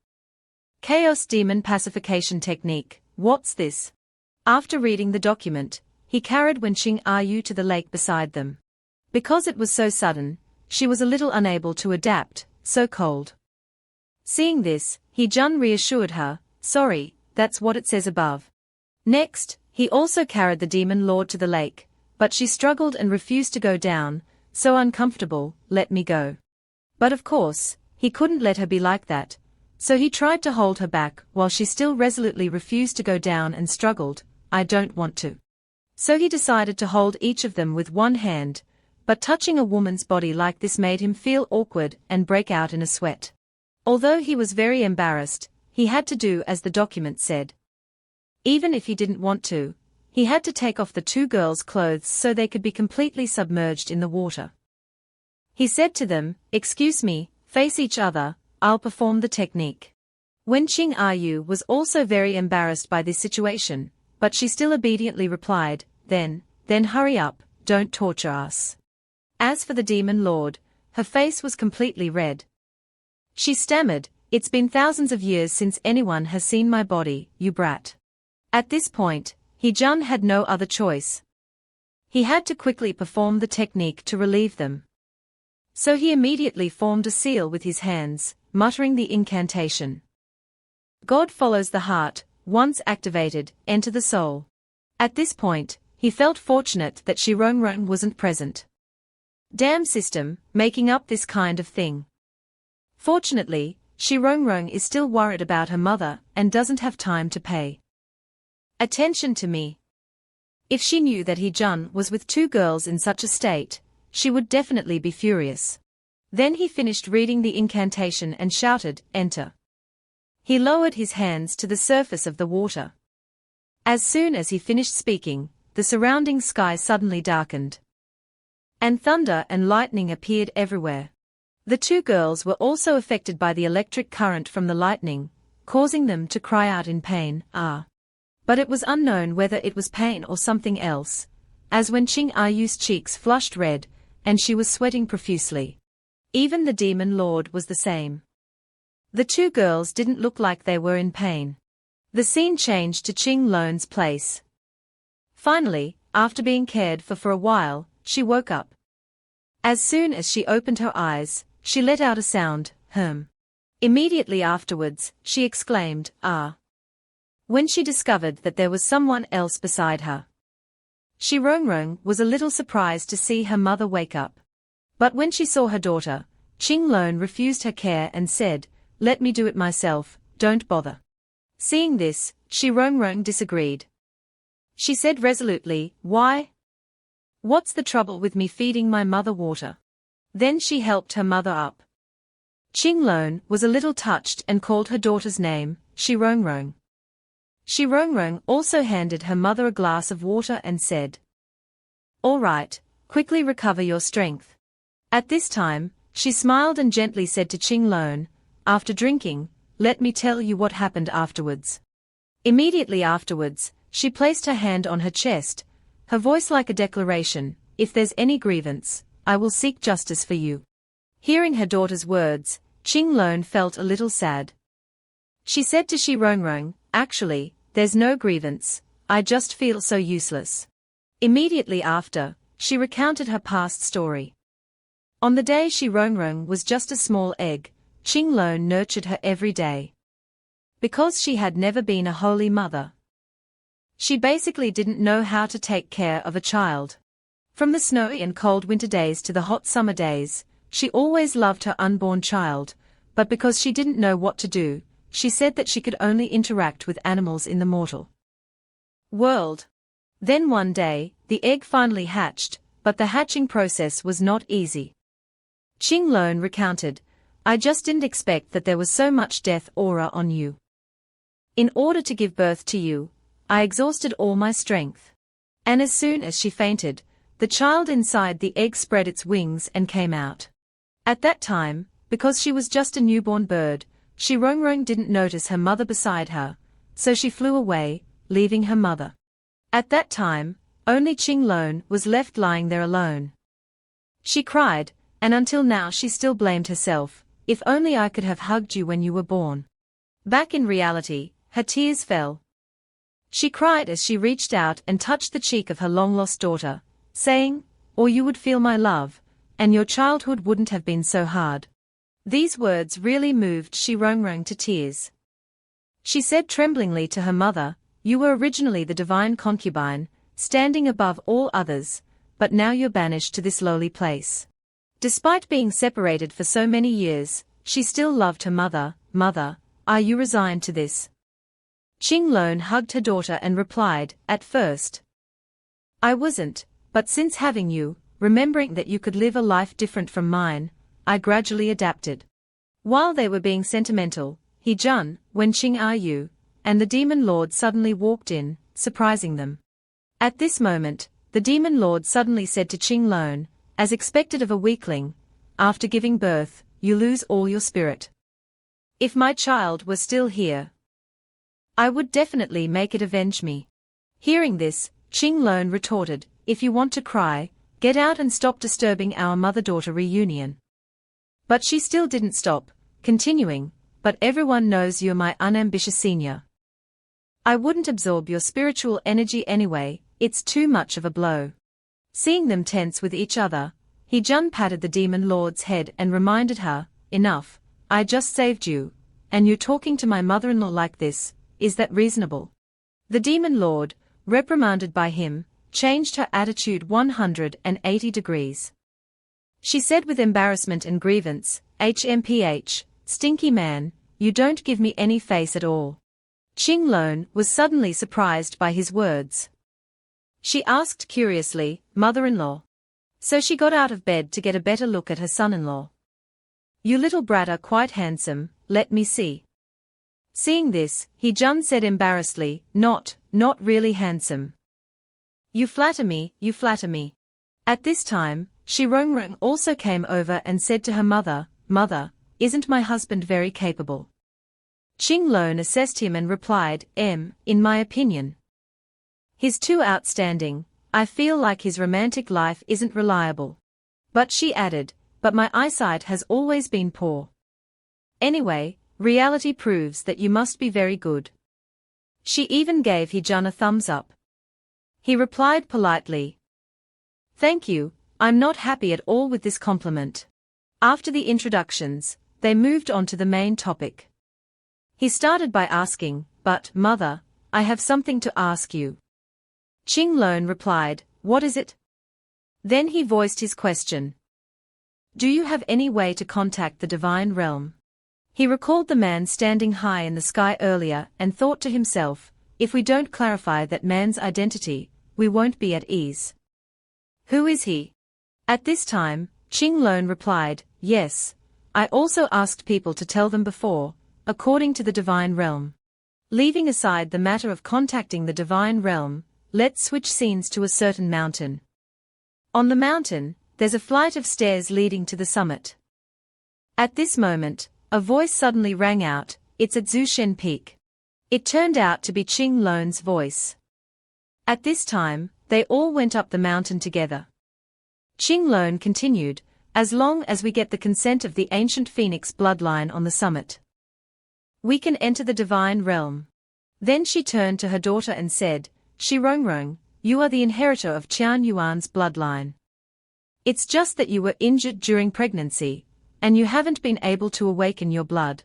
Chaos Demon Pacification Technique, what's this? After reading the document, he carried Wenqing Ayu to the lake beside them. Because it was so sudden, she was a little unable to adapt, so cold. Seeing this, He Jun reassured her, sorry, that's what it says above. Next, he also carried the demon lord to the lake, but she struggled and refused to go down, so uncomfortable, let me go. But of course, he couldn't let her be like that, so he tried to hold her back while she still resolutely refused to go down and struggled, I don't want to. So he decided to hold each of them with one hand, but touching a woman's body like this made him feel awkward and break out in a sweat. Although he was very embarrassed, he had to do as the document said. Even if he didn't want to, he had to take off the two girls' clothes so they could be completely submerged in the water. He said to them, excuse me, face each other, I'll perform the technique. Wenqing Ayu was also very embarrassed by this situation, but she still obediently replied, then hurry up, don't torture us. As for the demon lord, her face was completely red. She stammered, it's been thousands of years since anyone has seen my body, you brat. At this point, He Jun had no other choice. He had to quickly perform the technique to relieve them. So he immediately formed a seal with his hands, muttering the incantation. God follows the heart, once activated, enter the soul. At this point, he felt fortunate that Shi Rongrong wasn't present. Damn system, making up this kind of thing. Fortunately, Shi Rongrong is still worried about her mother and doesn't have time to pay attention to me. If she knew that He Jun was with two girls in such a state, she would definitely be furious. Then he finished reading the incantation and shouted, enter. He lowered his hands to the surface of the water. As soon as he finished speaking, the surrounding sky suddenly darkened. and thunder and lightning appeared everywhere. The two girls were also affected by the electric current from the lightning, causing them to cry out in pain, ah. But it was unknown whether it was pain or something else, as when Ching Ayu's cheeks flushed red, and she was sweating profusely. Even the demon lord was the same. The two girls didn't look like they were in pain. The scene changed to Ching Lon's place. Finally, after being cared for a while, she woke up. As soon as she opened her eyes, she let out a sound, Immediately afterwards, she exclaimed, ah. When she discovered that there was someone else beside her. Rongrong was a little surprised to see her mother wake up. But when she saw her daughter, Ching Lon refused her care and said, "Let me do it myself, don't bother." Seeing this, Rongrong disagreed. She said resolutely, "Why? What's the trouble with me feeding my mother water?" Then she helped her mother up. Ching Lon was a little touched and called her daughter's name, Rongrong. Rongrong also handed her mother a glass of water and said, "All right, quickly recover your strength." At this time, she smiled and gently said to Ching Lon, "After drinking, let me tell you what happened afterwards." Immediately afterwards, she placed her hand on her chest, her voice like a declaration, "If there's any grievance, I will seek justice for you." Hearing her daughter's words, Ching Lon felt a little sad. She said to Rongrong, "Actually, there's no grievance, I just feel so useless." Immediately after, she recounted her past story. On the day Rongrong was just a small egg, Ching Lon nurtured her every day. Because she had never been a holy mother, she basically didn't know how to take care of a child. From the snowy and cold winter days to the hot summer days, she always loved her unborn child, but because she didn't know what to do, she said that she could only interact with animals in the mortal world. Then one day, the egg finally hatched, but the hatching process was not easy. Ching Lon recounted, "I just didn't expect that there was so much death aura on you. In order to give birth to you, I exhausted all my strength." And as soon as she fainted, the child inside the egg spread its wings and came out. At that time, because she was just a newborn bird, Rongrong didn't notice her mother beside her, so she flew away, leaving her mother. At that time, only Ching Lon was left lying there alone. She cried, and until now she still blamed herself, "If only I could have hugged you when you were born." Back in reality, her tears fell. She cried as she reached out and touched the cheek of her long-lost daughter, saying, "Or you would feel my love, and your childhood wouldn't have been so hard." These words really moved Rongrong to tears. She said tremblingly to her mother, "You were originally the divine concubine, standing above all others, but now you're banished to this lowly place." Despite being separated for so many years, she still loved her mother. "Mother, are you resigned to this?" Ching Lon hugged her daughter and replied, "At first, I wasn't, but since having you, remembering that you could live a life different from mine, I gradually adapted." While they were being sentimental, when Ching Ayu and the demon lord suddenly walked in, surprising them. At this moment, the demon lord suddenly said to Ching Lon, as expected of a weakling, "After giving birth, you lose all your spirit. If my child were still here, I would definitely make it avenge me." Hearing this, Ching Lon retorted, "If you want to cry, get out and stop disturbing our mother-daughter reunion." But she still didn't stop, continuing, "But everyone knows you're my unambitious senior. I wouldn't absorb your spiritual energy anyway, it's too much of a blow." Seeing them tense with each other, patted the demon lord's head and reminded her, "Enough, I just saved you, and you're talking to my mother-in-law like this, is that reasonable?" The demon lord, reprimanded by him, changed her attitude 180 degrees. She said with embarrassment and grievance, "HMPH, stinky man, you don't give me any face at all." Ching Lon was suddenly surprised by his words. She asked curiously, "Mother-in-law?" So she got out of bed to get a better look at her son-in-law. "You little brat are quite handsome, let me see." Seeing this, said embarrassedly, not really handsome. You flatter me, you flatter me." At this time, Rongrong also came over and said to her mother, "Mother, isn't my husband very capable?" Qinglong assessed him and replied, in my opinion, he's too outstanding. I feel like his romantic life isn't reliable." But she added, "But my eyesight has always been poor. Anyway, reality proves that you must be very good." She even gave Hee-jun a thumbs up. He replied politely, "Thank you, I'm not happy at all with this compliment." After the introductions, they moved on to the main topic. He started by asking, "But, mother, I have something to ask you." Qinglong replied, "What is it?" Then he voiced his question. "Do you have any way to contact the divine realm?" He recalled the man standing high in the sky earlier and thought to himself, if we don't clarify that man's identity, we won't be at ease. Who is he? At this time, Qinglong replied, "Yes, I also asked people to tell them before, according to the divine realm." Leaving aside the matter of contacting the divine realm, let's switch scenes to a certain mountain. On the mountain, there's a flight of stairs leading to the summit. At this moment, a voice suddenly rang out, "It's at Zushen Peak." It turned out to be Qinglong's voice. At this time, they all went up the mountain together. Qinglong continued, "As long as we get the consent of the ancient phoenix bloodline on the summit, we can enter the divine realm." Then she turned to her daughter and said, "Rongrong, you are the inheritor of Qian Yuan's bloodline. It's just that you were injured during pregnancy, and you haven't been able to awaken your blood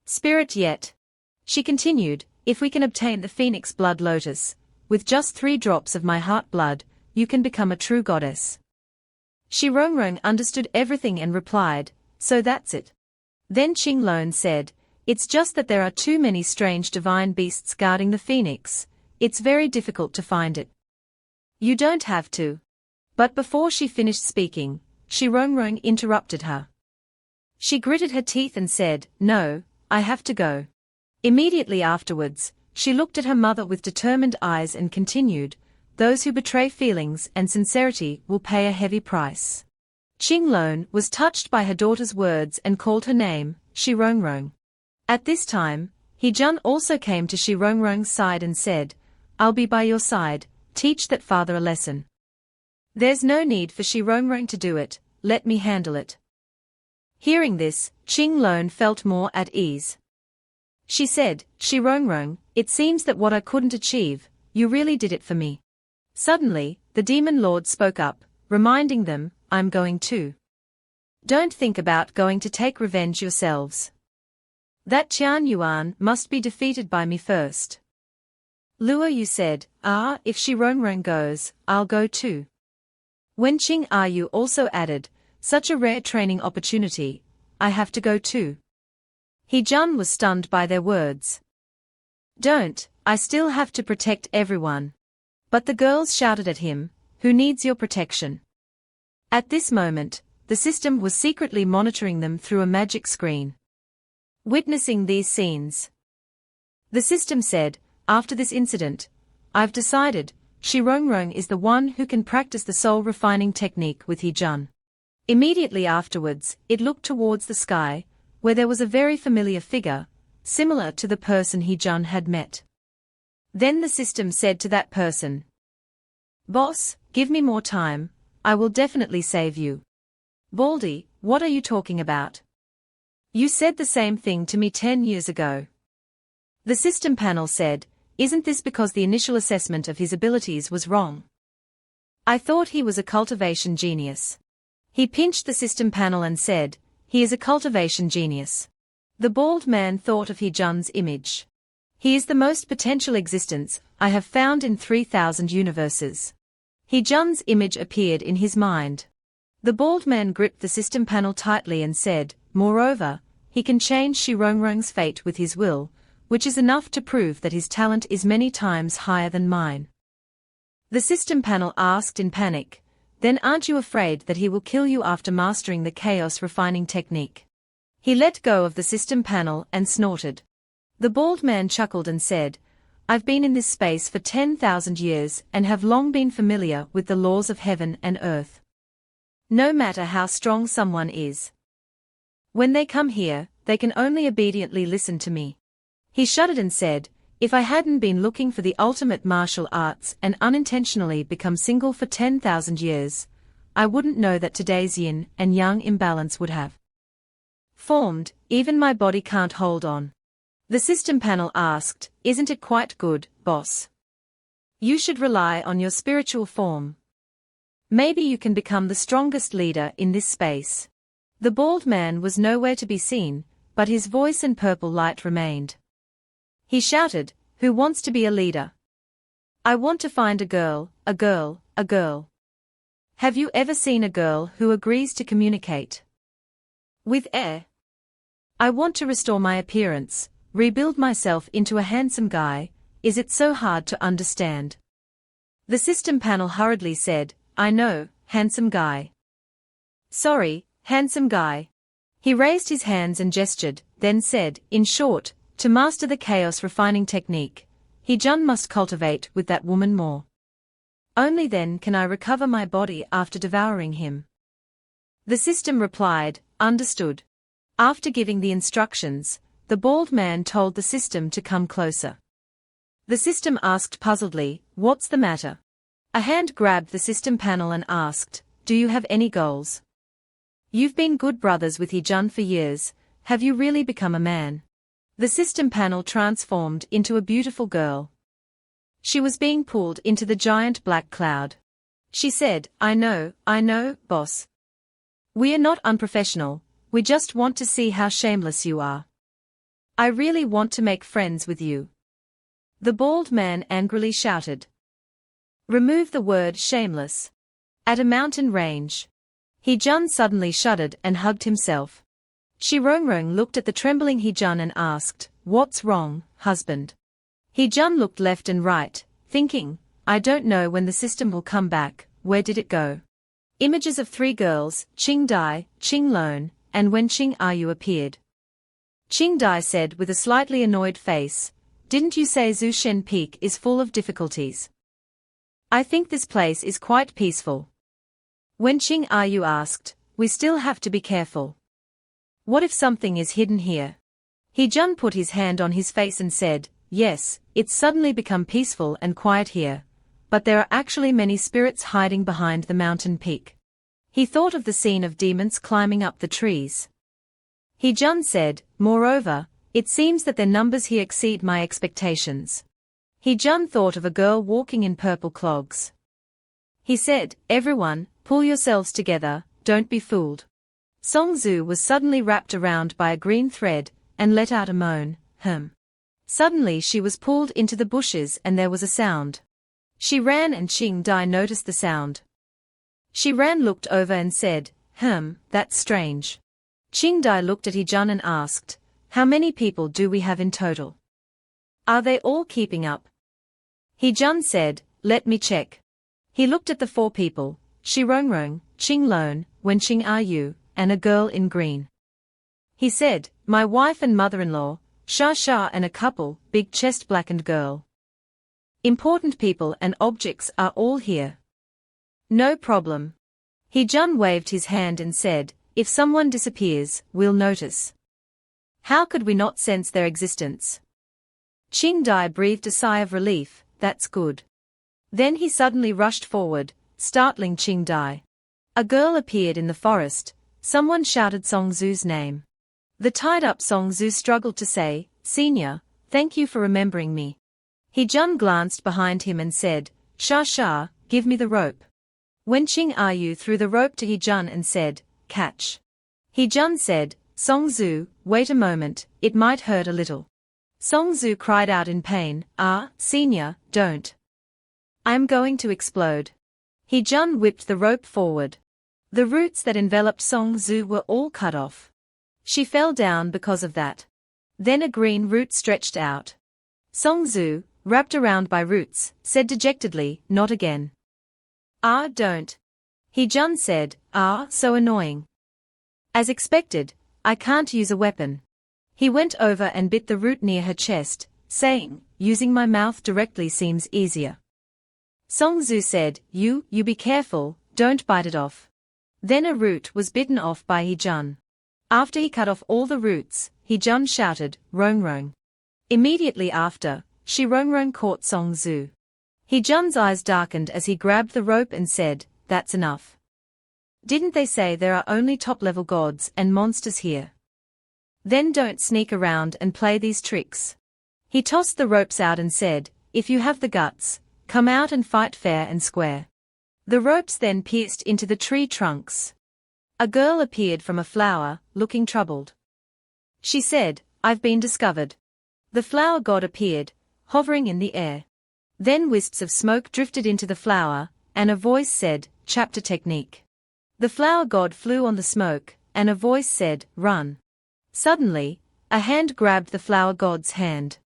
spirit yet." She continued, "If we can obtain the phoenix blood lotus, with just 3 drops of my heart blood, you can become a true goddess." Rongrong understood everything and replied, "So that's it." Then Qinglong said, "It's just that there are too many strange divine beasts guarding the phoenix. It's very difficult to find it." "You don't have to." But before she finished speaking, Rongrong interrupted her. She gritted her teeth and said, "No, I have to go." Immediately afterwards, she looked at her mother with determined eyes and continued, "Those who betray feelings and sincerity will pay a heavy price." Qinglong was touched by her daughter's words and called her name, Rongrong. At this time, Hee-jun also came to Rongrong's side and said, "I'll be by your side, teach that father a lesson." "There's no need for Rongrong to do it, let me handle it." Hearing this, Qinglong felt more at ease. She said, "Rongrong, it seems that what I couldn't achieve, you really did it for me." Suddenly, the demon lord spoke up, reminding them, "I'm going too. Don't think about going to take revenge yourselves. That Qian Yuan must be defeated by me first." Luo Yu said, if Rongrong goes, I'll go too." When Qing Yu also added, "Such a rare training opportunity, I have to go too." Hee-jun was stunned by their words. "Don't, I still have to protect everyone." But the girls shouted at him, "Who needs your protection?" At this moment, the system was secretly monitoring them through a magic screen. Witnessing these scenes, the system said, "After this incident, I've decided, Rongrong is the one who can practice the soul refining technique with Hee-jun." Immediately afterwards, it looked towards the sky, where there was a very familiar figure, similar to the person Hee-jun had met. Then the system said to that person, "Boss, give me more time, I will definitely save you." "Baldy, what are you talking about? You said the same thing to me 10 years ago." The system panel said, "Isn't this because the initial assessment of his abilities was wrong? I thought he was a cultivation genius." He pinched the system panel and said, "He is a cultivation genius." The bald man thought of Hee-jun's image. "He is the most potential existence I have found in 3,000 universes." Hee-jun's image appeared in his mind. The bald man gripped the system panel tightly and said, "Moreover, he can change Rongrong's fate with his will, which is enough to prove that his talent is many times higher than mine." The system panel asked in panic, "Then aren't you afraid that he will kill you after mastering the chaos refining technique?" He let go of the system panel and snorted. The bald man chuckled and said, "I've been in this space for 10,000 years and have long been familiar with the laws of heaven and earth. No matter how strong someone is. When they come here, they can only obediently listen to me. He shuddered and said, if I hadn't been looking for the ultimate martial arts and unintentionally become single for 10,000 years, I wouldn't know that today's yin and yang imbalance would have formed. Even my body can't hold on. The system panel asked, isn't it quite good, boss? You should rely on your spiritual form. Maybe you can become the strongest leader in this space. The bald man was nowhere to be seen, but his voice and purple light remained. He shouted, who wants to be a leader? I want to find a girl, a girl, a girl. Have you ever seen a girl who agrees to communicate with air? I want to restore my appearance, rebuild myself into a handsome guy. Is it so hard to understand? The system panel hurriedly said, I know, handsome guy. Sorry, handsome guy. He raised his hands and gestured, then said, in short, to master the chaos refining technique, He-jun must cultivate with that woman more. Only then can I recover my body after devouring him. The system replied, understood. After giving the instructions, the bald man told the system to come closer. The system asked puzzledly, what's the matter? A hand grabbed the system panel and asked, do you have any goals? You've been good brothers with He-jun for years, have you really become a man? The system panel transformed into a beautiful girl. She was being pulled into the giant black cloud. She said, I know, boss. We are not unprofessional, we just want to see how shameless you are. I really want to make friends with you. The bald man angrily shouted. Remove the word shameless. At a mountain range. He-jun suddenly shuddered and hugged himself. Shi-rong-rong looked at the trembling He-jun and asked, what's wrong, husband? He-jun looked left and right, thinking, I don't know when the system will come back, where did it go? Images of three girls, Ching Dai, Ching Lone, and Wen Ching Ayu appeared. Ching Dai said with a slightly annoyed face, didn't you say Zushen Peak is full of difficulties? I think this place is quite peaceful. Wen Ching Ayu asked, we still have to be careful. What if something is hidden here? He-jun put his hand on his face and said, yes, it's suddenly become peaceful and quiet here, but there are actually many spirits hiding behind the mountain peak. He thought of the scene of demons climbing up the trees. He-jun said, moreover, it seems that their numbers here exceed my expectations. He-jun thought of a girl walking in purple clogs. He said, everyone, pull yourselves together, don't be fooled. Song-zu was suddenly wrapped around by a green thread, and let out a moan, Suddenly she was pulled into the bushes and there was a sound. She ran and Ching Dai noticed the sound. She ran, looked over and said, that's strange. Ching Dai looked at He-jun and asked, how many people do we have in total? Are they all keeping up? He-jun said, let me check. He looked at the four people, Shi-rong-rong, Ching Lone, Wen Ching Ayu, and a girl in green. He said, my wife and mother-in-law, Sha and a couple, big chest blackened girl. Important people and objects are all here. No problem. He-jun waved his hand and said, if someone disappears, we'll notice. How could we not sense their existence? Ching Dai breathed a sigh of relief, that's good. Then he suddenly rushed forward, startling Ching Dai. A girl appeared in the forest. Someone shouted Song-zu's name. The tied-up Song-zu struggled to say, Senior, thank you for remembering me. He-jun glanced behind him and said, Sha, give me the rope. Wen Ching Ayu threw the rope to He-jun and said, catch. He-jun said, Song-zu, wait a moment, it might hurt a little. Song-zu cried out in pain, Senior, don't. I'm going to explode. He-jun whipped the rope forward. The roots that enveloped Song-zu were all cut off. She fell down because of that. Then a green root stretched out. Song-zu, wrapped around by roots, said dejectedly, not again. Don't. He-jun said, so annoying. As expected, I can't use a weapon. He went over and bit the root near her chest, saying, using my mouth directly seems easier. Song-zu said, you be careful, don't bite it off. Then a root was bitten off by Hee-jun. After he cut off all the roots, Hee-jun shouted, "Rong Rong." Immediately after, Shi Rong Rong caught Song-zu. Hee-jun's eyes darkened as he grabbed the rope and said, "That's enough. Didn't they say there are only top-level gods and monsters here? Then don't sneak around and play these tricks." He tossed the ropes out and said, "If you have the guts, come out and fight fair and square." The ropes then pierced into the tree trunks. A girl appeared from a flower, looking troubled. She said, "I've been discovered." The flower god appeared, hovering in the air. Then wisps of smoke drifted into the flower, and a voice said, "Chapter technique." The flower god flew on the smoke, and a voice said, "Run." Suddenly, a hand grabbed the flower god's hand.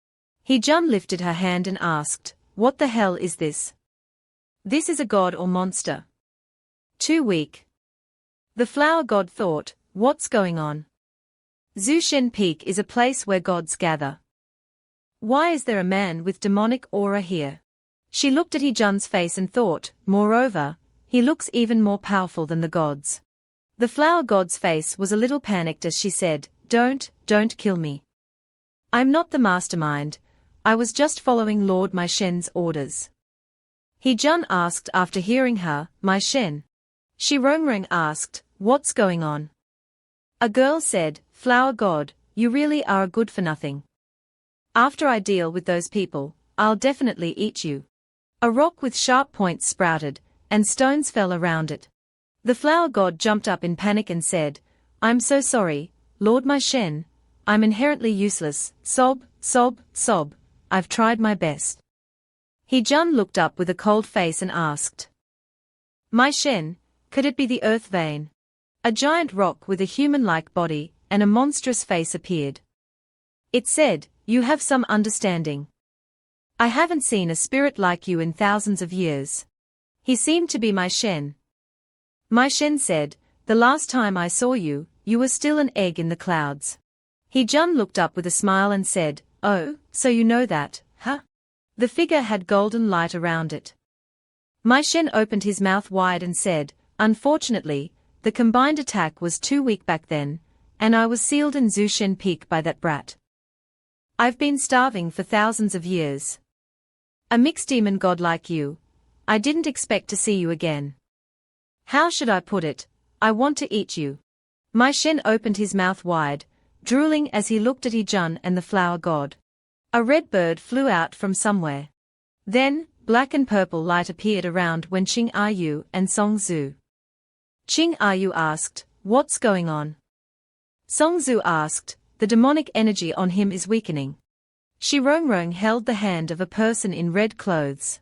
Hee-jun lifted her hand and asked, "What the hell is this? This is a god or monster? Too weak." The flower god thought, "What's going on? Zushen Peak is a place where gods gather. Why is there a man with demonic aura here?" She looked at Hee-jun's face and thought, "Moreover, he looks even more powerful than the gods." The flower god's face was a little panicked as she said, Don't kill me. I'm not the mastermind, I was just following Lord Mai Shen's orders." Hee-jun asked after hearing her, "Mai Shen?" Shi Rong Rong asked, "What's going on?" A girl said, "Flower god, you really are a good for nothing. After I deal with those people, I'll definitely eat you." A rock with sharp points sprouted, and stones fell around it. The flower god jumped up in panic and said, "I'm so sorry, Lord Mai Shen, I'm inherently useless, sob, sob, sob, I've tried my best." Hee-jun looked up with a cold face and asked, "Mai Shen, could it be the earth vein?" A giant rock with a human-like body and a monstrous face appeared. It said, "You have some understanding. I haven't seen a spirit like you in thousands of years." He seemed to be Mai Shen. Mai Shen said, "The last time I saw you, you were still an egg in the clouds." Hee-jun looked up with a smile and said, "Oh, so you know that, huh?" The figure had golden light around it. Mai Shen opened his mouth wide and said, "Unfortunately, the combined attack was too weak back then, and I was sealed in Zushen Peak by that brat. I've been starving for thousands of years. A mixed demon god like you, I didn't expect to see you again. How should I put it? I want to eat you." Mai Shen opened his mouth wide, drooling as he looked at Hee-jun and the flower god. A red bird flew out from somewhere. Then, black and purple light appeared around when Qing Ayu and Song-zu. Qing Ayu asked, "What's going on?" Song-zu asked, "The demonic energy on him is weakening." Shi Rong Rong held the hand of a person in red clothes.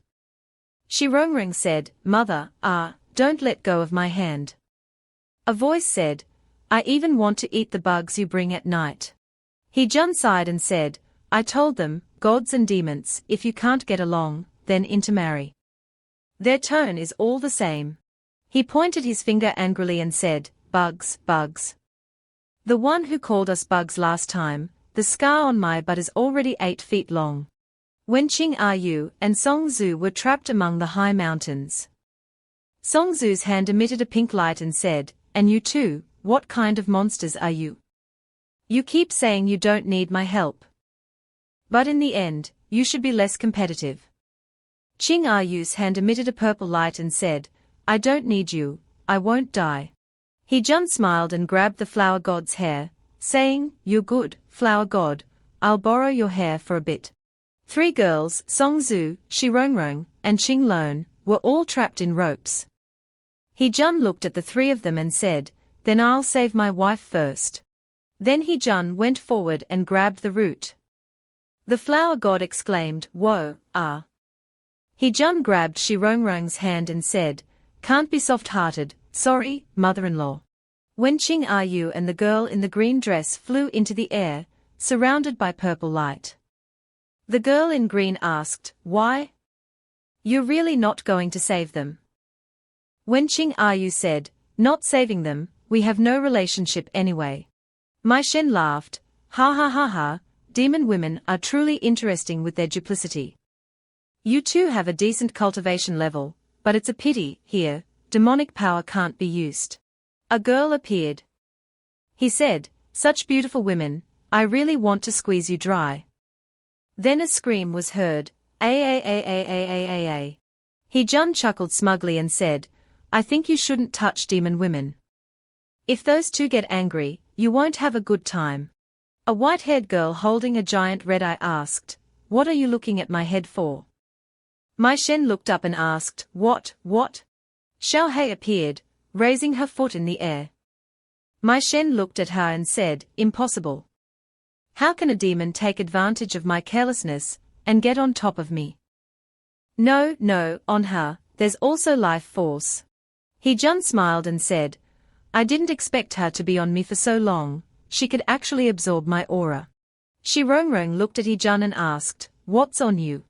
Shi Rong Rong said, "Mother, don't let go of my hand." A voice said, "I even want to eat the bugs you bring at night." Hee-jun sighed and said, "I told them, gods and demons, if you can't get along, then intermarry. Their tone is all the same." He pointed his finger angrily and said, "Bugs, bugs. The one who called us bugs last time, the scar on my butt is already 8 feet long." When Qing Ayu and Song-zu were trapped among the high mountains, Song-zu's hand emitted a pink light and said, "And you too, what kind of monsters are you? You keep saying you don't need my help. But in the end, you should be less competitive." Qing Ayu's hand emitted a purple light and said, "I don't need you, I won't die." Hee-jun smiled and grabbed the flower god's hair, saying, "You're good, flower god, I'll borrow your hair for a bit." 3 girls, Song-zu, Shi Rong Rong, and Qing Lone, were all trapped in ropes. Hee-jun looked at the 3 of them and said, "Then I'll save my wife first." Then Hee-jun went forward and grabbed the root. The flower god exclaimed, "Whoa, ah." Hee-jun grabbed Shi Rong Rong's hand and said, "Can't be soft-hearted, sorry, mother-in-law." When Qing Ayu and the girl in the green dress flew into the air, surrounded by purple light. The girl in green asked, "Why? You're really not going to save them?" When Qing Ayu said, "Not saving them, we have no relationship anyway." Mai Shen laughed, "Ha ha ha ha, demon women are truly interesting with their duplicity. You two have a decent cultivation level, but it's a pity, here, demonic power can't be used." A girl appeared. He said, "Such beautiful women, I really want to squeeze you dry." Then a scream was heard, "A." Hee-jun chuckled smugly and said, "I think you shouldn't touch demon women. If those two get angry, you won't have a good time." A white-haired girl holding a giant red eye asked, "What are you looking at my head for?" Mai Shen looked up and asked, What? Xiao Hei appeared, raising her foot in the air. Mai Shen looked at her and said, "Impossible. How can a demon take advantage of my carelessness and get on top of me?" No, on her, there's also life force." Hee-jun smiled and said, "I didn't expect her to be on me for so long, she could actually absorb my aura." Shi Rongrong looked at Hee-jun and asked, "What's on you?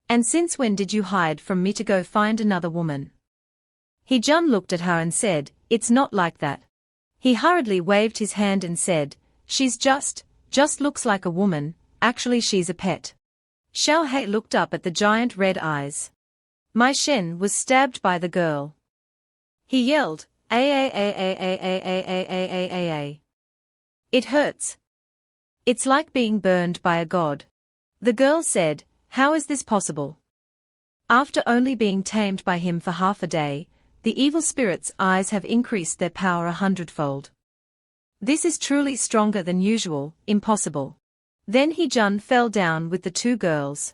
And since when did you hide from me to go find another woman?" Hee-jun looked at her and said, "It's not like that." He hurriedly waved his hand and said, "She's just looks like a woman, actually she's a pet." Xiao Hei looked up at the giant red eyes. Mai Shen was stabbed by the girl. He yelled, "A." "It hurts. It's like being burned by a god." The girl said, "How is this possible?" After only being tamed by him for half a day, the evil spirit's eyes have increased their power 100-fold. This is truly stronger than usual, impossible. Then Hee-jun fell down with the two girls.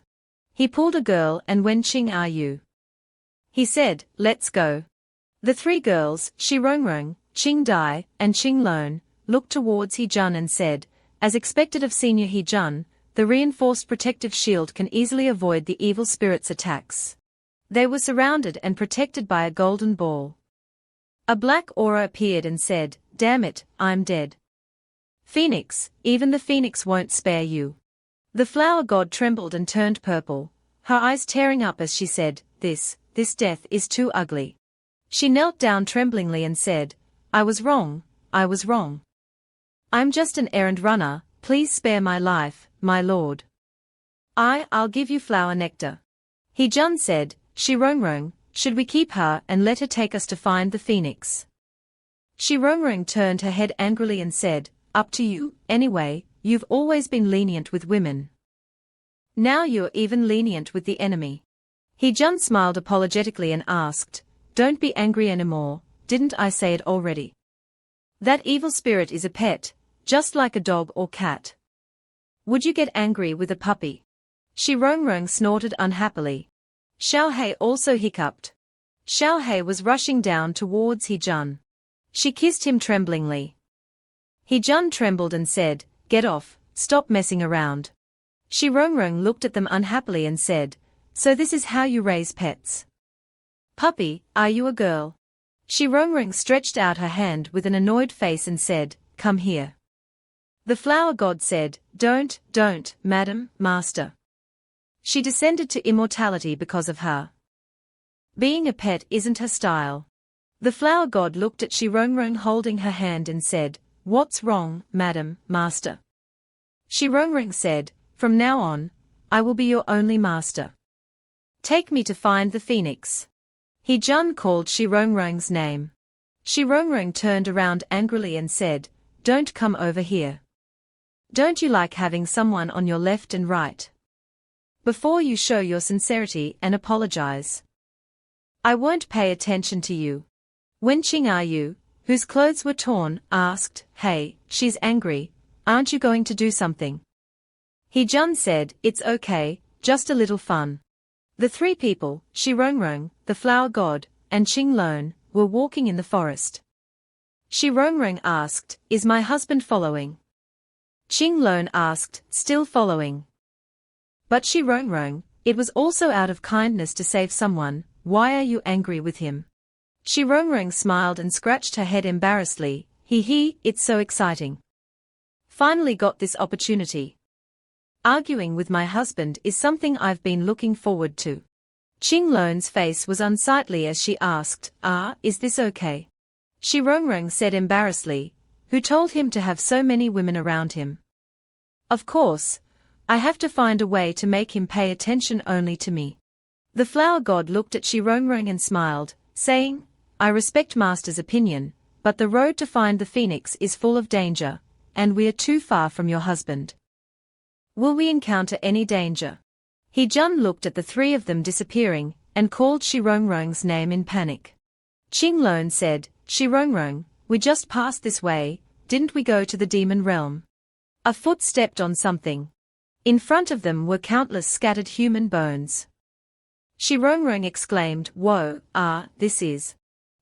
He pulled a girl and "When Ching are you?" He said, "Let's go." The three girls, Shi Rongrong, Ching Dai, and Ching Lone, looked towards Hee-jun and said, "As expected of senior Hee-jun, the reinforced protective shield can easily avoid the evil spirit's attacks." They were surrounded and protected by a golden ball. A black aura appeared and said, "Damn it, I'm dead. Phoenix, even the phoenix won't spare you." The flower god trembled and turned purple, her eyes tearing up as she said, This death is too ugly." She knelt down tremblingly and said, I was wrong. I'm just an errand runner, please spare my life, my lord." I'll give you flower nectar." Hee-jun said, "Shi Rongrong, should we keep her and let her take us to find the phoenix?" Shi Rongrong turned her head angrily and said, "Up to you, anyway, you've always been lenient with women. Now you're even lenient with the enemy." Hee-jun smiled apologetically and asked, "Don't be angry anymore, didn't I say it already? That evil spirit is a pet, just like a dog or cat. Would you get angry with a puppy?" Shi Rongrong snorted unhappily. Xiao Hei also hiccuped. Xiao Hei was rushing down towards Hee-jun. She kissed him tremblingly. Hee-jun trembled and said, "Get off, stop messing around." Shi Rongrong looked at them unhappily and said, "So this is how you raise pets? Puppy, are you a girl?" Shi Rongrong stretched out her hand with an annoyed face and said, "Come here." The flower god said, Don't, madam, master." She descended to immortality because of her. Being a pet isn't her style. The flower god looked at Shi Rongrong holding her hand and said, "What's wrong, madam, master?" Shi Rongrong said, "From now on, I will be your only master. Take me to find the phoenix." Hee-jun called Shi Rongrong's name. Shi Rongrong turned around angrily and said, "Don't come over here. Don't you like having someone on your left and right? Before you show your sincerity and apologize, I won't pay attention to you." Wen Ching are you, whose clothes were torn, asked, "Hey, she's angry, aren't you going to do something?" Hee-jun said, "It's okay, just a little fun." The three people, Shi Rongrong, the flower god, and Ching Lone, were walking in the forest. Shi Rongrong asked, "Is my husband following?" Ching Lone asked, "Still following." "But Shi Rongrong, it was also out of kindness to save someone, why are you angry with him?" Shi Rongrong smiled and scratched her head embarrassedly, It's so exciting. Finally got this opportunity. Arguing with my husband is something I've been looking forward to." Ching Lone's face was unsightly as she asked, Is this okay?" Shi Rongrong said embarrassedly, "Who told him to have so many women around him? Of course, I have to find a way to make him pay attention only to me." The flower god looked at Shi Rongrong and smiled, saying, "I respect master's opinion, but the road to find the phoenix is full of danger, and we are too far from your husband. Will we encounter any danger? Hee-jun looked at the three of them disappearing, and called Shirongrong's name in panic. Qinglong said, Shirongrong, we just passed this way, didn't we go to the demon realm? A foot stepped on something. In front of them were countless scattered human bones. Shirongrong exclaimed, Whoa, this is.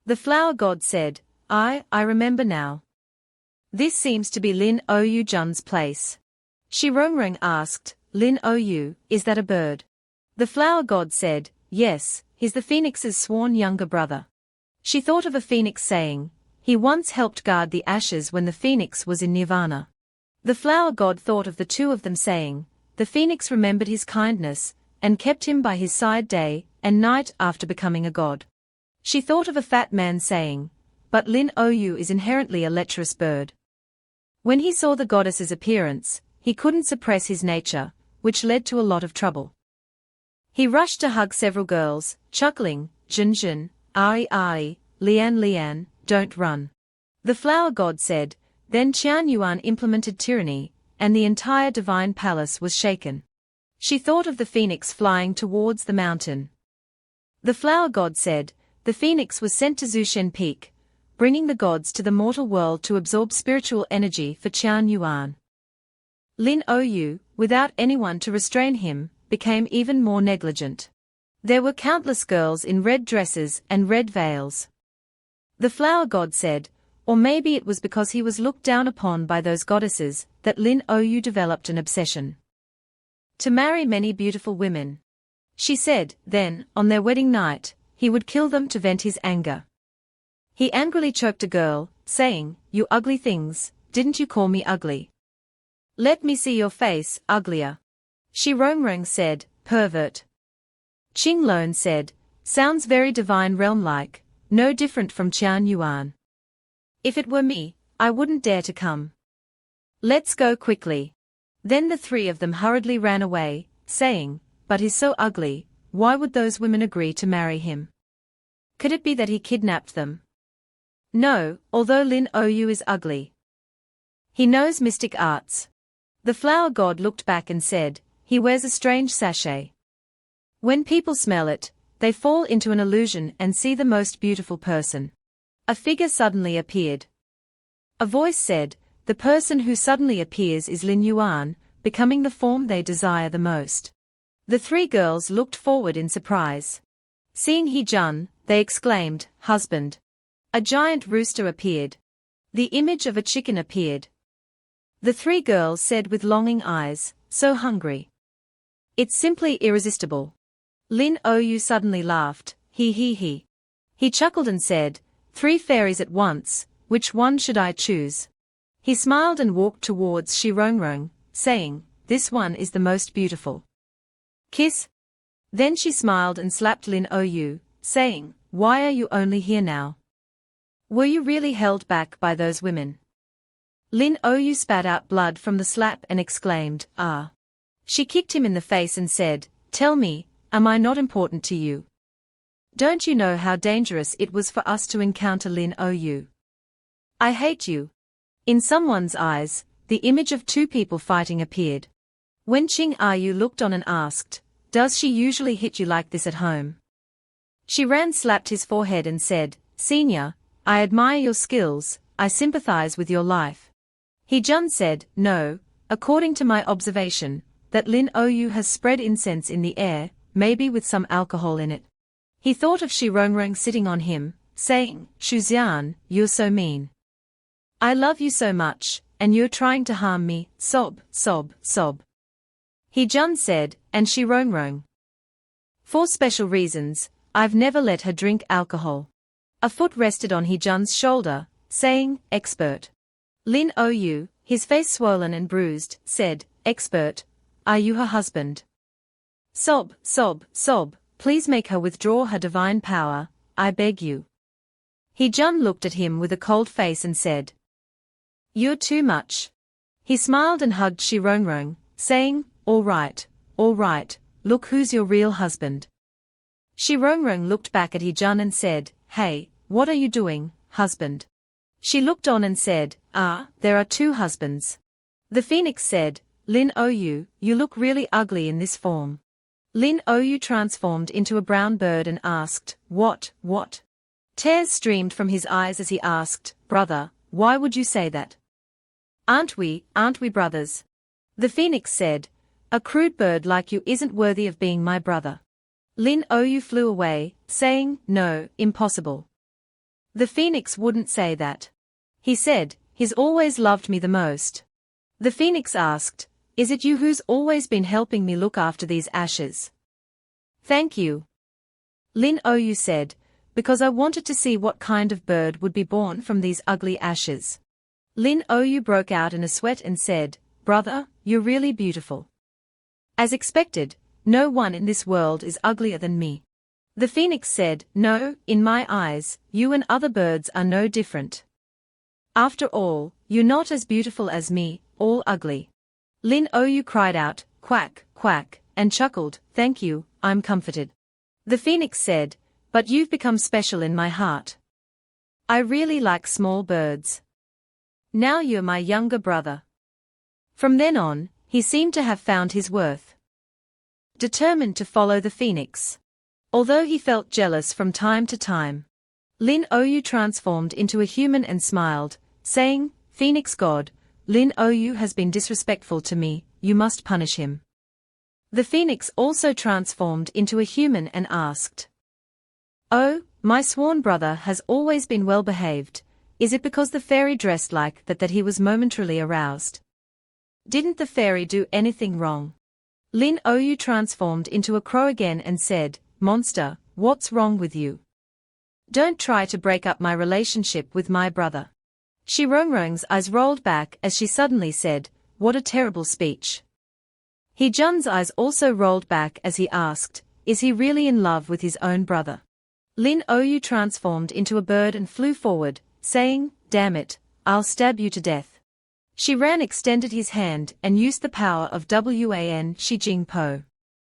The flower god said, I remember now. This seems to be Lin Ou Jun's place. Shirongrong asked, Lin Ou, is that a bird? The flower god said, yes, he's the phoenix's sworn younger brother. She thought of a phoenix saying, he once helped guard the ashes when the phoenix was in nirvana. The flower god thought of the two of them saying, the phoenix remembered his kindness, and kept him by his side day and night after becoming a god. She thought of a fat man saying, but Lin Ou is inherently a lecherous bird. When he saw the goddess's appearance, he couldn't suppress his nature, which led to a lot of trouble. He rushed to hug several girls, chuckling, Jun, Ai, Lian, don't run. The flower god said, then Qian Yuan implemented tyranny, and the entire divine palace was shaken. She thought of the phoenix flying towards the mountain. The flower god said, the phoenix was sent to Zushen Peak, bringing the gods to the mortal world to absorb spiritual energy for Qian Yuan. Lin Ou, without anyone to restrain him, became even more negligent. There were countless girls in red dresses and red veils. The flower god said, or maybe it was because he was looked down upon by those goddesses, that Lin Ou developed an obsession to marry many beautiful women. She said, then, on their wedding night, he would kill them to vent his anger. He angrily choked a girl, saying, you ugly things, didn't you call me ugly? Let me see your face, uglier. Shirongrong said, pervert. Qinglong said, sounds very divine realm-like, no different from Qian Yuan. If it were me, I wouldn't dare to come. Let's go quickly. Then the three of them hurriedly ran away, saying, but he's so ugly, why would those women agree to marry him? Could it be that he kidnapped them? No, although Lin Ou is ugly. He knows mystic arts. The flower god looked back and said, he wears a strange sachet. When people smell it, they fall into an illusion and see the most beautiful person. A figure suddenly appeared. A voice said, the person who suddenly appears is Lin Yuan, becoming the form they desire the most. The three girls looked forward in surprise. Seeing Hee-jun, they exclaimed, husband. A giant rooster appeared. The image of a chicken appeared. The three girls said with longing eyes, so hungry. It's simply irresistible. Lin Ou suddenly laughed, he. He chuckled and said, 3 fairies at once, which one should I choose? He smiled and walked towards Shirongrong, saying, this one is the most beautiful. Kiss. Then she smiled and slapped Lin Ou, saying, why are you only here now? Were you really held back by those women? Lin Ou spat out blood from the slap and exclaimed, ah. She kicked him in the face and said, tell me, am I not important to you? Don't you know how dangerous it was for us to encounter Lin Ou? I hate you. In someone's eyes, the image of 2 people fighting appeared. When Qing Ayu looked on and asked, does she usually hit you like this at home? Shiran slapped his forehead and said, Senior, I admire your skills, I sympathize with your life. Hee-jun said, no, according to my observation, that Lin Ou has spread incense in the air, maybe with some alcohol in it. He thought of Shirongrong sitting on him, saying, Shuxian, you're so mean. I love you so much, and you're trying to harm me, sob. Hee-jun said, and Shirongrong. For special reasons, I've never let her drink alcohol. A foot rested on Hee-jun's shoulder, saying, expert. Lin Ou, his face swollen and bruised, said, expert, are you her husband? Sob, please make her withdraw her divine power, I beg you. Hee-jun looked at him with a cold face and said, you're too much. He smiled and hugged Shirongrong, saying, all right, look who's your real husband. Shirongrong looked back at Hee-jun and said, hey, what are you doing, husband? She looked on and said, "Ah, there are two husbands." The phoenix said, "Lin Ou, you look really ugly in this form." Lin Ou transformed into a brown bird and asked, What? Tears streamed from his eyes as he asked, "Brother, why would you say that? Aren't we brothers?" The phoenix said, "A crude bird like you isn't worthy of being my brother." Lin Ou flew away, saying, "No, impossible. The phoenix wouldn't say that. He said, he's always loved me the most." The phoenix asked, "Is it you who's always been helping me look after these ashes?" "Thank you." Lin Ou said, "Because I wanted to see what kind of bird would be born from these ugly ashes." Lin Ou broke out in a sweat and said, "Brother, you're really beautiful. As expected, no one in this world is uglier than me." The phoenix said, "No, in my eyes, you and other birds are no different. After all, you're not as beautiful as me, all ugly." Lin Ou cried out, "Quack, quack," and chuckled, "Thank you, I'm comforted." The phoenix said, "But you've become special in my heart. I really like small birds. Now you're my younger brother." From then on, he seemed to have found his worth. Determined to follow the phoenix. Although he felt jealous from time to time. Lin Ou transformed into a human and smiled, saying, "Phoenix God, Lin Ou has been disrespectful to me, you must punish him." The phoenix also transformed into a human and asked, "Oh, my sworn brother has always been well behaved, is it because the fairy dressed like that he was momentarily aroused? Didn't the fairy do anything wrong?" Lin Ou transformed into a crow again and said, "Monster, what's wrong with you? Don't try to break up my relationship with my brother." Rongrong's eyes rolled back as she suddenly said, "What a terrible speech." He Jun's eyes also rolled back as he asked, "Is he really in love with his own brother?" Lin Ou transformed into a bird and flew forward, saying, "Damn it, I'll stab you to death." Ran extended his hand and used the power of Wan Shi Jing Po.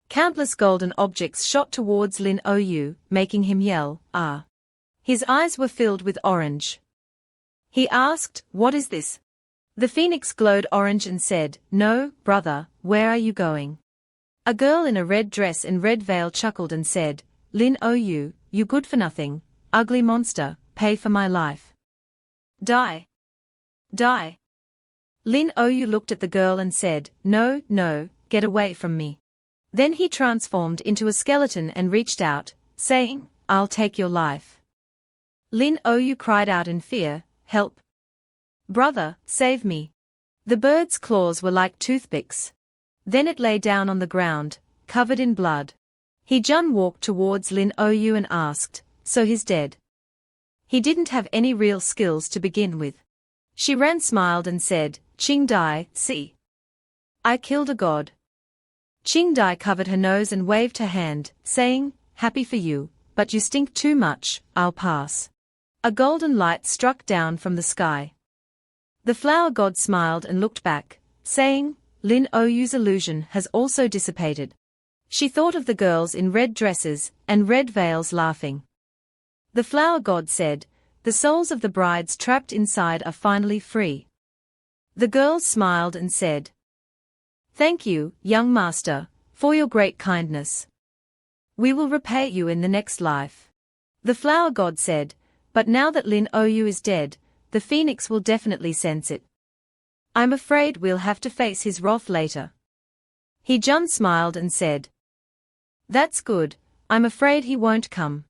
Countless golden objects shot towards Lin Ou, making him yell, "Ah!" His eyes were filled with orange. He asked, "What is this?" The phoenix glowed orange and said, "No, brother, where are you going?" A girl in a red dress and red veil chuckled and said, "Lin Ou, you good for nothing, ugly monster, pay for my life. Die. Die." Lin Ou looked at the girl and said, "No, no, get away from me." Then he transformed into a skeleton and reached out, saying, "I'll take your life." Lin Ou cried out in fear, "Help! Brother, save me." The bird's claws were like toothpicks. Then it lay down on the ground, covered in blood. Jun walked towards Lin Ou and asked, "So he's dead?" He didn't have any real skills to begin with. Ran smiled and said, "Qing Dai, see. I killed a god." Qing Dai covered her nose and waved her hand, saying, "Happy for you, but you stink too much, I'll pass." A golden light struck down from the sky. The flower god smiled and looked back, saying, "Lin Ou's illusion has also dissipated." She thought of the girls in red dresses and red veils laughing. The flower god said, "The souls of the brides trapped inside are finally free." The girls smiled and said, "Thank you, young master, for your great kindness. We will repay you in the next life." The flower god said, "But now that Lin Ou is dead, the phoenix will definitely sense it. I'm afraid we'll have to face his wrath later." Jun smiled and said, "That's good, I'm afraid he won't come.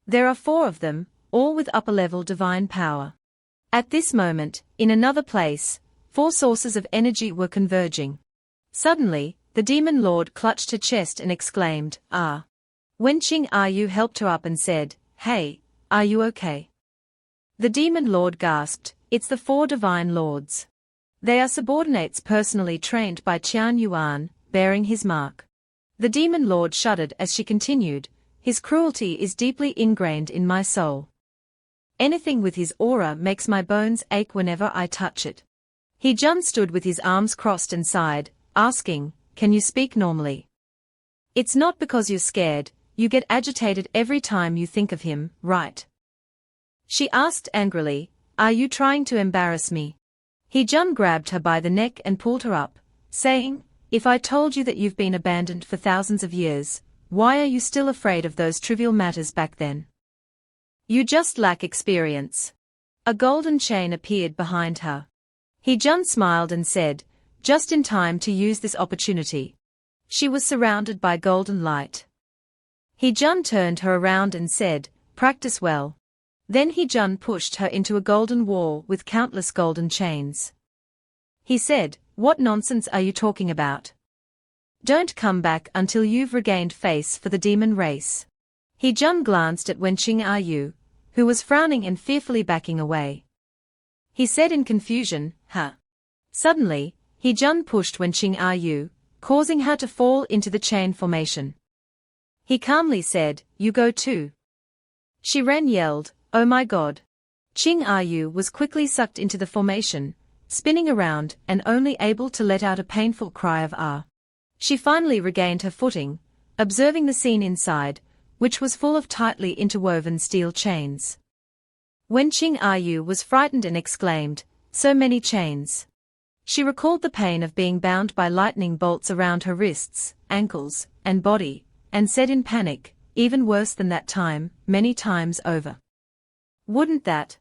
There are 4 of them, all with upper-level divine power." At this moment, in another place, 4 sources of energy were converging. Suddenly, the demon lord clutched her chest and exclaimed, "Ah!" Wen Qing Yu helped her up and said, "Hey, are you okay?" The demon lord gasped, "It's the 4 divine lords. They are subordinates personally trained by Qian Yuan, bearing his mark." The demon lord shuddered as she continued, "His cruelty is deeply ingrained in my soul. Anything with his aura makes my bones ache whenever I touch it." Jun stood with his arms crossed and sighed, asking, "Can you speak normally? It's not because you're scared, you get agitated every time you think of him, right?" She asked angrily, Are you trying to embarrass me? He-jun grabbed her by the neck and pulled her up, saying, if I told you that you've been abandoned for thousands of years, why are you still afraid of those trivial matters back then? You just lack experience. A golden chain appeared behind her. He-jun smiled and said, just in time to use this opportunity. She was surrounded by golden light. He-jun turned her around and said, practice well. Then He-jun pushed her into a golden wall with countless golden chains. He said, what nonsense are you talking about? Don't come back until you've regained face for the demon race. He-jun glanced at Wenqing Ayu, who was frowning and fearfully backing away. He said in confusion, huh? Suddenly, He-jun pushed Wenqing Ayu, causing her to fall into the chain formation. He calmly said, you go too. She ran yelled, oh my god. Qing Ayu was quickly sucked into the formation, spinning around and only able to let out a painful cry of ah. She finally regained her footing, observing the scene inside, which was full of tightly interwoven steel chains. Wenqing Ayu was frightened and exclaimed, so many chains. She recalled the pain of being bound by lightning bolts around her wrists, ankles, and body, and said in panic, even worse than that time, many times over. Wouldn't that?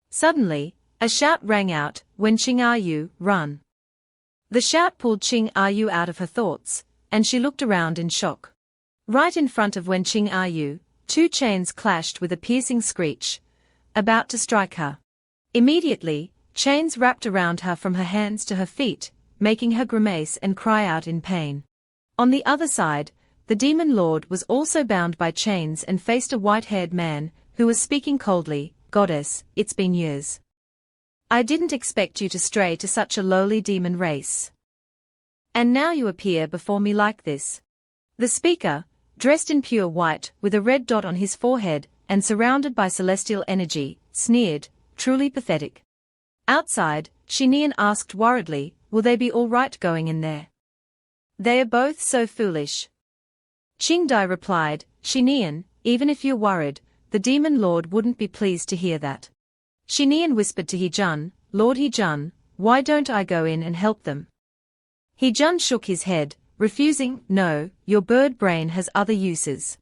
Suddenly, a shout rang out, Wenqing Ayu, run. The shout pulled Qing Ayu out of her thoughts, and she looked around in shock. Right in front of Wenqing Ayu, two chains clashed with a piercing screech, about to strike her. Immediately, chains wrapped around her from her hands to her feet, making her grimace and cry out in pain. On the other side, the demon lord was also bound by chains and faced a white-haired man, who was speaking coldly, Goddess, it's been years. I didn't expect you to stray to such a lowly demon race. And now you appear before me like this. The speaker, dressed in pure white with a red dot on his forehead and surrounded by celestial energy, sneered, truly pathetic. Outside, Xinian asked worriedly, will they be all right going in there? They are both so foolish. Qingdai replied, Xinian, even if you're worried, the demon lord wouldn't be pleased to hear that. Xinian whispered to He-jun, Lord He-jun, why don't I go in and help them? He-jun shook his head, refusing, no, your bird brain has other uses.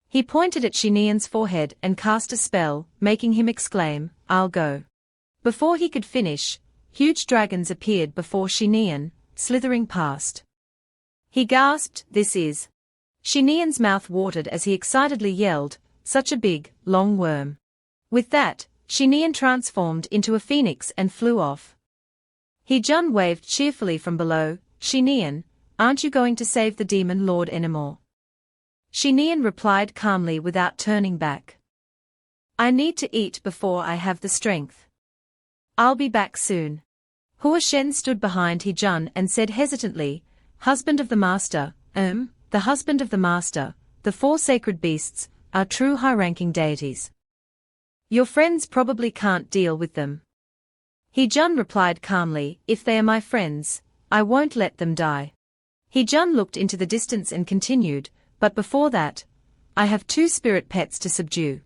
He pointed at Xinian's forehead and cast a spell, making him exclaim, I'll go. Before he could finish, huge dragons appeared before Xinian, slithering past. He gasped, this is. Xinian's mouth watered as he excitedly yelled, such a big, long worm. With that, Xinian transformed into a phoenix and flew off. He-jun waved cheerfully from below, Xinian, aren't you going to save the demon lord anymore? Xinian replied calmly without turning back. I need to eat before I have the strength. I'll be back soon. Hua Shen stood behind He-jun and said hesitantly, husband of the master, the husband of the master, the four sacred beasts, are true high-ranking deities. Your friends probably can't deal with them. He-jun replied calmly, if they are my friends, I won't let them die. He-jun looked into the distance and continued, but before that, I have two spirit pets to subdue.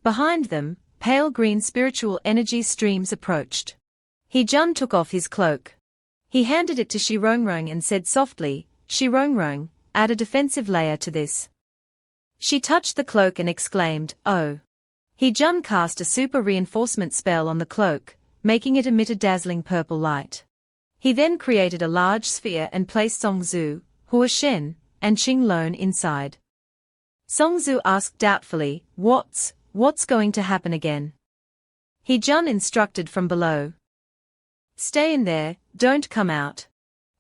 Behind them, pale green spiritual energy streams approached. He-jun took off his cloak. He handed it to Shirongrong and said softly, Shirongrong, add a defensive layer to this. She touched the cloak and exclaimed, oh. He-jun cast a super reinforcement spell on the cloak, making it emit a dazzling purple light. He then created a large sphere and placed Songzu, Hua Shen, and Qing Lone inside. Songzu asked doubtfully, what's going to happen again? He-jun instructed from below. Stay in there, don't come out.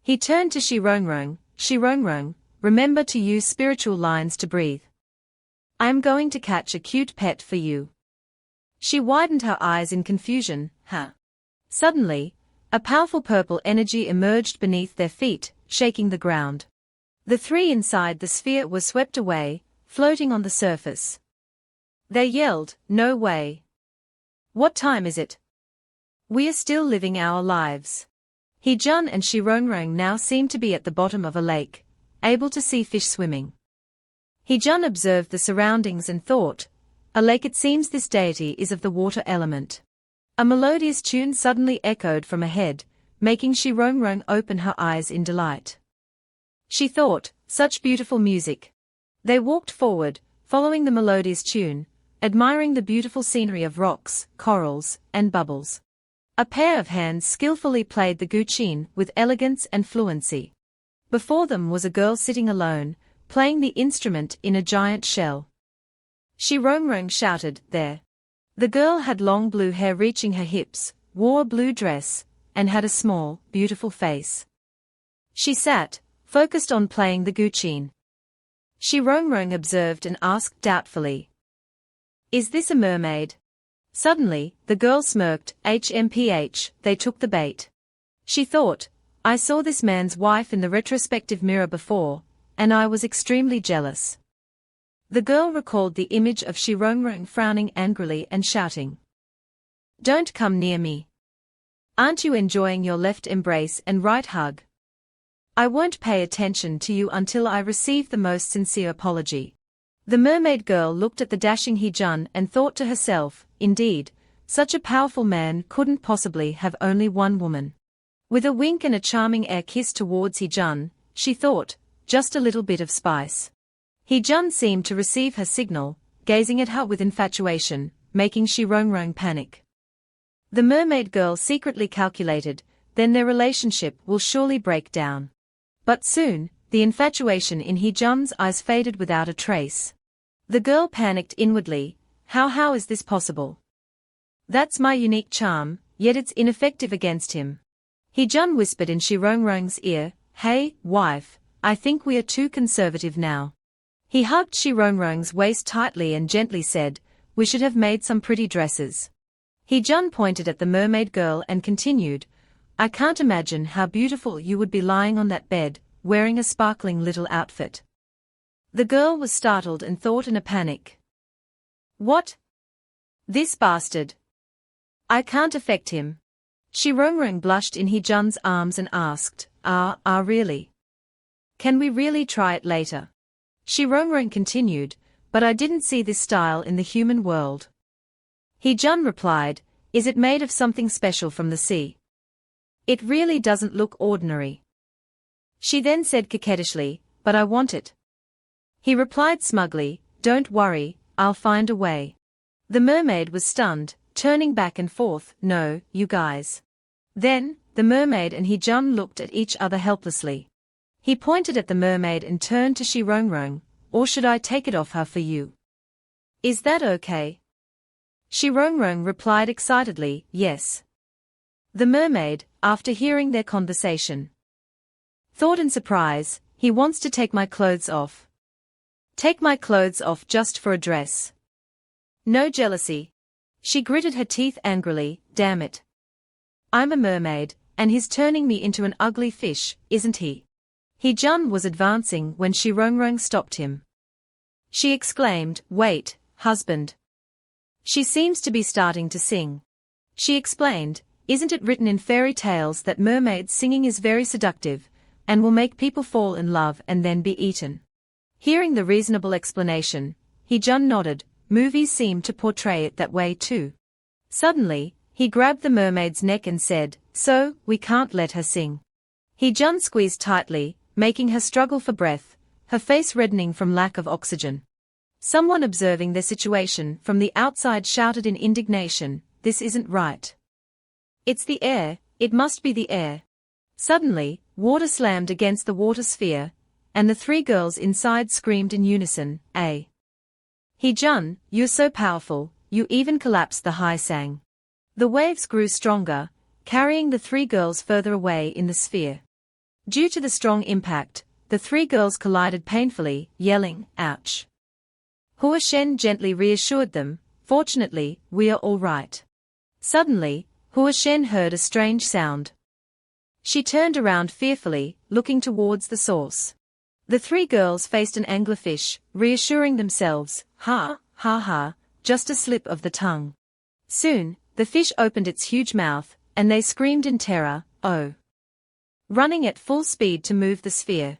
He turned to Shirongrong, remember to use spiritual lines to breathe. I am going to catch a cute pet for you. She widened her eyes in confusion, huh? Suddenly, a powerful purple energy emerged beneath their feet, shaking the ground. The three inside the sphere were swept away, floating on the surface. They yelled, no way. What time is it? We are still living our lives. He-jun and Shirongrong now seemed to be at the bottom of a lake, able to see fish swimming. He-jun observed the surroundings and thought, a lake, it seems this deity is of the water element. A melodious tune suddenly echoed from ahead, making Shirong open her eyes in delight. She thought, such beautiful music. They walked forward, following the melodious tune, admiring the beautiful scenery of rocks, corals, and bubbles. A pair of hands skillfully played the guqin with elegance and fluency. Before them was a girl sitting alone, playing the instrument in a giant shell. Shirong shouted, "There!" The girl had long blue hair reaching her hips, wore a blue dress, and had a small, beautiful face. She sat, focused on playing the guqin. Shirong observed and asked doubtfully, "Is this a mermaid?" Suddenly, the girl smirked, "HMPH, they took the bait." She thought, "I saw this man's wife in the retrospective mirror before, and I was extremely jealous." The girl recalled the image of Shirong frowning angrily and shouting, "Don't come near me. Aren't you enjoying your left embrace and right hug? I won't pay attention to you until I receive the most sincere apology." The mermaid girl looked at the dashing Hee-jun and thought to herself, indeed, such a powerful man couldn't possibly have only one woman. With a wink and a charming air kiss towards Hee-jun, she thought, just a little bit of spice. Hee-jun seemed to receive her signal, gazing at her with infatuation, making Shirong panic. The mermaid girl secretly calculated, then their relationship will surely break down. But soon, the infatuation in Hee-jun's eyes faded without a trace. The girl panicked inwardly, how is this possible? That's my unique charm, yet it's ineffective against him. Hee-jun whispered in Shirong's ear, "Hey, wife, I think we are too conservative now." He hugged Shirong's waist tightly and gently said, "We should have made some pretty dresses." Hee-jun pointed at the mermaid girl and continued, "I can't imagine how beautiful you would be lying on that bed, wearing a sparkling little outfit." The girl was startled and thought in a panic, "What? This bastard? I can't affect him." Shirong blushed in Hee-jun's arms and asked, really? Can we really try it later?" Shirong continued, "But I didn't see this style in the human world." Hee-jun replied, "Is it made of something special from the sea? It really doesn't look ordinary." She then said coquettishly, "But I want it." He replied smugly, "Don't worry, I'll find a way." The mermaid was stunned, turning back and forth, "No, you guys." Then, the mermaid and Hee-jun looked at each other helplessly. He pointed at the mermaid and turned to Shirong, "Or should I take it off her for you? Is that okay?" Shirong replied excitedly, "Yes." The mermaid, after hearing their conversation, thought in surprise, "He wants to take my clothes off. Take my clothes off just for a dress. No jealousy." She gritted her teeth angrily, "Damn it. I'm a mermaid, and he's turning me into an ugly fish, isn't he?" Hee-jun was advancing when Shirong stopped him. She exclaimed, "Wait, husband. She seems to be starting to sing." She explained, "Isn't it written in fairy tales that mermaids singing is very seductive, and will make people fall in love and then be eaten?" Hearing the reasonable explanation, Hee-jun nodded, "Movies seem to portray it that way too." Suddenly, he grabbed the mermaid's neck and said, "So, we can't let her sing." Hee-jun squeezed tightly, making her struggle for breath, her face reddening from lack of oxygen. Someone observing their situation from the outside shouted in indignation, "This isn't right. It's the air, it must be the air." Suddenly, water slammed against the water sphere, and the three girls inside screamed in unison, "A. Hee-jun, you're so powerful, you even collapsed the Haisang." The waves grew stronger, carrying the three girls further away in the sphere. Due to the strong impact, the three girls collided painfully, yelling, "Ouch." Hua Shen gently reassured them, "Fortunately, we are all right." Suddenly, Hua Shen heard a strange sound. She turned around fearfully, looking towards the source. The three girls faced an anglerfish, reassuring themselves, ha, just a slip of the tongue." Soon, the fish opened its huge mouth, and they screamed in terror, "Oh!" running at full speed to move the sphere.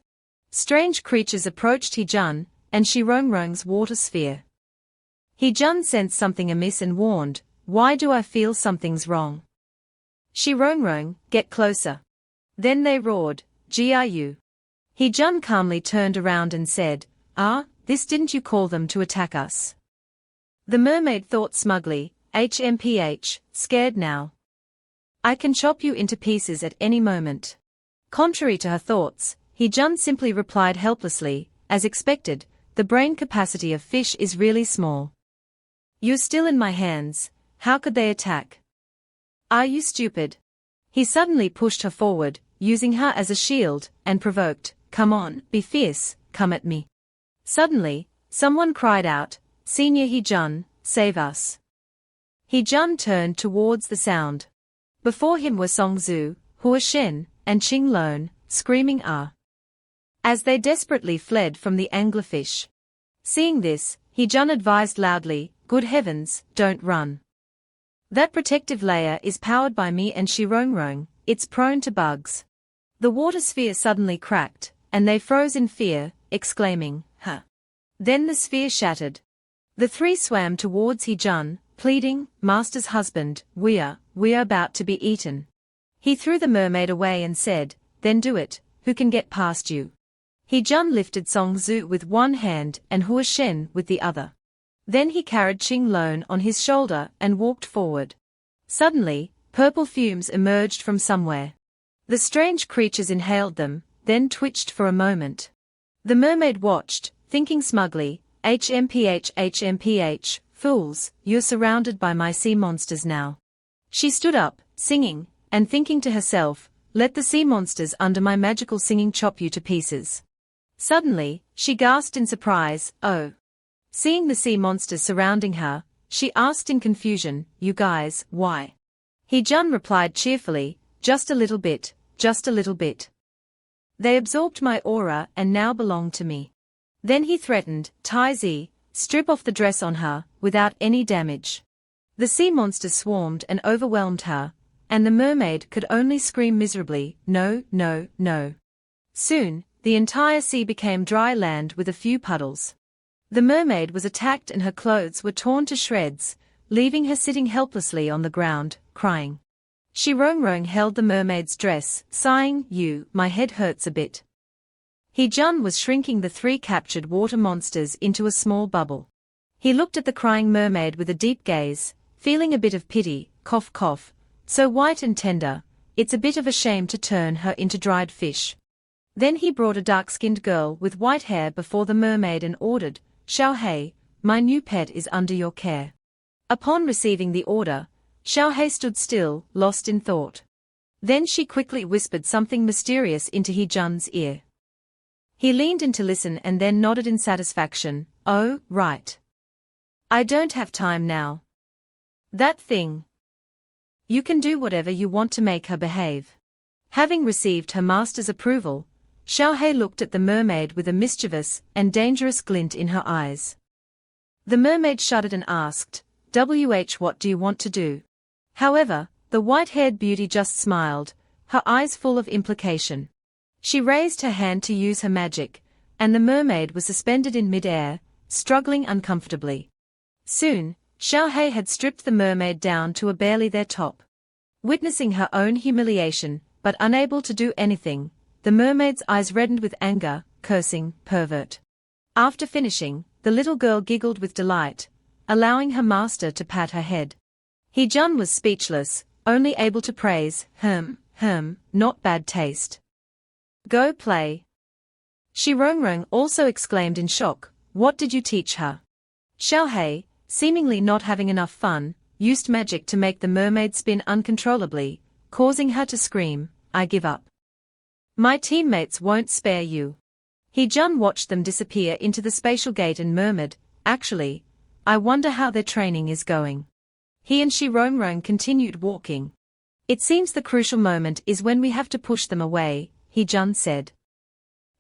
Strange creatures approached Hee-jun and Shirong's water sphere. Hee-jun sensed something amiss and warned, Why do I feel something's wrong? Shirong, get closer. Then they roared, Giu. Hee-jun calmly turned around and said, this didn't you call them to attack us? The mermaid thought smugly, HMPH, scared now. I can chop you into pieces at any moment. Contrary to her thoughts, Hee-jun simply replied helplessly, as expected, the brain capacity of fish is really small. You're still in my hands, how could they attack? Are you stupid? He suddenly pushed her forward, using her as a shield, and provoked, come on, be fierce, come at me. Suddenly, someone cried out, Senior Hee-jun, save us. Hee-jun turned towards the sound. Before him were Song-zu, Hua Shen, and Ching Lone, screaming as they desperately fled from the anglerfish. Seeing this, Hee-jun advised loudly, good heavens, don't run. That protective layer is powered by me and Shirong, it's prone to bugs. The water sphere suddenly cracked, and they froze in fear, exclaiming, huh. Then the sphere shattered. The three swam towards Hee-jun, pleading, Master's husband, we're about to be eaten. He threw the mermaid away and said, then do it, who can get past you? Hee-jun lifted Song-zu with one hand and Hua Shen with the other. Then he carried Ching Lone on his shoulder and walked forward. Suddenly, purple fumes emerged from somewhere. The strange creatures inhaled them, then twitched for a moment. The mermaid watched, thinking smugly, HMPH, fools, you're surrounded by my sea monsters now. She stood up, singing, and thinking to herself, let the sea monsters under my magical singing chop you to pieces. Suddenly, she gasped in surprise, oh. Seeing the sea monsters surrounding her, she asked in confusion, you guys, why? Hee-jun replied cheerfully, just a little bit, just a little bit. They absorbed my aura and now belong to me. Then he threatened, Tai-zi, strip off the dress on her, without any damage. The sea monsters swarmed and overwhelmed her, and the mermaid could only scream miserably, no, no, no. Soon, the entire sea became dry land with a few puddles. The mermaid was attacked and her clothes were torn to shreds, leaving her sitting helplessly on the ground, crying. Shirong held the mermaid's dress, sighing, my head hurts a bit. Hee-jun was shrinking the three captured water monsters into a small bubble. He looked at the crying mermaid with a deep gaze, feeling a bit of pity, cough cough, so white and tender, it's a bit of a shame to turn her into dried fish. Then he brought a dark-skinned girl with white hair before the mermaid and ordered, Xiaohei, my new pet is under your care. Upon receiving the order, Xiaohei stood still, lost in thought. Then she quickly whispered something mysterious into Hee-jun's ear. He leaned in to listen and then nodded in satisfaction, oh, right. I don't have time now. That thing. You can do whatever you want to make her behave. Having received her master's approval, Xiaohei looked at the mermaid with a mischievous and dangerous glint in her eyes. The mermaid shuddered and asked, what do you want to do? However, the white-haired beauty just smiled, her eyes full of implication. She raised her hand to use her magic, and the mermaid was suspended in mid-air, struggling uncomfortably. Soon, Xiaohei had stripped the mermaid down to a barely their top. Witnessing her own humiliation, but unable to do anything, the mermaid's eyes reddened with anger, cursing, pervert. After finishing, the little girl giggled with delight, allowing her master to pat her head. Hee-jun was speechless, only able to praise, not bad taste. Go play. Shirong also exclaimed in shock, what did you teach her? Xiaohei, seemingly not having enough fun, used magic to make the mermaid spin uncontrollably, causing her to scream, I give up. My teammates won't spare you. Hee-jun watched them disappear into the spatial gate and murmured, actually, I wonder how their training is going. He and Shirong continued walking. It seems the crucial moment is when we have to push them away, Hee-jun said.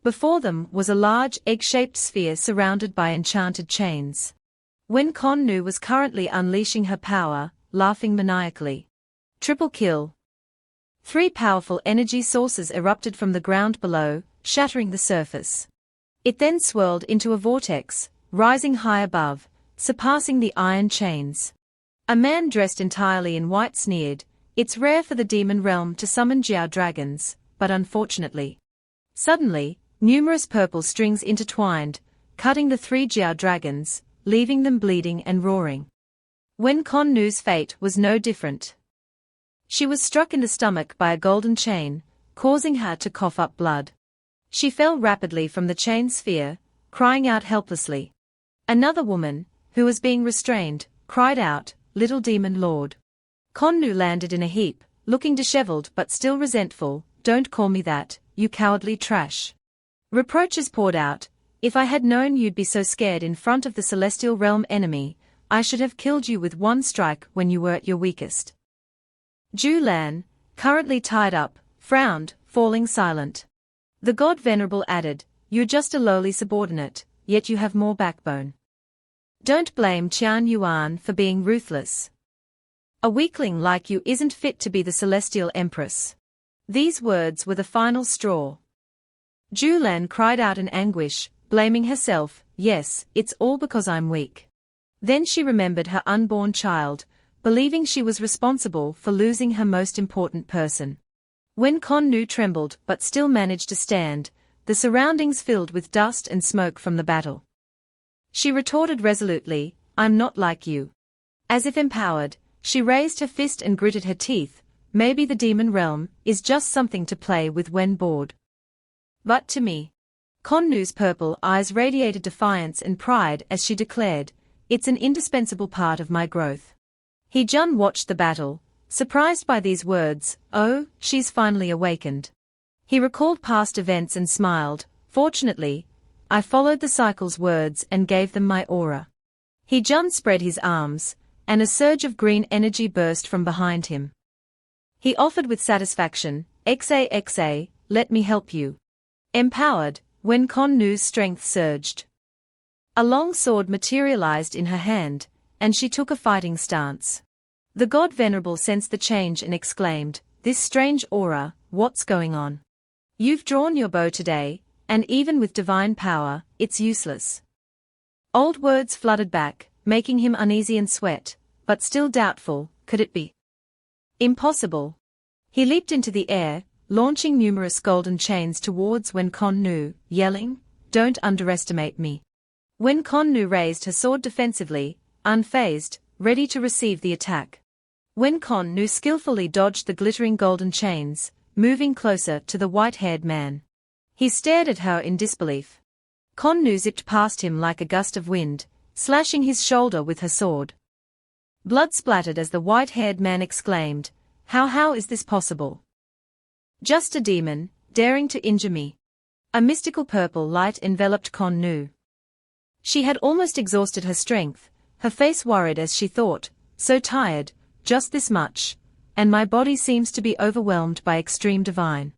Before them was a large egg-shaped sphere surrounded by enchanted chains. Wen Kon-nu was currently unleashing her power, laughing maniacally. Triple kill. 3 powerful energy sources erupted from the ground below, shattering the surface. It then swirled into a vortex, rising high above, surpassing the iron chains. A man dressed entirely in white sneered, "It's rare for the demon realm to summon Jiao dragons, but unfortunately." Suddenly, numerous purple strings intertwined, cutting the 3 Jiao dragons, leaving them bleeding and roaring. Wen Con Nu's fate was no different. She was struck in the stomach by a golden chain, causing her to cough up blood. She fell rapidly from the chain sphere, crying out helplessly. Another woman, who was being restrained, cried out, "Little demon lord." Con Nu landed in a heap, looking disheveled but still resentful. "Don't call me that, you cowardly trash." Reproaches poured out. "If I had known you'd be so scared in front of the celestial realm enemy, I should have killed you with one strike when you were at your weakest." Zhu Lan, currently tied up, frowned, falling silent. The god venerable added, "You're just a lowly subordinate, yet you have more backbone. Don't blame Qian Yuan for being ruthless. A weakling like you isn't fit to be the celestial empress." These words were the final straw. Zhu Lan cried out in anguish, blaming herself, "Yes, it's all because I'm weak." Then she remembered her unborn child, believing she was responsible for losing her most important person. When Con Nu trembled but still managed to stand, the surroundings filled with dust and smoke from the battle. She retorted resolutely, "I'm not like you." As if empowered, she raised her fist and gritted her teeth. "Maybe the demon realm is just something to play with when bored. But to me." Con Nu's purple eyes radiated defiance and pride as she declared, "It's an indispensable part of my growth." He Jun watched the battle, surprised by these words. "Oh, she's finally awakened." He recalled past events and smiled. "Fortunately, I followed the cycle's words and gave them my aura." He Jun spread his arms, and a surge of green energy burst from behind him. He offered with satisfaction, "XA, let me help you." Empowered, when Con Nu's strength surged. A long sword materialized in her hand, and she took a fighting stance. The god venerable sensed the change and exclaimed, "This strange aura, what's going on? You've drawn your bow today, and even with divine power, it's useless." Old words flooded back, making him uneasy and sweat, but still doubtful. Could it be? Impossible. He leaped into the air, launching numerous golden chains towards Wen Con Nu, yelling, "Don't underestimate me." Wen Con Nu raised her sword defensively, unfazed, ready to receive the attack. Wen Con Nu skillfully dodged the glittering golden chains, moving closer to the white-haired man. He stared at her in disbelief. Con Nu zipped past him like a gust of wind, slashing his shoulder with her sword. Blood splattered as the white-haired man exclaimed, How is this possible? Just a demon, daring to injure me." A mystical purple light enveloped Con Nu. She had almost exhausted her strength, her face worried as she thought, "So tired, just this much, and my body seems to be overwhelmed by extreme divine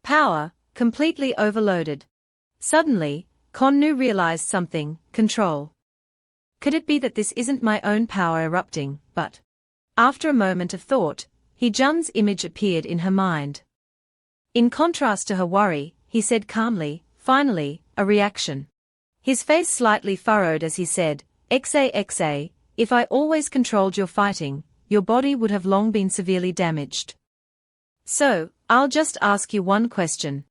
power, completely overloaded." Suddenly, Con Nu realized something, control. Could it be that this isn't my own power erupting, but... After a moment of thought, He Jun's image appeared in her mind. In contrast to her worry, he said calmly, "Finally, a reaction." His face slightly furrowed as he said, XA, if I always controlled your fighting, your body would have long been severely damaged. So, I'll just ask you one question."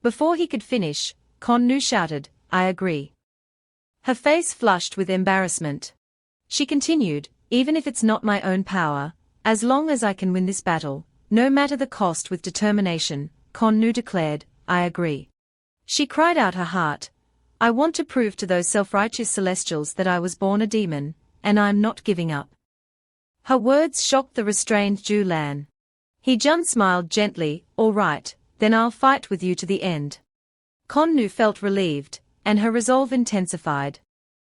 Before he could finish, Con Nu shouted, "I agree." Her face flushed with embarrassment. She continued, "Even if it's not my own power, as long as I can win this battle, no matter the cost with determination," Con Nu declared, "I agree." She cried out her heart, "I want to prove to those self-righteous celestials that I was born a demon, and I'm not giving up." Her words shocked the restrained Zhu Lan. He Jun smiled gently, "All right, then I'll fight with you to the end." Con Nu felt relieved, and her resolve intensified.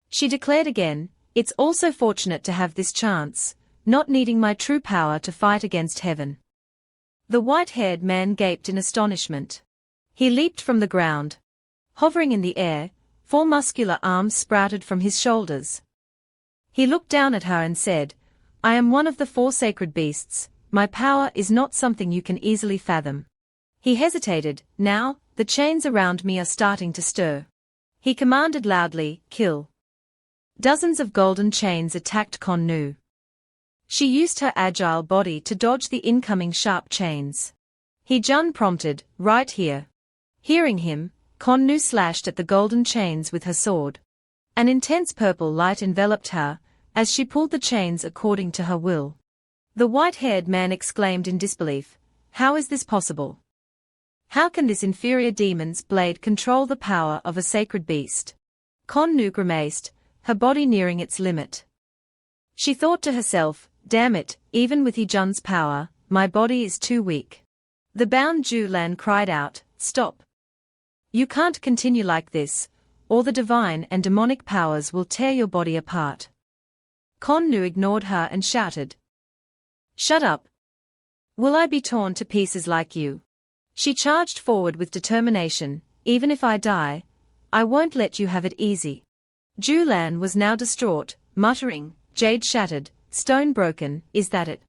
She declared again, "It's also fortunate to have this chance, not needing my true power to fight against heaven." The white-haired man gaped in astonishment. He leaped from the ground. Hovering in the air, 4 muscular arms sprouted from his shoulders. He looked down at her and said, "I am one of the 4 sacred beasts, my power is not something you can easily fathom." He hesitated. "Now, the chains around me are starting to stir." He commanded loudly, "Kill." Dozens of golden chains attacked Con Nu. She used her agile body to dodge the incoming sharp chains. Hee-jun prompted, right here. Hearing him, Kon-nu slashed at the golden chains with her sword. An intense purple light enveloped her, as she pulled the chains according to her will. The white-haired man exclaimed in disbelief, "How is this possible? How can this inferior demon's blade control the power of a sacred beast?" Kon-nu grimaced, her body nearing its limit. She thought to herself, damn it, even with Hee-jun's power, my body is too weak. The bound Ju-lan cried out, stop. You can't continue like this, or the divine and demonic powers will tear your body apart. Kon-nu ignored her and shouted, shut up. Will I be torn to pieces like you? She charged forward with determination, even if I die, I won't let you have it easy. Ju-lan was now distraught, muttering, jade shattered, stone broken, is that it?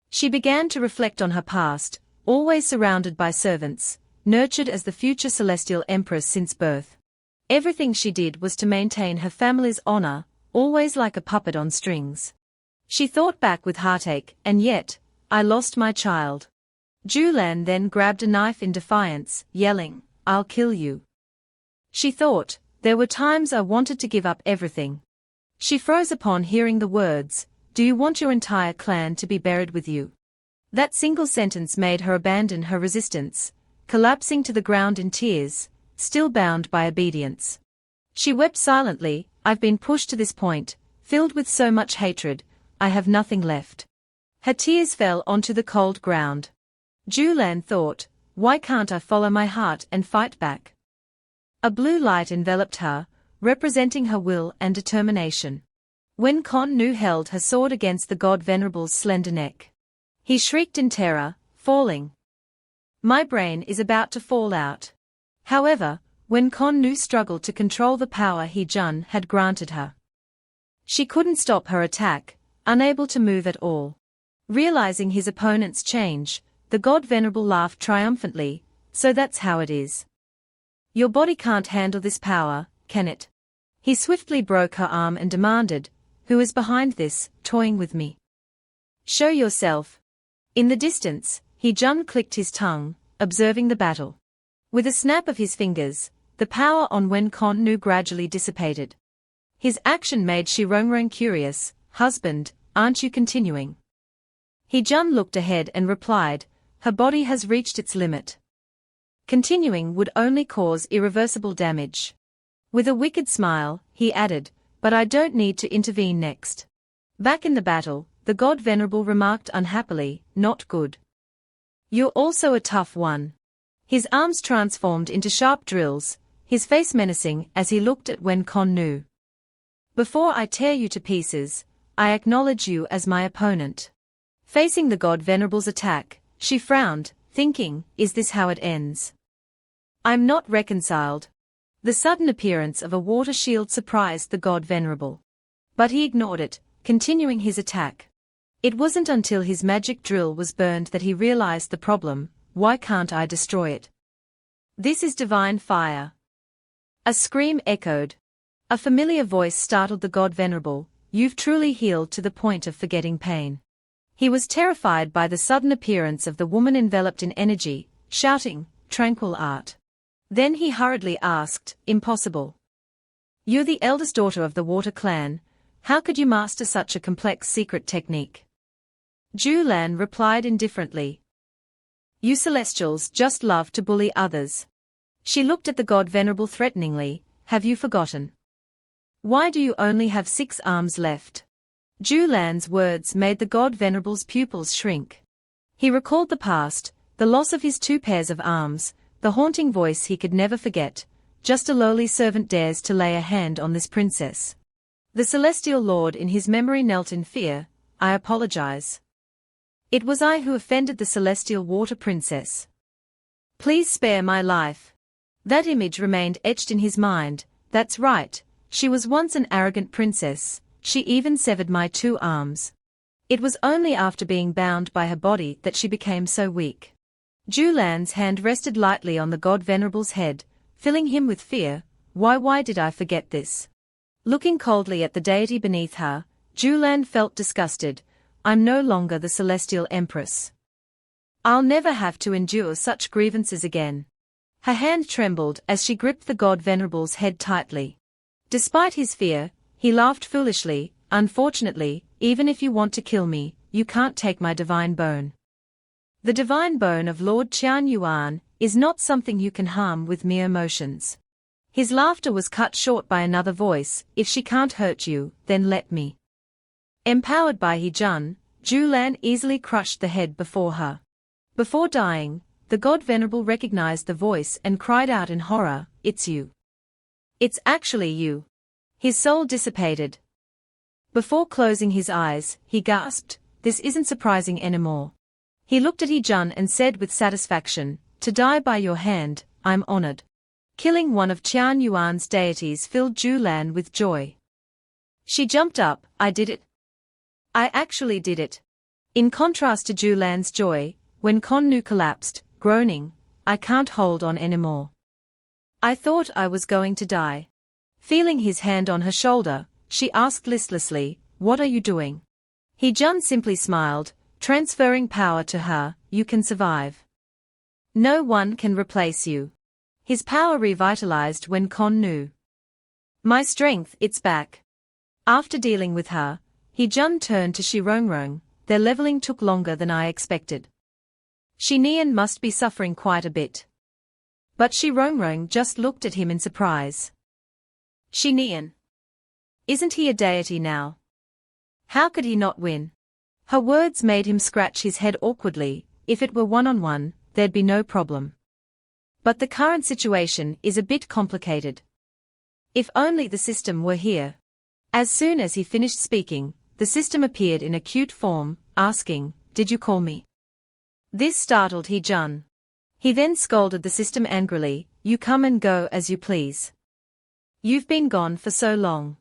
She began to reflect on her past, always surrounded by servants, nurtured as the future celestial empress since birth. Everything she did was to maintain her family's honor, always like a puppet on strings. She thought back with heartache, and yet, I lost my child. Ju-lan then grabbed a knife in defiance, yelling, I'll kill you. She thought, there were times I wanted to give up everything. She froze upon hearing the words, do you want your entire clan to be buried with you? That single sentence made her abandon her resistance, collapsing to the ground in tears, still bound by obedience. She wept silently, I've been pushed to this point, filled with so much hatred, I have nothing left. Her tears fell onto the cold ground. Ju-lan thought, why can't I follow my heart and fight back? A blue light enveloped her, representing her will and determination. When Kon-nu held her sword against the god Venerable's slender neck, he shrieked in terror, falling. My brain is about to fall out. However, when Kon-nu struggled to control the power Hee-jun had granted her, she couldn't stop her attack, unable to move at all. Realizing his opponent's change, the god Venerable laughed triumphantly, so that's how it is. Your body can't handle this power, can it? He swiftly broke her arm and demanded, who is behind this, toying with me? Show yourself. In the distance, Hee-jun clicked his tongue, observing the battle. With a snap of his fingers, the power on Wen Kon-nu gradually dissipated. His action made Shi-rong-rong curious, husband, aren't you continuing? Hee-jun looked ahead and replied, her body has reached its limit. Continuing would only cause irreversible damage. With a wicked smile, he added, but I don't need to intervene next. Back in the battle, the god Venerable remarked unhappily, not good. You're also a tough one. His arms transformed into sharp drills, his face menacing as he looked at Wen Kon-nu. Before I tear you to pieces, I acknowledge you as my opponent. Facing the god Venerable's attack, she frowned, thinking, is this how it ends? I'm not reconciled. The sudden appearance of a water shield surprised the god Venerable. But he ignored it, continuing his attack. It wasn't until his magic drill was burned that he realized the problem, why can't I destroy it? This is divine fire. A scream echoed. A familiar voice startled the god Venerable, you've truly healed to the point of forgetting pain. He was terrified by the sudden appearance of the woman enveloped in energy, shouting, tranquil art. Then he hurriedly asked, impossible. You're the eldest daughter of the water clan, how could you master such a complex secret technique? Ju-lan replied indifferently. You celestials just love to bully others. She looked at the god Venerable threateningly, have you forgotten? Why do you only have 6 arms left? Ju-lan's words made the god Venerable's pupils shrink. He recalled the past, the loss of his 2 pairs of arms, the haunting voice he could never forget, just a lowly servant dares to lay a hand on this princess. The celestial lord in his memory knelt in fear, I apologize. It was I who offended the celestial water princess. Please spare my life. That image remained etched in his mind, that's right, she was once an arrogant princess, she even severed my 2 arms. It was only after being bound by her body that she became so weak. Ju-lan's hand rested lightly on the god Venerable's head, filling him with fear, why did I forget this? Looking coldly at the deity beneath her, Ju-lan felt disgusted, I'm no longer the Celestial Empress. I'll never have to endure such grievances again. Her hand trembled as she gripped the god Venerable's head tightly. Despite his fear, he laughed foolishly. Unfortunately, even if you want to kill me, you can't take my divine bone. The divine bone of Lord Qian Yuan is not something you can harm with mere emotions. His laughter was cut short by another voice. If she can't hurt you, then let me. Empowered by He Jun, Zhu Lan easily crushed the head before her. Before dying, the god Venerable recognized the voice and cried out in horror, "It's you. It's actually you." His soul dissipated. Before closing his eyes, he gasped, "This isn't surprising anymore." He looked at He Jun and said with satisfaction, "To die by your hand, I'm honored." Killing one of Qian Yuan's deities filled Zhu Lan with joy. She jumped up, "I did it. I actually did it." In contrast to Zhu Lan's joy, when Con Nu collapsed, groaning, "I can't hold on anymore. I thought I was going to die." Feeling his hand on her shoulder, she asked listlessly, "What are you doing?" He Jun simply smiled, transferring power to her, "You can survive. No one can replace you." His power revitalized when Con Nu. "My strength, it's back." After dealing with her, He Jun turned to Shi Rongrong. "Their leveling took longer than I expected. Shi Nian must be suffering quite a bit." But Shi Rongrong just looked at him in surprise. "Shi Nian? Isn't he a deity now? How could he not win?" Her words made him scratch his head awkwardly. If it were one-on-one, there'd be no problem. But the current situation is a bit complicated. If only the system were here. As soon as he finished speaking, the system appeared in acute form, asking, "Did you call me?" This startled He Jun. He then scolded the system angrily, "You come and go as you please. You've been gone for so long.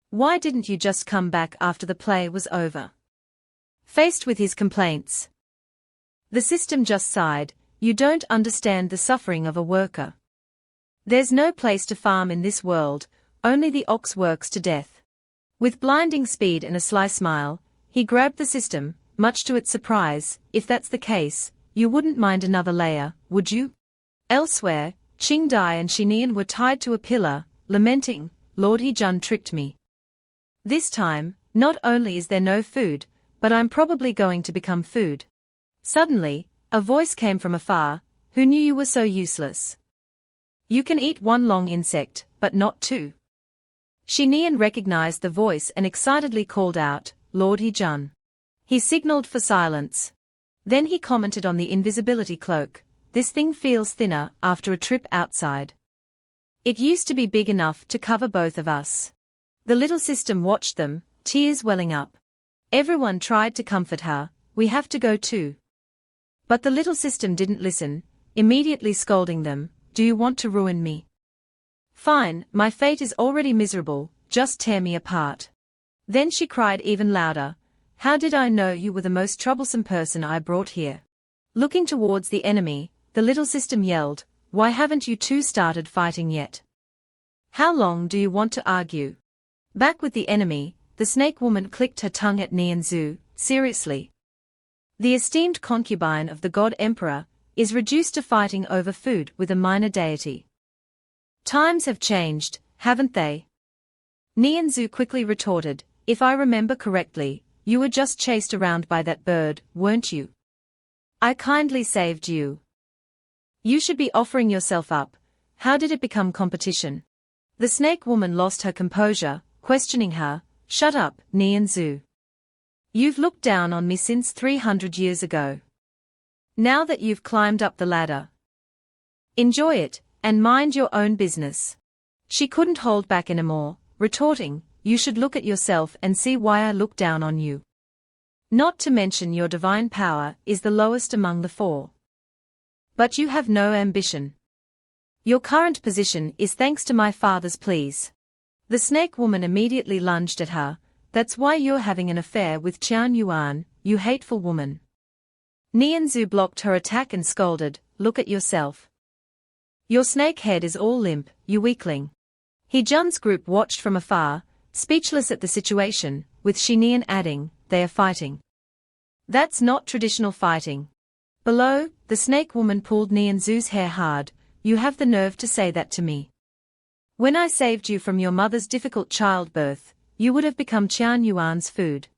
Why didn't you just come back after the play was over?" Faced with his complaints, the system just sighed, "You don't understand the suffering of a worker. There's no place to farm in this world, only the ox works to death." With blinding speed and a sly smile, he grabbed the system, much to its surprise. "If that's the case, you wouldn't mind another layer, would you?" Elsewhere, Qing Dai and Shi Nian were tied to a pillar, lamenting, "Lord He Jun tricked me. This time, not only is there no food, but I'm probably going to become food." Suddenly, a voice came from afar, "Who knew you were so useless? You can eat one long insect, but not two." Shi Nian recognized the voice and excitedly called out, "Lord He Jun." He signaled for silence. Then he commented on the invisibility cloak, "This thing feels thinner after a trip outside. It used to be big enough to cover both of us." The little system watched them, tears welling up. Everyone tried to comfort her, "We have to go too." But the little system didn't listen, immediately scolding them, "Do you want to ruin me? Fine, my fate is already miserable, just tear me apart." Then she cried even louder, "How did I know you were the most troublesome person I brought here?" Looking towards the enemy, the little system yelled, "Why haven't you two started fighting yet? How long do you want to argue?" Back with the enemy, the snake woman clicked her tongue at Nianzhu, "Seriously? The esteemed concubine of the god emperor is reduced to fighting over food with a minor deity. Times have changed, haven't they?" Nianzhu quickly retorted, "If I remember correctly, you were just chased around by that bird, weren't you? I kindly saved you. You should be offering yourself up. How did it become competition?" The snake woman lost her composure, questioning her, "Shut up, Nianzhu. You've looked down on me since 300 years ago. Now that you've climbed up the ladder, enjoy it, and mind your own business." She couldn't hold back anymore, retorting, "You should look at yourself and see why I look down on you. Not to mention your divine power is the lowest among the four. But you have no ambition. Your current position is thanks to my father's pleas." The snake woman immediately lunged at her, "That's why you're having an affair with Qian Yuan, you hateful woman." Nianzhu blocked her attack and scolded, "Look at yourself. Your snake head is all limp, you weakling." He Jun's group watched from afar, speechless at the situation, with Shi Nian adding, they are fighting. That's not traditional fighting. Below, the snake woman pulled Nianzhu's hair hard. You have the nerve to say that to me. When I saved you from your mother's difficult childbirth, you would have become Qian Yuan's food.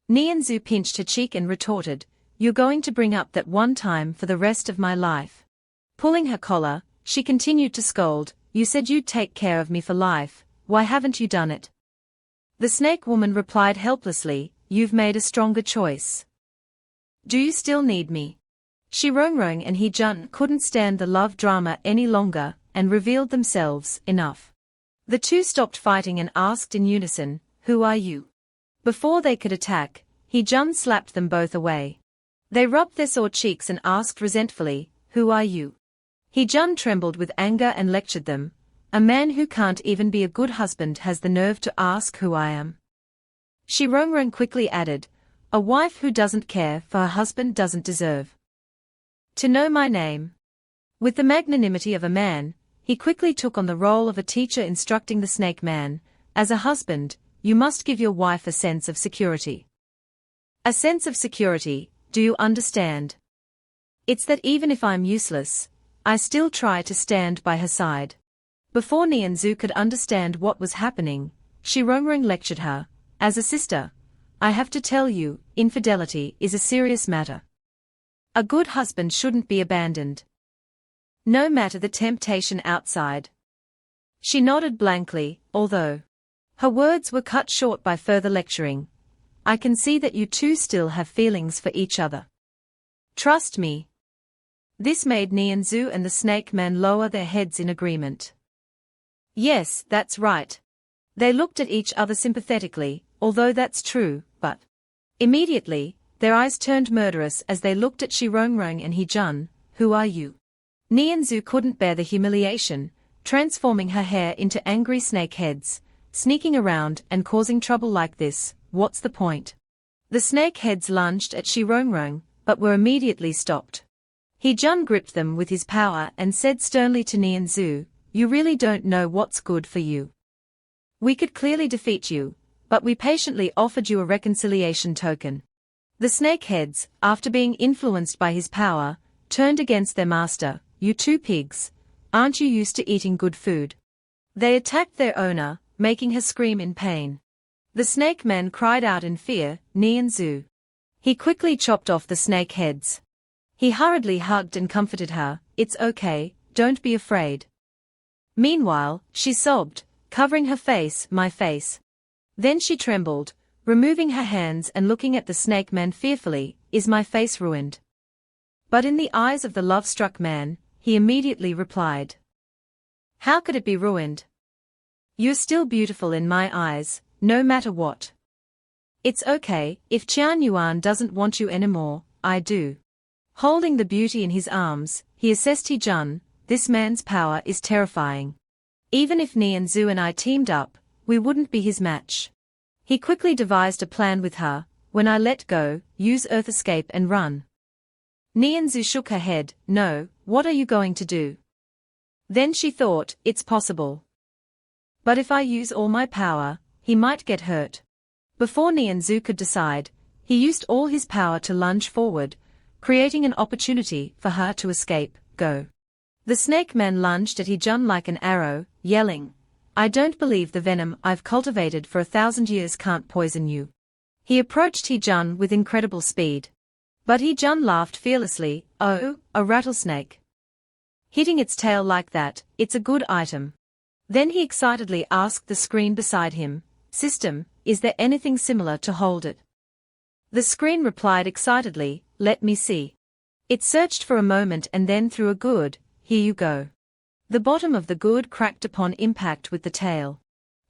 Nianzhu pinched her cheek and retorted, You're going to bring up that one time for the rest of my life. Pulling her collar, she continued to scold, You said you'd take care of me for life, why haven't you done it? The snake woman replied helplessly, You've made a stronger choice. Do you still need me? Shi Rongrong and He Jun couldn't stand the love drama any longer, and revealed themselves, enough. The two stopped fighting and asked in unison, Who are you? Before they could attack, He Jun slapped them both away. They rubbed their sore cheeks and asked resentfully, Who are you? He Jun trembled with anger and lectured them, A man who can't even be a good husband has the nerve to ask who I am. Shi Rongrong quickly added, A wife who doesn't care for her husband doesn't deserve to know my name. With the magnanimity of a man, he quickly took on the role of a teacher instructing the snake man, As a husband, you must give your wife a sense of security. A sense of security, do you understand? It's that even if I'm useless, I still try to stand by her side. Before Nianzhu could understand what was happening, Shi Rongrong lectured her, As a sister, I have to tell you, infidelity is a serious matter. A good husband shouldn't be abandoned, no matter the temptation outside. She nodded blankly, although her words were cut short by further lecturing. I can see that you two still have feelings for each other. Trust me. This made Nianzhu and the snake man lower their heads in agreement. Yes, that's right. They looked at each other sympathetically, although that's true, but immediately, their eyes turned murderous as they looked at Shi Rongrong and He Jun. Who are you? Nianzhu couldn't bear the humiliation, transforming her hair into angry snake heads, sneaking around and causing trouble like this. What's the point? The snake heads lunged at Shi Rongrong, but were immediately stopped. He Jun gripped them with his power and said sternly to Nianzhu, You really don't know what's good for you. We could clearly defeat you, but we patiently offered you a reconciliation token. The snakeheads, after being influenced by his power, turned against their master. You two pigs, aren't you used to eating good food? They attacked their owner, making her scream in pain. The snake man cried out in fear, Nianzhu. He quickly chopped off the snake heads. He hurriedly hugged and comforted her, It's okay, don't be afraid. Meanwhile, she sobbed, covering her face, My face. Then she trembled, removing her hands and looking at the snake man fearfully, Is my face ruined? But in the eyes of the love-struck man, he immediately replied, How could it be ruined? You're still beautiful in my eyes, no matter what. It's okay, if Qian Yuan doesn't want you anymore, I do. Holding the beauty in his arms, he assessed He Jun, This man's power is terrifying. Even if Nianzhu and I teamed up, we wouldn't be his match. He quickly devised a plan with her, When I let go, use Earth escape and run. Nianzhu shook her head, No, what are you going to do? Then she thought, It's possible. But if I use all my power, he might get hurt. Before Nianzhu could decide, he used all his power to lunge forward, creating an opportunity for her to escape. Go. The snake man lunged at He Jun like an arrow, yelling, I don't believe the venom I've cultivated for 1,000 years can't poison you. He approached He Jun with incredible speed. But He Jun laughed fearlessly, Oh, a rattlesnake. Hitting its tail like that, it's a good item. Then he excitedly asked the screen beside him, System, is there anything similar to hold it? The screen replied excitedly, Let me see. It searched for a moment and then threw a gourd, Here you go. The bottom of the gourd cracked upon impact with the tail.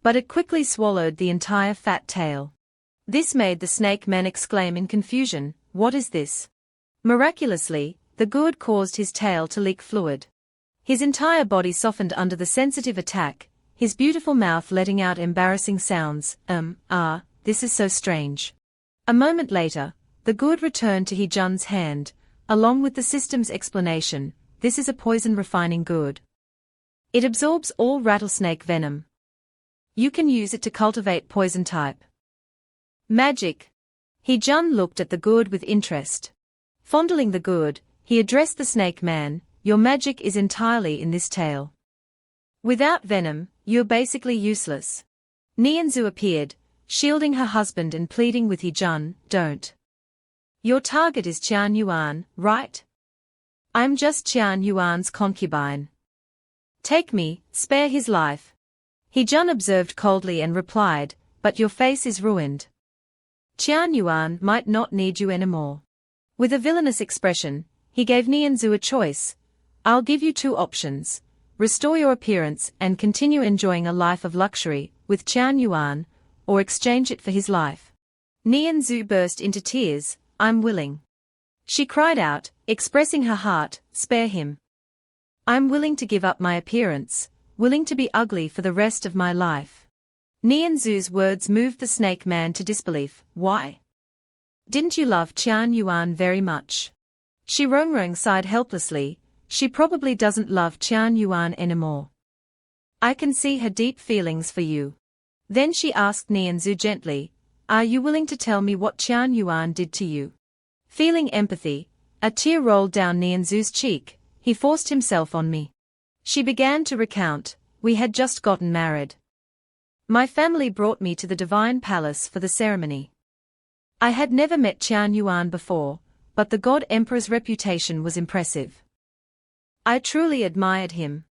But it quickly swallowed the entire fat tail. This made the snake man exclaim in confusion, What is this? Miraculously, the gourd caused his tail to leak fluid. His entire body softened under the sensitive attack, his beautiful mouth letting out embarrassing sounds, this is so strange. A moment later, the gourd returned to He Jun's hand, along with the system's explanation, This is a poison refining gourd. It absorbs all rattlesnake venom. You can use it to cultivate poison type magic. He-jun looked at the gourd with interest. Fondling the gourd, he addressed the snake man, your magic is entirely in this tail. Without venom, you're basically useless. Nianzu appeared, shielding her husband and pleading with He-jun, don't. Your target is Qian Yuan, right? I'm just Qian Yuan's concubine. Take me, spare his life. He-jun observed coldly and replied, but your face is ruined. Qian Yuan might not need you anymore. With a villainous expression, he gave Nianzu a choice. I'll give you two options. Restore your appearance and continue enjoying a life of luxury with Qian Yuan, or exchange it for his life. Nianzu burst into tears, I'm willing. She cried out, expressing her heart, spare him. I'm willing to give up my appearance, willing to be ugly for the rest of my life. Nianzu's words moved the snake man to disbelief. Why? Didn't you love Qian Yuan very much? Shi Rongrong sighed helplessly, she probably doesn't love Qian Yuan anymore. I can see her deep feelings for you. Then she asked Nianzu gently, are you willing to tell me what Qian Yuan did to you? Feeling empathy, a tear rolled down Nianzu's cheek, he forced himself on me. She began to recount, we had just gotten married. My family brought me to the divine palace for the ceremony. I had never met Qian Yuan before, but the god emperor's reputation was impressive. I truly admired him.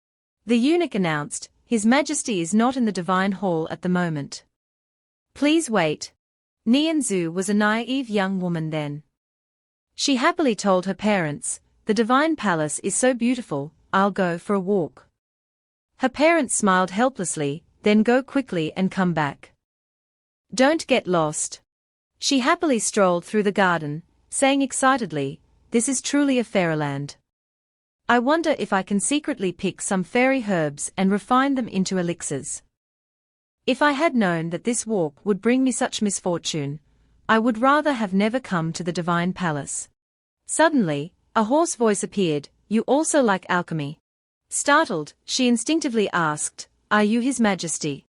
The eunuch announced, His Majesty is not in the divine hall at the moment. Please wait. Nianzu was a naive young woman then. She happily told her parents, the divine palace is so beautiful, I'll go for a walk. Her parents smiled helplessly, then go quickly and come back. Don't get lost. She happily strolled through the garden, saying excitedly, this is truly a fairyland. I wonder if I can secretly pick some fairy herbs and refine them into elixirs. If I had known that this walk would bring me such misfortune, I would rather have never come to the divine palace. Suddenly, a hoarse voice appeared, you also like alchemy? Startled, she instinctively asked, are you His Majesty?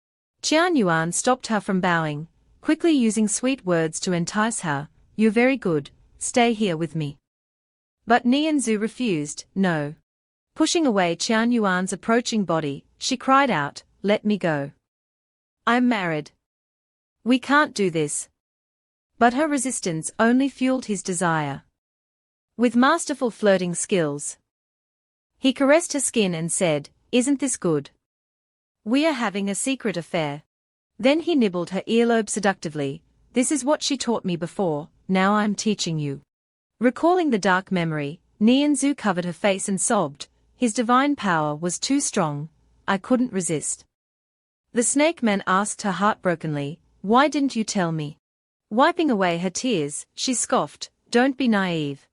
Qian Yuan stopped her from bowing, quickly using sweet words to entice her, you're very good, stay here with me. But Nianzu refused, no. Pushing away Qian Yuan's approaching body, she cried out, let me go. I'm married. We can't do this. But her resistance only fueled his desire. With masterful flirting skills, he caressed her skin and said, isn't this good? We are having a secret affair. Then he nibbled her earlobe seductively, this is what she taught me before, now I'm teaching you. Recalling the dark memory, Nianzu covered her face and sobbed, his divine power was too strong, I couldn't resist. The snake man asked her heartbrokenly, why didn't you tell me? Wiping away her tears, she scoffed, don't be naive.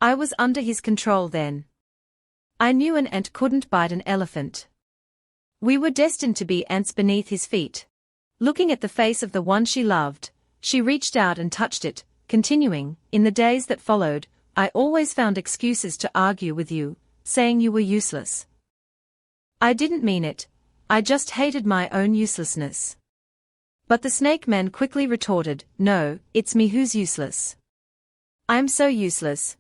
I was under his control then. I knew an ant couldn't bite an elephant. We were destined to be ants beneath his feet. Looking at the face of the one she loved, she reached out and touched it, continuing, in the days that followed, I always found excuses to argue with you, saying you were useless. I didn't mean it, I just hated my own uselessness. But the snake man quickly retorted, no, it's me who's useless. I'm so useless.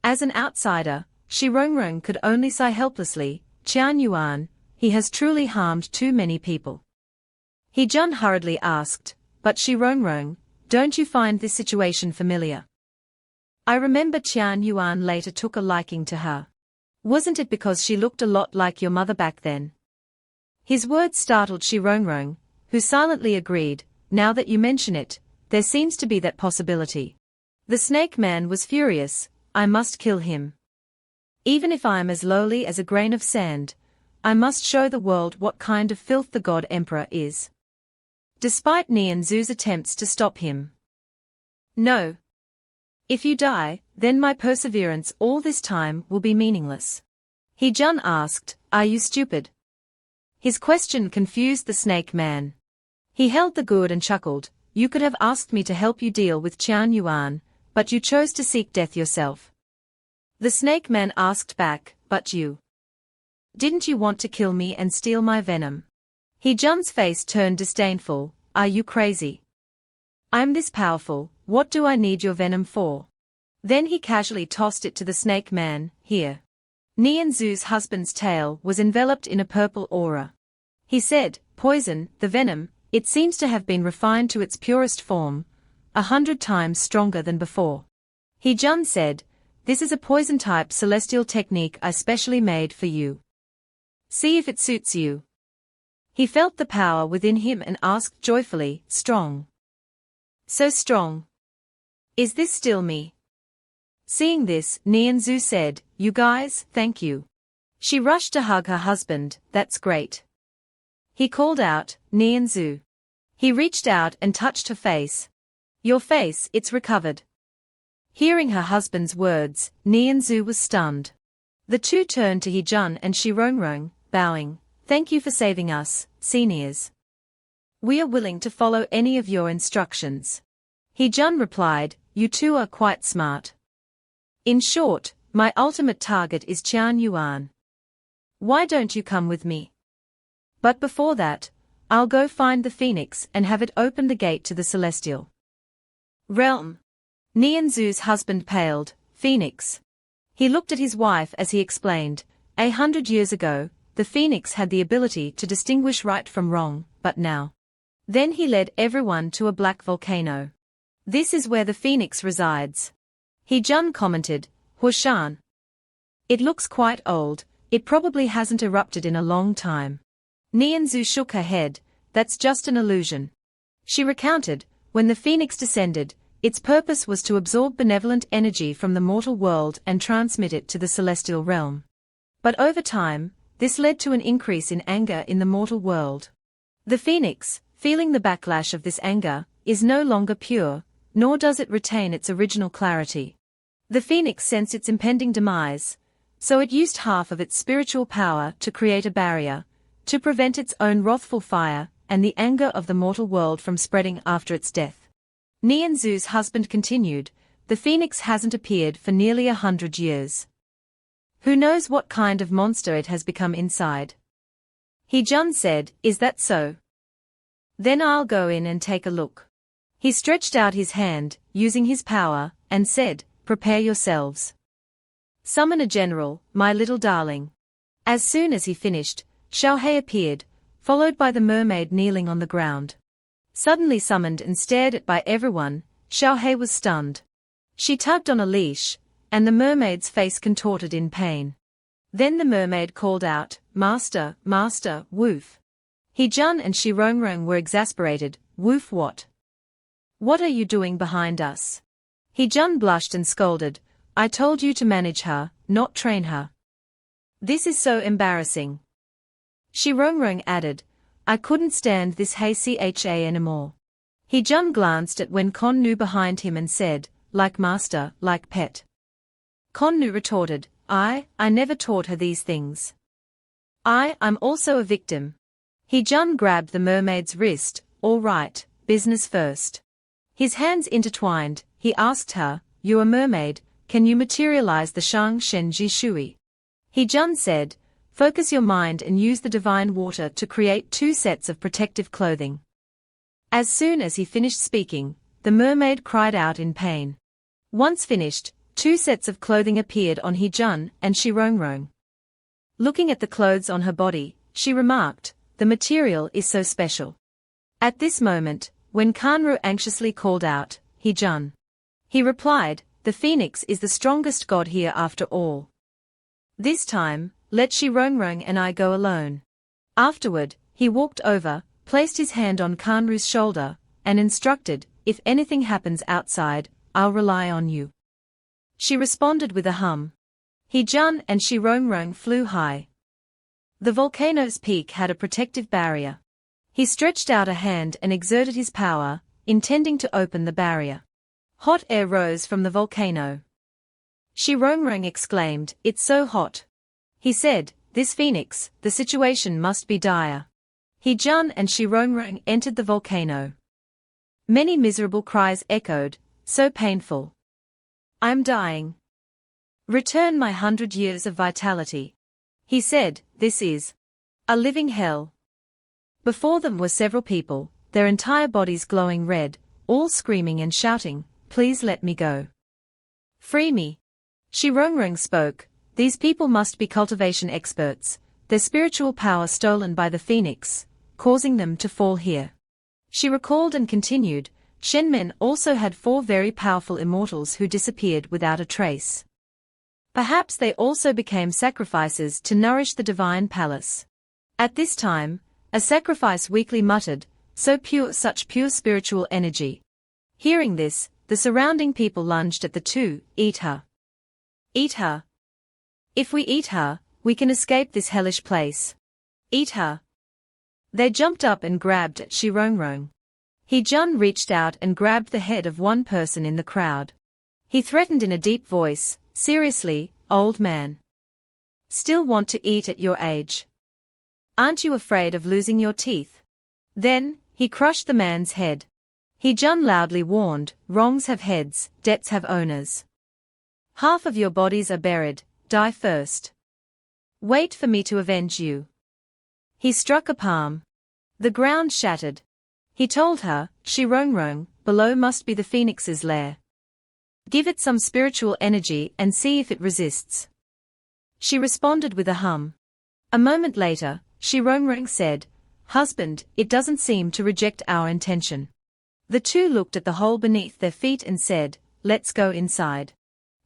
As an outsider, Shi Rongrong could only sigh helplessly, Qian Yuan, he has truly harmed too many people. He-jun hurriedly asked, but Shi Rongrong, don't you find this situation familiar? I remember Qian Yuan later took a liking to her. Wasn't it because she looked a lot like your mother back then? His words startled Shi Rongrong, who silently agreed, now that you mention it, there seems to be that possibility. The snake man was furious, I must kill him. Even if I am as lowly as a grain of sand, I must show the world what kind of filth the god emperor is. Despite Nianzu's attempts to stop him. No. If you die, then my perseverance all this time will be meaningless. He-jun asked, are you stupid? His question confused the snake man. He held the gourd and chuckled, you could have asked me to help you deal with Qian Yuan, but you chose to seek death yourself. The snake man asked back, but you? Didn't you want to kill me and steal my venom? He-jun's face turned disdainful, are you crazy? I'm this powerful, what do I need your venom for? Then he casually tossed it to the snake man. Here. Nianzhu's husband's tail was enveloped in a purple aura. He said, poison, the venom, it seems to have been refined to its purest form, 100 times stronger than before. He-Jun said, this is a poison-type celestial technique I specially made for you. See if it suits you. He felt the power within him and asked joyfully, strong. So strong. Is this still me? Seeing this, Nianzhu said, you guys, thank you. She rushed to hug her husband, that's great. He called out, Nianzhu. He reached out and touched her face. Your face, it's recovered. Hearing her husband's words, Nianzhu was stunned. The two turned to He-Jun and Shirongrong, bowing, thank you for saving us, seniors. We are willing to follow any of your instructions. He-Jun replied, you two are quite smart. In short, my ultimate target is Qian Yuan. Why don't you come with me? But before that, I'll go find the phoenix and have it open the gate to the celestial realm. Nianzhu's husband paled, phoenix. He looked at his wife as he explained, 100 years ago, the phoenix had the ability to distinguish right from wrong, but now. Then he led everyone to a black volcano. This is where the phoenix resides. He-Jun commented, Huashan. It looks quite old, it probably hasn't erupted in a long time. Nianzhu shook her head, that's just an illusion. She recounted, when the phoenix descended, its purpose was to absorb benevolent energy from the mortal world and transmit it to the celestial realm. But over time, this led to an increase in anger in the mortal world. The phoenix, feeling the backlash of this anger, is no longer pure, nor does it retain its original clarity. The phoenix sensed its impending demise, so it used half of its spiritual power to create a barrier, to prevent its own wrathful fire and the anger of the mortal world from spreading after its death. Nianzhu's husband continued, the phoenix hasn't appeared for nearly 100 years. Who knows what kind of monster it has become inside? He-Jun said, is that so? Then I'll go in and take a look. He stretched out his hand, using his power, and said, prepare yourselves. Summon a general, my little darling. As soon as he finished, Xiaohei appeared, followed by the mermaid kneeling on the ground. Suddenly summoned and stared at by everyone, Xiaohei was stunned. She tugged on a leash, and the mermaid's face contorted in pain. Then the mermaid called out, Master, Master, woof. He-Jun and Shirongrong were exasperated, woof what? What are you doing behind us? He-Jun blushed and scolded, I told you to manage her, not train her. This is so embarrassing. Shirongrong added, I couldn't stand this hey cha anymore. He-Jun glanced at Wen Konnu behind him and said, like master, like pet. Konnu retorted, I never taught her these things. I'm also a victim. He-Jun grabbed the mermaid's wrist, all right, business first. His hands intertwined, he asked her, you're a mermaid, can you materialize the Shang Shen Ji Shui? He-Jun said, focus your mind and use the divine water to create 2 sets of protective clothing. As soon as he finished speaking, the mermaid cried out in pain. Once finished, 2 sets of clothing appeared on He-Jun and Shirongrong. Looking at the clothes on her body, she remarked, the material is so special. At this moment, when Kanru anxiously called out, He-Jun. He replied, the phoenix is the strongest god here after all. This time, let Shirongrong and I go alone. Afterward, he walked over, placed his hand on Kanru's shoulder, and instructed, if anything happens outside, I'll rely on you. She responded with a hum. He-Jun and Shirongrong flew high. The volcano's peak had a protective barrier. He stretched out a hand and exerted his power, intending to open the barrier. Hot air rose from the volcano. Shirongrong exclaimed, it's so hot. He said, this phoenix, the situation must be dire. He-Jun and Shirongrong entered the volcano. Many miserable cries echoed, so painful. I'm dying. Return my 100 years of vitality. He said, this is a living hell. Before them were several people, their entire bodies glowing red, all screaming and shouting, please let me go. Free me. Shi Rongrong spoke, these people must be cultivation experts, their spiritual power stolen by the phoenix, causing them to fall here. She recalled and continued, Shenmen also had 4 very powerful immortals who disappeared without a trace. Perhaps they also became sacrifices to nourish the divine palace. At this time, a sacrifice weakly muttered, such pure spiritual energy. Hearing this, the surrounding people lunged at the two, eat her. Eat her. If we eat her, we can escape this hellish place. Eat her. They jumped up and grabbed at Shi Rongrong. He-jun reached out and grabbed the head of one person in the crowd. He threatened in a deep voice, seriously, old man. Still want to eat at your age? Aren't you afraid of losing your teeth? Then, he crushed the man's head. He-jun loudly warned, wrongs have heads, debts have owners. Half of your bodies are buried, die first. Wait for me to avenge you. He struck a palm. The ground shattered. He told her, Shi Rongrong, below must be the phoenix's lair. Give it some spiritual energy and see if it resists. She responded with a hum. A moment later, Shi Rongrong said, Husband, it doesn't seem to reject our intention. The two looked at the hole beneath their feet and said, let's go inside.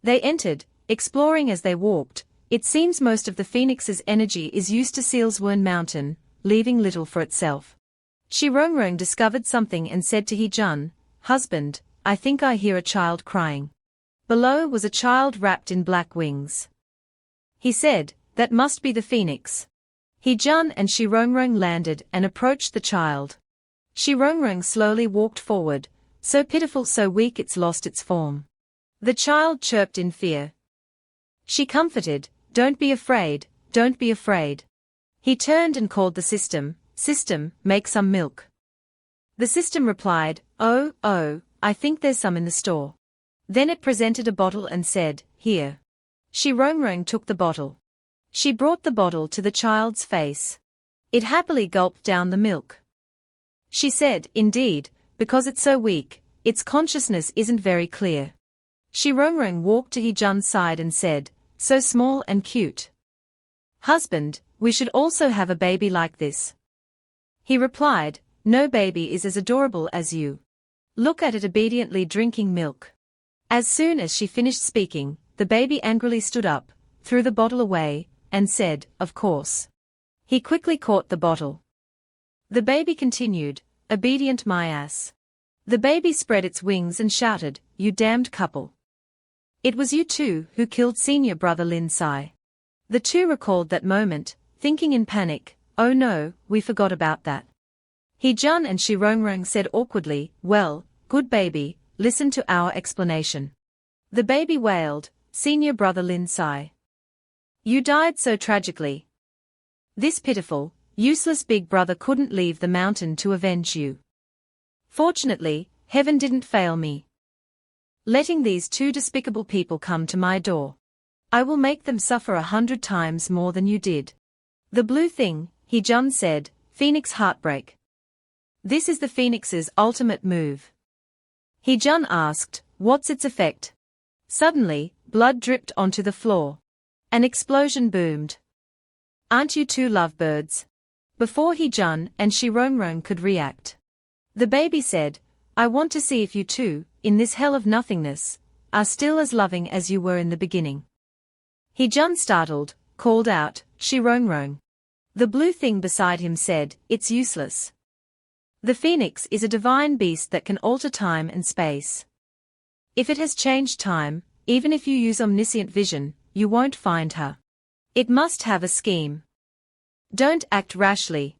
They entered, exploring as they walked. It seems most of the phoenix's energy is used to Sealswern Mountain, leaving little for itself. Shi Rongrong discovered something and said to He-jun, Husband, I think I hear a child crying. Below was a child wrapped in black wings. He said, that must be the phoenix. He-jun and Shi Rongrong landed and approached the child. Shi Rongrong slowly walked forward, so pitiful, so weak it's lost its form. The child chirped in fear. She comforted, don't be afraid, don't be afraid. He turned and called the system, System, make some milk. The system replied, Oh, I think there's some in the store. Then it presented a bottle and said, Here. Shi Rongrong took the bottle. She brought the bottle to the child's face. It happily gulped down the milk. She said, Indeed, because it's so weak, its consciousness isn't very clear. Shi Rongrong walked to He-jun's side and said, So small and cute. Husband, we should also have a baby like this. He replied, No baby is as adorable as you. Look at it obediently drinking milk. As soon as she finished speaking, the baby angrily stood up, threw the bottle away, and said, Of course. He quickly caught the bottle. The baby continued, Obedient my ass. The baby spread its wings and shouted, You damned couple. It was you two who killed senior brother Lin Sai. The two recalled that moment, thinking in panic, Oh no, we forgot about that. He-jun and Shi Rongrong said awkwardly, Well, good baby, listen to our explanation. The baby wailed, Senior brother Lin Sai. You died so tragically. This pitiful, useless big brother couldn't leave the mountain to avenge you. Fortunately, heaven didn't fail me. Letting these two despicable people come to my door. I will make them suffer 100 times more than you did. The blue thing, He-jun said, Phoenix Heartbreak. This is the Phoenix's ultimate move. He-jun asked, What's its effect? Suddenly, blood dripped onto the floor. An explosion boomed. Aren't you two lovebirds? Before He-jun and Shi Rongrong could react. The baby said, I want to see if you two, in this hell of nothingness, are still as loving as you were in the beginning. He-jun startled, called out, Shi Rongrong. The blue thing beside him said, It's useless. The phoenix is a divine beast that can alter time and space. If it has changed time, even if you use omniscient vision, you won't find her. It must have a scheme. Don't act rashly.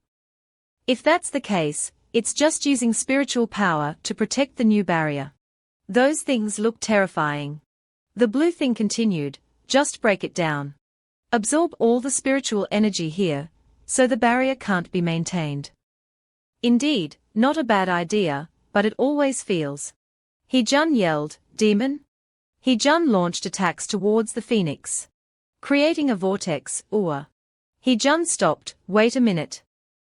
If that's the case, it's just using spiritual power to protect the new barrier. Those things look terrifying. The blue thing continued, Just break it down. Absorb all the spiritual energy here, so the barrier can't be maintained. Indeed, not a bad idea, but it always feels. He-jun yelled, Demon? He-jun launched attacks towards the phoenix. Creating a vortex, He-jun stopped, Wait a minute.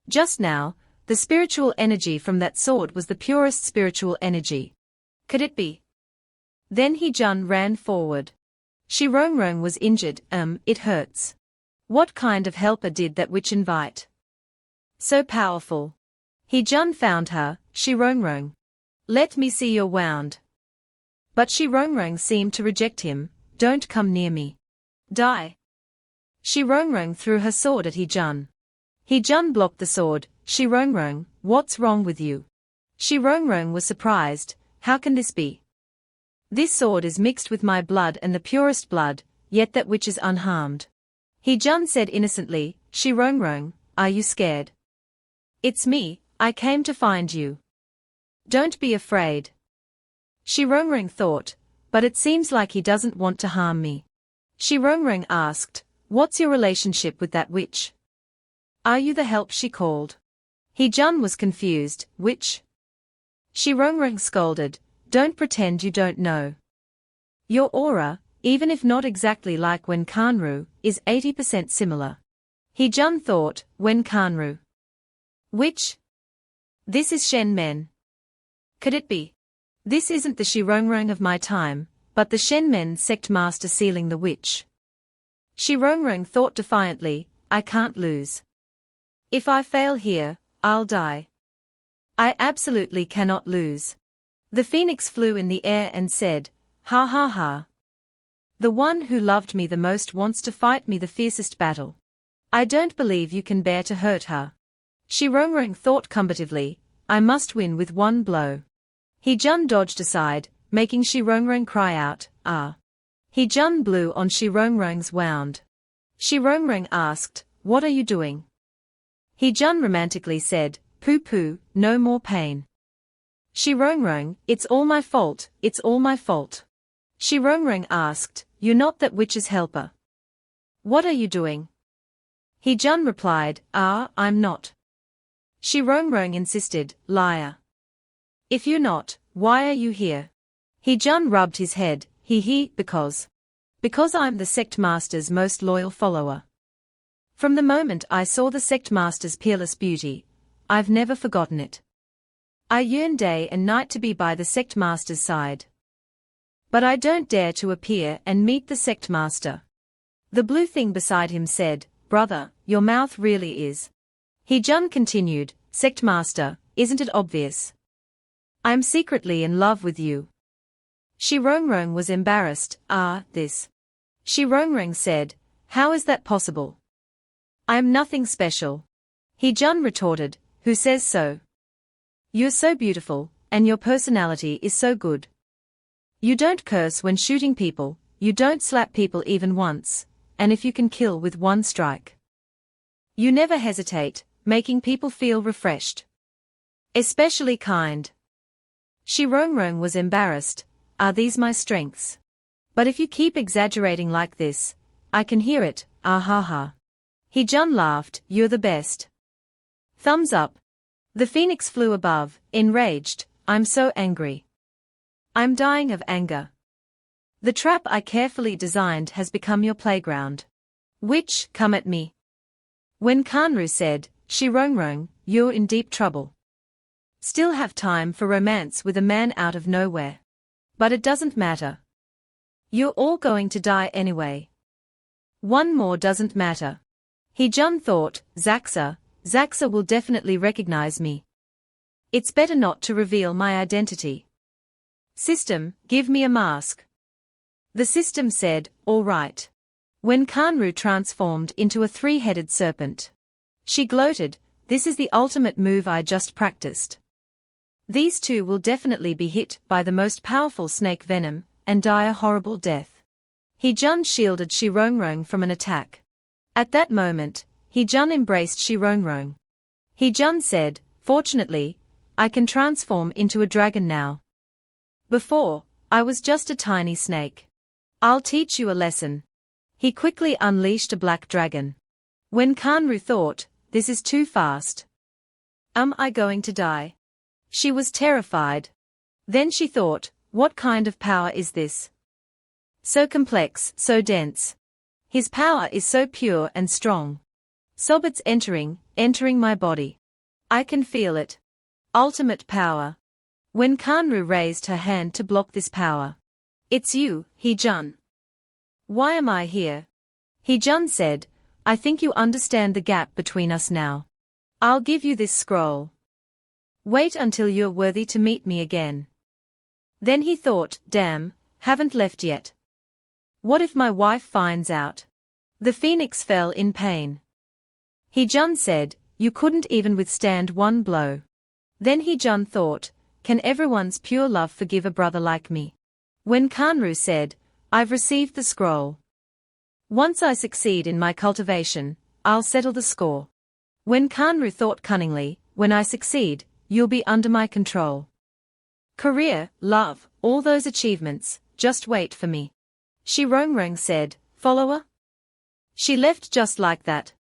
Just now, the spiritual energy from that sword was the purest spiritual energy. Could it be? Then He-jun ran forward. Shi-rong-rong was injured, it hurts. What kind of helper did that witch invite? So powerful. He-jun found her, Shi-rong-rong. Let me see your wound. But Shi-rong-rong seemed to reject him, don't come near me. Die. Shi-rong-rong threw her sword at He-jun. He-jun blocked the sword. Shi-rong-rong, what's wrong with you? Shi-rong-rong was surprised, how can this be? This sword is mixed with my blood and the purest blood, yet that witch is unharmed. He-jun said innocently, Shi-rong-rong, are you scared? It's me, I came to find you. Don't be afraid. Shi-rong-rong thought, but it seems like he doesn't want to harm me. Shi-rong-rong asked, what's your relationship with that witch? Are you the help she called? He-jun was confused, witch? Shi-rong-rong scolded, don't pretend you don't know. Your aura, even if not exactly like Wen Kanru, is 80% similar. He-jun thought, Wen Kanru. Which? This is Shen Men. Could it be? This isn't the Shi-rong-rong of my time, but the Shen Men sect master sealing the witch. Shi-rong-rong thought defiantly, I can't lose. If I fail here, I'll die. I absolutely cannot lose. The phoenix flew in the air and said, ha ha ha. The one who loved me the most wants to fight me the fiercest battle. I don't believe you can bear to hurt her. Shi-rong-rong thought combatively, I must win with one blow. He-jun dodged aside, making Shi-rong-rong cry out, ah. He-jun blew on Shi-rong-rong's wound. Shi-rong-rong asked, what are you doing? He-jun romantically said, poo-poo, no more pain. Shi-rong-rong, it's all my fault, it's all my fault. Shi-rong-rong asked, you're not that witch's helper. What are you doing? He-jun replied, I'm not. Shi-rong-rong insisted, liar. If you're not, why are you here? He-jun rubbed his head, because I'm the sect master's most loyal follower. From the moment I saw the sect master's peerless beauty, I've never forgotten it. I yearn day and night to be by the sect master's side. But I don't dare to appear and meet the sect master. The blue thing beside him said, brother, your mouth really is. He-jun continued, sect master, isn't it obvious? I'm secretly in love with you. Shi-rong-rong was embarrassed, this. Shi-rong-rong said, how is that possible? I'm nothing special. He-jun retorted, who says so? You're so beautiful, and your personality is so good. You don't curse when shooting people, you don't slap people even once, and if you can kill with one strike. You never hesitate, making people feel refreshed. Especially kind. Shi-rong-rong was embarrassed, are these my strengths? But if you keep exaggerating like this, I can hear it, ah ha ha. He-jun laughed, you're the best. Thumbs up. The phoenix flew above, enraged, I'm so angry. I'm dying of anger. The trap I carefully designed has become your playground. Witch, come at me. When Kanru said, Shi-rong-rong, you're in deep trouble. Still have time for romance with a man out of nowhere. But it doesn't matter. You're all going to die anyway. One more doesn't matter. He-jun thought, Zaxa will definitely recognize me. It's better not to reveal my identity. System, give me a mask. The system said, all right. When Kanru transformed into a three-headed serpent. She gloated, this is the ultimate move I just practiced. These two will definitely be hit by the most powerful snake venom, and die a horrible death. He-jun shielded Shi-rong-rong from an attack. At that moment, He-jun embraced Shi-rong-rong. He-jun said, fortunately, I can transform into a dragon now. Before, I was just a tiny snake. I'll teach you a lesson. He quickly unleashed a black dragon. When Kanru thought, this is too fast. Am I going to die? She was terrified. Then she thought, what kind of power is this? So complex, so dense. His power is so pure and strong. Sobit's entering my body. I can feel it. Ultimate power. When Kanru raised her hand to block this power. It's you, Hee-jun. Why am I here? Hee-jun said, I think you understand the gap between us now. I'll give you this scroll. Wait until you're worthy to meet me again. Then he thought, damn, haven't left yet. What if my wife finds out? The phoenix fell in pain. Hee-jun said, you couldn't even withstand one blow. Then Hee-jun thought, can everyone's pure love forgive a brother like me? When Kanru said, I've received the scroll. Once I succeed in my cultivation, I'll settle the score. When Kanru thought cunningly, when I succeed, you'll be under my control. Career, love, all those achievements, just wait for me. Shirongrong said, follower? She left just like that.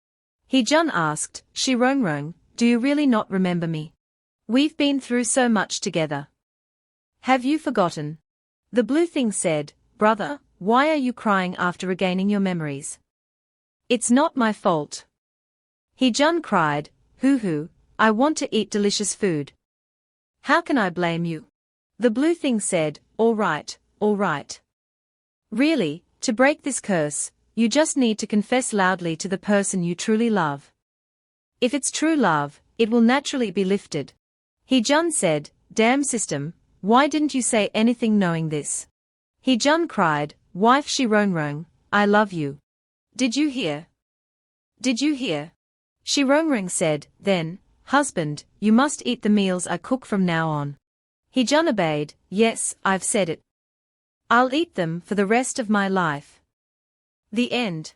Hee-jun asked, Shirongrong, do you really not remember me? We've been through so much together. Have you forgotten? The blue thing said, brother, why are you crying after regaining your memories? It's not my fault. Hee-jun cried, hoo-hoo, I want to eat delicious food. How can I blame you? The blue thing said, all right, all right. Really, to break this curse, you just need to confess loudly to the person you truly love. If it's true love, it will naturally be lifted. Hee-jun said, damn system, why didn't you say anything knowing this? Hee-jun cried, wife Shirongrong, I love you. Did you hear? Did you hear? Shirongrong said, then, husband, you must eat the meals I cook from now on. Hee-jun obeyed, yes, I've said it. I'll eat them for the rest of my life. The end.